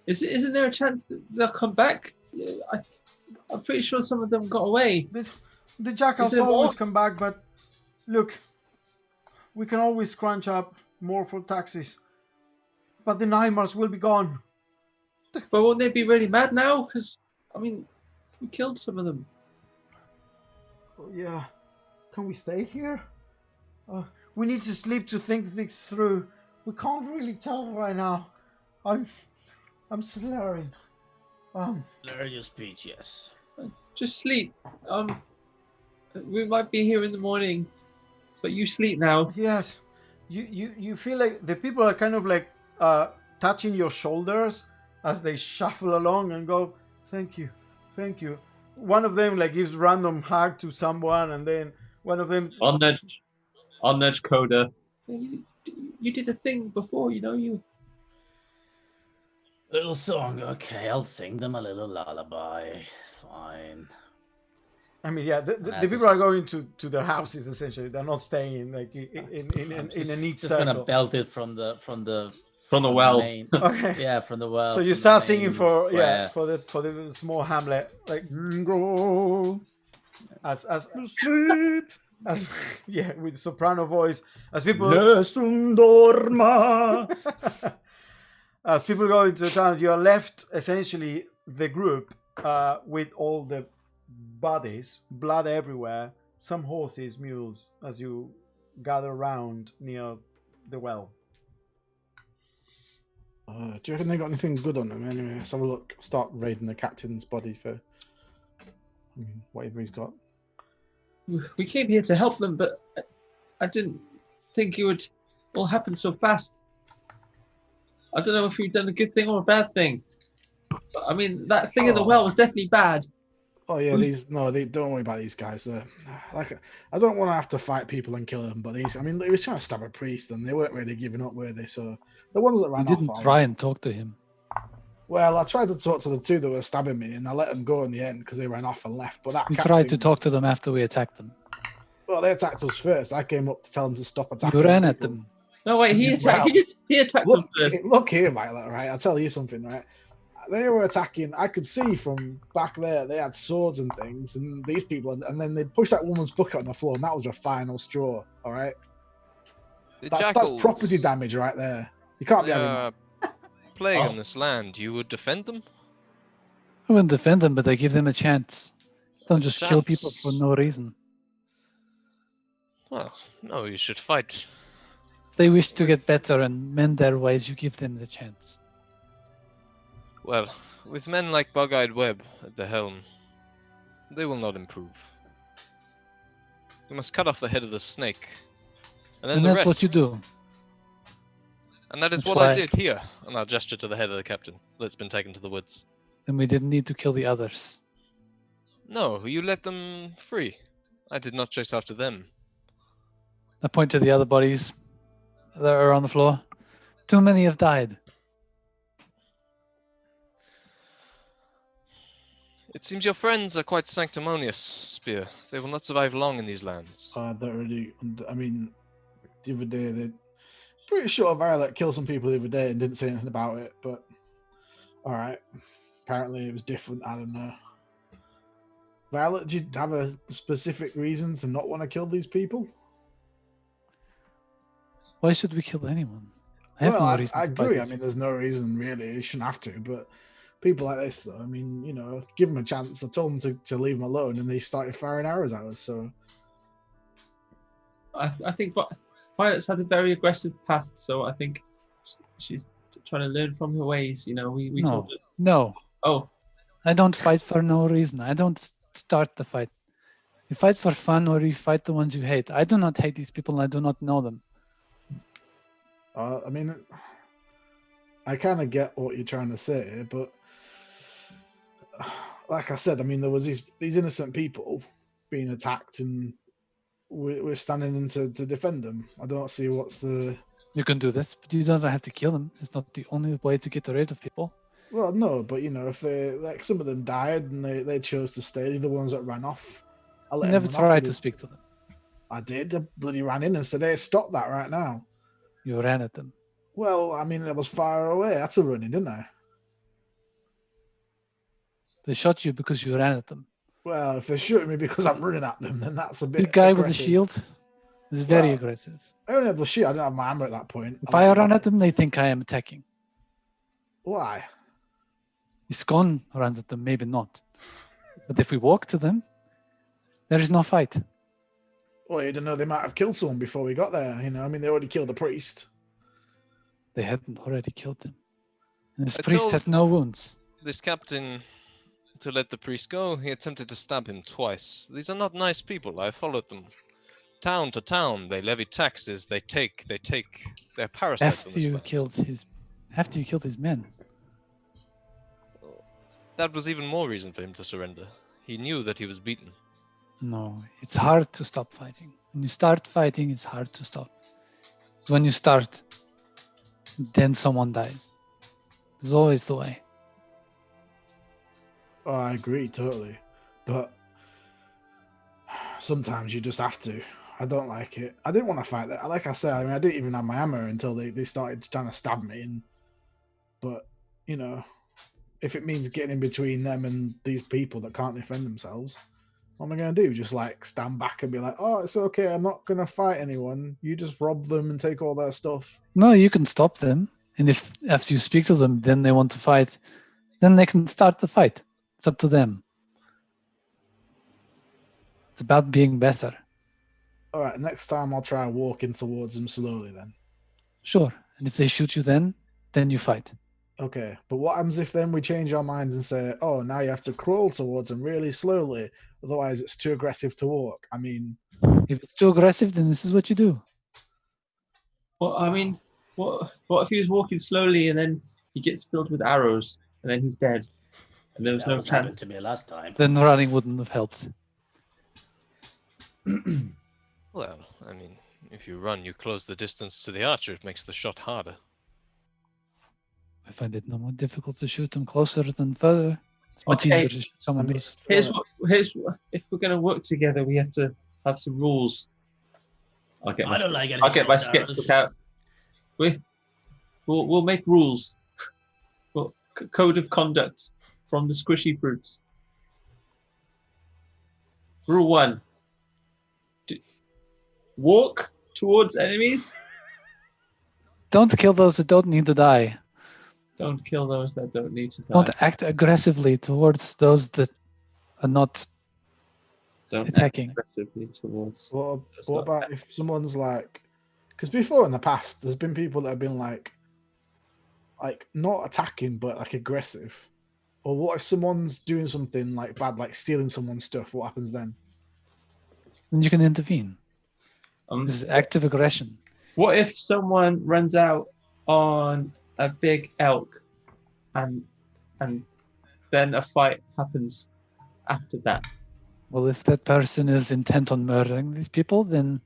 Isn't there a chance that they'll come back? I'm pretty sure some of them got away. The jackals always come back, but look, we can always scrunch up more for taxes. But the Nymars will be gone. But won't they be really mad now? Because, I mean, we killed some of them. Oh, yeah. Can we stay here? We need to sleep to think things through. We can't really tell right now. I'm slurring. Learn your speech, yes. Just sleep. We might be here in the morning, but you sleep now. Yes. You feel like the people are kind of like touching your shoulders as they shuffle along and go, thank you. One of them like gives random hug to someone, and then one of them I'll nudge Coda. You did a thing before, you. Little song, okay, I'll sing them a little lullaby. Fine. I mean, yeah, the people are going to their houses essentially. They're not staying like in a neat just circle. gonna belt it from the well. main- Okay. Yeah, from the well. So you from the start singing main for square. for the small hamlet like go as yeah, with soprano voice as people as people go into town. You are left essentially the group with all the bodies, blood everywhere, some horses, mules, as you gather around near the well. Do you reckon they got anything good on them? Anyway, let's have a look. Start raiding the captain's body for whatever he's got. We came here to help them, but I didn't think it would all happen so fast. I don't know if we've done a good thing or a bad thing. But, I mean, that thing in the well was definitely bad. Oh yeah, they don't worry about these guys. Like, I don't want to have to fight people and kill them, but these, I mean, they were trying to stab a priest, and they weren't really giving up, were they? So the ones that ran You off. didn't try and talk to him. Well, I tried to talk to the two that were stabbing me, and I let them go in the end because they ran off and left. But that We captain, tried to talk to them after we attacked them. Well, they attacked us first. I came up to tell them to stop attacking. You ran at people. them. No, wait, he attacked. Well, He attacked Look, them first. look here, Violet. Right, I'll tell you something. Right, they were attacking. I could see from back there they had swords and things, and these people, and then they pushed that woman's bucket on the floor, and that was a final straw. All right, that's property damage right there. You can't be having that. Plague on this land. You would defend them? I wouldn't defend them, but I give them a chance. Don't just kill people Chance? for no reason. Well, no, you should fight. If they wish to get better and mend their ways, you give them the chance. Well, with men like Bug-Eyed Webb at the helm, they will not improve. We must cut off the head of the snake. And then And the that's rest. what you do. And that is That's what I why- did here. And I'll gesture to the head of the captain that's been taken to the woods. Then we didn't need to kill the others. No, you let them free. I did not chase after them. I point to the other bodies that are on the floor. Too many have died. It seems your friends are quite sanctimonious, Spear. They will not survive long in these lands. I don't really. I mean, the other day they pretty sure Violet killed some people the other day and didn't say anything about it. But all right, apparently it was different. I don't know. Violet, do you have a specific reason to not want to kill these people? Why should we kill anyone? I have Well, no I reason to fight agree. I these mean, there's no reason really. You shouldn't have to. But people like this, though, I mean, you know, give them a chance. I told them to leave them alone, and they started firing arrows at us. So I think Violet's had a very aggressive past, so I think she's trying to learn from her ways. You know, we No. told her. No, Oh, I don't fight for no reason. I don't start the fight. You fight for fun or you fight the ones you hate. I do not hate these people and I do not know them. I mean, I kind of get what you're trying to say, but like I said, I mean, there was these innocent people being attacked, and we're standing in to defend them. I don't see what's the. You can do this, but you don't have to kill them. It's not the only way to get rid of people. Well, no, but you know, if they like some of them died and they chose to stay, the ones that ran off. I You let never them run off tried with to it. speak to them. I did. I bloody ran in and said, "Hey, stop that right now." You ran at them. Well, I mean, I was far away. I had to run in, didn't I? They shot you because you ran at them. Well, if they're shooting me because I'm running at them, then that's a bit. The guy with the aggressive. shield is very Well, aggressive. I only had the shield. I didn't have my hammer at that point. If I run at them, they think I am attacking. Why? Iskon runs at them, maybe not. But if we walk to them, there is no fight. Well, you don't know. They might have killed someone before we got there. You know, I mean, they already killed a priest. They hadn't already killed him. And this I priest told- has no wounds. This captain, to let the priest go, he attempted to stab him twice. These are not nice people. I followed them. Town to town, they levy taxes, they take. They're parasites on After this you land. killed his men. That was even more reason for him to surrender. He knew that he was beaten. No, it's hard to stop fighting. When you start fighting, it's hard to stop. It's when you start, then someone dies. It's always the way. Oh, I agree totally, but sometimes you just have to. I don't like it. I didn't want to fight that. Like I said, I mean, I didn't even have my hammer until they started trying to stab me. But you know, if it means getting in between them and these people that can't defend themselves, what am I going to do? Just like stand back and be like, "Oh, it's okay. I'm not going to fight anyone. You just rob them and take all their stuff." No, you can stop them. And if after you speak to them, then they want to fight, then they can start the fight. It's up to them. It's about being better. All right, next time I'll try walking towards them slowly then. Sure. And if they shoot you then you fight. Okay, but what happens if then we change our minds and say, oh, now you have to crawl towards them really slowly, otherwise it's too aggressive to walk? I mean, If it's too aggressive, then this is what you do. Well, I mean, what if he was walking slowly and then he gets filled with arrows and then he's dead, and there was That no was happened chance? to me last time. Then running wouldn't have helped. Well, I mean, if you run, you close the distance to the archer. It makes the shot harder. I find it no more difficult to shoot them closer than further. It's much Okay. easier to shoot someone I mean, who's... If we're going to work together, we have to have some rules. I'll get my I don't like getting I'll get my shot arrows. sketchbook out. We'll make rules. Well, code of conduct from the squishy fruits. Rule 1. Walk towards enemies. Don't kill those that don't need to die. Don't kill those that don't need to die. Don't act aggressively towards those that are not Don't act attacking. aggressively towards. what not about if someone's like, because before in the past, there's been people that have been like not attacking, but like aggressive. Or what if someone's doing something like bad, like stealing someone's stuff? What happens then? Then you can intervene. This is active aggression. What if someone runs out on a big elk, and then a fight happens after that? Well, if that person is intent on murdering these people, then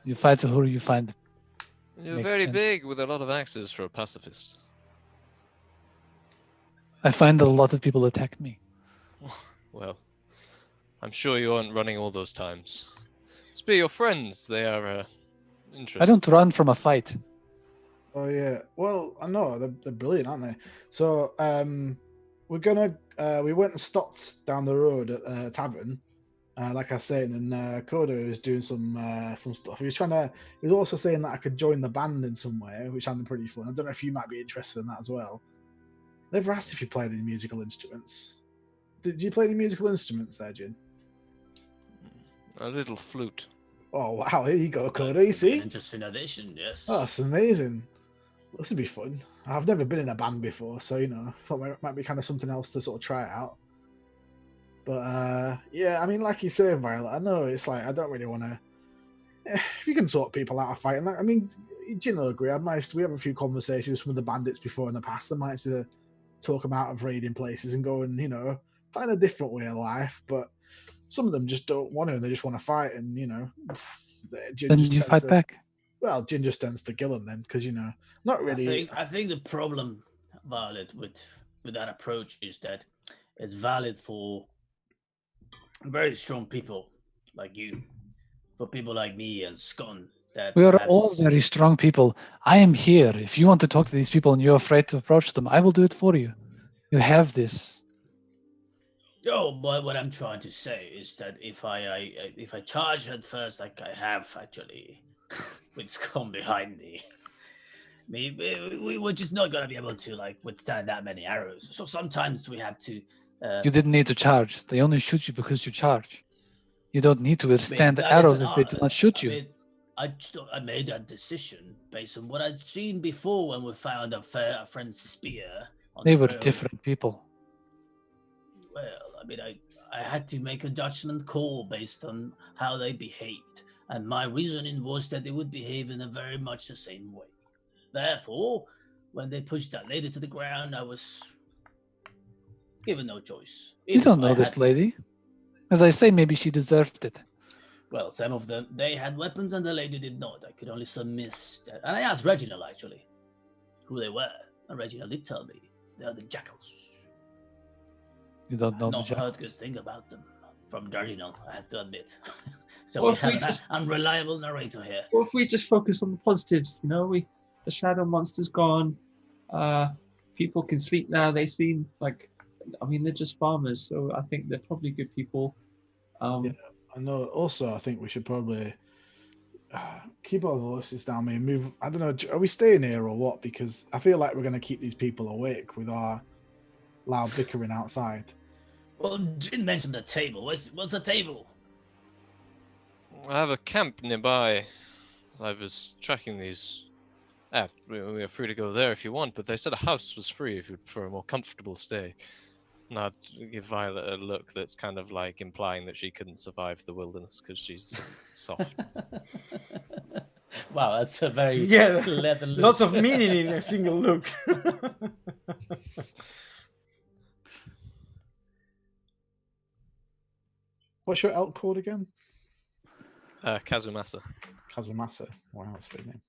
you fight for who you find. You're Makes very sense. big with a lot of axes for a pacifist. I find that a lot of people attack me. Well, I'm sure you aren't running all those times. Spear your friends. They are interesting. I don't run from a fight. Oh yeah. Well, I know they're brilliant, aren't they? So we're gonna we went and stopped down the road at a tavern, like I was saying, and Coda was doing some stuff. He was also saying that I could join the band in some way, which sounded pretty fun. I don't know if you might be interested in that as well. Never asked if you played any musical instruments. Did you play any musical instruments there, Jin? A little flute. Oh wow, here you go, Coda. You see? An interesting addition, yes. Oh, that's amazing. This would be fun. I've never been in a band before, so thought it might be kind of something else to sort of try out. But yeah, I mean, like you say, Violet, I know it's like I don't really want to. If you can sort people out of fighting, like I mean, Jin will agree. We have a few conversations with some of the bandits before in the past. I might to talk them out of raiding places and go and find a different way of life. But some of them just don't want to, and they just want to fight, and Jin Then just you tends fight to- back. Well, Jin just tends to kill them then, because not really. I think the problem, Violet, with that approach is that it's valid for very strong people like you, for people like me and Scone. That We are perhaps- all very strong people. I am here. If you want to talk to these people and you're afraid to approach them, I will do it for you. You have this. Oh, but what I'm trying to say is that if I charge head first, like I have actually, with Scone behind me, we're just not gonna be able to withstand that many arrows. So sometimes we have to. You didn't need to charge. They only shoot you because you charge. You don't need to withstand the that is arrows an if they art. do not shoot you. I made that decision based on what I'd seen before when we found a friend's spear. On They the were road. different people. Well, I mean, I had to make a judgment call based on how they behaved, and my reasoning was that they would behave in a very much the same way. Therefore, when they pushed that lady to the ground, I was given no choice. You If don't I know this had- lady. As I say, maybe she deserved it. Well, some of them, they had weapons and the lady did not. I could only submit that. And I asked Reginald, actually, who they were. And Reginald did tell me. They're the jackals. You don't know I've the not heard good jackals. thing about them from Reginald, I have to admit. So Well, we if have we an just- unreliable narrator here. Or if we just focus on the positives, the shadow monster's gone. People can sleep now. They seem they're just farmers, so I think they're probably good people. Yeah. I know. Also, I think we should probably keep our voices down. Maybe move. I don't know. Are we staying here or what? Because I feel like we're going to keep these people awake with our loud bickering outside. Well, Jin mentioned the table. What's the table? I have a camp nearby. I was tracking these We're free to go there if you want, but they said a house was free if you prefer a more comfortable stay. And I'd give Violet a look that's kind of like implying that she couldn't survive the wilderness because she's soft. Wow, that's a very Yeah, clever look. lots of meaning in a single look. What's your elk called again? Kazumasa. Kazumasa. Wow, that's a big name.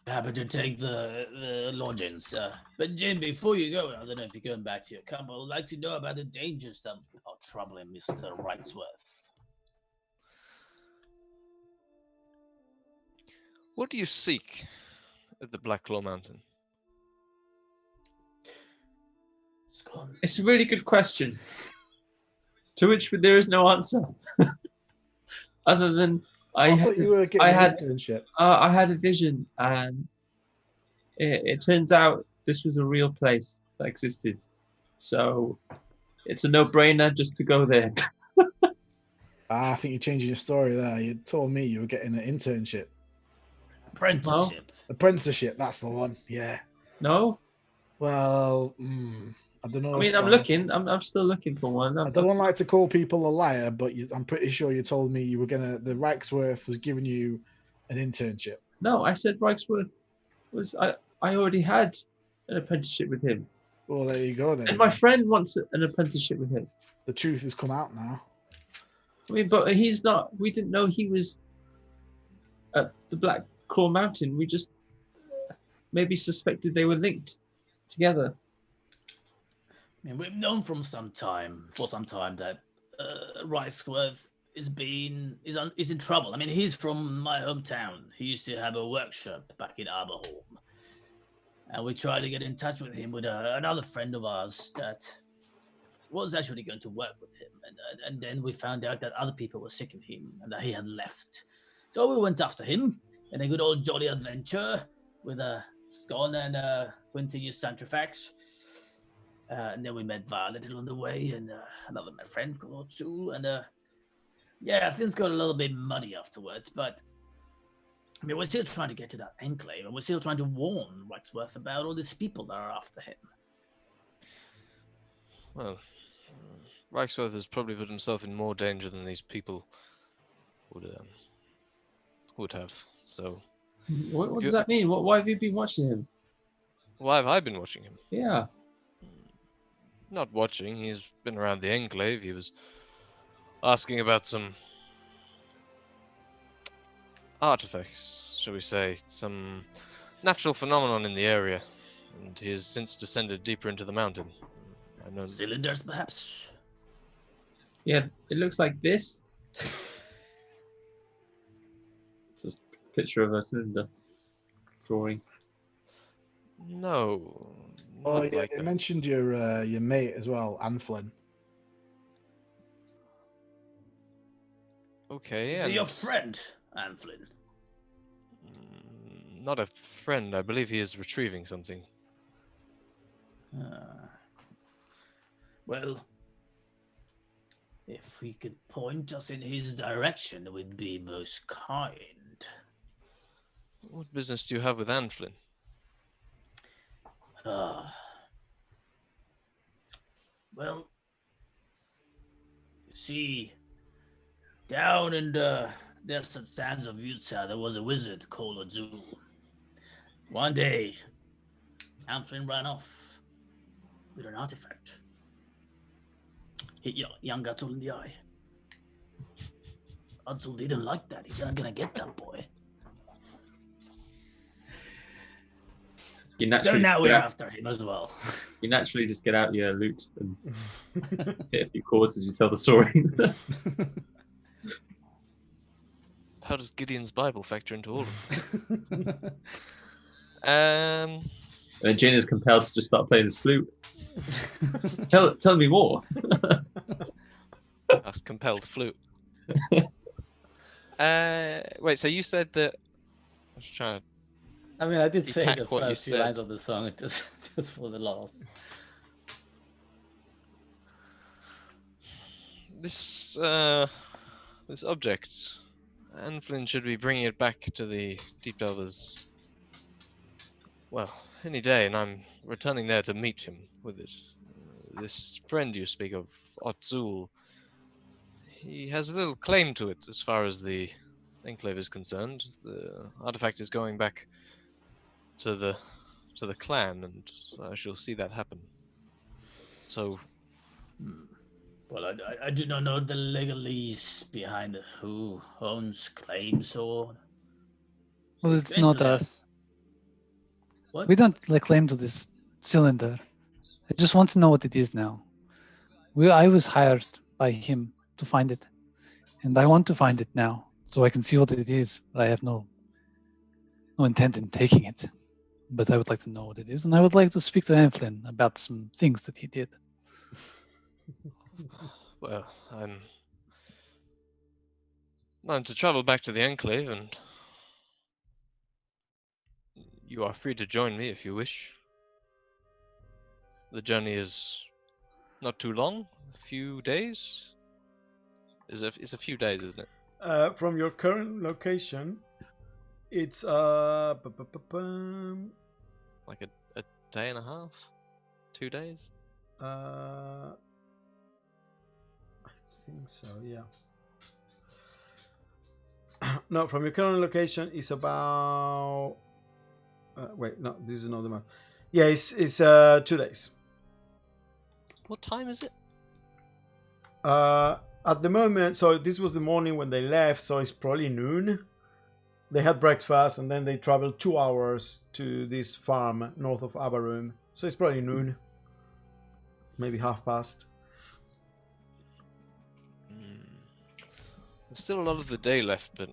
Happy to take the lodgings. But Jim, before you go, I don't know if you're going back to your camp, I would like to know about the dangers that are troubling Mr. Wrightsworth. What do you seek at the Black Claw Mountain? It's a really good question, to which there is no answer, other than I thought you were getting an internship. I had a vision, and it turns out this was a real place that existed. So it's a no-brainer just to go there. I think you're changing your story there. You told me you were getting an internship. Apprenticeship. Apprenticeship, that's the one. Yeah. No? Well, I don't know. I mean, I'm looking. I'm still looking for one. I don't like to call people a liar, but I'm pretty sure you told me you were the Reichsworth was giving you an internship. No, I said Reichsworth was. I already had an apprenticeship with him. Well, there you go then. And my friend wants an apprenticeship with him. The truth has come out now. I mean, but he's not. We didn't know he was at the Black Claw Mountain. We just maybe suspected they were linked together. I mean, we've known for some time that Reichsworth is in trouble. I mean, he's from my hometown. He used to have a workshop back in Aberholm, and we tried to get in touch with him with another friend of ours that was actually going to work with him, and then we found out that other people were sick of him and that he had left. So we went after him in a good old jolly adventure with Scon and Quintinius Santrifax. And then we met Violet along the way, and another my friend called Otsu, and yeah, things got a little bit muddy afterwards. But I mean, we're still trying to get to that enclave, and we're still trying to warn Wrightsworth about all these people that are after him. Well, Reichsworth has probably put himself in more danger than these people would have. So, what does that mean? Why have you been watching him? Why have I been watching him? Yeah. Not watching. He's been around the enclave. He was asking about some artifacts, shall we say, some natural phenomenon in the area, and he has since descended deeper into the mountain. I know. Cylinders, perhaps? Yeah, it looks like this. It's a picture of a cylinder drawing. No. Oh not yeah, like you that. mentioned your mate as well, Anflin. Okay, Is he your friend, Anflin? Not a friend. I believe he is retrieving something. Well, if he could point us in his direction, it would be most kind. What business do you have with Anflin? Well, you see, down in the desert sands of Utah, there was a wizard called Azul. One day, Anflin ran off with an artifact. Hit young Gatul in the eye. Azul didn't like that. He said, "I'm gonna get that boy." So now we're after him as well. You naturally just get out your lute and hit a few chords as you tell the story. How does Gideon's Bible factor into all of it? And then Jin is compelled to just start playing his flute. Tell me more. That's compelled flute. Wait, so you said that... I was trying to... I mean, I did say the Depack what you first few said. lines of the song just for the loss. This object, Anflin should be bringing it back to the Deep Delvers Well, any day, and I'm returning there to meet him with it. This friend you speak of, Otzul, he has a little claim to it as far as the Enclave is concerned. The artifact is going back to the clan, and I shall see that happen. So, Well, I do not know the legalese behind who owns claims or. Well, it's not us. What? We don't lay claim to this cylinder. I just want to know what it is now. I was hired by him to find it, and I want to find it now so I can see what it is. But I have no intent in taking it. But I would like to know what it is, and I would like to speak to Anflin about some things that he did. well, I'm to travel back to the Enclave, and you are free to join me if you wish. The journey is not too long, a few days. It's a few days, isn't it? From your current location, it's like a day and a half, 2 days. I think so. Yeah. No, from your current location, it's about. Wait, no, this is not the map. Yeah, it's 2 days. What time is it? At the moment, so this was the morning when they left, so it's probably noon. They had breakfast and then they traveled 2 hours to this farm north of Abarum. So it's probably noon. Maybe past. There's still a lot of the day left, but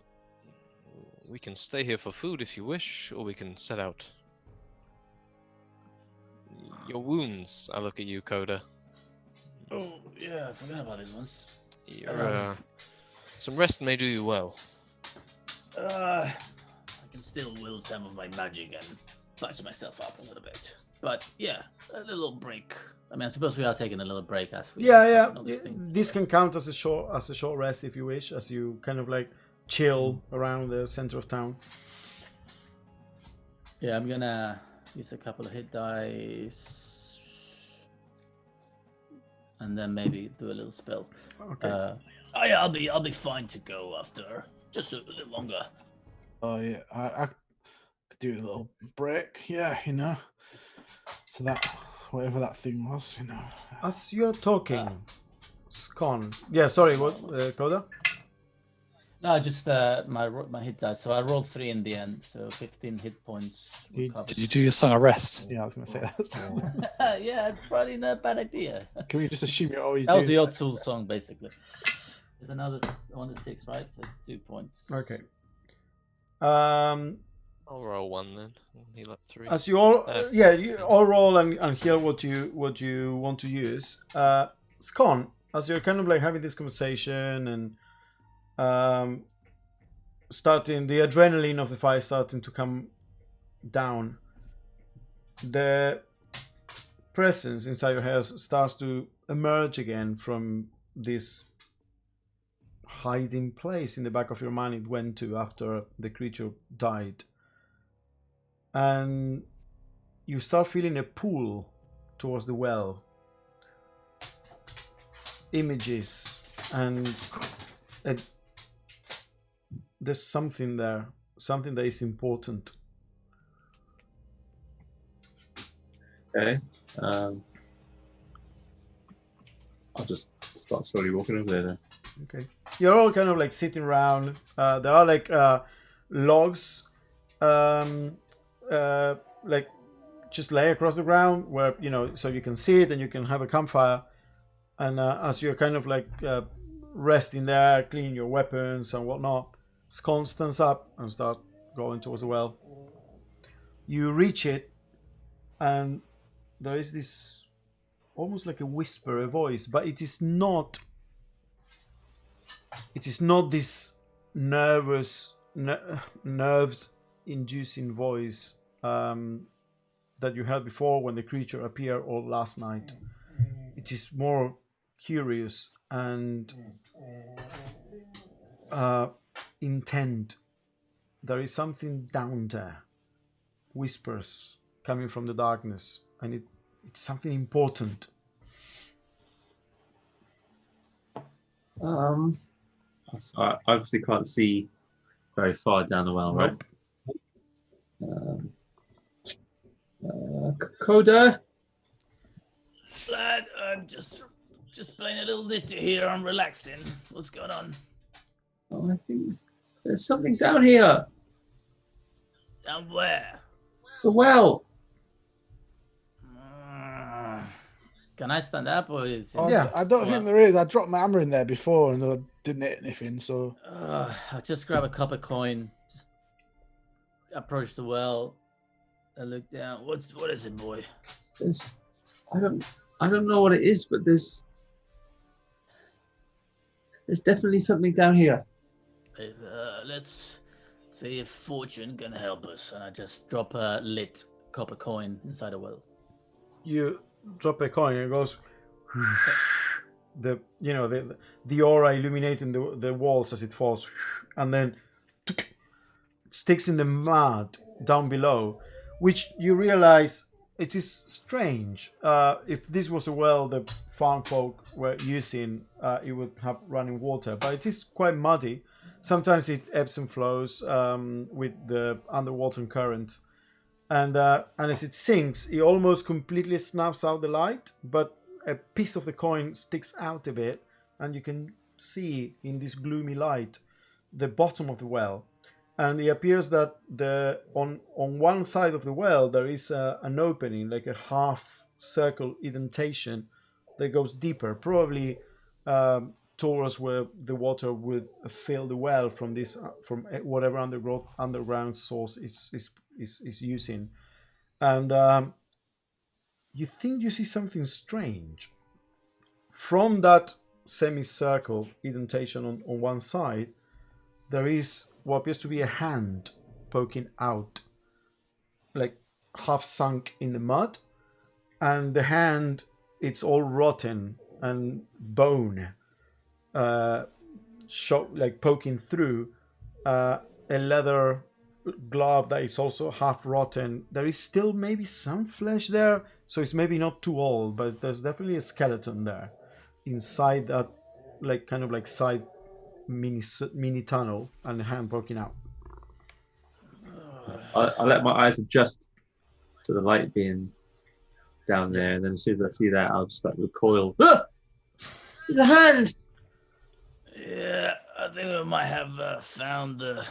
we can stay here for food if you wish, or we can set out. Your wounds, I look at you, Coda. Oh, yeah, I forgot about these ones. Some rest may do you well. I can still will some of my magic and patch myself up a little bit. But yeah, a little break. I mean, I suppose we are taking a little break as we Yeah. all these things. This can count as a short rest if you wish, as you kind of like chill around the center of town. Yeah, I'm gonna use a couple of hit dice, and then maybe do a little spell. Okay. I'll be fine to go after just a little longer. Oh yeah, I could do a little break. Yeah, you know, to that whatever that thing was, you know. As you're talking, Scon. Yeah, sorry, what, Coda? No, just my hit dice. So I rolled 3 in the end, so 15 hit points. Did you do your song of rest? Yeah, I was gonna say that. Yeah, probably not a bad idea. Can we just assume you're always That was doing the Otzul song, basically. There's another 1 to 6, right? So it's 2 points. Okay. I'll roll 1 then. Heal up 3. As you all, you all roll and hear what you want to use. Scon, as you're kind of like having this conversation and starting the adrenaline of the fight starting to come down, the presence inside your house starts to emerge again from this hiding place in the back of your mind it went to after the creature died. And you start feeling a pull towards the well. Images and there's something there, something that is important. Okay. I'll just start slowly walking over there then. Okay. You're all kind of like sitting around. There are like logs, like just lay across the ground where, you know, so you can sit and you can have a campfire. And as you're kind of like resting there, cleaning your weapons and whatnot, Scon stands up and starts going towards the well. You reach it, and there is this almost like a whisper, a voice, but it is not. It is not this nerves-inducing voice that you heard before when the creature appeared or last night. It is more curious and intent. There is something down there. Whispers coming from the darkness, and it's something important. So I obviously can't see very far down the well, right? Nope. Coda? Lad, I'm just playing a little litty here. I'm relaxing. What's going on? Oh, I think there's something down here. Down where? The well. Can I stand up or is it? Oh, Yeah. I don't Well- think there is. I dropped my hammer in there before and I didn't hit anything. So I'll just grab a copper coin. Just approach the well. I look down. What is it, boy? There's, I don't know what it is, but there's definitely something down here. Let's see if fortune can help us. And I just drop a lit copper coin inside a well. You drop a coin and it goes. The aura illuminating the walls as it falls, and then it sticks in the mud down below, which you realize it is strange. If this was a well the farm folk were using, it would have running water, but it is quite muddy. Sometimes it ebbs and flows with the underwater current, and as it sinks, it almost completely snaps out the light, but a piece of the coin sticks out a bit, and you can see in this gloomy light the bottom of the well. And it appears that on one side of the well there is an opening, like a half circle indentation that goes deeper, probably towards where the water would fill the well from whatever underground source is using. And you think you see something strange from that semicircle indentation on one side. There is what appears to be a hand poking out, like half sunk in the mud, and the hand, it's all rotten and bone, like poking through a leather glove that is also half rotten. There is still maybe some flesh there, so it's maybe not too old, but there's definitely a skeleton there inside that, like kind of like side mini tunnel, and the hand poking out. I let my eyes adjust to the light being down there, and then as soon as I see that, I'll just like recoil. Ah! There's a hand. Yeah, I think we might have found the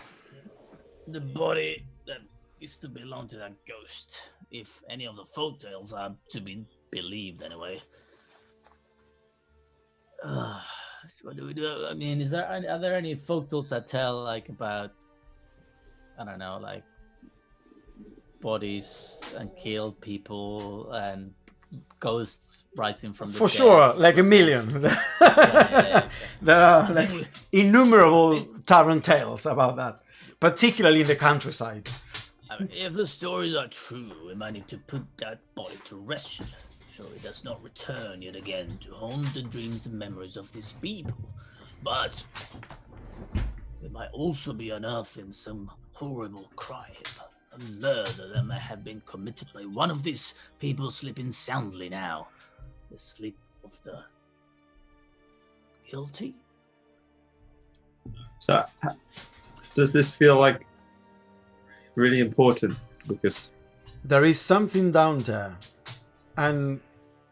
body that used to belong to that ghost, if any of the folk tales are to be believed anyway. What do we do? I mean, are there any folk tales that tell like about, I don't know, like bodies and killed people and ghosts rising from the For dead? sure, like a million. Yeah. There are like innumerable tavern tales about that, particularly in the countryside. I mean, if the stories are true, we might need to put that body to rest, so it does not return yet again to haunt the dreams and memories of these people. But it might also be unearthing some horrible crime, a murder that may have been committed by one of these people sleeping soundly now, the sleep of the guilty. So, does this feel like really important? Because There is something down there, and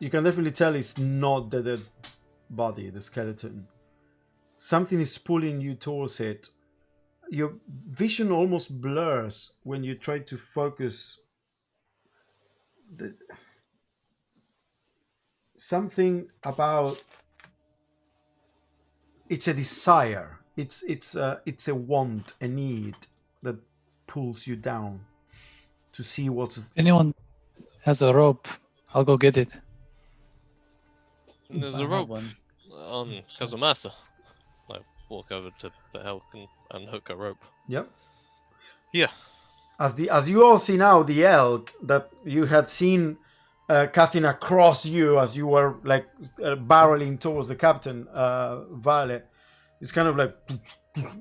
you can definitely tell it's not the dead body, the skeleton. Something is pulling you towards it. Your vision almost blurs when you try to focus. Something about it's a desire. It's a want, a need that pulls you down to see what's. Anyone has a rope, I'll go get it. There's I a have rope one. on Kazumasa. I walk over to the elk and unhook a rope. Yep. Yeah. As you all see now, the elk that you had seen cutting across you as you were like barreling towards the captain, Vale, is kind of like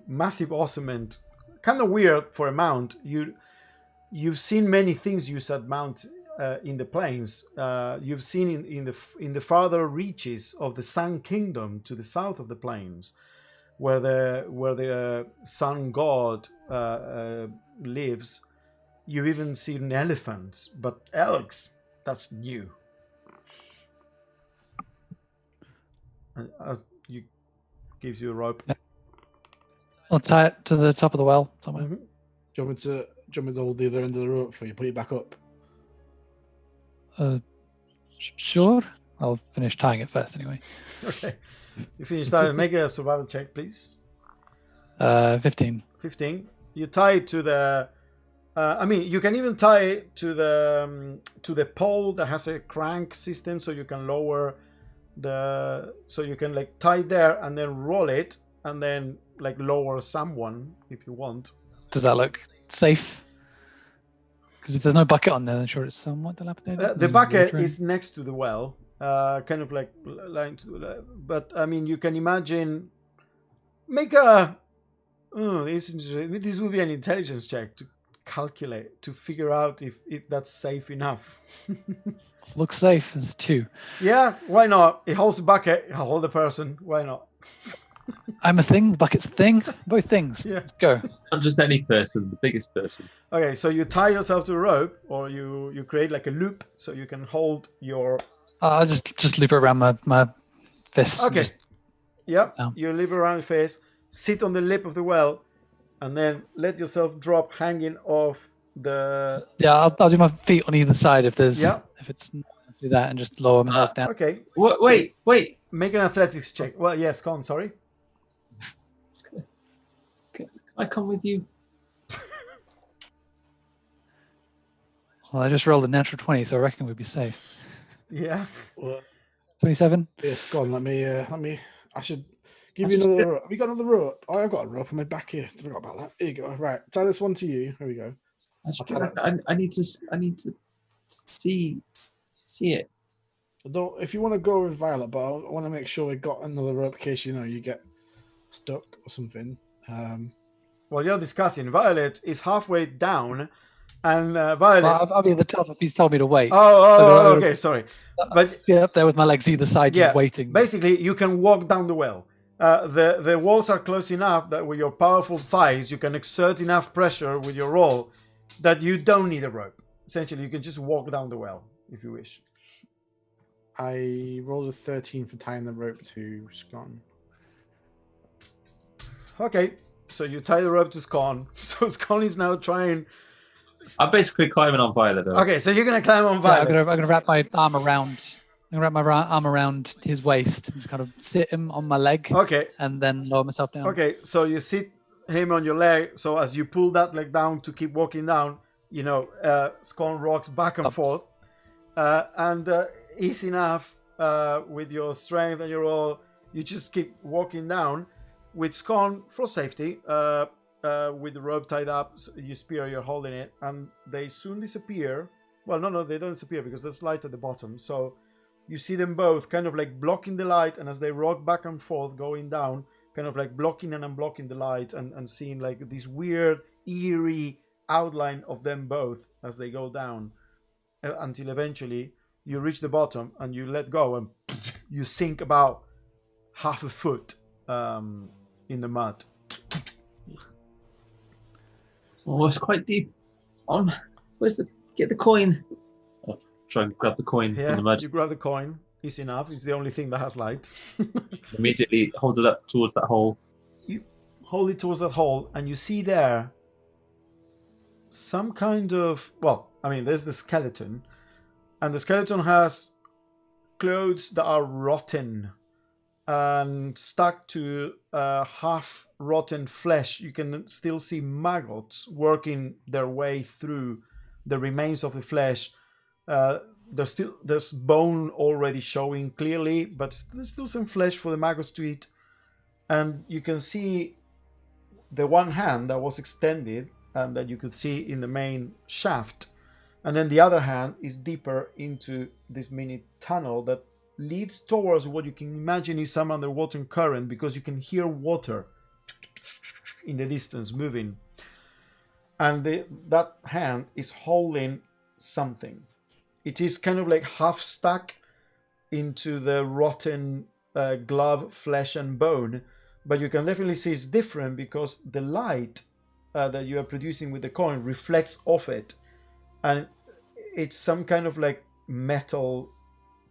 massive osement, kind of weird for a mount. you've seen many things used at Mount in the plains. You've seen in the farther reaches of the Sun Kingdom to the south of the plains, where the sun god lives. You've even seen elephants, but elks, that's new. And you gives you a rope. I'll tie it to the top of the well somewhere. Mhm. Do you want me to hold the other end of the rope for you? Put it back up. Sure. I'll finish tying it first anyway. Okay. You finish that. Make a survival check, please. 15. 15. You tie it to the. I mean, you can even tie it to the pole that has a crank system, so you can lower the. So you can like tie it there and then roll it, and then like lower someone if you want. Does that look safe? Because if there's no bucket on there, then sure it's somewhat dilapidated. The There's bucket water in. is next to the well, kind of like lying to the. But I mean, you can imagine. Make a. Oh, this will be an intelligence check to calculate, to figure out if that's safe enough. Looks safe. It's 2. Yeah, why not? It holds a bucket, it holds a person. Why not? I'm a thing. The bucket's a thing. Both things. Yeah. Let's go. Not just any person, the biggest person. Okay, so you tie yourself to a rope, or you create like a loop so you can hold your. I'll just loop it around my fist. Okay. Yeah, down. you leave around your face, sit on the lip of the well, and then let yourself drop hanging off the. Yeah, I'll do my feet on either side if there's Yeah. if it's do that and just lower myself down. Okay, Wait. make an athletics check. Well, yes, Con, sorry. I come with you. Well, I just rolled a natural 20, so I reckon we'd be safe. Yeah. 27. Yes, go on. Let me. I should give I you just another did- rope. Have you got another rope? Oh, I've got a rope on my back here. I forgot about that. Here you go. Right, tie this one to you. Here we go. I need to see it. Don't. If you want to go with Violet, but I want to make sure we got another rope in case you get stuck or something. While you're discussing, Violet is halfway down, and Violet. Well, I'll be at the top if he's told me to wait. Oh, okay, sorry. But Be up there with my legs either side, yeah, just waiting. basically, you can walk down the well. The walls are close enough that with your powerful thighs, you can exert enough pressure with your roll that you don't need a rope. Essentially, you can just walk down the well if you wish. I rolled a 13 for tying the rope to Scone. Okay, so you tie the rope to Scone. So Scone is now trying. I'm basically climbing on Violet though. Okay, so you're gonna climb on Yeah, Violet. I'm gonna wrap my arm around. I'm gonna wrap my arm around his waist and just kind of sit him on my leg, Okay, and then lower myself down. okay, so you sit him on your leg. So as you pull that leg down to keep walking down, Scone rocks back and Ups. forth, and easy enough with your strength and your all. You just keep walking down with Scone for safety. With the rope tied up, your spear, you're holding it, and they soon disappear. Well, no, they don't disappear because there's light at the bottom. So you see them both kind of like blocking the light, and as they rock back and forth going down, kind of like blocking and unblocking the light, and seeing like this weird, eerie outline of them both as they go down, until eventually you reach the bottom and you let go and you sink about half a foot in the mud. Oh, it's quite deep. Get the coin? I'll try and grab the coin Yeah, from the mud. you grab the coin. Easy enough. It's the only thing that has light. Immediately hold it up towards that hole. You hold it towards that hole, and you see there some kind of. Well, I mean, there's the skeleton, and the skeleton has clothes that are rotten and stuck to half rotten flesh. You can still see maggots working their way through the remains of the flesh. There's bone already showing clearly, but there's still some flesh for the maggots to eat. And you can see the one hand that was extended and that you could see in the main shaft, and then the other hand is deeper into this mini tunnel that leads towards what you can imagine is some underwater current, because you can hear water in the distance moving. and that hand is holding something. It is kind of like half stuck into the rotten glove, flesh and bone, but you can definitely see it's different because the light that you are producing with the coin reflects off it, and it's some kind of like metal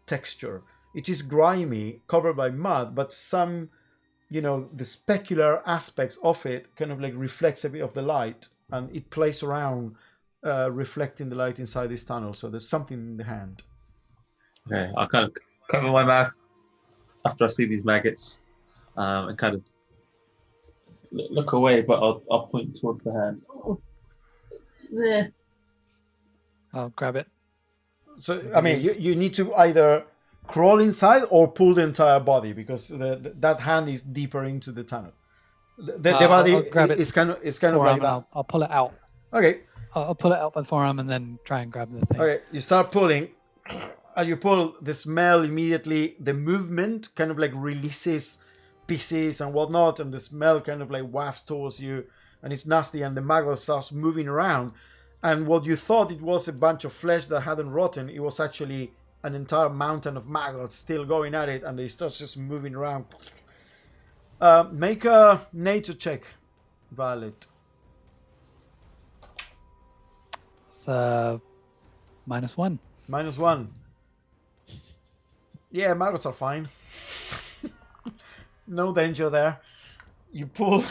texture. It is grimy, covered by mud, but some, the specular aspects of it kind of like reflects a bit of the light, and it plays around, reflecting the light inside this tunnel. So there's something in the hand. Okay, I'll kind of cover my mouth after I see these maggots, and kind of look away, but I'll point towards the hand. Oh, there. I'll grab it. So I mean, you need to either crawl inside or pull the entire body, because that hand is deeper into the tunnel. The body I'll grab it is kind of like that. I'll pull it out. Okay. I'll pull it out by the forearm and then try and grab the thing. Okay, you start pulling, and you pull. The smell immediately, the movement kind of like releases pieces and whatnot, and the smell kind of like wafts towards you, and it's nasty, and the maggot starts moving around. And what you thought it was a bunch of flesh that hadn't rotten, it was actually an entire mountain of maggots still going at it, and they start just moving around. Make a nature check, Violet. It's -1. -1. Yeah, maggots are fine. No danger there. You pull,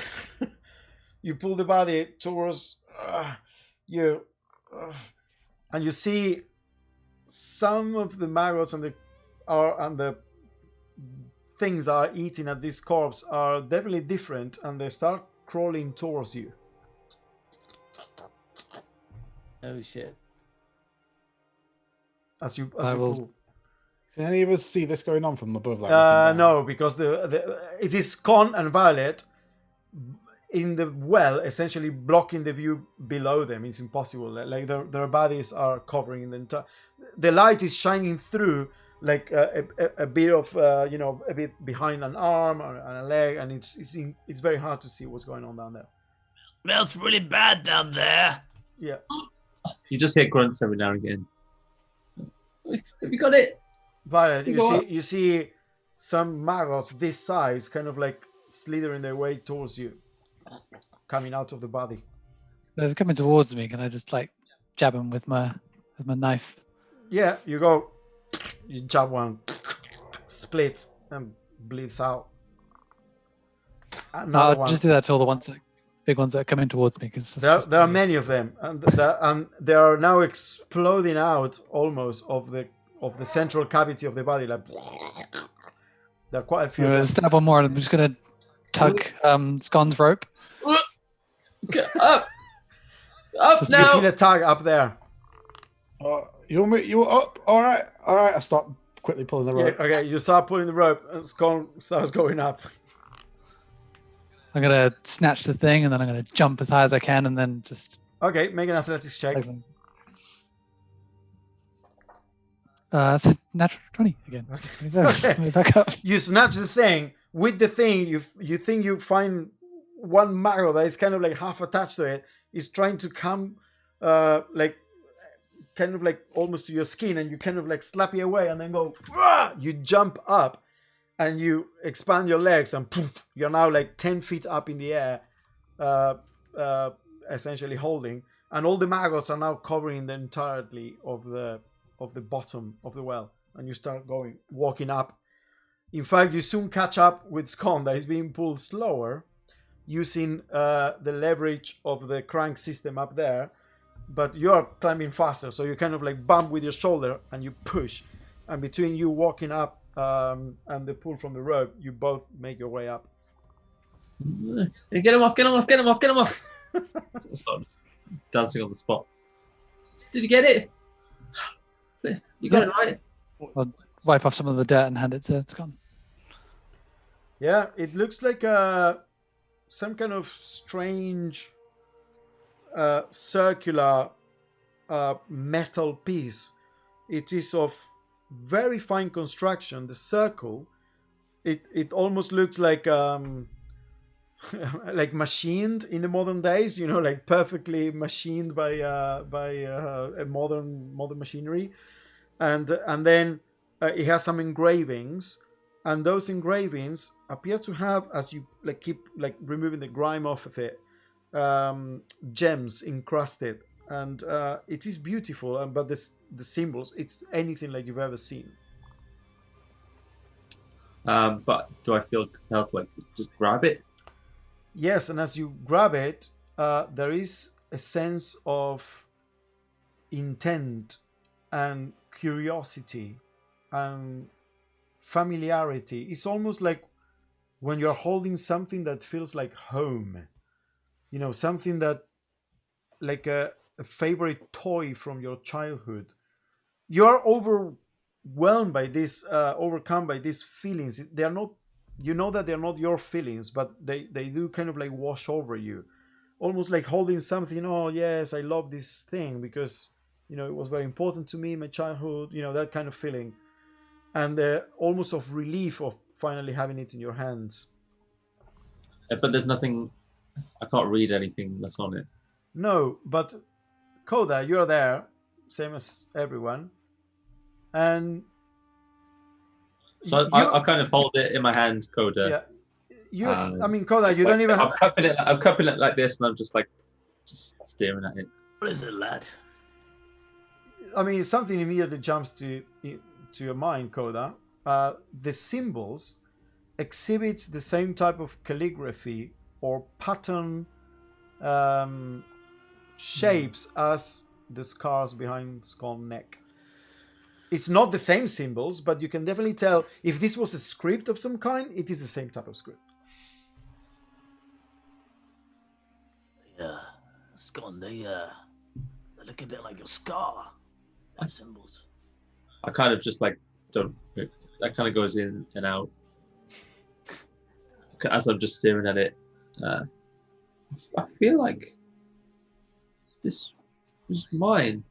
you pull the body towards you, and you see some of the maggots and the things that are eating at this corpse are definitely different, and they start crawling towards you. Oh shit. As you will- pull. Can any of us see this going on from above? Like No, because it is Con and Violet in the well, essentially blocking the view below them. It's impossible. Like their bodies are covering the entire. The light is shining through, like a bit of a bit behind an arm and a leg, and it's very hard to see what's going on down there. Smells really bad down there. Yeah. You just hear grunts every now and again. Have you got it? Violet, Go you see some maggots this size kind of like slithering their way towards you, coming out of the body. They're coming towards me. Can I just like jab them with my knife? Yeah, you jab one, splits and bleeds out. Another I'll one. just do that to all the big ones that are coming towards me, because There are many of them, and they are now exploding out almost of the central cavity of the body. Like there are quite a few. I'm gonna stab one more, and I'm just gonna tug Scon's rope. Get up! Up Just You now! feel a tug up there. You were up. All right. I stop quickly pulling the Yeah, rope. okay, you start pulling the rope, and Scone starts going up. I'm gonna snatch the thing, and then I'm gonna jump as high as I can, and then just. Okay, make an athletics check. It's a natural 20 again. So 27. Okay. Let me back up. You snatch the thing. With the thing, you think you find one maggot that is kind of like half attached to it. Is trying to come, like, kind of like almost to your skin, and you kind of like slap it away, and then go. "Rah!" You jump up, and you expand your legs, and poof, you're now like 10 feet up in the air, essentially holding. And all the maggots are now covering the entirety of the bottom of the well, and you start walking up. In fact, you soon catch up with Scone, that is being pulled slower, using the leverage of the crank system up there, but you're climbing faster, so you kind of like bump with your shoulder and you push, and between you walking up and the pull from the rope, you both make your way up. Get him off! Get him off! Get him off! Get him off! Start dancing on the spot. Did you get it? You got it right. I'll wipe off some of the dirt and hand it to Scone. Yeah, it looks like some kind of strange circular metal piece. It is of very fine construction. The circle, it almost looks like like machined in the modern days, you know, like perfectly machined by a modern machinery, and then it has some engravings, and those engravings appear to have, as you like keep like removing the grime off of it, gems encrusted, and it is beautiful. And but the symbols, it's anything like you've ever seen. But do I feel compelled to like just grab it? Yes, and as you grab it, there is a sense of intent and curiosity and familiarity. It's almost like when you're holding something that feels like home, you know, something that like a favorite toy from your childhood. You're overwhelmed by this, overcome by these feelings. They are not, you know, that they're not your feelings, but they do kind of like wash over you, almost like holding something. Oh yes, I love this thing because, you know, it was very important to me in my childhood, you know, that kind of feeling, and almost of relief of finally having it in your hands. But there's nothing. I can't read anything that's on it. No, but Koda, you're there, same as everyone, and So I kind of hold it in my hands, Coda. yeah, I mean, Koda, you don't even I'm cupping it. I'm cupping it like this, and I'm just staring at it. What is it, lad? I mean, something immediately jumps to your mind, Koda. The symbols exhibits the same type of calligraphy or pattern shapes as the scars behind Skull neck. It's not the same symbols, but you can definitely tell if this was a script of some kind, it is the same type of script. Yeah, Scone, they look a bit like your scar. Those symbols. I kind of just like don't. That kind of goes in and out as I'm just staring at it. I feel like this was mine.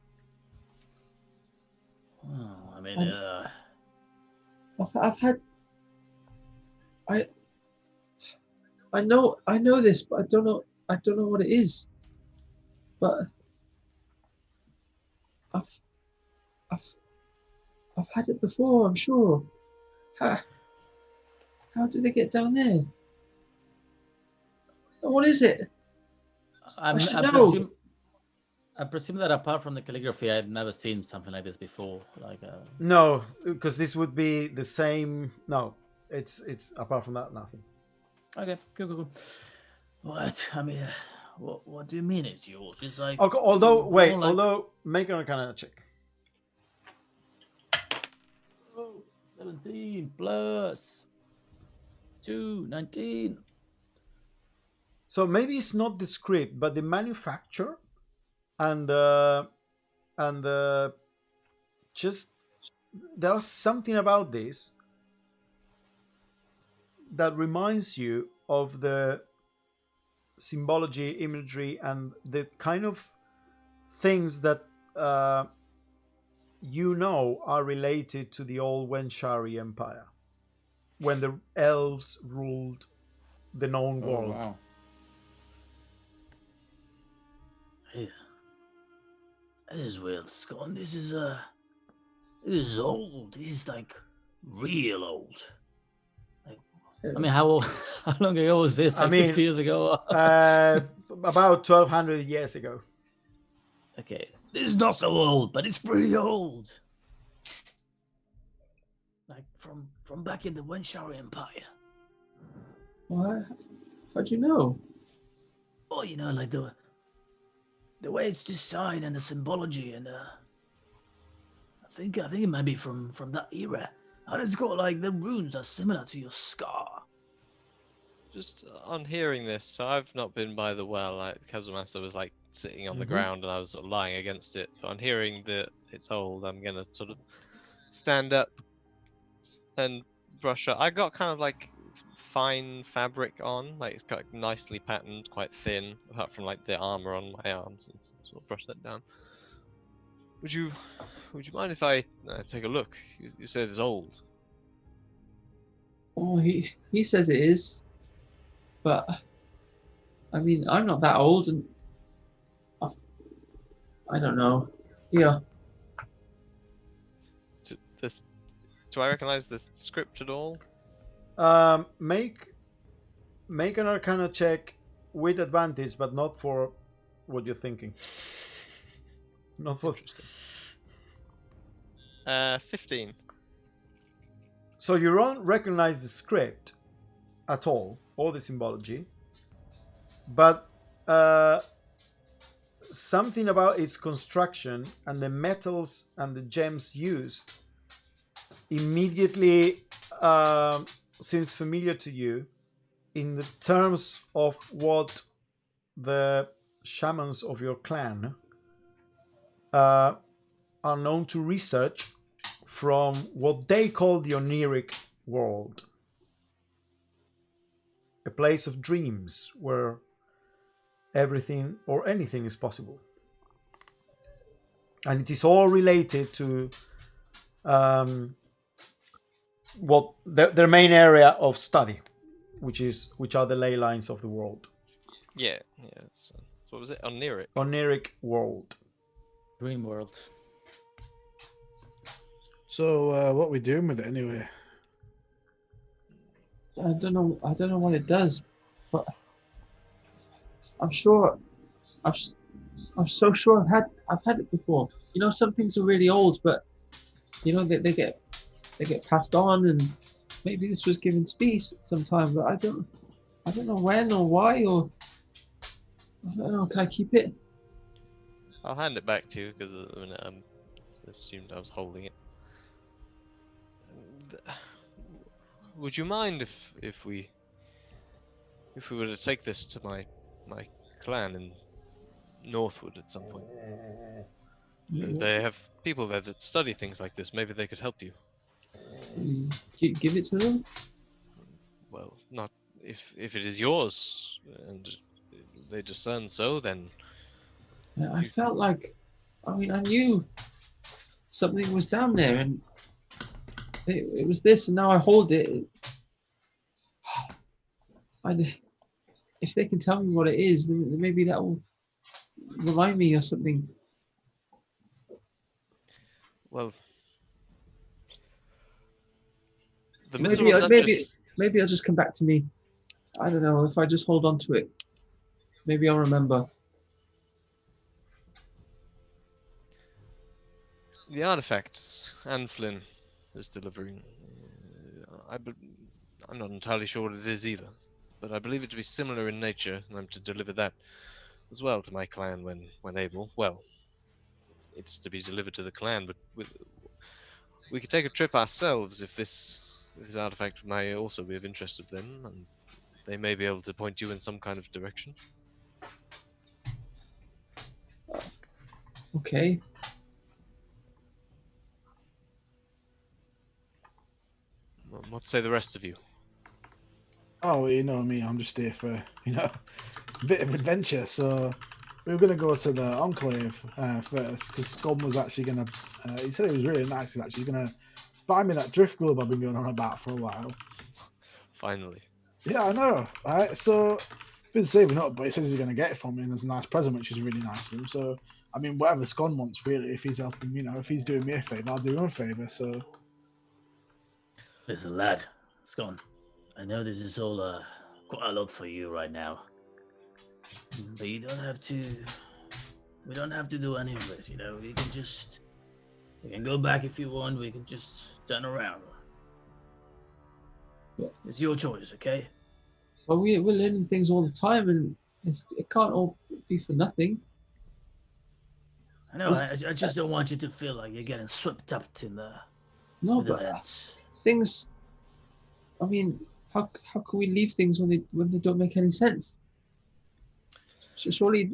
Oh, I mean, I've had. I know this, but I don't know what it is. But I've had it before, I'm sure. How did it get down there? What is it? I presume that apart from the calligraphy, I'd never seen something like this before. No, because this would be the same. No, it's apart from that, nothing. Okay, cool. what? I mean, what do you mean it's yours? It's like. Okay, although make an Arcana check. 17 plus 2, 19. So maybe it's not the script, but the manufacture and just there's something about this that reminds you of the symbology, imagery, and the kind of things that you know are related to the old Wenshari Empire when the elves ruled the known world. Wow. Yeah. This is weird, Scott. This is old. This is like real old. I mean, how long ago was this? Like 50 years ago? About 1,200 years ago. Okay. This is not so old, but it's pretty old. Like from back in the Wenshari Empire. What? How'd you know? Oh, you know, like the way it's designed and the symbology, and I think it might be from that era. And it's got like the runes are similar to your scar. Just on hearing this, so I've not been by the well. Like Kazumaster was like sitting on the ground, and I was sort of lying against it. But on hearing that it's old, I'm gonna sort of stand up and brush up. I got kind of like fine fabric on, like it's got nicely patterned, quite thin, apart from like the armor on my arms, and sort of brush that down. Would you mind if I take a look? You said it's old. Oh, he says it is, but I mean, I'm not that old, and I don't know. Yeah. Do I recognize the script at all? Make an Arcana check with advantage, but not for what you're thinking. Not for. Interesting. 15. So you don't recognize the script at all, or the symbology, but something about its construction and the metals and the gems used immediately seems familiar to you in the terms of what the shamans of your clan are known to research from what they call the oniric world, a place of dreams where everything or anything is possible, and it is all related to what their main area of study, which are the ley lines of the world. Yeah. So what was it? Oniric. Oniric world. Dream world. So what we doing with it anyway? I don't know what it does, but I'm sure. I'm so sure I've had it before. You know, some things are really old, but you know they get passed on, and maybe this was given to me sometime, but I don't know when or why, or I don't know. Can I keep it? I'll hand it back to you because at the minute I assumed I was holding it. Would you mind if we were to take this to my clan in Northwood at some point? They have people there that study things like this. Maybe they could help you. Give it to them. Well, not if it is yours and they discern so, then. I felt like, I knew something was down there, and it was this, and now I hold it. If they can tell me what it is, then maybe that will remind me of something. Well, the maybe Duchess... it'll just come back to me. I don't know, if I just hold on to it. Maybe I'll remember. The artifact Anne Flynn is delivering. I'm not entirely sure what it is either, but I believe it to be similar in nature, and I'm to deliver that as well to my clan when able. Well, it's to be delivered to the clan, but we could take a trip ourselves if this artifact may also be of interest of them, and they may be able to point you in some kind of direction. Okay. Well, what say the rest of you? Oh, you know me, I'm just here for, a bit of adventure. So we were going to go to the Enclave first, because Scum was actually going to, he said it was really nice. He's actually going to buy me that drift globe I've been going on about for a while. Finally. Yeah, I know. Right? So, been saving up, but he says he's going to get it for me, and there's a nice present, which is really nice for him. So, I mean, whatever Scon wants, really, if he's helping, if he's doing me a favour, I'll do him a favour. So, listen, lad, Scon, I know this is all quite a lot for you right now, but you don't have to. We don't have to do any of this. We can go back if you want. We can just turn around. It's your choice, okay? Well, we're learning things all the time, and it can't all be for nothing. I know. I just don't want you to feel like you're getting swept up in the events. Things. I mean, how can we leave things when they don't make any sense? Surely,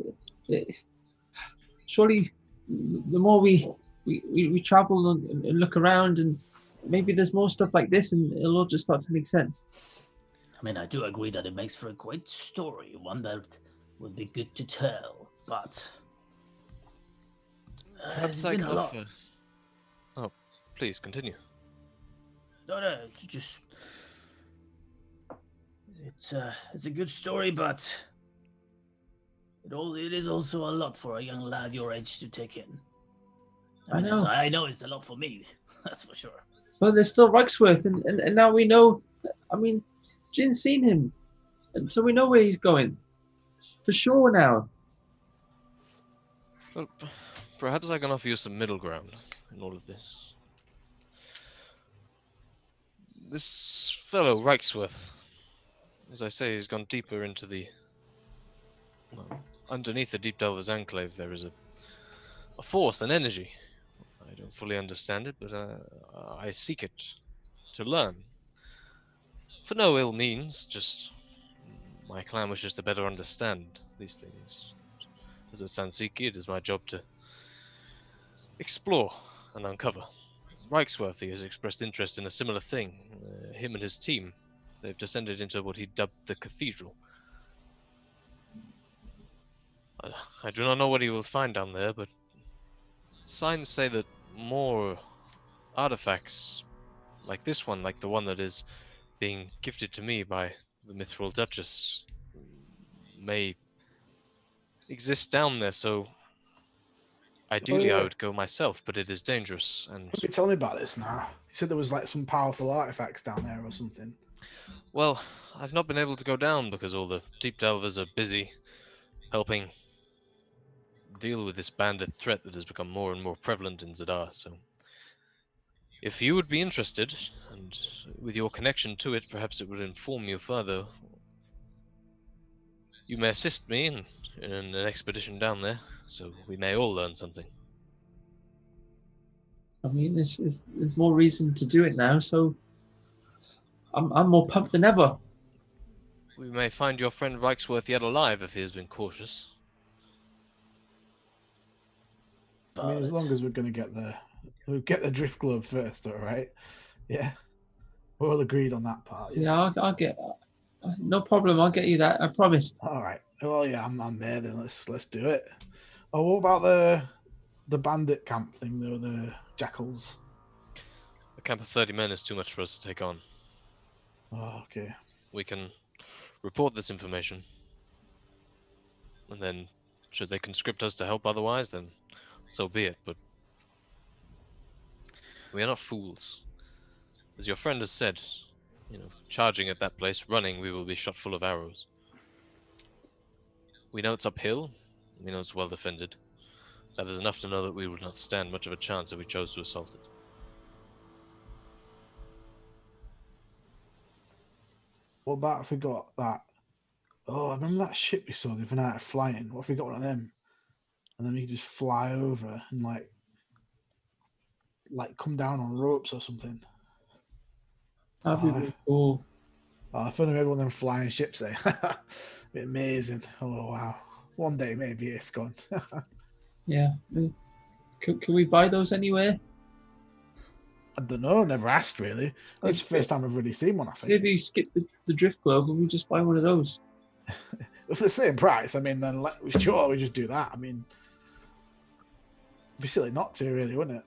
the more we travel and look around, and maybe there's more stuff like this, and it'll all just start to make sense. I mean, I do agree that it makes for a great story, one that would be good to tell, but perhaps I can offer. Oh, please continue. No, it's a good story, but It is also a lot for a young lad your age to take in. I know. I know it's a lot for me, that's for sure. But there's still Ruxworth, and now we know. I mean, Jin's seen him, and so we know where he's going. For sure now. Well, perhaps I can offer you some middle ground in all of this. This fellow, Reichsworth, as I say, he's gone deeper into the... Well, underneath the Deep Delvers Enclave there is a force, an energy. I don't fully understand it, but I seek it to learn. For no ill means, just my clan wishes to better understand these things. As a Sansiki, it is my job to explore and uncover. Reichsworthy has expressed interest in a similar thing. Him and his team, they've descended into what he dubbed the Cathedral. I do not know what he will find down there, but signs say that more artifacts like this one, like the one that is being gifted to me by the Mithril Duchess, may exist down there, so ideally I would go myself, but it is dangerous, and... You tell me about this now. You said there was like some powerful artifacts down there or something. Well, I've not been able to go down because all the Deep Delvers are busy helping deal with this bandit threat that has become more and more prevalent in Zadar, so... If you would be interested, and with your connection to it, perhaps it would inform you further. You may assist me in an expedition down there, so we may all learn something. I mean, there's more reason to do it now, so I'm more pumped than ever. We may find your friend Reichsworth yet alive if he has been cautious. I mean, as long as we're going to get there. We'll get the drift globe first, all right? Yeah. We're all agreed on that part. Yeah, I'll get... No problem, I'll get you that, I promise. All right. Well, yeah, I'm there then. Let's do it. Oh, what about the bandit camp thing, though? The jackals? A camp of 30 men is too much for us to take on. Oh, okay. We can report this information. And then, should they conscript us to help otherwise, then so be it, but... We are not fools. As your friend has said, charging at that place, running, we will be shot full of arrows. We know it's uphill, we know it's well defended. That is enough to know that we would not stand much of a chance if we chose to assault it. What about if we got that? Oh, I remember that ship we saw the other night flying. What if we got one of them? And then we could just fly over and like come down on ropes or something. That'd be really cool. Oh, if only we had one of them flying ships there. Be amazing. Oh, wow. One day, maybe it's gone. Yeah. Can we buy those anywhere? I don't know. Never asked, really. That's the first time I've really seen one, I think. Maybe skip the drift globe and we just buy one of those. If the same price, I mean, then sure, we just do that. I mean, it'd be silly not to, really, wouldn't it?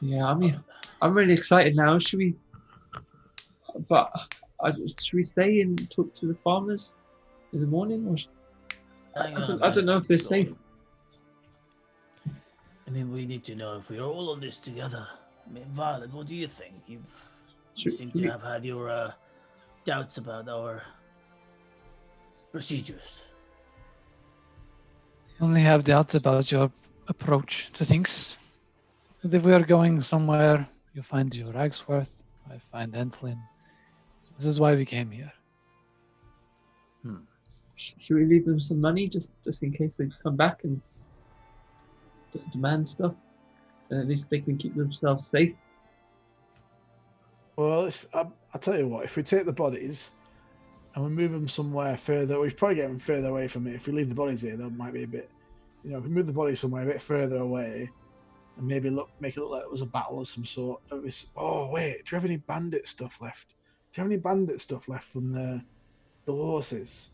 Yeah, I mean, I'm really excited now. Should we stay and talk to the farmers in the morning? Or I don't know if they're safe. I mean, we need to know if we're all on this together. I mean, Violet, what do you think? You seem to have had your doubts about our procedures. Only have doubts about your approach to things. If we are going somewhere, you find your Ragsworth, I find Entlin. This is why we came here. Should we leave them some money just in case they come back and demand stuff? And at least they can keep themselves safe. Well, I'll tell you what, if we take the bodies and we move them somewhere further, we probably get them further away from it. If we leave the bodies here, there might be a bit, if we move the bodies somewhere a bit further away, and maybe make it look like it was a battle of some sort. Oh wait, do you have any bandit stuff left? Do you have any bandit stuff left from the horses?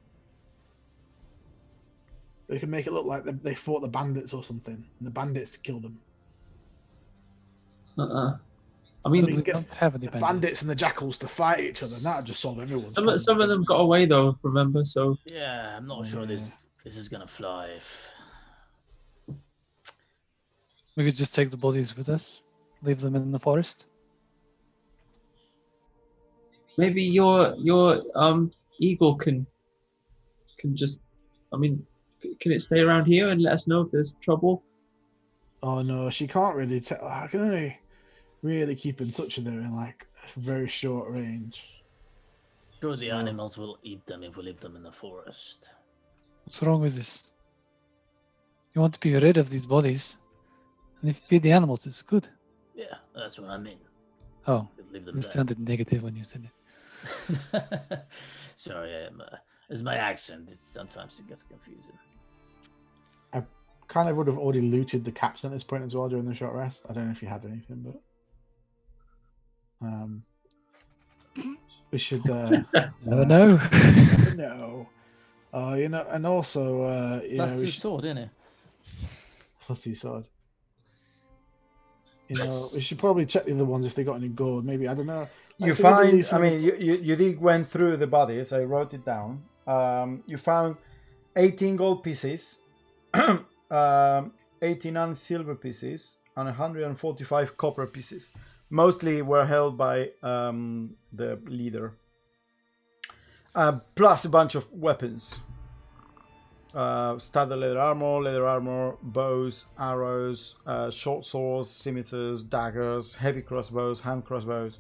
We can make it look like they fought the bandits or something, and the bandits killed them. I mean, we don't have any bandits and the jackals to fight each other, and that would just solve everyone's Some of them got away though, remember? So yeah, I'm not sure this This is gonna fly if We could just take the bodies with us, leave them in the forest. Maybe your eagle can just. I mean, can it stay around here and let us know if there's trouble? Oh no, she can't really tell. I can only really keep in touch with her in like very short range. sure the No. animals will eat them if we leave them in the forest. What's wrong with this? You want to be rid of these bodies, and if you feed the animals, it's good. Yeah, that's what I mean. Oh, We'll leave them you there. sounded negative when you said it. Sorry, it's my accent. Sometimes it gets confusing. Kind of would have already looted the captain at this point as well during the short rest. I don't know if you had anything, but we should. Never know. No. You know, and also, you That's know, we your should, sword, isn't it? Fussy sword. You know, we should probably check the other ones if they got any gold. Maybe I don't know. You Like, some of find, these- I mean, you did went through the bodies. I wrote it down. You found 18 gold pieces, 89 silver pieces, and 145 copper pieces. Mostly were held by the leader. Plus a bunch of weapons. Studded leather armor, bows, arrows, short swords, scimitars, daggers, heavy crossbows, hand crossbows.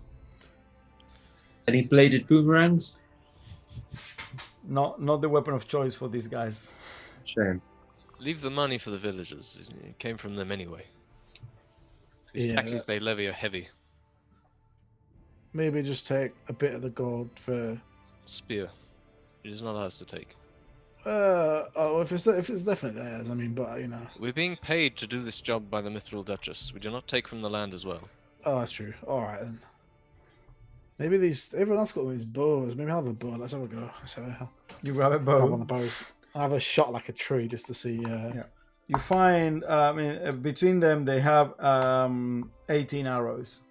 Any bladed boomerangs? Not the weapon of choice for these guys. Shame. Leave the money for the villagers. It came from them anyway. These Yeah, taxes they levy are heavy. maybe just take a bit of the gold for. Spear. It is not ours to take. If it's definitely theirs, I mean, but you know. We're being paid to do this job by the Mithril Duchess. We do not take from the land as well. Oh, that's true. All right then. Maybe everyone else got these bows. Maybe I'll have a bow. Let's have a go. Let's have a You grab a grab on the bow. bows. I'll have a shot like a tree just to see. Yeah. You find, I mean, between them they have 18 arrows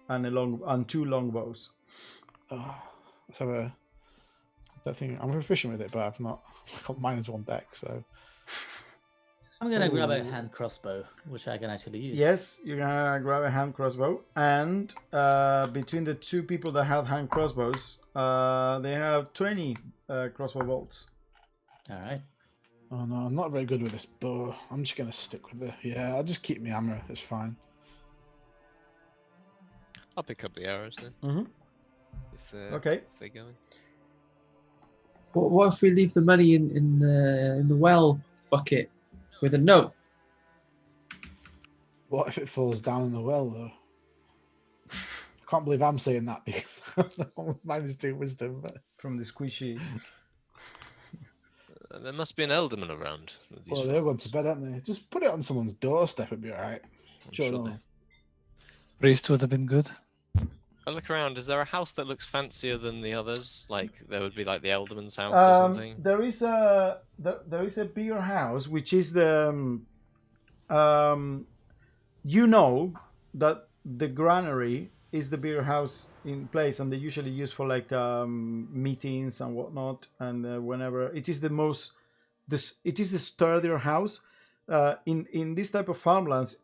and two longbows. Oh, let's have a. That thing. I'm proficient with it, but I've not. I've got minus one deck, so. I'm gonna grab a Ooh. hand crossbow, which I can actually use. Yes, you're gonna grab a hand crossbow, and between the two people that have hand crossbows, they have 20 crossbow bolts. All right. Oh no, I'm not very good with this bow. I'm just gonna stick with it. Yeah, I'll just keep my hammer. It's fine. I'll pick up the arrows then. Mm-hmm. If they're, Okay. if they're going. What if we leave the money in the well bucket with a note? What if it falls down in the well though? I can't believe I'm saying that because minus 2 wisdom. But... From the squishy. There must be an alderman around. With these Well, they're going to bed, aren't they? Just put it on someone's doorstep, it'd be alright. I'm Sure, sure no. they- Priest would have been good. I look around. Is there a house that looks fancier than the others? Like there would be like the alderman's house or something. There is a bigger house, which is the you know that the granary is the bigger house in place, and they usually use for like meetings and whatnot. And whenever it is it is the sturdier house. In this type of farmlands,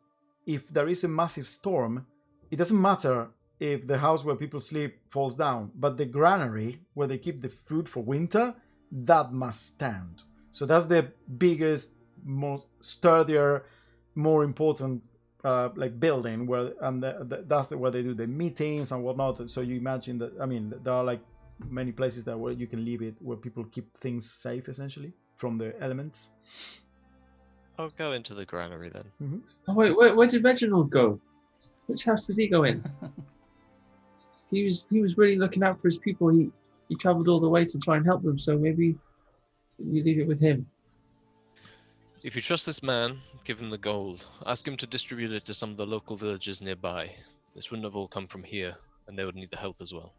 if there is a massive storm, it doesn't matter if the house where people sleep falls down, but the granary where they keep the food for winter, that must stand. So that's the biggest, more sturdier, more important like building where, and that's where they do the meetings and whatnot. So you imagine that, I mean, there are like many places there where you can leave it, where people keep things safe essentially from the elements. I'll go into the granary then. Oh wait, where did Reginald go? Which house did he go in? He was really looking out for his people. He travelled all the way to try and help them. So maybe you leave it with him. If you trust this man, give him the gold. Ask him to distribute it to some of the local villages nearby. This wouldn't have all come from here, and they would need the help as well.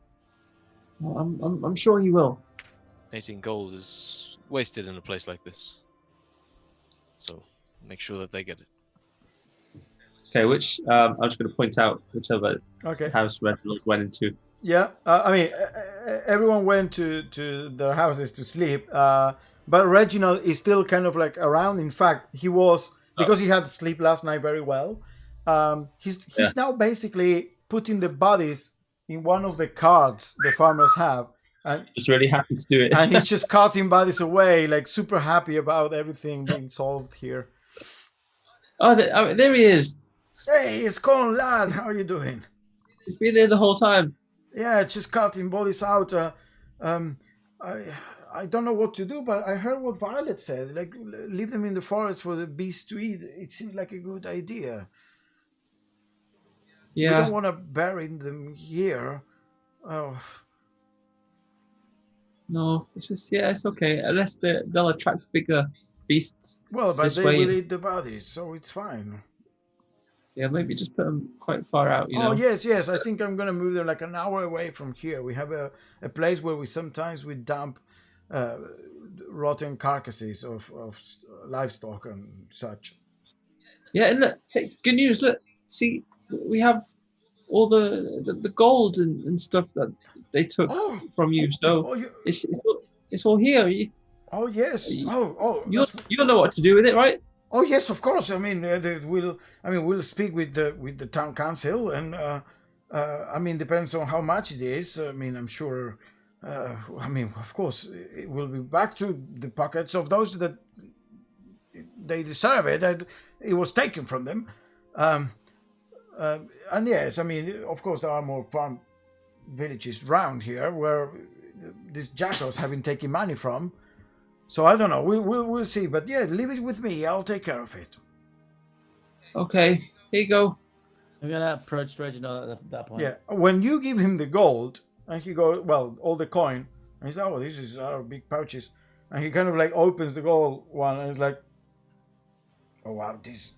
Well, I'm sure he will. 18 gold is wasted in a place like this. So make sure that they get it. Okay, which I'm just going to point out whichever Okay. house Reginald went into. Yeah, I mean, everyone went to their houses to sleep. but Reginald is still kind of like around. In fact, he was, because he had sleep last night very well. He's now basically putting the bodies in one of the carts the farmers have, and Just really happy to do it. and he's just carting bodies away, like super happy about everything being solved here. There he is. Hey, it's Colin, lad. How are you doing? He's been there the whole time. Yeah, just carting bodies out. I don't know what to do, but I heard what Violet said. Like, leave them in the forest for the beasts to eat. It seems like a good idea. Yeah. We don't want to bury them here. Oh. No, it's just it's okay. Unless they'll attract bigger beasts. Well, but this they way. will eat the bodies, so it's fine. Yeah, maybe just put them quite far out. You know. Oh yes. I think I'm gonna move them like an hour away from here. We have a place where we sometimes dump rotten carcasses of livestock and such. Yeah, and look, hey, good news. Look, see, we have all the gold and stuff that they took from you. So it's all here. Oh yes. You'll know what to do with it, right? Oh yes, of course. I mean, we'll speak with the town council, and depends on how much it is. I mean, I'm sure. Of course, it will be back to the pockets of those that they deserve it. That it was taken from them. And yes, of course, there are more farm villages around here where these jackals have been taking money from. So I don't know. We'll see. But yeah, leave it with me. I'll take care of it. Okay. Here you go. I'm gonna approach Reginald at that point. Yeah. When you give him the gold, and he goes, well, all the coin, and he's like, oh, this is our big pouches, and he kind of like opens the gold one, and it's like, oh wow, these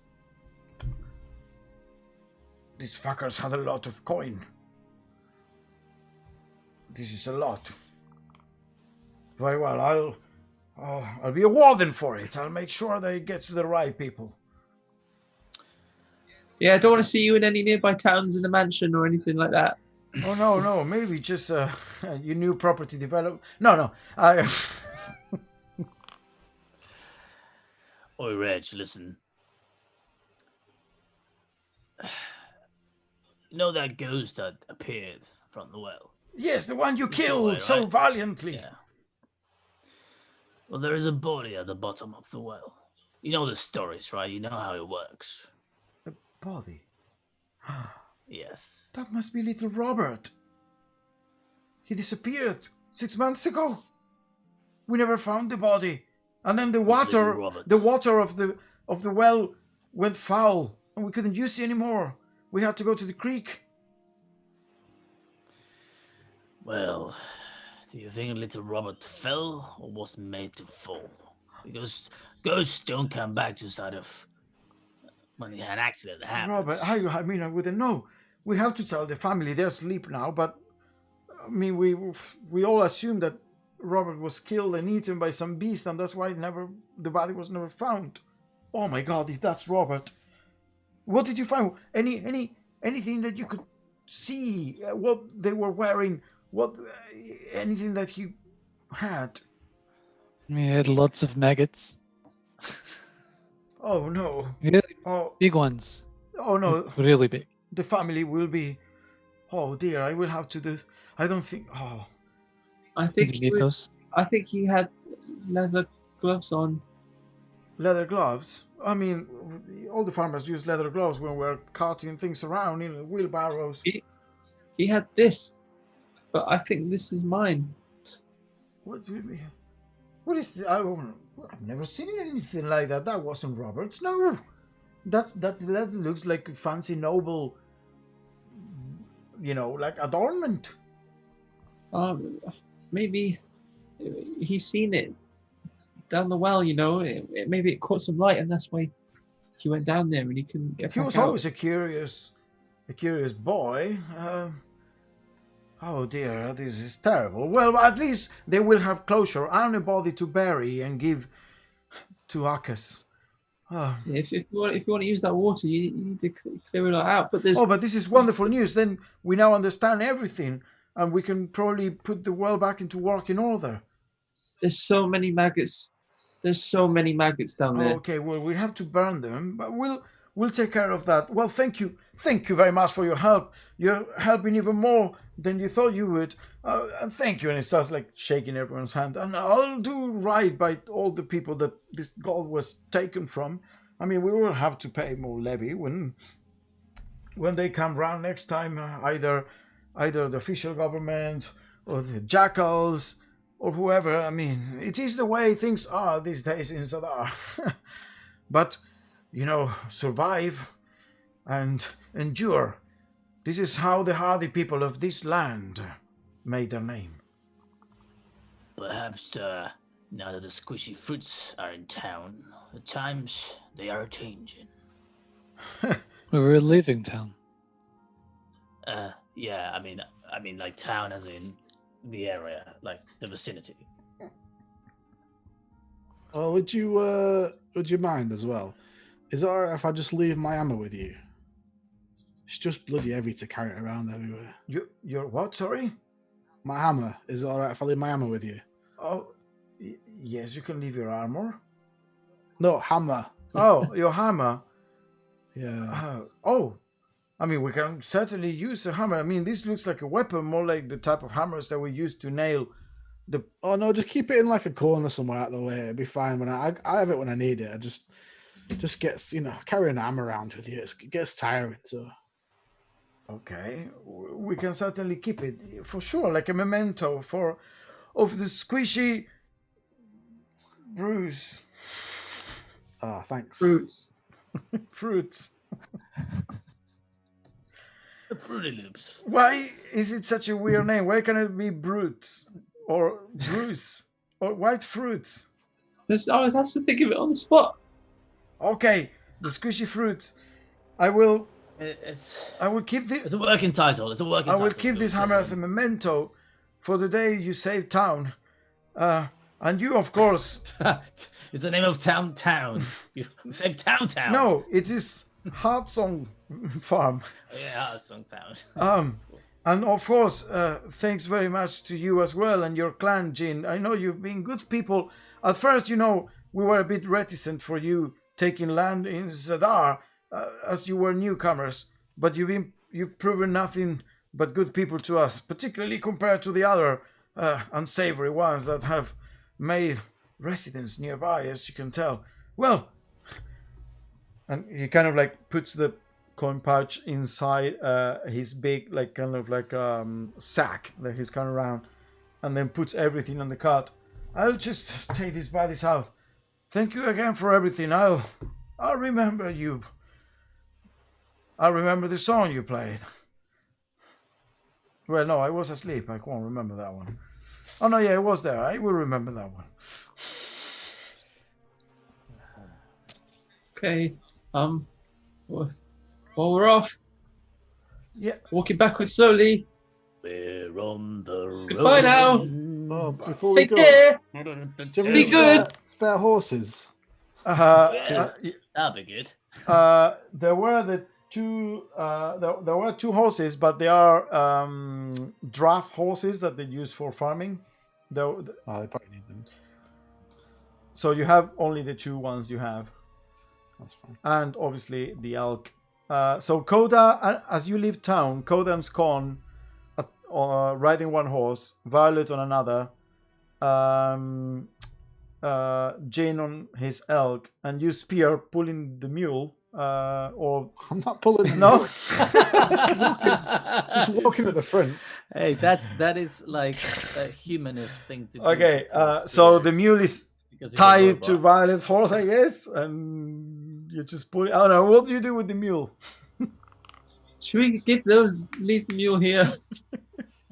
fuckers had a lot of coin. This is a lot. Very well. I'll be a warden for it. I'll make sure that it gets to the right people. Yeah, I don't want to see you in any nearby towns in a mansion or anything like that. Oh no, maybe just your new property develop. No, Oi, Reg, listen. You know that ghost that appeared from the well? Yes, the one you killed Voria, so right? valiantly. Yeah. Well, there is a body at the bottom of the well. You know the stories, right? You know how it works. A body? Yes. That must be little Robert. He disappeared 6 months ago. We never found the body. And then the water of the well went foul, and we couldn't use it anymore. We had to go to the creek. Well, do you think little Robert fell or was made to fall? Because ghosts don't come back just out of when an accident happens. Robert, I wouldn't know. We have to tell the family. They're asleep now, but we all assumed that Robert was killed and eaten by some beast, and that's why the body was never found. Oh my God! If that's Robert, what did you find? Anything that you could see? What they were wearing? Anything that he had? He had lots of nuggets. Oh no! Really Oh, big ones. oh no! Really big. The family will be. Oh dear! I will have to do. I don't think. Oh, I think Did you eat those? I think he had leather gloves on. leather gloves. I mean, all the farmers use leather gloves when we're carting things around in wheelbarrows. He had this, but I think this is mine. What do you mean? What is this? I've never seen anything like that. That wasn't Robert's. No, that looks like fancy noble. Like adornment. Maybe he's seen it down the well. Maybe it caught some light, and that's why he went down there and he couldn't get. He back was out. always a curious boy. Oh dear, this is terrible. Well, at least they will have closure and a body to bury and give to Akkas. Oh. If you want to use that water, you need to clear it all out. But but this is wonderful news. Then we now understand everything, and we can probably put the well back into working order. there's so many maggots There's so many maggots down Oh, there. okay, well, we have to burn them, but we'll take care of that. Well, thank you very much for your help. You're helping even more than you thought you would. And thank you. And he starts like shaking everyone's hand. And I'll do right by all the people that this gold was taken from. I mean, we will have to pay more levy when they come round next time. Either the official government or the jackals or whoever. I mean, it is the way things are these days in Zadar. But, survive and endure. This is how the hardy people of this land made their name. Perhaps now that the squishy fruits are in town, the times they are changing. We were leaving town. Yeah, I mean like town as in the area, like the vicinity. Oh, would you mind as well? Is it alright if I just leave my hammer with you? It's just bloody heavy to carry it around everywhere. Your what? Sorry? My hammer. Is it alright if I leave my hammer with you? Oh, yes, you can leave your armor. No, hammer. Oh, your hammer. Yeah. I mean, we can certainly use a hammer. I mean, this looks like a weapon, more like the type of hammers that we use to nail the... Oh, no, just keep it in like a corner somewhere out of the way. It'll be fine. When I have it when I need it. I just gets, carrying a hammer around with you. It gets tiring, so... Okay, we can certainly keep it, for sure, like a memento of the squishy Bruce. Ah, thanks. Fruits. Fruits. The Fruity Loops. Why is it such a weird name? Why can't it be Brutes or Bruce or White Fruits? I always have to think of it on the spot. Okay, the squishy fruits. I will It's keep it's a working title. It's a working I title. will keep this hammer as a memento for the day you save town. And you, of course. It's the name of town. You say town. No, it is Heartsong Farm. Yeah, Heartsong Town. And of course, thanks very much to you as well and your clan, Jin. I know you've been good people. At first, we were a bit reticent for you taking land in Zadar, as you were newcomers. But you've proven nothing but good people to us, particularly compared to the other unsavory ones that have made residence nearby, as you can tell. Well, and he kind of like puts the coin pouch inside his big sack that he's carrying around, and then puts everything on the cart. I'll just take these bodies out. Thank you again for everything. I'll remember you. I'll remember the song you played. Well, no, I was asleep. I can't remember that one. Oh no, yeah, it was there. I will remember that one. Okay. Well, we're off. Yeah. Walking backwards slowly. We're on the road. Goodbye now. Oh, before we Take go, care. do you have Be any good. spare horses? That'll be good. There were there were two horses, but they are draft horses that they use for farming. They probably need them. So you have only the two ones you have. That's fine. And obviously the elk. So Koda, as you leave town, Koda and Scon riding one horse, Violet on another, Jane on his elk, and you Spear pulling the mule. Or I'm not pulling. No, Just walking at the front. Hey, that is like a humanist thing to do. okay. So the mule is tied to Violet's horse, I guess, and you just pull it. I don't know. What do you do with the mule? Should we leave the mule here?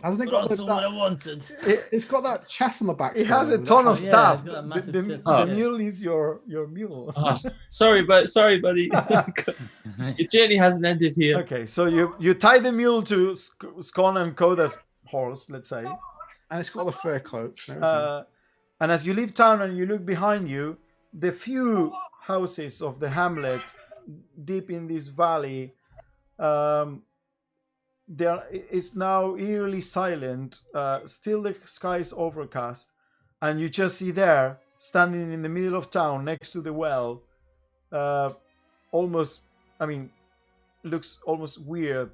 Hasn't it Got got what I wanted. It's got that chest on the back. It has a still, ton of doesn't Yeah, stuff. it's got a The, massive the, chest. the Oh. mule is your mule. Oh, sorry, buddy. Your journey hasn't ended here. Okay, so you tie the mule to Scon and Koda's horse, let's say. it? And it's got the fur cloak. And everything. And as you leave town and you look behind you, the few houses of the hamlet deep in this valley, it's now eerily silent. Still the sky is overcast, and you just see there standing in the middle of town next to the well. Almost, I mean, looks almost weird